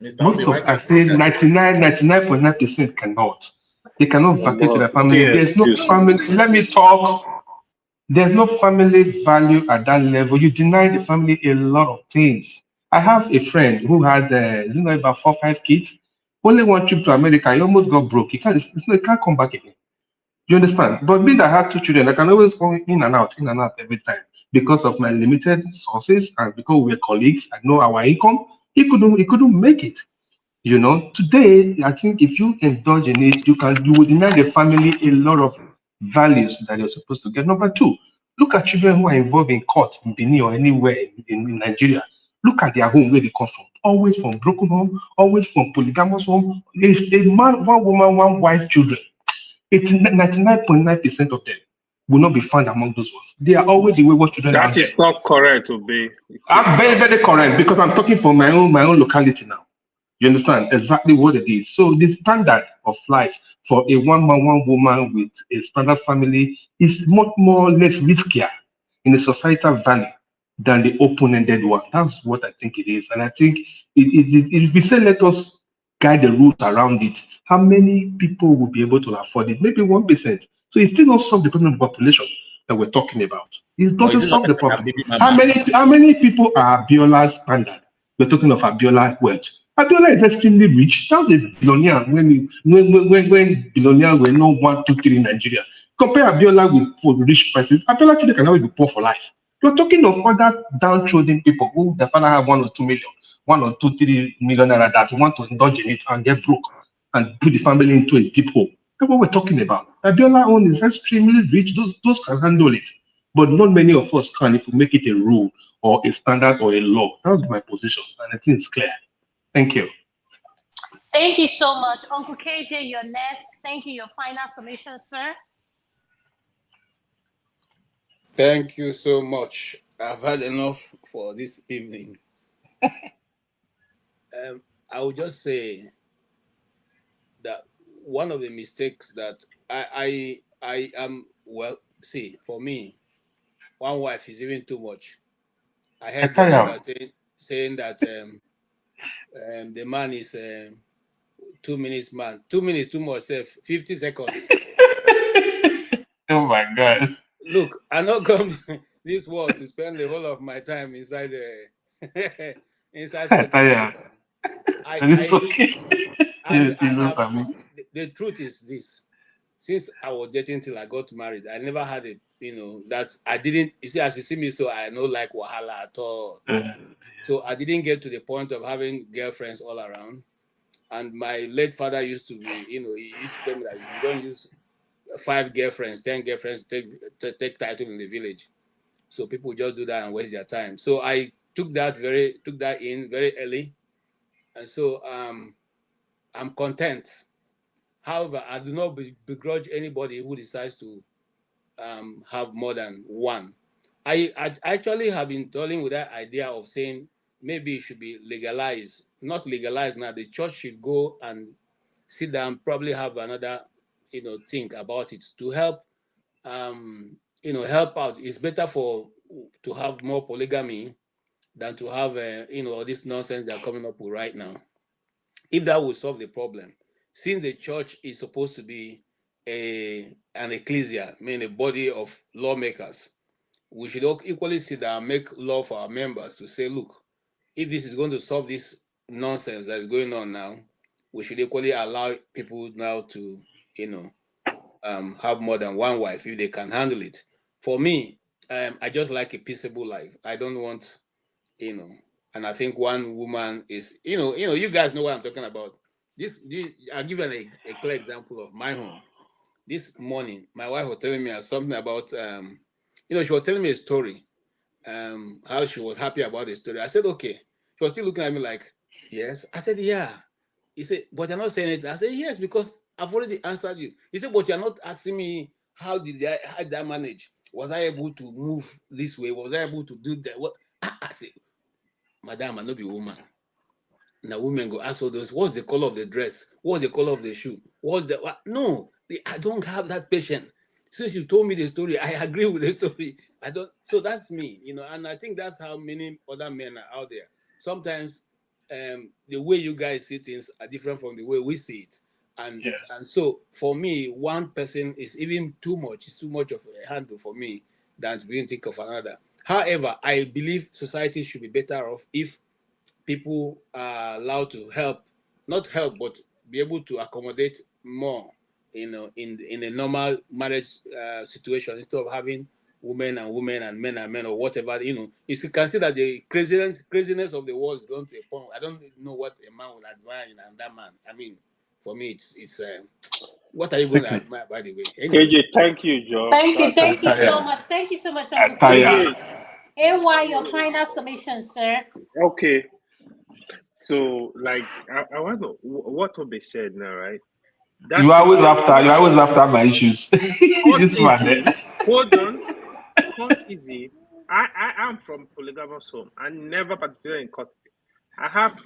Mr. Most Obi, why of, I can't say you? 99.9% cannot. They cannot vacate with But their see, family. There's no excuse me. family. Let me talk. There's no family value at that level. You deny the family a lot of things. I have a friend who had, is it not about 4, 5 kids? Only one trip to America, he almost got broke. He can't come back again. You understand? But me that had 2 children, I can always go in and out every time because of my limited sources and because we're colleagues. I know our income. He couldn't make it. Today I think if you indulge in it, you will deny the family a lot of values that you're supposed to get. Number two, look at children who are involved in court in Benin or anywhere in Nigeria. Look at their home where they come from. Always from broken home, always from polygamous home. A man, one woman, one wife, children. It's 99.9% of them will not be found among those ones. They are always the wayward children out That there. is not correct, Obe. Please I'm very, stop. very correct because I'm talking from my own locality now. You understand exactly what it is. So the standard of life for a one man, one woman with a standard family is much more less riskier in a societal value than the open-ended one. That's what I think it is. And I think if we say let us guide the rules around it, how many people will be able to afford it? Maybe 1%. So it still not solve the problem of population that we're talking about. It But doesn't is it not solve the better than problem. baby mama? How many people are Biola's standard? We're talking of Abiola wealth. Abiola is extremely rich. That's a billionaire when billionaires were not 1, 2, 3 in Nigeria. Compare Abiola with for rich person. Abiola today can always be poor for life. You're talking of other downtrodden people who the father have 1 or 2 million, 1 or 2, 3 million naira that want to indulge in it and get broke and put the family into a deep hole. That's what we're talking about. Abiola own is extremely rich. Those can handle it. But not many of us can if we make it a rule or a standard or a law. That's my position, and I think it's clear. Thank you. Thank you so much. Uncle KJ, you're next. Thank you. Your final submission, sir. Thank you so much. I've had enough for this evening. I would just say that one of the mistakes that I am, well, see, for me, one wife is even too much. I I heard tell Jonaba you. saying that the man is 2 minutes man. 2 minutes too much, 50 seconds. Oh my God. Look, I not come this world to spend the whole of my time inside inside I tell something like you. this. And it's I okay. and I Jesus, have I mean. the truth is this. Since I was dating till I got married, I never had a that I didn't, you see, as you see me, so I no like wahala at all. So I didn't get to the point of having girlfriends all around. And my late father used to be, he used to tell me that you don't use 5 girlfriends, 10 girlfriends to take title in the village. So people just do that and waste their time. So I took that in very early. And so I'm content. However, I do not begrudge anybody who decides to have more than one. I actually have been toiling with that idea of saying maybe it should be legalized. Not legalized now. The church should go and sit down, probably have another, think about it to help, help out. It's better to have more polygamy than to have, all this nonsense they're coming up with right now. If that would solve the problem, since the church is supposed to be an ecclesia, I mean a body of lawmakers, we should equally sit down and make law for our members to say, look, if this is going to solve this nonsense that is going on now, we should equally allow people now to, have more than one wife if they can handle it. For me, I just like a peaceable life. I don't want, and I think one woman is, you guys know what I'm talking about. I'll give you a clear example of my home. This morning, my wife was telling me something about, she was telling me a story, how she was happy about the story. I said, okay. She was still looking at me like, yes. I said, yeah. He said, but you're not saying it. I said, yes, because I've already answered you. He said, but you're not asking me how did I manage? Was I able to move this way? Was I able to do that? What? I said, madam, I not be woman. Now women go ask all those, what's the color of the dress? What's the color of the shoe? What's the what? No, I don't have that patience. Since you told me the story, I agree with the story. I don't, so that's me, and I think that's how many other men are out there. Sometimes the way you guys see things are different from the way we see it. And so for me, one person is even too much. It's too much of a handle for me than to even think of another. However, I believe society should be better off if people are allowed to not help, but be able to accommodate more, in a normal marriage situation, instead of having women and men and men, or whatever. You can see that the craziness of the world is going to a point. I don't know what a man would admire in that man. I mean, for me, it's what are you going to admire, by the way? Anyway. KJ, thank you, Joe. Thank you. That's Thank you so it. much. Thank you so much, Uncle KJ, KJ. AY, your final submission, sir. Okay. So, like, I want to what Obe said now, right? That's the You always after my issues. This man. courtesy. Hold on, courtesy. I am from polygamous home. I never participated in courtesy. I have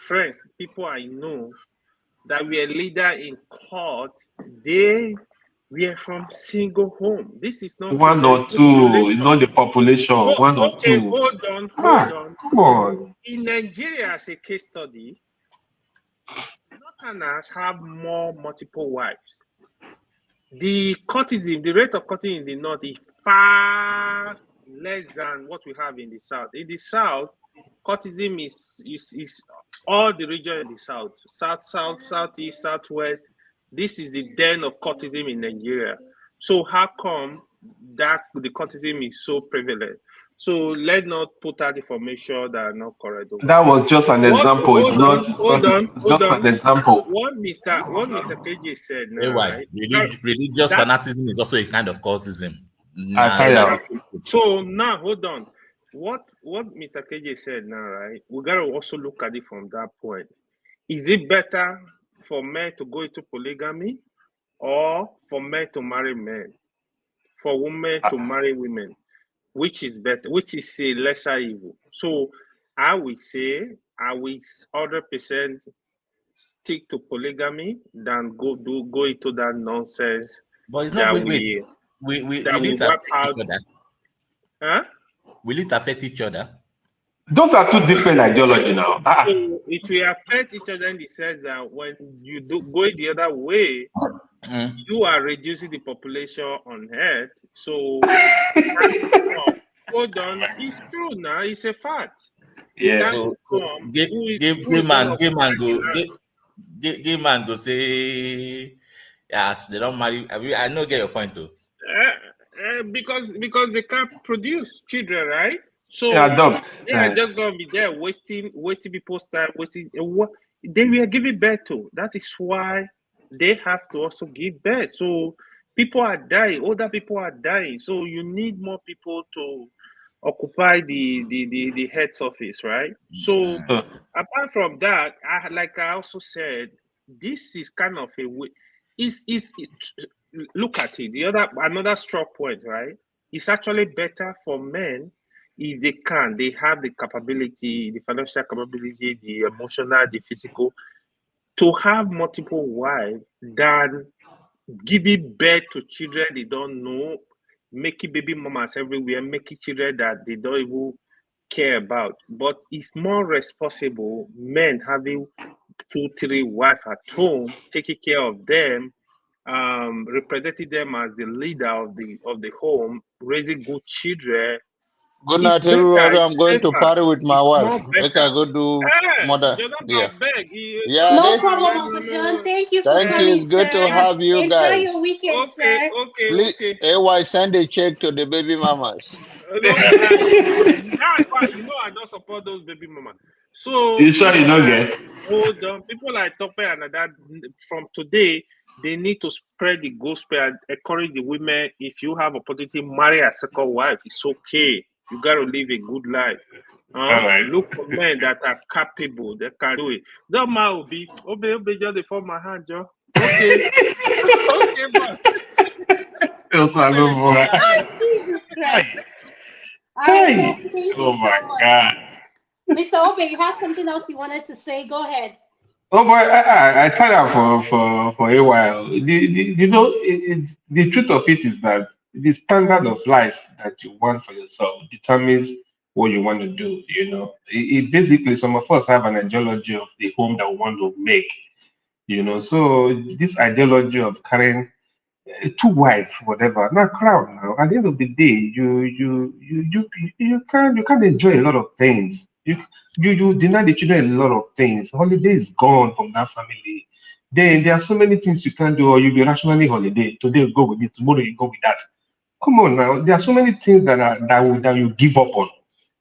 friends, people I know that were leader in court, they were from single home. This is not One or representative two, population. not the population. One or Okay, two. hold on. Come on. In Nigeria, as a case study, Northerners have more multiple wives. The courtesan, the rate of courtesy in the north is far less than what we have in the south. In the south, courtesan is all the region in the south, southeast, southwest. This is the den of courtesan in Nigeria. So how come that the courtesan is so prevalent? So let's not put out information that are not correct over That here. was just an example. It's not just an example. What Mr. KJ said now, Why? right? Religious fanaticism is also a kind of cultism. So now hold on. What Mr. KJ said now, right? We gotta also look at it from that point. Is it better for men to go into polygamy or for men to marry men? For women to marry women? Which is better? Which is a lesser evil? So I will say I will 100% stick to polygamy than go into that nonsense. But it's not. Wait. Will it affect each other? Huh? Will it affect each other? Those are two different ideologies now. So it will affect each other in the sense that when you go the other way, you are reducing the population on Earth. So hold on, it's true now. It's a fact. Yeah. So gay man go say yes, they don't marry. I know get your point too. Because they can't produce children, right? So they are just gonna be there wasting people's time, wasting what they were giving birth to. That is why they have to also give birth. So people are dying, older people are dying. So you need more people to occupy the head surface, right? So apart from that, I also said, this is kind of a way. Look at it. Another strong point, right? It's actually better for men if they have the capability, the financial capability, the emotional, the physical, to have multiple wives than giving birth to children they don't know, making baby mamas everywhere, making children that they don't even care about. But it's more responsible men having 2-3 wives at home, taking care of them, representing them as the leader of the home, raising good children. Good night, everybody. I'm going to party with my wife. Make I go do mother. Yeah. Yeah. No problem, Uncle John. Thank you for Thank coming, you. It's good to sir. have you Enjoy guys. your weekend, sir. Please, AY, send a check to the baby mamas. That's why I don't support those baby mamas. So you sure you don't get? Hold on. People like Tope and that from today, they need to spread the gospel and encourage the women. If you have opportunity, marry a second wife. It's okay. You gotta live a good life. Right. Look for men that are capable, that can do it. That man will be just the form my hand, Joe. Okay. Okay, boss. Oh, Jesus Christ. All right, thank you so much. God. Mr. Obe, you have something else you wanted to say? Go ahead. Oh boy, I tried that for a while. The truth of it is that the standard of life that you want for yourself determines what you want to do. It basically, some of us have an ideology of the home that we want to make. So this ideology of carrying two wives, whatever. Now, crowd. Now, at the end of the day, you can't enjoy a lot of things. You deny the children a lot of things. Holiday is gone from that family. Then there are so many things you can do, or you be rationally holiday. Today you go with it, tomorrow you go with that. Come on now. There are so many things that you give up on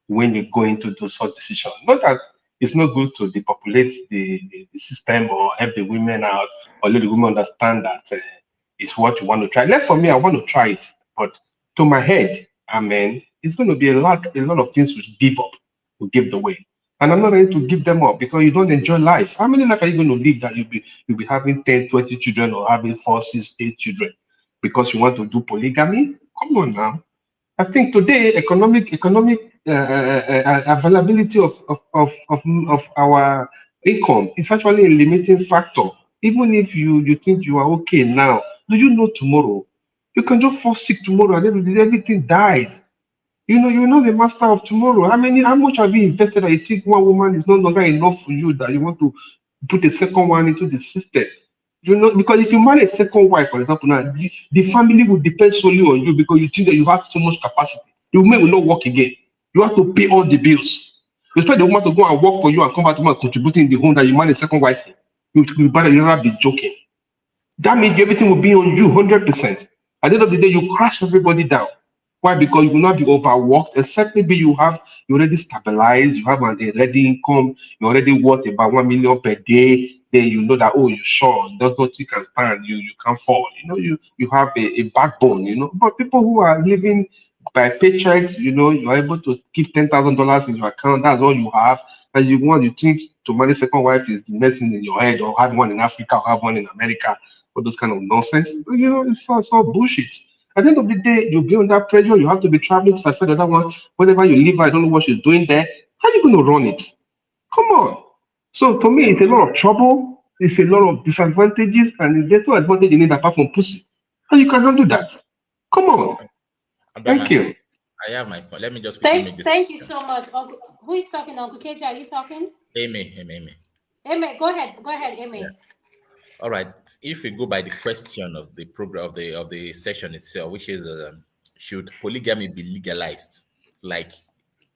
when you go into those such decisions. Not that it's not good to depopulate the system or help the women out or let the women understand that it's what you want to try. Like for me, I want to try it, but to my head, I mean, it's going to be a lot of things to give up, to give the way. And I'm not ready to give them up because you don't enjoy life. How many life are you going to live that you'll be having 10, 20 children or having 4, 6, 8 children because you want to do polygamy? Come on now. I think today economic availability of our income is actually a limiting factor. Even if you think you are okay now, do you know tomorrow? You can just fall sick tomorrow and then everything dies. You're not the master of tomorrow. How much have you invested that you think one woman is no longer enough for you that you want to put a second one into the system? Because if you marry a second wife, for example, now the family will depend solely on you because you think that you have so much capacity. The woman will not work again. You have to pay all the bills. You expect the woman to go and work for you and come back to and contributing in the home that you marry a second wife for. You better never be joking. That means everything will be on you 100%. At the end of the day, you crash everybody down. Why? Because you will not be overworked, except maybe you already stabilized, you have an already income, you already worth about 1 million per day. Then you know that, oh, you're sure, that's what you can stand, you can't fall. You have a backbone. But people who are living by paychecks, you're able to keep $10,000 in your account, that's all you have. And you think to marry second wife is the medicine in your head, or have one in Africa, or have one in America, all those kind of nonsense. It's all bullshit. At the end of the day, you'll be under pressure. You have to be traveling to satisfy the other one. Whenever you leave, I don't know what she's doing there. How are you going to run it? Come on. So to me, it's a lot of trouble. It's a lot of disadvantages, and there's no advantage in it apart from pussy. How you can handle that? Come on. Thank you. I have my point. Let me just quickly make this. Thank you so much. Uncle, who is talking? Uncle KJ, are you talking? Amy. Amy, go ahead, Amy. Yeah. All right. If we go by the question of the program of the session itself, which is should polygamy be legalized like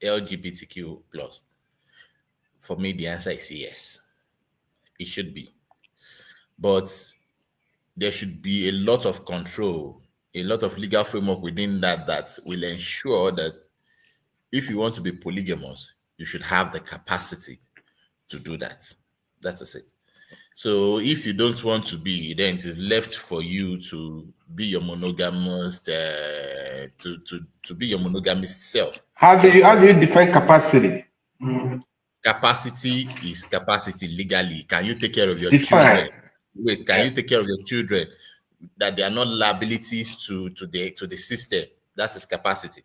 LGBTQ plus? For me, the answer is yes. It should be, but there should be a lot of control, a lot of legal framework within that will ensure that if you want to be polygamous, you should have the capacity to do that. That's it. So if you don't want to be, then it is left for you to be your monogamous, to be your monogamous self. How do you define capacity? Capacity is capacity legally. Can you take care of your Define. children? Wait, can you take care of your children that they are not liabilities to the system? That is capacity.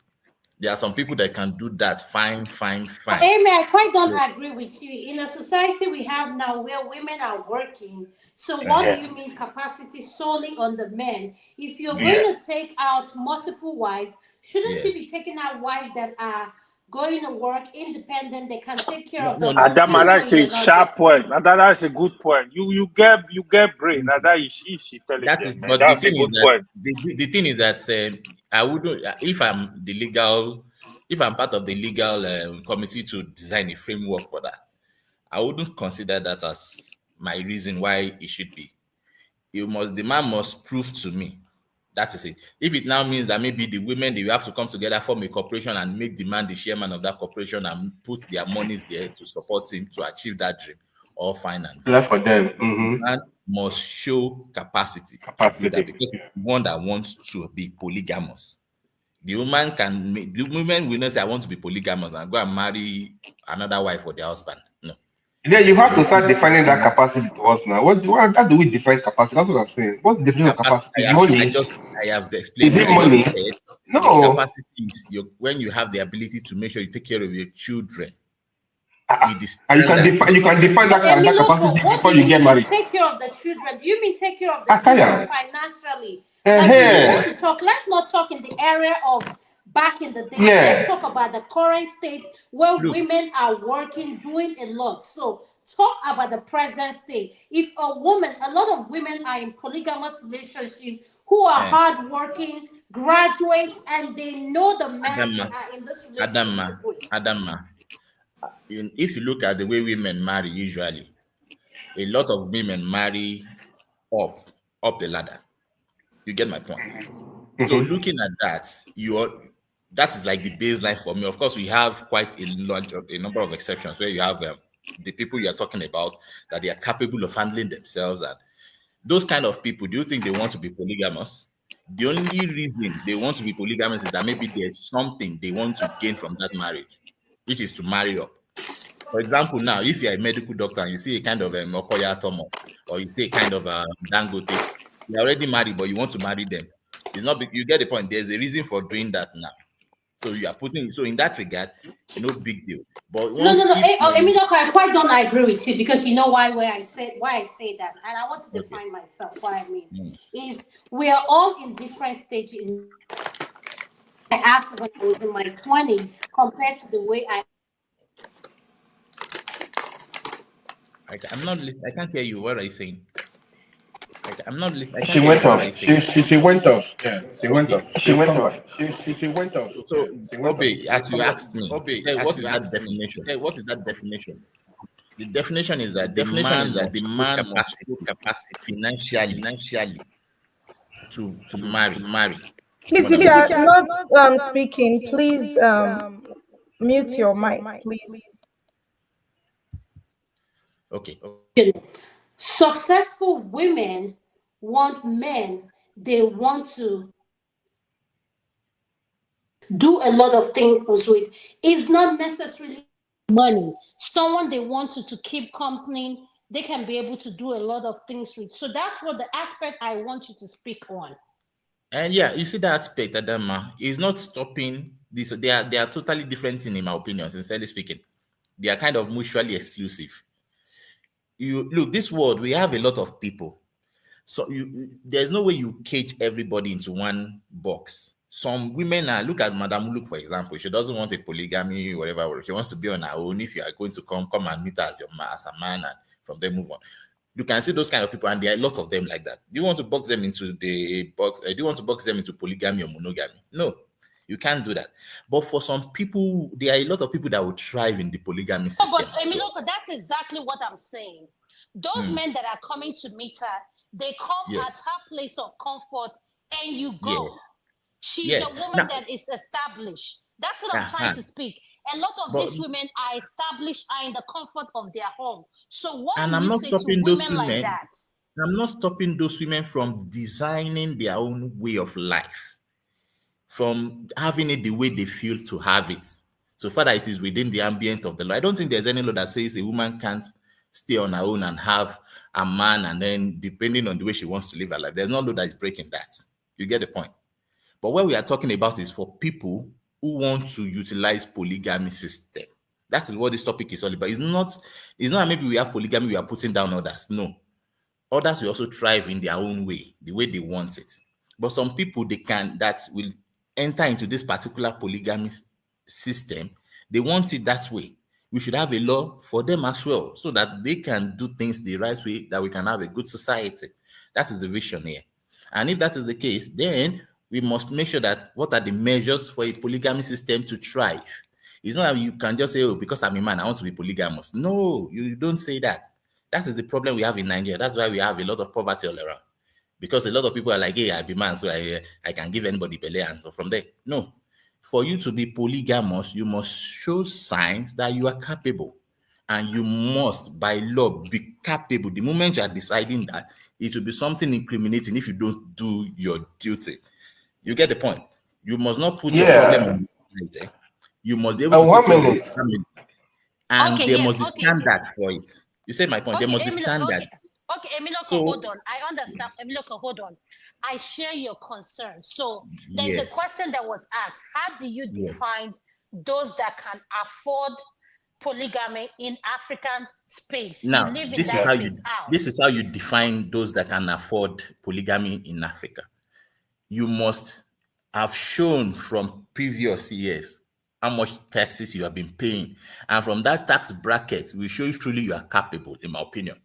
There are some people that can do that fine. Amy, I quite don't agree with you. In a society we have now where women are working, so what do you mean capacity solely on the men? If you're going to take out multiple wives, shouldn't you be taking out wives that are going to work independent? They can take care of the Adama, that's a sharp point. That's a good point. You get brain. That is intelligent. That is, but that's the a thing good is point. that the thing is that I wouldn't, if I'm part of the legal committee to design a framework for that, I wouldn't consider that as my reason why it should be. The man must prove to me. That is it. If it now means that maybe the women, they will have to come together, form a corporation and make the man the chairman of that corporation and put their monies there to support him to achieve that dream, all fine and good. Left for them. The man must show capacity to do that because it's the one that wants to be polygamous. The woman will not say, I want to be polygamous and go and marry another wife for their husband. No. Yeah, you have to start defining that capacity to us now. How do we define capacity? That's what I'm saying. What's the definition of capacity? I have explained. Is it money? No. The capacity is when you have the ability to make sure you take care of your children. And you can define that capacity before you get married. Take care of the children. Do you mean take care of the children financially? Let's not talk in the area of back in the day. Let's talk about the current state where women are working, doing a lot. So talk about the present state. If a lot of women are in polygamous relationship who are hardworking, graduates, and they know the man they are in this relationship with. Adama, if you look at the way women marry, usually, a lot of women marry up the ladder. You get my point? So looking at that, that is like the baseline for me. Of course, we have quite a number of exceptions where you have the people you are talking about that they are capable of handling themselves, and those kind of people. Do you think they want to be polygamous? The only reason they want to be polygamous is that maybe there's something they want to gain from that marriage, which is to marry up. For example, now if you're a medical doctor and you see a kind of Okoya Tomo, or you see a kind of Dangote, you're already married, but you want to marry them. It's not. You get the point. There's a reason for doing that now. So you are putting, so in that regard, no big deal. But No, once no, no. if I quite don't agree with you, because you know why I say that, and I want to okay. define myself. What I mean is we are all in different stages. I asked when I was in my 20s compared to the way I'm not. I can't hear you. What are you saying? I'm not. I She can't hear you. went What off. are you saying? She went off. Yeah, she went Okay. off. She'll come back. She went off. So, Yeah, she went off. Obe, She'll as you come back. asked me, say, what is that definition? The definition is that the man must show capacity financially to marry. Please, if you are not speaking, please mute your mic, please. Okay. successful women want men they want to do a lot of things with. It's not necessarily money. Someone they wanted to keep company, they can be able to do a lot of things with. So that's what the aspect I want you to speak on. And yeah, you see that aspect, Adama, is not stopping this. They are totally different in my opinion, sincerely speaking. They are kind of mutually exclusive. You look, this world, we have a lot of people. So there's no way you cage everybody into one box. Some women are, look at Madame Luke, for example. She doesn't want a polygamy, whatever. She wants to be on her own. If you are going to come and meet her as a man, and from there move on. You can see those kind of people, and there are a lot of them like that. Do you want to box them into the box? Do you want to box them into polygamy or monogamy? No, you can't do that. But for some people, there are a lot of people that will thrive in the polygamy system. But Emiloko, that's exactly what I'm saying. Those men that are coming to meet her, they come at her place of comfort, and you go. She's a woman that is established. That's what I'm trying to speak. A lot of these women are established, are in the comfort of their home. So what do you say to women like that? I'm not stopping those women from designing their own way of life, from having it the way they feel to have it. So far that it is within the ambient of the law. I don't think there's any law that says a woman can't stay on her own and have a man, and then depending on the way she wants to live her life, there's no law that is breaking that. You get the point. But what we are talking about is for people who want to utilize polygamy system. That is what this topic is all about. It's not maybe we have polygamy, we are putting down others. No. Others will also thrive in their own way, the way they want it. But some people that will enter into this particular polygamy system, they want it that way. We should have a law for them as well, so that they can do things the right way, that we can have a good society. That is the vision here. And if that is the case, then we must make sure that what are the measures for a polygamy system to thrive. It's not that you can just say, oh, because I'm a man, I want to be polygamous. No, you don't say that. That is the problem we have in Nigeria. That's why we have a lot of poverty all around. Because a lot of people are like, hey, I be man, so I can give anybody belly, and so from there. No. For you to be polygamous, you must show signs that you are capable. And you must, by law, be capable. The moment you are deciding that, it will be something incriminating if you don't do your duty. You get the point? You must not put your problem on the society. You must be able to take care of your family. And there must be standard for it. You say my point. There must be standard. Okay, Emiloko, hold on. I understand. Emiloko, hold on. I share your concern. So there's a question that was asked. How do you define those that can afford polygamy in African space? Now, this is how you define those that can afford polygamy in Africa. You must have shown from previous years how much taxes you have been paying. And from that tax bracket, we show if truly you are capable, in my opinion.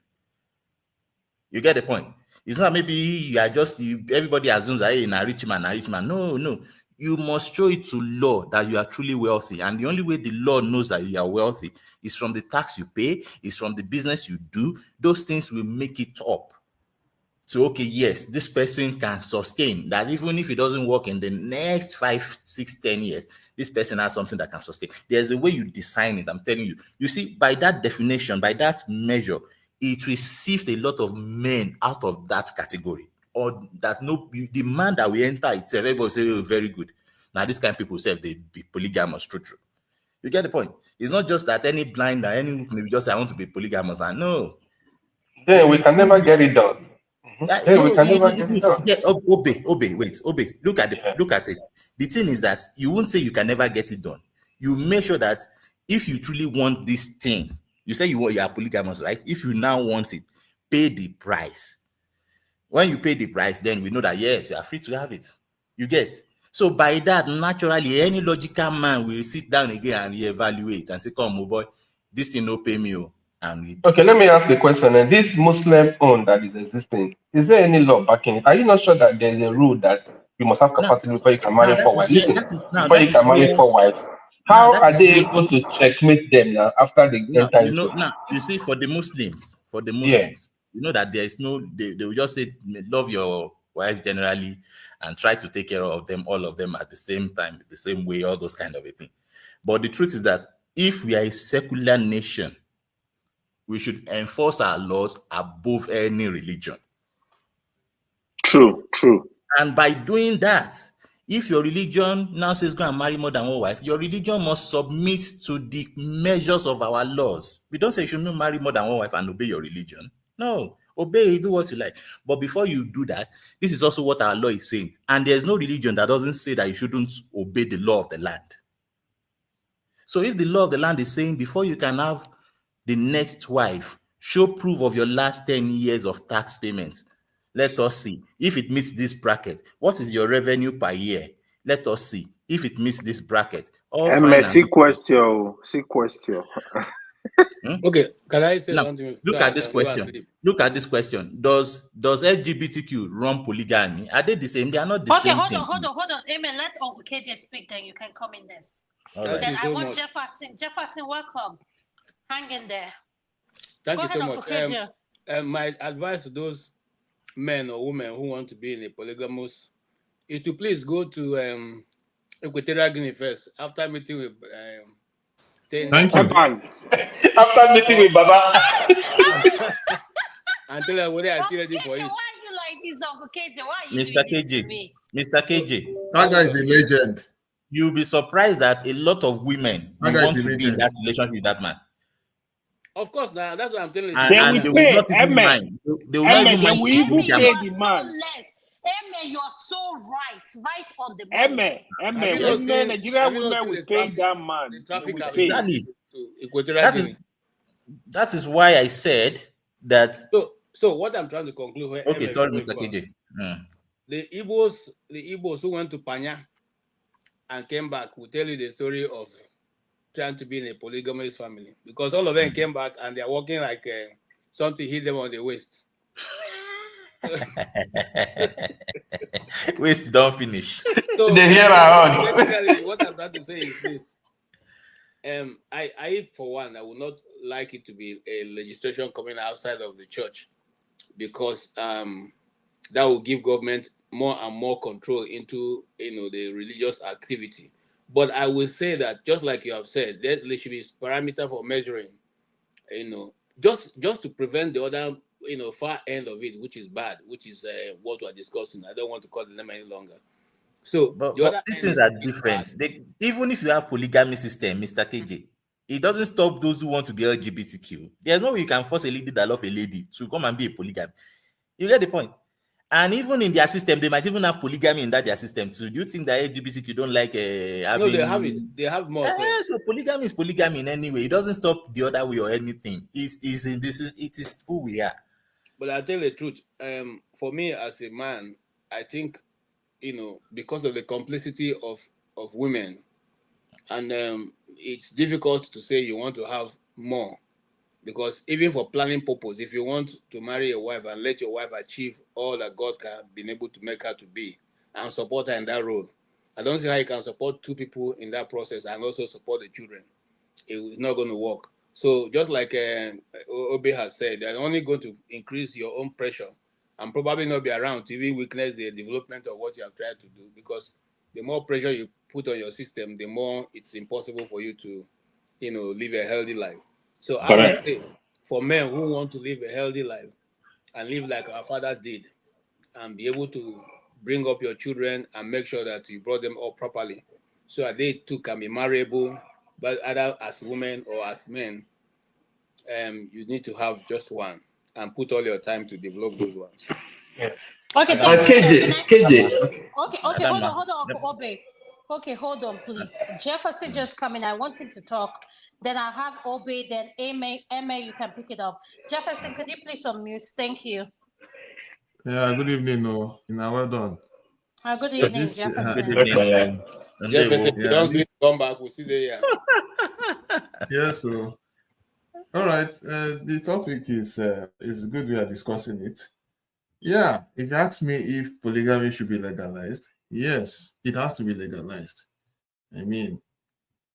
You get the point? It's not maybe you are just, everybody assumes that hey, a rich man. No. You must show it to law that you are truly wealthy. And the only way the law knows that you are wealthy is from the tax you pay, is from the business you do. Those things will make it up. So, okay, yes, this person can sustain that. Even if it doesn't work in the next 5, 6, 10 years, this person has something that can sustain. There's a way you design it, I'm telling you. You see, by that definition, by that measure, it received a lot of men out of that category. Or that the man that we enter itself, everybody say, oh, very good. Now, this kind of people say they be polygamous, true. You get the point? It's not just that any blind, that any maybe just I want to be polygamous, and no. Then we can never get it done. Hey, we can never get it you done. yeah, obey. Look at it. The thing is that you won't say you can never get it done. You make sure that if you truly want this thing, you say you are polygamous, right? If you now want it, pay the price. When you pay the price, then we know that yes, you are free to have it. You get. So by that, naturally, any logical man will sit down again and reevaluate and say, "Come, oh boy, this thing no pay me, oh." And we, Okay, let me ask the question. And this Muslim own that is existing, is there any law backing it? Are you not sure that there is a rule that you must have now, capacity before you can now marry that four is wives? where Listen, before you that is can marry where four wives, now how that are is they where able to checkmate them now after they now enter into it? now you see for the Muslims, Yeah. you know that there is no they will just say love your wife generally and try to take care of them, all of them at the same time, the same way, all those kind of a thing. But the truth is that if we are a secular nation, we should enforce our laws above any religion. True. And by doing that, if your religion now says go and marry more than one wife, your religion must submit to the measures of our laws. We don't say you should not marry more than one wife and obey your religion. No, obey, do what you like. But before you do that, this is also what our law is saying. And there's no religion that doesn't say that you shouldn't obey the law of the land. So if the law of the land is saying before you can have the next wife, show proof of your last 10 years of tax payments. Let us see if it meets this bracket. What is your revenue per year? Let us see if it meets this bracket. All fine and See good. question. Okay, can I say Now, something look so I at this can go and question. sleep? Look at this question. Does LGBTQ run polygamy? Are they the same? They are not the Okay, same hold thing. on. Amen. Let Uncle KJ speak, then you can come in next. All Thank right. you Then I so want much. Jefferson. Jefferson, welcome. Hang in there. Thank Go you ahead, so Uncle much. KJ. My advice to those men or women who want to be in a polygamous is to please go to Equatorial Guinea first after meeting with Thank you. After meeting with Baba. and tell them whether I'm still ready for it. Why are you like this, Uncle KJ? Why are you Mr. doing this to KJ, me? Mr. KJ, That guy is a legend. you'll be surprised that a lot of women That will guy is want a to be in legend. that relationship with that man. Of course, now that's what I'm telling you. And they will not even mind. They will not even mind to be Amen, you are polygamous. so less. Amen, you are so right on the money. Have you not seen the traffic Exactly. to Equatorial Guinea? That is why I said that. So what I'm trying to conclude here. Okay, sorry, Mr. KJ. The Igbos who went to Panya and came back will tell you the story of trying to be in a polygamous family, because all of them came back and they are walking like something hit them on the waist. Waist don't finish. So basically, what I'm trying to say is this: I for one, I would not like it to be a legislation coming outside of the church, because that will give government more and more control into the religious activity. But I will say that, just like you have said, there should be parameter for measuring, just to prevent the other far end of it, which is bad, which is what we're discussing. I don't want to call the name any longer. So But these things are different. Even if you have polygamy system, Mr. KJ, it doesn't stop those who want to be LGBTQ. There's no way you can force a lady that love a lady to come and be a polygamy. You get the point? And even in their system, they might even have polygamy in their system too. Do you think that LGBTQ don't like having... No, they have it. They have more. So polygamy is polygamy in any way. It doesn't stop the other way or anything. It is who we are. But I'll tell you the truth. For me as a man, I think, because of the complicity of women, and it's difficult to say you want to have more, because even for planning purpose, if you want to marry a wife and let your wife achieve all that God can been able to make her to be and support her in that role, I don't see how you can support two people in that process and also support the children. It's not going to work. So just like Obi has said, they're only going to increase your own pressure and probably not be around to even witness the development of what you have tried to do, because the more pressure you put on your system, the more it's impossible for you to, live a healthy life. So I would say, for men who want to live a healthy life and live like our fathers did and be able to bring up your children and make sure that you brought them up properly so that they too can be marriable, but either as women or as men, you need to have just one and put all your time to develop those ones. Okay, Madam, thank you, sir. Can I? KJ. Okay, Madam, hold on, Uncle Obe. Okay, hold on, please. Jefferson just coming. I want him to talk. Then I'll have Obe. Then Emma, you can pick it up. Jefferson, could you please unmute? Thank you. Yeah, good evening. No, well done. Good evening, This, Jefferson. good evening. Jefferson, you yeah, don't see come back. We'll see there. yeah. So, all right. The topic is good. We are discussing it. Yeah. If you ask me if polygamy should be legalized, yes, it has to be legalized. I mean,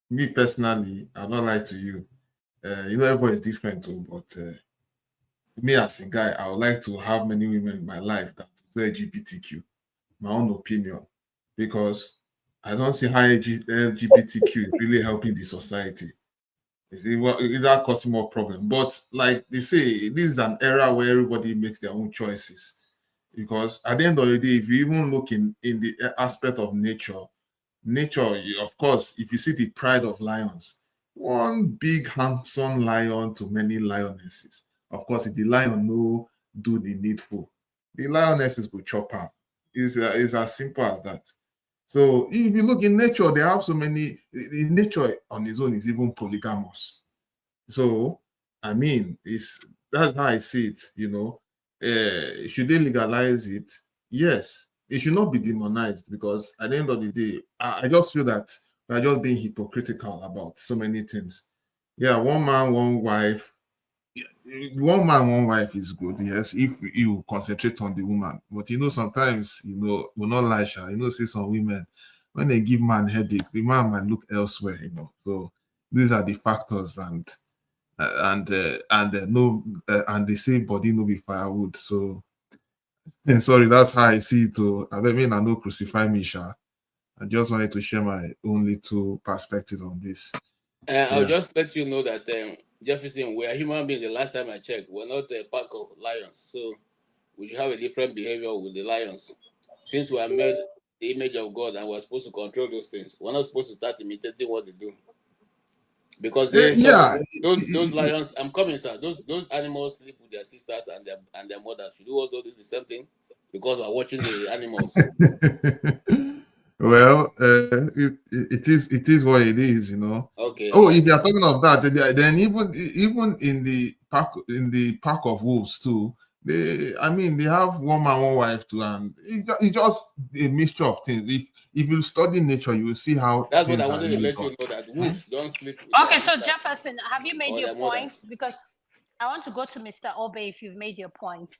me personally, I'll not lie to you. Everybody is different too, but me as a guy, I would like to have many women in my life that do LGBTQ. My own opinion, because I don't see how LGBTQ is really helping the society. That causing more problem. But like they say, this is an era where everybody makes their own choices. Because at the end of the day, if you even look in the aspect of nature, of course, if you see the pride of lions, one big handsome lion to many lionesses. Of course, if the lion no do the needful, the lionesses will chop out. It's as simple as that. So if you look in nature, there are so many. In nature on its own is even polygamous. So I mean, that's how I see it. Should they legalize it? Yes, it should not be demonized, because at the end of the day, I just feel that we're just being hypocritical about so many things. Yeah, one man, one wife. One man, one wife is good, yes, if you concentrate on the woman. But sometimes, will not lie, see some women, when they give man headache, the man might look elsewhere, So these are the factors, and no, and they say body no be firewood. So sorry, that's how I see it. I mean, I know crucify me, Sha. I just wanted to share my own little perspectives on this. I'll just let you know that Jefferson, we are human beings. The last time I checked, we're not a pack of lions, so we should have a different behavior with the lions. Since we are made the image of God and we're supposed to control those things, we're not supposed to start imitating what they do. Because those lions, I'm coming, sir. Those animals sleep with their sisters and their mothers. Should we also do the same thing? Because we're watching the animals. Well, it is what it is, Okay. Oh, if you are talking of that, then even in the pack of wolves too, they have one man, one wife too, and it's just a mixture of things. If you study nature, you will see how. That's what I wanted to let you know, that wolves don't sleep with Okay, so Jefferson, have you made your points? Because I want to go to Mr. Obe if you've made your point.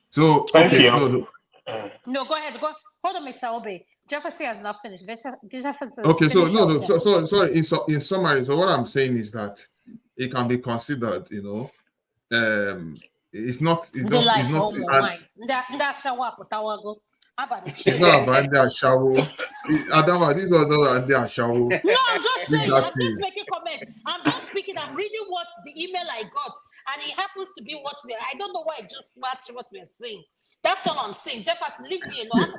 So okay, no, go ahead. Hold on, Mr. Obe. Jefferson has not finished. Jefferson okay, so no, sorry. In summary, so what I'm saying is that it can be considered, it's not. It's not about their shower. Adama, this was their shower. No, I'm just saying. I'm just making comments. I'm just speaking. I'm reading what the email I got, and it happens to be what we. I don't know why I just match what we're saying. That's all I'm saying. Jefferson, leave me alone.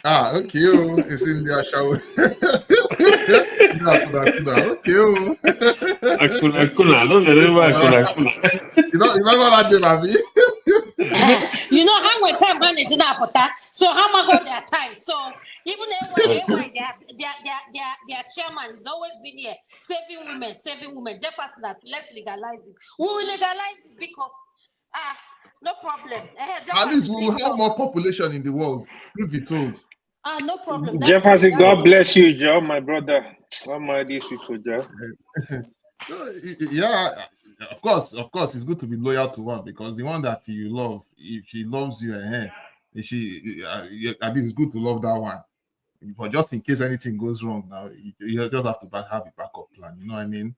Okay, it's in their shower. You remember that day, Babi? You know how we're time managing that, so how am I got their time? So even their chairman has always been here saving women. Jefferson, let's legalize it. We will legalize it because no problem. At least we will have more population in the world. Truth be told. No problem. Jefferson, God bless you, Joe, my brother. What my these people, Joe? Yeah, of course, it's good to be loyal to one, because the one that you love, if she loves you, at least it's good to love that one. But just in case anything goes wrong, now you just have to have a backup plan. You know what I mean?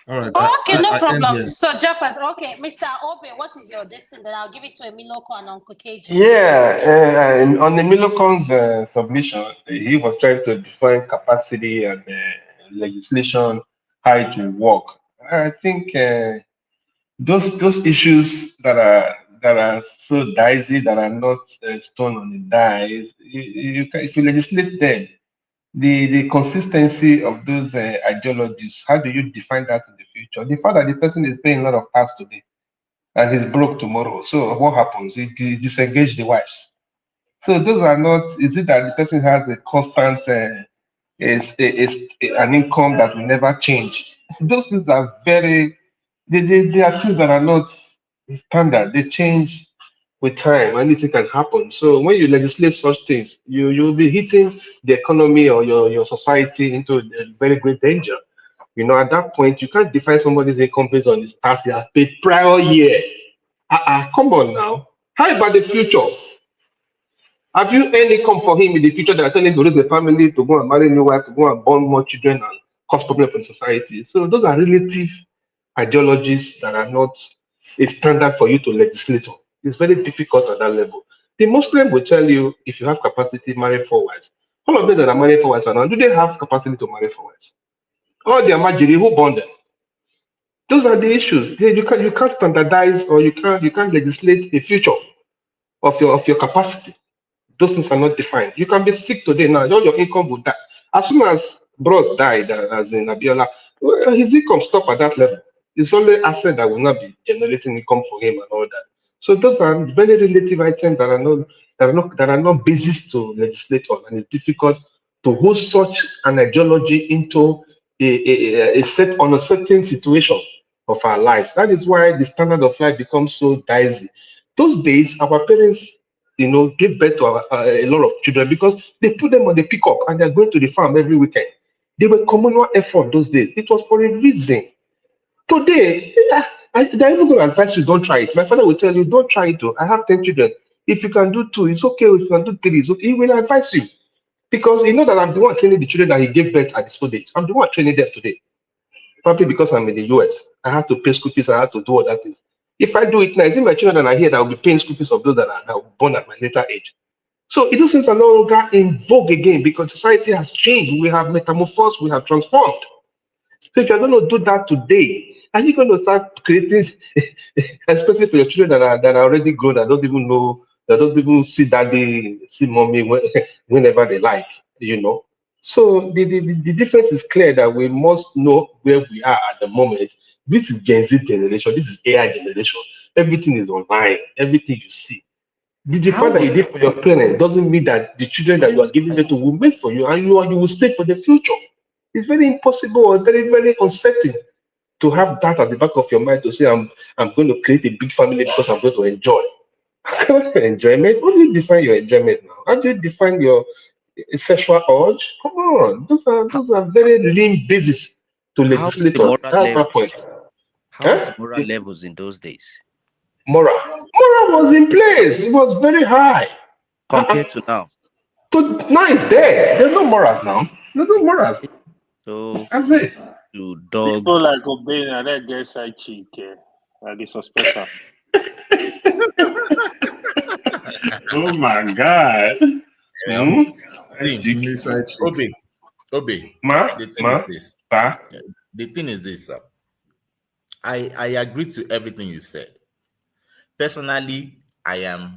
All right. Okay, no problem. So Jefferson, okay, Mr. Obe, what is your destiny? Then I'll give it to Emiloko and Uncle KJ. Yeah, on Emilokon's submission, he was trying to define capacity and legislation, how it will work. I think those issues that are so dicey, that are not stone on the dice, if you legislate them, the consistency of those ideologies, how do you define that in the future? The fact that the person is paying a lot of tax today, and he's broke tomorrow. So what happens? He disengage the wives. So those are not. Is it that the person has a constant an income that will never change? Those things are very. They are things that are not standard. They change with time. Anything can happen. So when you legislate such things, you'll be hitting the economy or your society into a very great danger. You know, at that point, you can't define somebody's income based on his tax he has paid prior year. Come on now. How about the future? Have you any come for him in the future that are telling him to raise a family, to go and marry a new wife, to go and born more children and cause problems for society? So those are relative ideologies that are not a standard for you to legislate on. It's very difficult at that level. The Muslim will tell you if you have capacity, marry four wives. All of them that are married four wives right now, do they have capacity to marry four wives? All their marriage, who born them? Those are the issues. You can't standardize or you can't legislate a future of your capacity. Those things are not defined. You can be sick today now, all your income will die. As soon as Bros died, as in Abiola, well, his income stop at that level. It's only asset that will not be generating income for him and all that. So those are very relative items that are not basis to legislate on, and it's difficult to hold such an ideology into a set on a certain situation of our lives. That is why the standard of life becomes so dicey. Those days, our parents give birth to a lot of children because they put them on the pickup and they're going to the farm every weekend. They were communal effort those days. It was for a reason. Today, they're even going to advise you don't try it. My father will tell you, don't try it. I have 10 children. If you can do two, it's okay. If you can do three, it's okay. He will advise you because he know that I'm the one training the children that he gave birth at this old age. I'm the one training them today. Probably because I'm in the US. I have to pay school fees. I have to do other things. If I do it now, it's in my children that are here that will be paying school fees of those that are now born at my later age. So those things are no longer in vogue again because society has changed. We have metamorphosed, we have transformed. So if you're going to do that today, are you going to start creating, especially for your children that are already grown, that don't even know, that don't even see daddy, see mommy whenever they like, you know? So the difference is clear that we must know where we are at the moment. This is Gen Z generation, this is AI generation. Everything is online, everything you see. The How part that you would did for your parents doesn't mean that the children that you are giving them to will make for you and you will stay for the future. It's very impossible or very, very uncertain to have that at the back of your mind to say, I'm going to create a big family because I'm going to enjoy. Enjoyment? How do you define your enjoyment now? How do you define your sexual urge? Come on. Those are very lean basis to how is legislate the on. moral That's my level? point. How is Huh? the moral levels in those days Moral. Moral was in place. It was very high. compared to now? So now it's dead. There's no morals now. There's no morals. Exactly. So That's we it. to People dogs. like obeying and that get side chick. They suspect her. Oh my God. Well, Hmm? I see, think. Only side chick. Obi. Ma, The thing is ma, this. pa. The thing is this. I agree to everything you said. Personally, I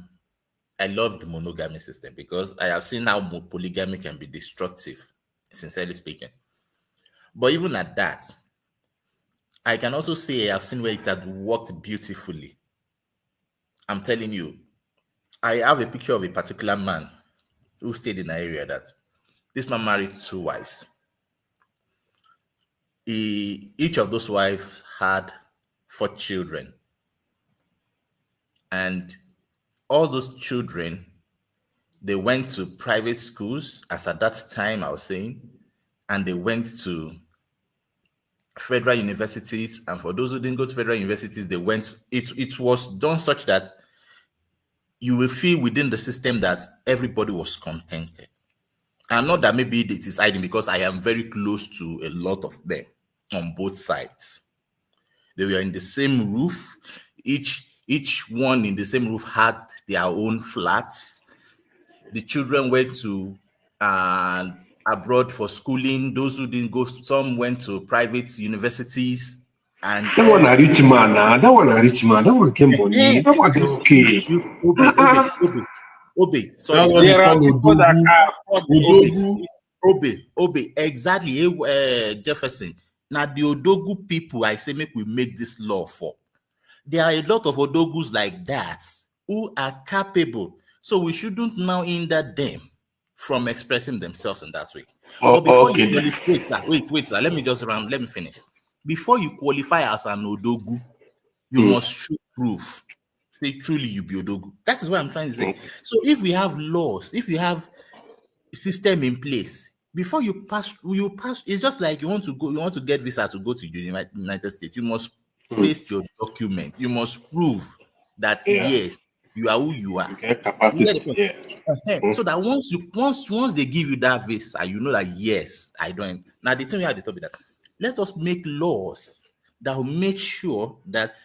love the monogamy system because I have seen how polygamy can be destructive, sincerely speaking. But even at that, I can also say I've seen where it had worked beautifully. I'm telling you, I have a picture of a particular man who stayed in an area that this man married two wives. Each of those wives had four children, and all those children they went to private schools, as at that time I was saying, and they went to federal universities. And for those who didn't go to federal universities, they went. It was done such that you will feel within the system that everybody was contented. And not that maybe it is hiding because I am very close to a lot of them on both sides. They were in the same roof. Each one in the same roof had their own flats. The children went to abroad for schooling. Those who didn't go, some went to private universities, and That one a rich man now. That one a rich man. That one came money. That one is okay. Obe. Sorry, That's what sorry. they There are call people that Odogu. can afford Odogu. Obe, exactly. Jefferson. Now the Odogu people, I say make we make this law for. There are a lot of odogus like that who are capable. So we shouldn't now hinder them from expressing themselves in that way. But before you Okay. wait, sir. Let me finish. Before you qualify as an odogu, you Mm. must show proof. Say truly you be odogu. That is what I'm trying to say. So if we have laws, if you have system in place, before you pass, it's just like you want to get visa to go to the United States. You must paste your document. You must prove that Yeah. yes, you are who you are. You get capacity. You get the point? Yeah. So that once they give you that visa, you know that yes, I don't. Now the thing we have to talk about that. Let us make laws that will make sure that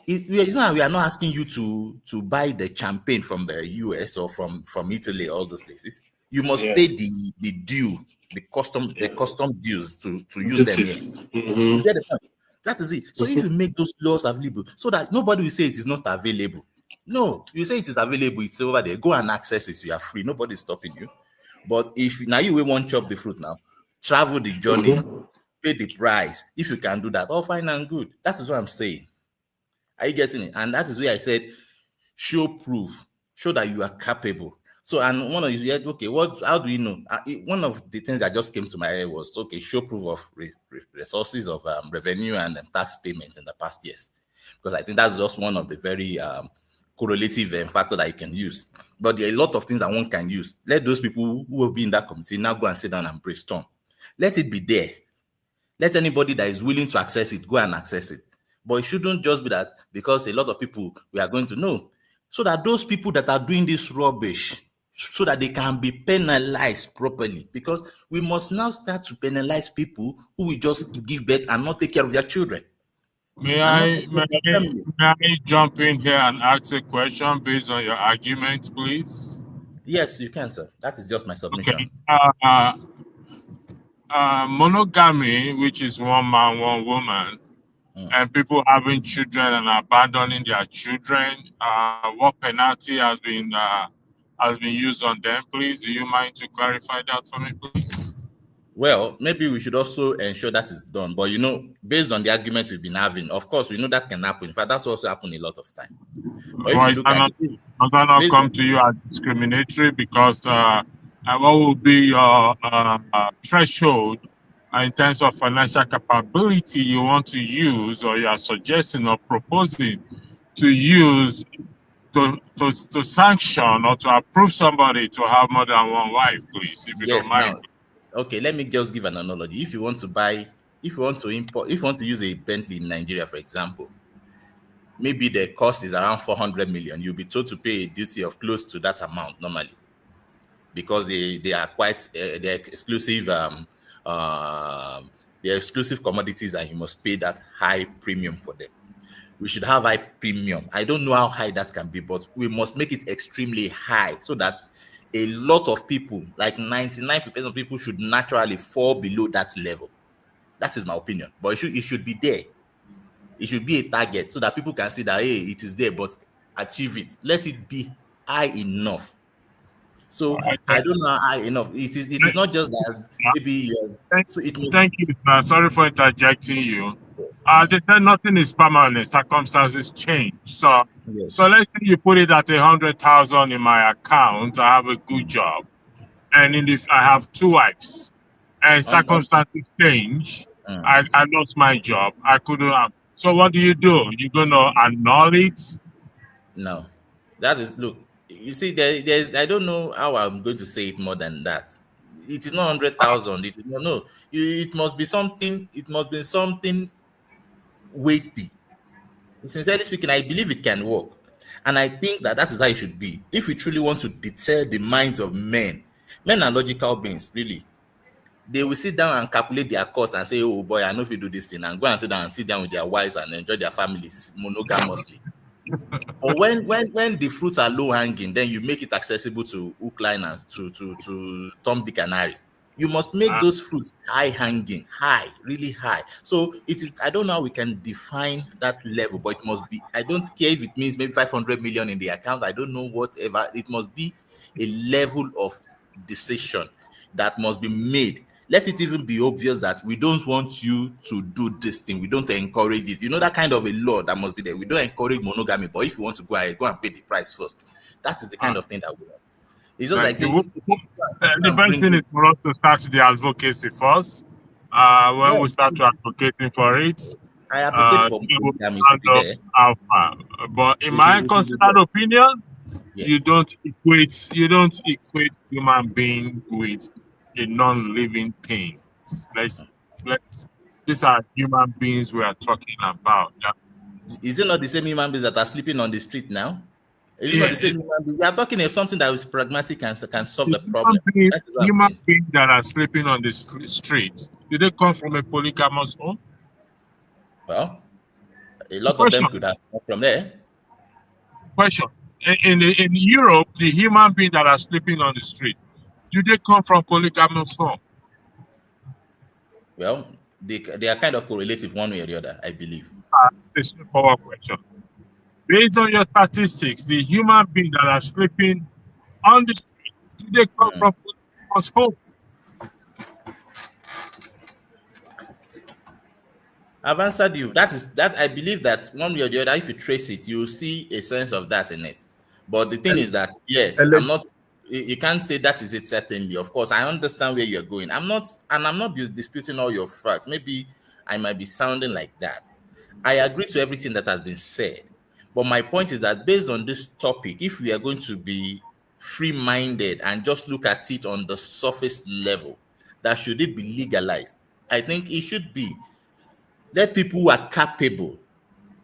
it's not, we are not asking you to buy the champagne from the US or from Italy, all those places. You must Yeah. pay the due, the custom dues to use them here. Mm-hmm. You get the point? That is it. So if you make those laws available so that nobody will say it is not available. No, you say it is available, it's over there. Go and access it, so you are free. Nobody's stopping you. But if now you will want chop the fruit now, travel the journey, pay the price. If you can do that, all fine and good. That is what I'm saying. Are you getting it? And that is where I said, show proof, show that you are capable. So, and one of you said, okay, how do you know? One of the things that just came to my head was, okay, show proof of resources of revenue and tax payments in the past years. Because I think that's just one of the very correlative factor that you can use. But there are a lot of things that one can use. Let those people who will be in that committee now go and sit down and brainstorm. Let it be there. Let anybody that is willing to access it go and access it. But it shouldn't just be that because a lot of people we are going to know. So that those people that are doing this rubbish, so that they can be penalized properly. Because we must now start to penalize people who will just give birth and not take care of their children. May I jump in here and ask a question based on your argument, please? Yes, you can, sir. That is just my submission. Okay. Monogamy, which is one man, one woman, and people having children and abandoning their children, what penalty has been used on them, please? Do you mind to clarify that for me, please? Well, maybe we should also ensure that is done. But based on the argument we've been having, of course, we know that can happen. In fact, that's also happened a lot of time. But if you look at it, does that not come to you as discriminatory? Because what will be your threshold in terms of financial capability you want to use, or you are suggesting or proposing to use to sanction or to approve somebody to have more than one wife, please, if you don't mind? Okay, let me just give an analogy. If you want to use a Bentley in Nigeria, for example, maybe the cost is around 400 million. You'll be told to pay a duty of close to that amount normally, because they are quite they're exclusive they're exclusive commodities, and you must pay that high premium for them. We should have high premium. I don't know how high that can be, but we must make it extremely high so that a lot of people, like 99% of people, should naturally fall below that level. That is my opinion. But it should be there. It should be a target so that people can see that, hey, it is there, but achieve it. Let it be high enough. So I don't know how high enough. It is not just that maybe. Thank you, sir. Sorry for interjecting you. They said nothing is permanent. Circumstances change. So let's say you put it at 100,000 in my account. I have a good job, and I have two wives, and circumstances change. I lost my job. I couldn't have. So what do? You're gonna annul it? No, that is, look. You see, there's. I don't know how I'm going to say it more than that. It is not 100,000. It is no. It must be something. It must be something weighty. Sincerely speaking, I believe it can work, and I think that is how it should be. If we truly want to deter the minds of men are logical beings, really. They will sit down and calculate their cost and say, "Oh boy, I know if you do this thing," and go and sit down and sit down with their wives and enjoy their families monogamously. But when the fruits are low hanging, then you make it accessible to hook liners, to Tom, Dick, and Harry. You must make those fruits high hanging, high, really high. So it is. I don't know how we can define that level, but it must be. I don't care if it means maybe 500 million in the account. I don't know, whatever. It must be a level of decision that must be made let it even be obvious that we don't want you to do this thing. We don't encourage it. You know, that kind of a law that must be there. We don't encourage monogamy, but if you want to go ahead, go and pay the price first. That is the kind of thing that we want. It's just like Thank you. saying, The best thing is for us to start the advocacy first. When we yes, start to advocating for it, I advocate for we will monogamy find should be out there. how far. But in It my should be considered there. opinion, you Yes. don't equate human being with a non-living thing. Let's these are human beings we are talking about. Is it not the same human beings that are sleeping on the street now? Is it not Yeah, the same human beings? We are talking of something that is pragmatic and can solve the human problem. beings, That is what I'm saying. that are sleeping on the street, do they come from a polygamous home? Well, a lot of them Question. could have come from there. Question. In Europe, the human beings that are sleeping on the street, do they come from polygamous home? Well, they are kind of correlative one way or the other, I believe. This is a power question. Based on your statistics, the human beings that are sleeping on the street, do they come from polygamous home? I've answered you. That I believe that one way or the other, if you trace it, you will see a sense of that in it. But the thing is that yes, I'm not. You can't say that is it certainly. Of course, I understand where you're going. I'm not disputing all your facts. Maybe I might be sounding like that. I agree to everything that has been said. But my point is that based on this topic, if we are going to be free-minded and just look at it on the surface level, that should it be legalized? I think it should be. Let people who are capable.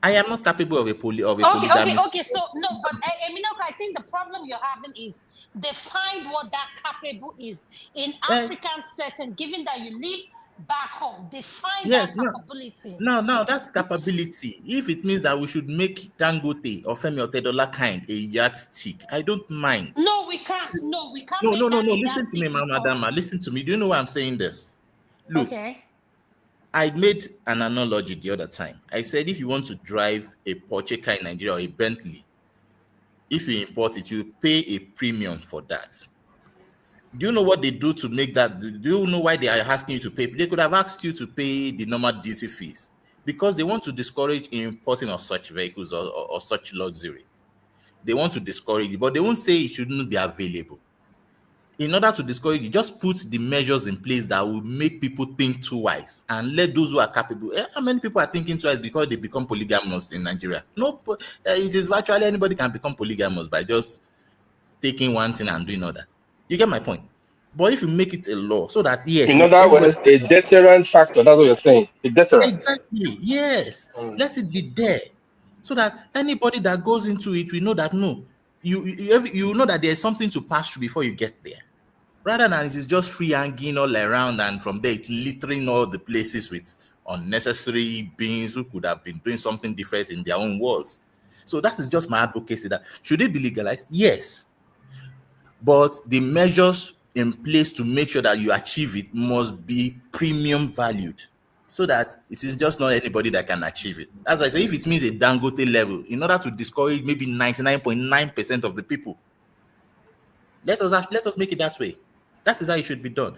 I am not capable of a polygamy. Okay. So no, but I think the problem you're having is define what that capable is in African setting. Given that you live back home, define that capability. No, that's capability. If it means that we should make Dangote or Femi Otedola kind a yardstick, I don't mind. No, we can't. No, we can't. No. Listen to me, Mama Dama. Listen to me. Do you know why I'm saying this? Look. Okay. I made an analogy the other time. I said if you want to drive a Porsche car in Nigeria or a Bentley, if you import it, you pay a premium for that. Do you know what they do to make that? Do you know why they are asking you to pay? They could have asked you to pay the normal DC fees because they want to discourage importing of such vehicles or such luxury. They want to discourage it, but they won't say it shouldn't be available. In order to discourage it, just put the measures in place that will make people think twice and let those who are capable. How many people are thinking twice because they become polygamous in Nigeria? No, it is virtually anybody can become polygamous by just taking one thing and doing another. You get my point? But if you make it a law so that, yes. In other words, a deterrent factor, that's what you're saying. A deterrent. Exactly, yes. Let it be there so that anybody that goes into it, we know that no, you know that there's something to pass through before you get there. Rather than it is just free hanging all around and from there littering all the places with unnecessary beings who could have been doing something different in their own worlds. So that is just my advocacy that should it be legalized? Yes. But the measures in place to make sure that you achieve it must be premium valued so that it is just not anybody that can achieve it. As I say, if it means a Dangote level, in order to discourage maybe 99.9% of the people, let us make it that way. That is how it should be done.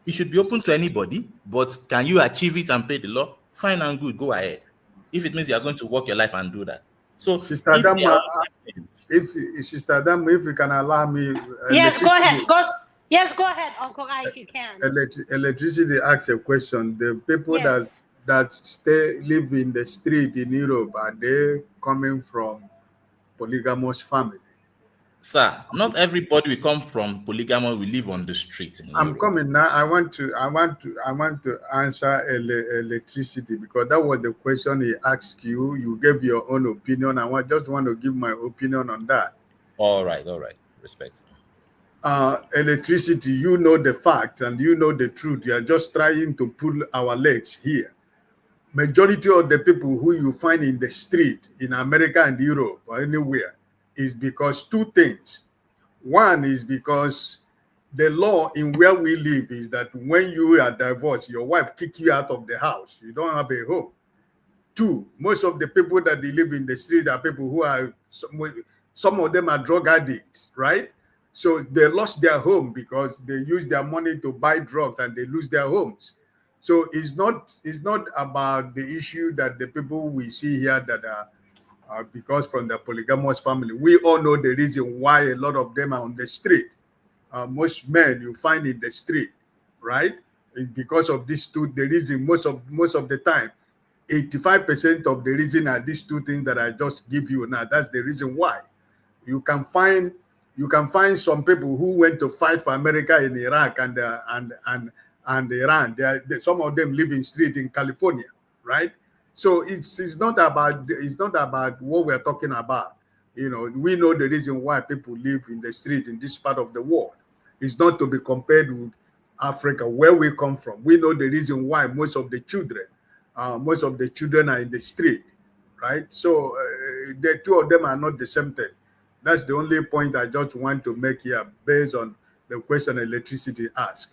It should be open to anybody, but can you achieve it and pay the law? Fine and good, go ahead. If it means you are going to work your life and do that. So, Sister Adama, if you can allow me. Yes, go ahead. Go ahead, Uncle I, if you can. Electricity asks a question. The people that live in the street in Europe, are they coming from polygamous family? Sir, not everybody will come from polygamy. We live on the street. I'm coming now. I want to answer electricity because that was the question he asked you. You gave your own opinion. I just want to give my opinion on that. All right. Respect. Electricity, you know the fact and you know the truth. You are just trying to pull our legs here. Majority of the people who you find in the street in America and Europe or anywhere is because two things. One is because the law in where we live is that when you are divorced, your wife kicks you out of the house. You don't have a home. Two, most of the people that they live in the street are people who are, some of them are drug addicts, right? So they lost their home because they use their money to buy drugs and they lose their homes. So it's not about the issue that the people we see here that are because from the polygamous family. We all know the reason why a lot of them are on the street. Most men you find in the street, right? It's because of these two. The reason most of the time, 85% of the reason are these two things that I just give you now. That's the reason why. You can find some people who went to fight for America in Iraq and Iran. Some of them live in street in California, right? So it's not about what we're talking about. You know, we know the reason why people live in the street in this part of the world. It's not to be compared with Africa, where we come from. We know the reason why most of the children are in the street, right? So the two of them are not the same thing. That's the only point I just want to make here based on the question electricity asked.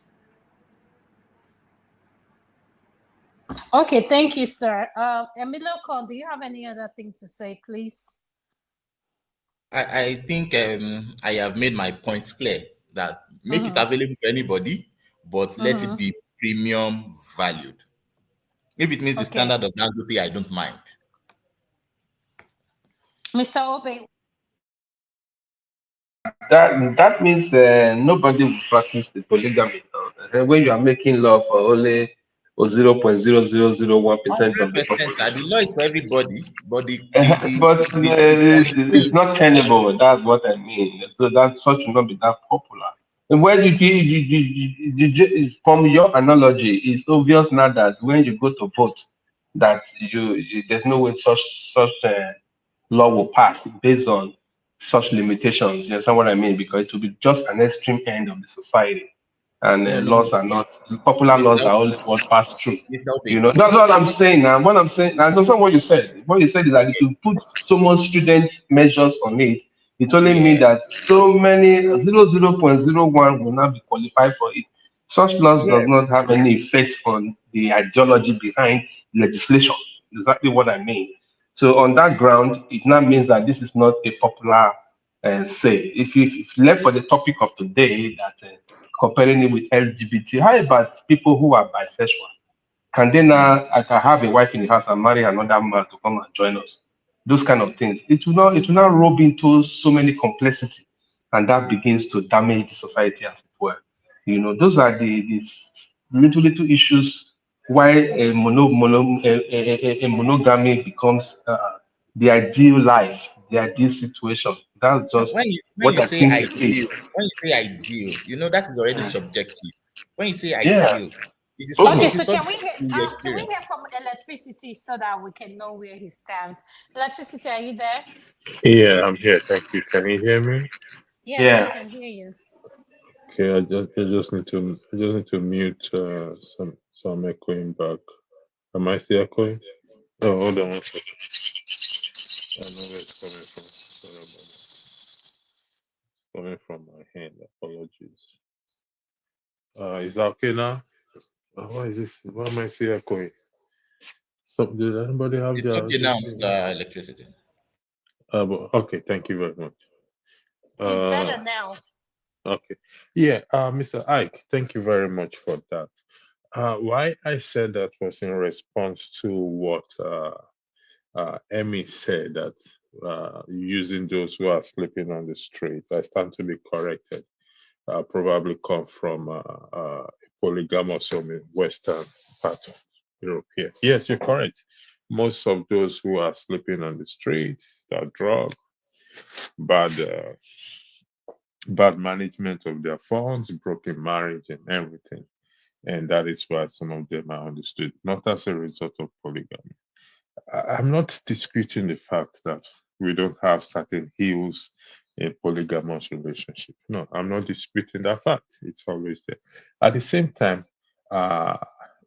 Okay, thank you, sir. Emilio Con, do you have any other thing to say, please? I think I have made my points clear that make it available for anybody, but let it be premium valued. If it means the standard of Dangote, I don't mind. Mr. Obe. That means nobody will practice the polygamy. When you are making love for only 0.0001% of the 100%. population. The law is for everybody, but But the it's state. not tenable. That's what I mean. So that such will not be that popular. And when from your analogy, it's obvious now that when you go to vote, that there's no way such law will pass based on such limitations. You understand what I mean? Because it will be just an extreme end of the society, and No, no, laws no. are not popular Mr. laws are only what pass through. Mr. You Obe. know, that's what I'm saying now. What I'm saying, and that's not what you said. What you said is that if you put so much student measures on it, it only means Yeah. that so many 0.01 will not be qualified for it. Such laws Yeah. does not have any effect on the ideology behind legislation. Exactly what I mean. So on that ground, it now means that this is not a popular say. If left for the topic of today, that comparing it with LGBT, how about people who are bisexual? Can they now, I can have a wife in the house and marry another man to come and join us? Those kind of things. It will not rob into so many complexity, and that begins to damage the society as it were. You know, those are the little issues why a monogamy becomes the ideal life, the ideal situation. That's No, just when what you I say think it is. ideal, that is already subjective. When you say Yeah. ideal, Okay, it is so subject to your can we experience. hear from electricity so that we can know where he stands? Electricity, are you there? Yeah, I'm here. Thank you. Can you hear me? Yes, we Yeah. can hear you. Okay, I just need to mute some echoing back. Am I still echoing? Oh, hold on one second. I know where it's coming from. Sorry about that. Coming from my hand. Apologies. Is that okay now? Why is this? Why am I still echoing? So, did anybody have It's their? okay now, Mr. Electricity. Okay, thank you very much. It's Uh, better now. okay, yeah, Mr. Ike, thank you very much for that. Why I said that was in response to what Emmy said that using those who are sleeping on the street. I stand to be corrected. Probably come from a polygamous home in Western part of Europe here. Yes, you're correct. Most of those who are sleeping on the streets, that drug, bad, bad management of their funds, broken marriage, and everything. And that is why some of them are on the street, not as a result of polygamy. I'm not disputing the fact that we don't have certain hills in polygamous relationship. No, I'm not disputing that fact. It's always there. At the same time, uh,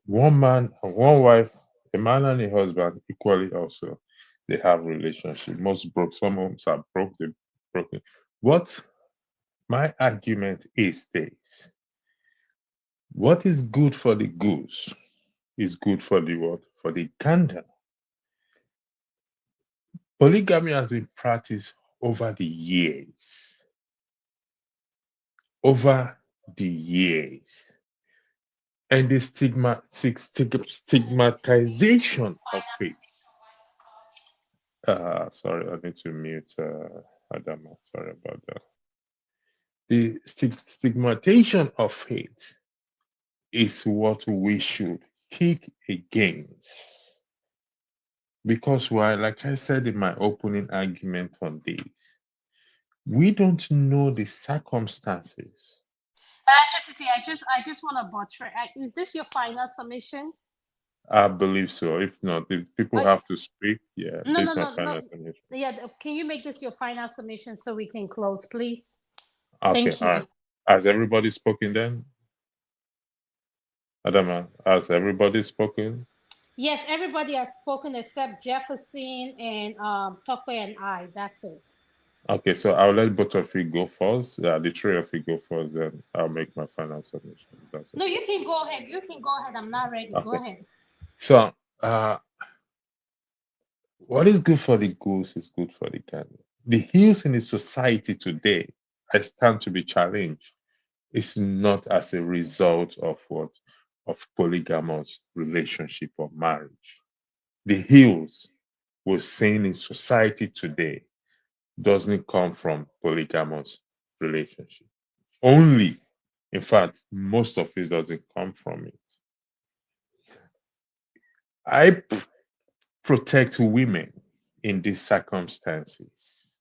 one man and one wife, a man and a husband, equally also, they have relationship. Most broke, some homes are broke, they broken. What my argument is this: what is good for the goose is good for the what? For the gander. Polygamy has been practiced over the years. over the years, and the stigmatization of it. Sorry, I need to mute Adama. Sorry about that. The stigmatization of hate is what we should kick against. Because why, like I said in my opening argument on this, we don't know the circumstances. Electricity, I just want to buttress. Is this your final submission? I believe so. If not, if people have to speak, yeah, No, this no, is my no, final no. submission. Yeah, can you make this your final submission so we can close, please? Okay, Thank all you. right. Has everybody spoken then? Adama, has everybody spoken? Yes, everybody has spoken except Jefferson and Tokwe and I. That's it. Okay, so I'll let both of you go first. The three of you go first, then I'll make my final submission. That's No, you can go ahead. You can go ahead. I'm not ready. Go okay. ahead. So, what is good for the goose is good for the gander. The ills in the society today, I stand to be challenged. It's not as a result of what? Of polygamous relationship or marriage. The ills we're seeing in society today doesn't come from polygamous relationship. Only, in fact, most of it doesn't come from it. I protect women in these circumstances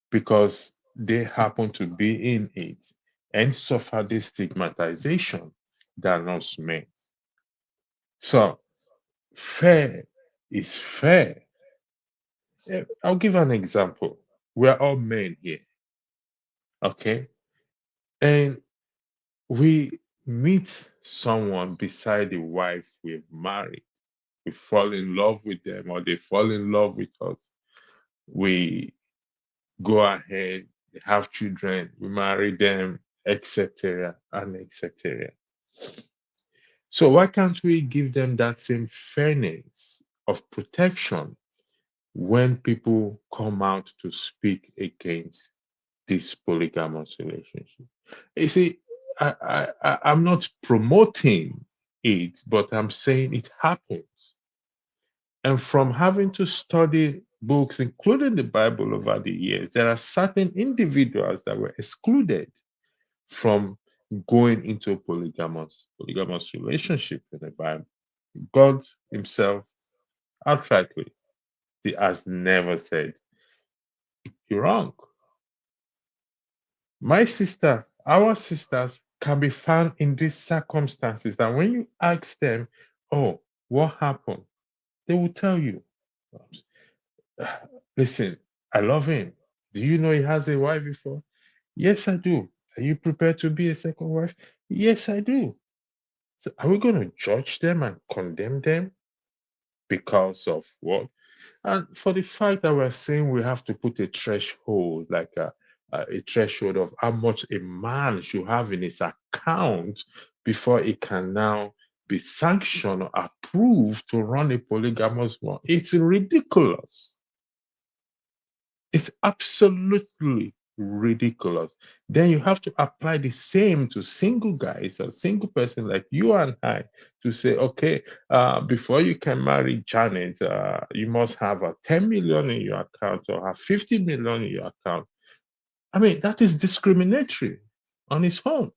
because they happen to be in it and suffer the stigmatization that us men. So fair is fair. I'll give an example. We're all men here, okay? And we meet someone beside the wife we've married. We fall in love with them or they fall in love with us. We go ahead, they have children, we marry them, etc. and etc. So why can't we give them that same fairness of protection when people come out to speak against this polygamous relationship? You see, I'm not promoting it, but I'm saying it happens. And from having to study books, including the Bible over the years, there are certain individuals that were excluded from going into a polygamous relationship in the Bible. God Himself, outrightly, He has never said, "You're wrong." My sister, our sisters can be found in these circumstances that when you ask them, "Oh, what happened?" they will tell you, "Listen, I love him. Do you know he has a wife before?" "Yes, I do." "Are you prepared to be a second wife?" "Yes, I do." So are we going to judge them and condemn them because of what? And for the fact that we're saying we have to put a threshold, like a threshold of how much a man should have in his account before he can now be sanctioned or approved to run a polygamous one, it's ridiculous. It's absolutely ridiculous. Then you have to apply the same to single guys or single person like you and I to say, okay, before you can marry Janet, you must have a 10 million in your account or have 50 million in your account. I mean, that is discriminatory on its own.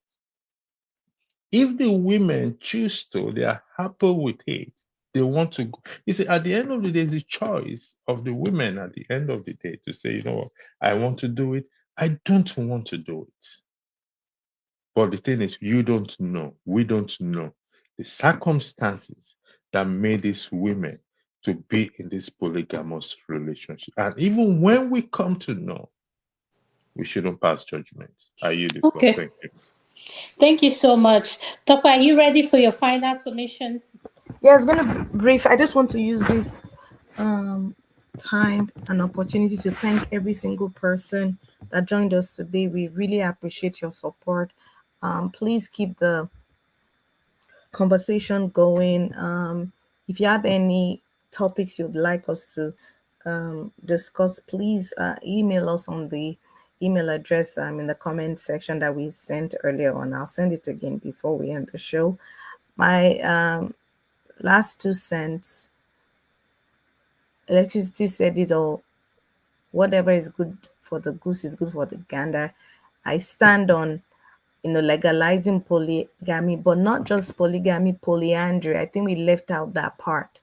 If the women choose to, they are happy with it. They want to go. You see, at the end of the day, it's the choice of the women at the end of the day to say, you know what, I want to do it. I don't want to do it. But the thing is, you don't know. We don't know the circumstances that made these women to be in this polygamous relationship. And even when we come to know, we shouldn't pass judgment. I yield the floor. Okay. Thank you. Thank you so much. Tokwe, are you ready for your final submission? Yeah, it's gonna be brief. I just want to use this time and opportunity to thank every single person that joined us today. We really appreciate your support. Please keep the conversation going. If you have any topics you'd like us to discuss, please email us on the email address in the comment section that we sent earlier on. I'll send it again before we end the show. My last 2 cents. Electricity said it all. Whatever is good for the goose is good for the gander. I stand on, legalizing polygamy, but not just polygamy, polyandry. I think we left out that part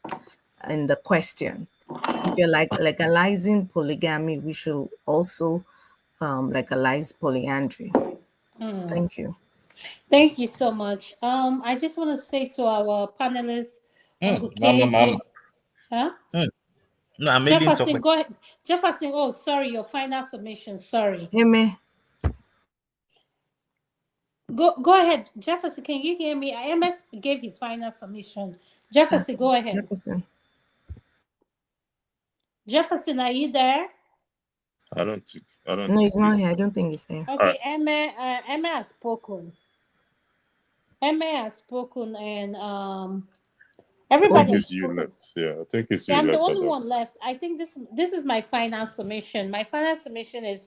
in the question. If you're legalizing polygamy, we should also legalize polyandry. Thank you. Thank you so much. I just want to say to our panelists, Uncle KJ, huh? No, I'm Jefferson, go ahead. Jefferson, oh, sorry, your final submission. Sorry. Hear me? Go ahead, Jefferson. Can you hear me? MS gave his final submission. Jefferson, go ahead. Jefferson, are you there? I don't think. No, he's not here. I don't think he's there. Okay, Emma has spoken. Emma has spoken, and everybody. I think it's you left. Yeah, I think it's you I'm left. the only one left. I think this is my final submission. My final submission is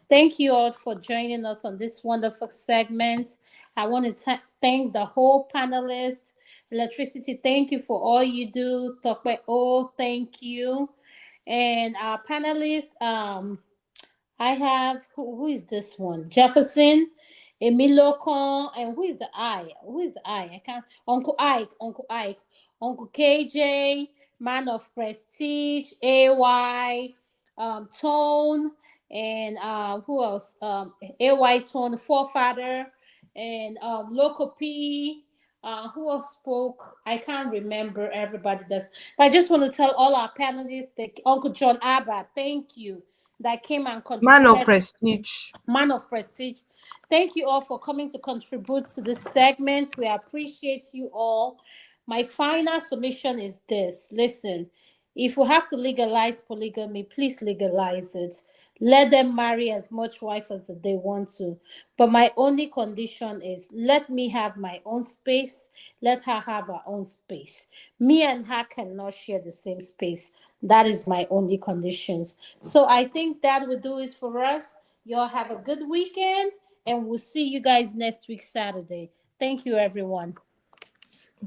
thank you all for joining us on this wonderful segment. I want to thank the whole panelists. Electricity, thank you for all you do. Tokwe, thank you. And our panelists, I have, who is this one? Jefferson, Emilio Con, and who is the I? I can't. Uncle Ike, Uncle KJ, Man of Prestige, AY, Tone, and who else? AY Tone, Forefather, and Local P. Who else spoke? I can't remember everybody does. But I just want to tell all our panelists that Uncle John Abba, thank you, that came and contributed. Man of Prestige. Thank you all for coming to contribute to this segment. We appreciate you all. My final submission is this. Listen, if we have to legalize polygamy, please legalize it. Let them marry as much wife as they want to. But my only condition is let me have my own space. Let her have her own space. Me and her cannot share the same space. That is my only conditions. So I think that will do it for us. Y'all have a good weekend, and we'll see you guys next week, Saturday. Thank you, everyone.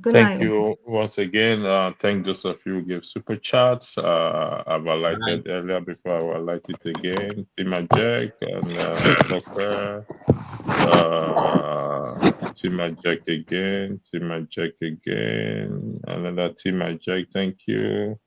Thank you once again. Thank those of you who give super chats. I've highlighted earlier before. I will highlight it again. Tima Jack and Dr. Tima Jack again. Another Tima Jack. Thank you.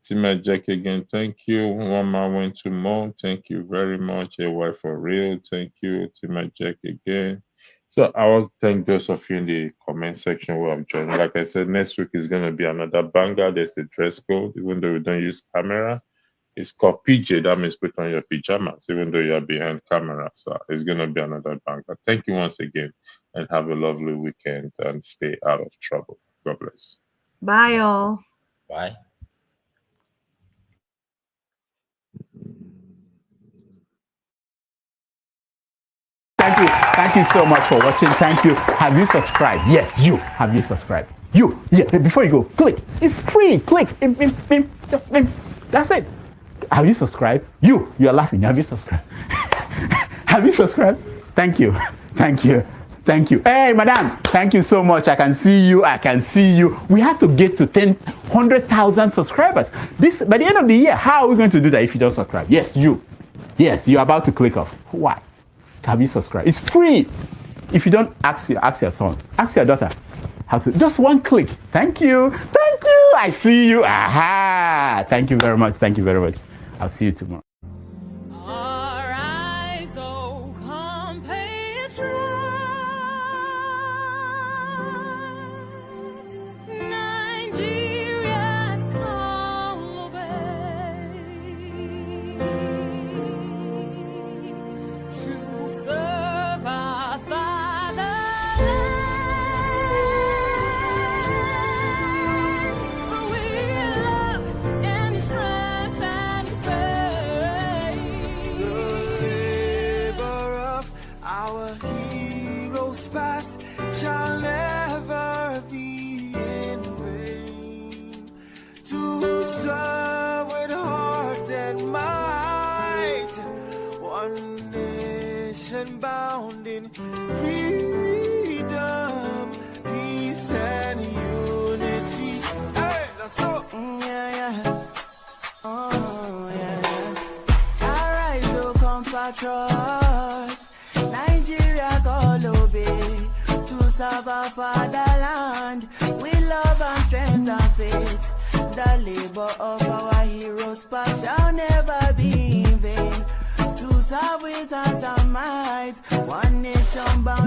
Tima Jack again. Thank you. One man went to more. Thank you very much. A wife for real. Thank you. Tima Jack again. So I want to thank those of you in the comment section who have joined. Like I said, next week is going to be another banger. There's a dress code, even though we don't use camera. It's called PJ. That means put on your pajamas, even though you're behind camera. So it's going to be another banger. Thank you once again, and have a lovely weekend and stay out of trouble. God bless. Bye, all. Bye. Thank you so much for watching. Thank you. Have you subscribed? Yes, you. Have you subscribed? You. Yeah, before you go, click. It's free. Click. Just that's it. Have you subscribed? You are laughing. Have you subscribed? Have you subscribed? Thank you. Thank you. Thank you. Hey, madam. Thank you so much. I can see you. We have to get to 100,000 subscribers. By the end of the year, how are we going to do that if you don't subscribe? Yes, you. Yes, you're about to click off. Why? Have you subscribed? It's free. If you don't, ask your son, ask your daughter how to. Just one click. Thank you. I see you. Aha. Thank you very much. I'll see you tomorrow. Freedom, peace and unity. Hey, that's all. Oh, yeah. Arise, oh, compatriots. Nigeria, call obey to serve our fatherland with love and strength and faith. The labor of our heroes past shall never be in vain. To serve with heart and might, one nation bound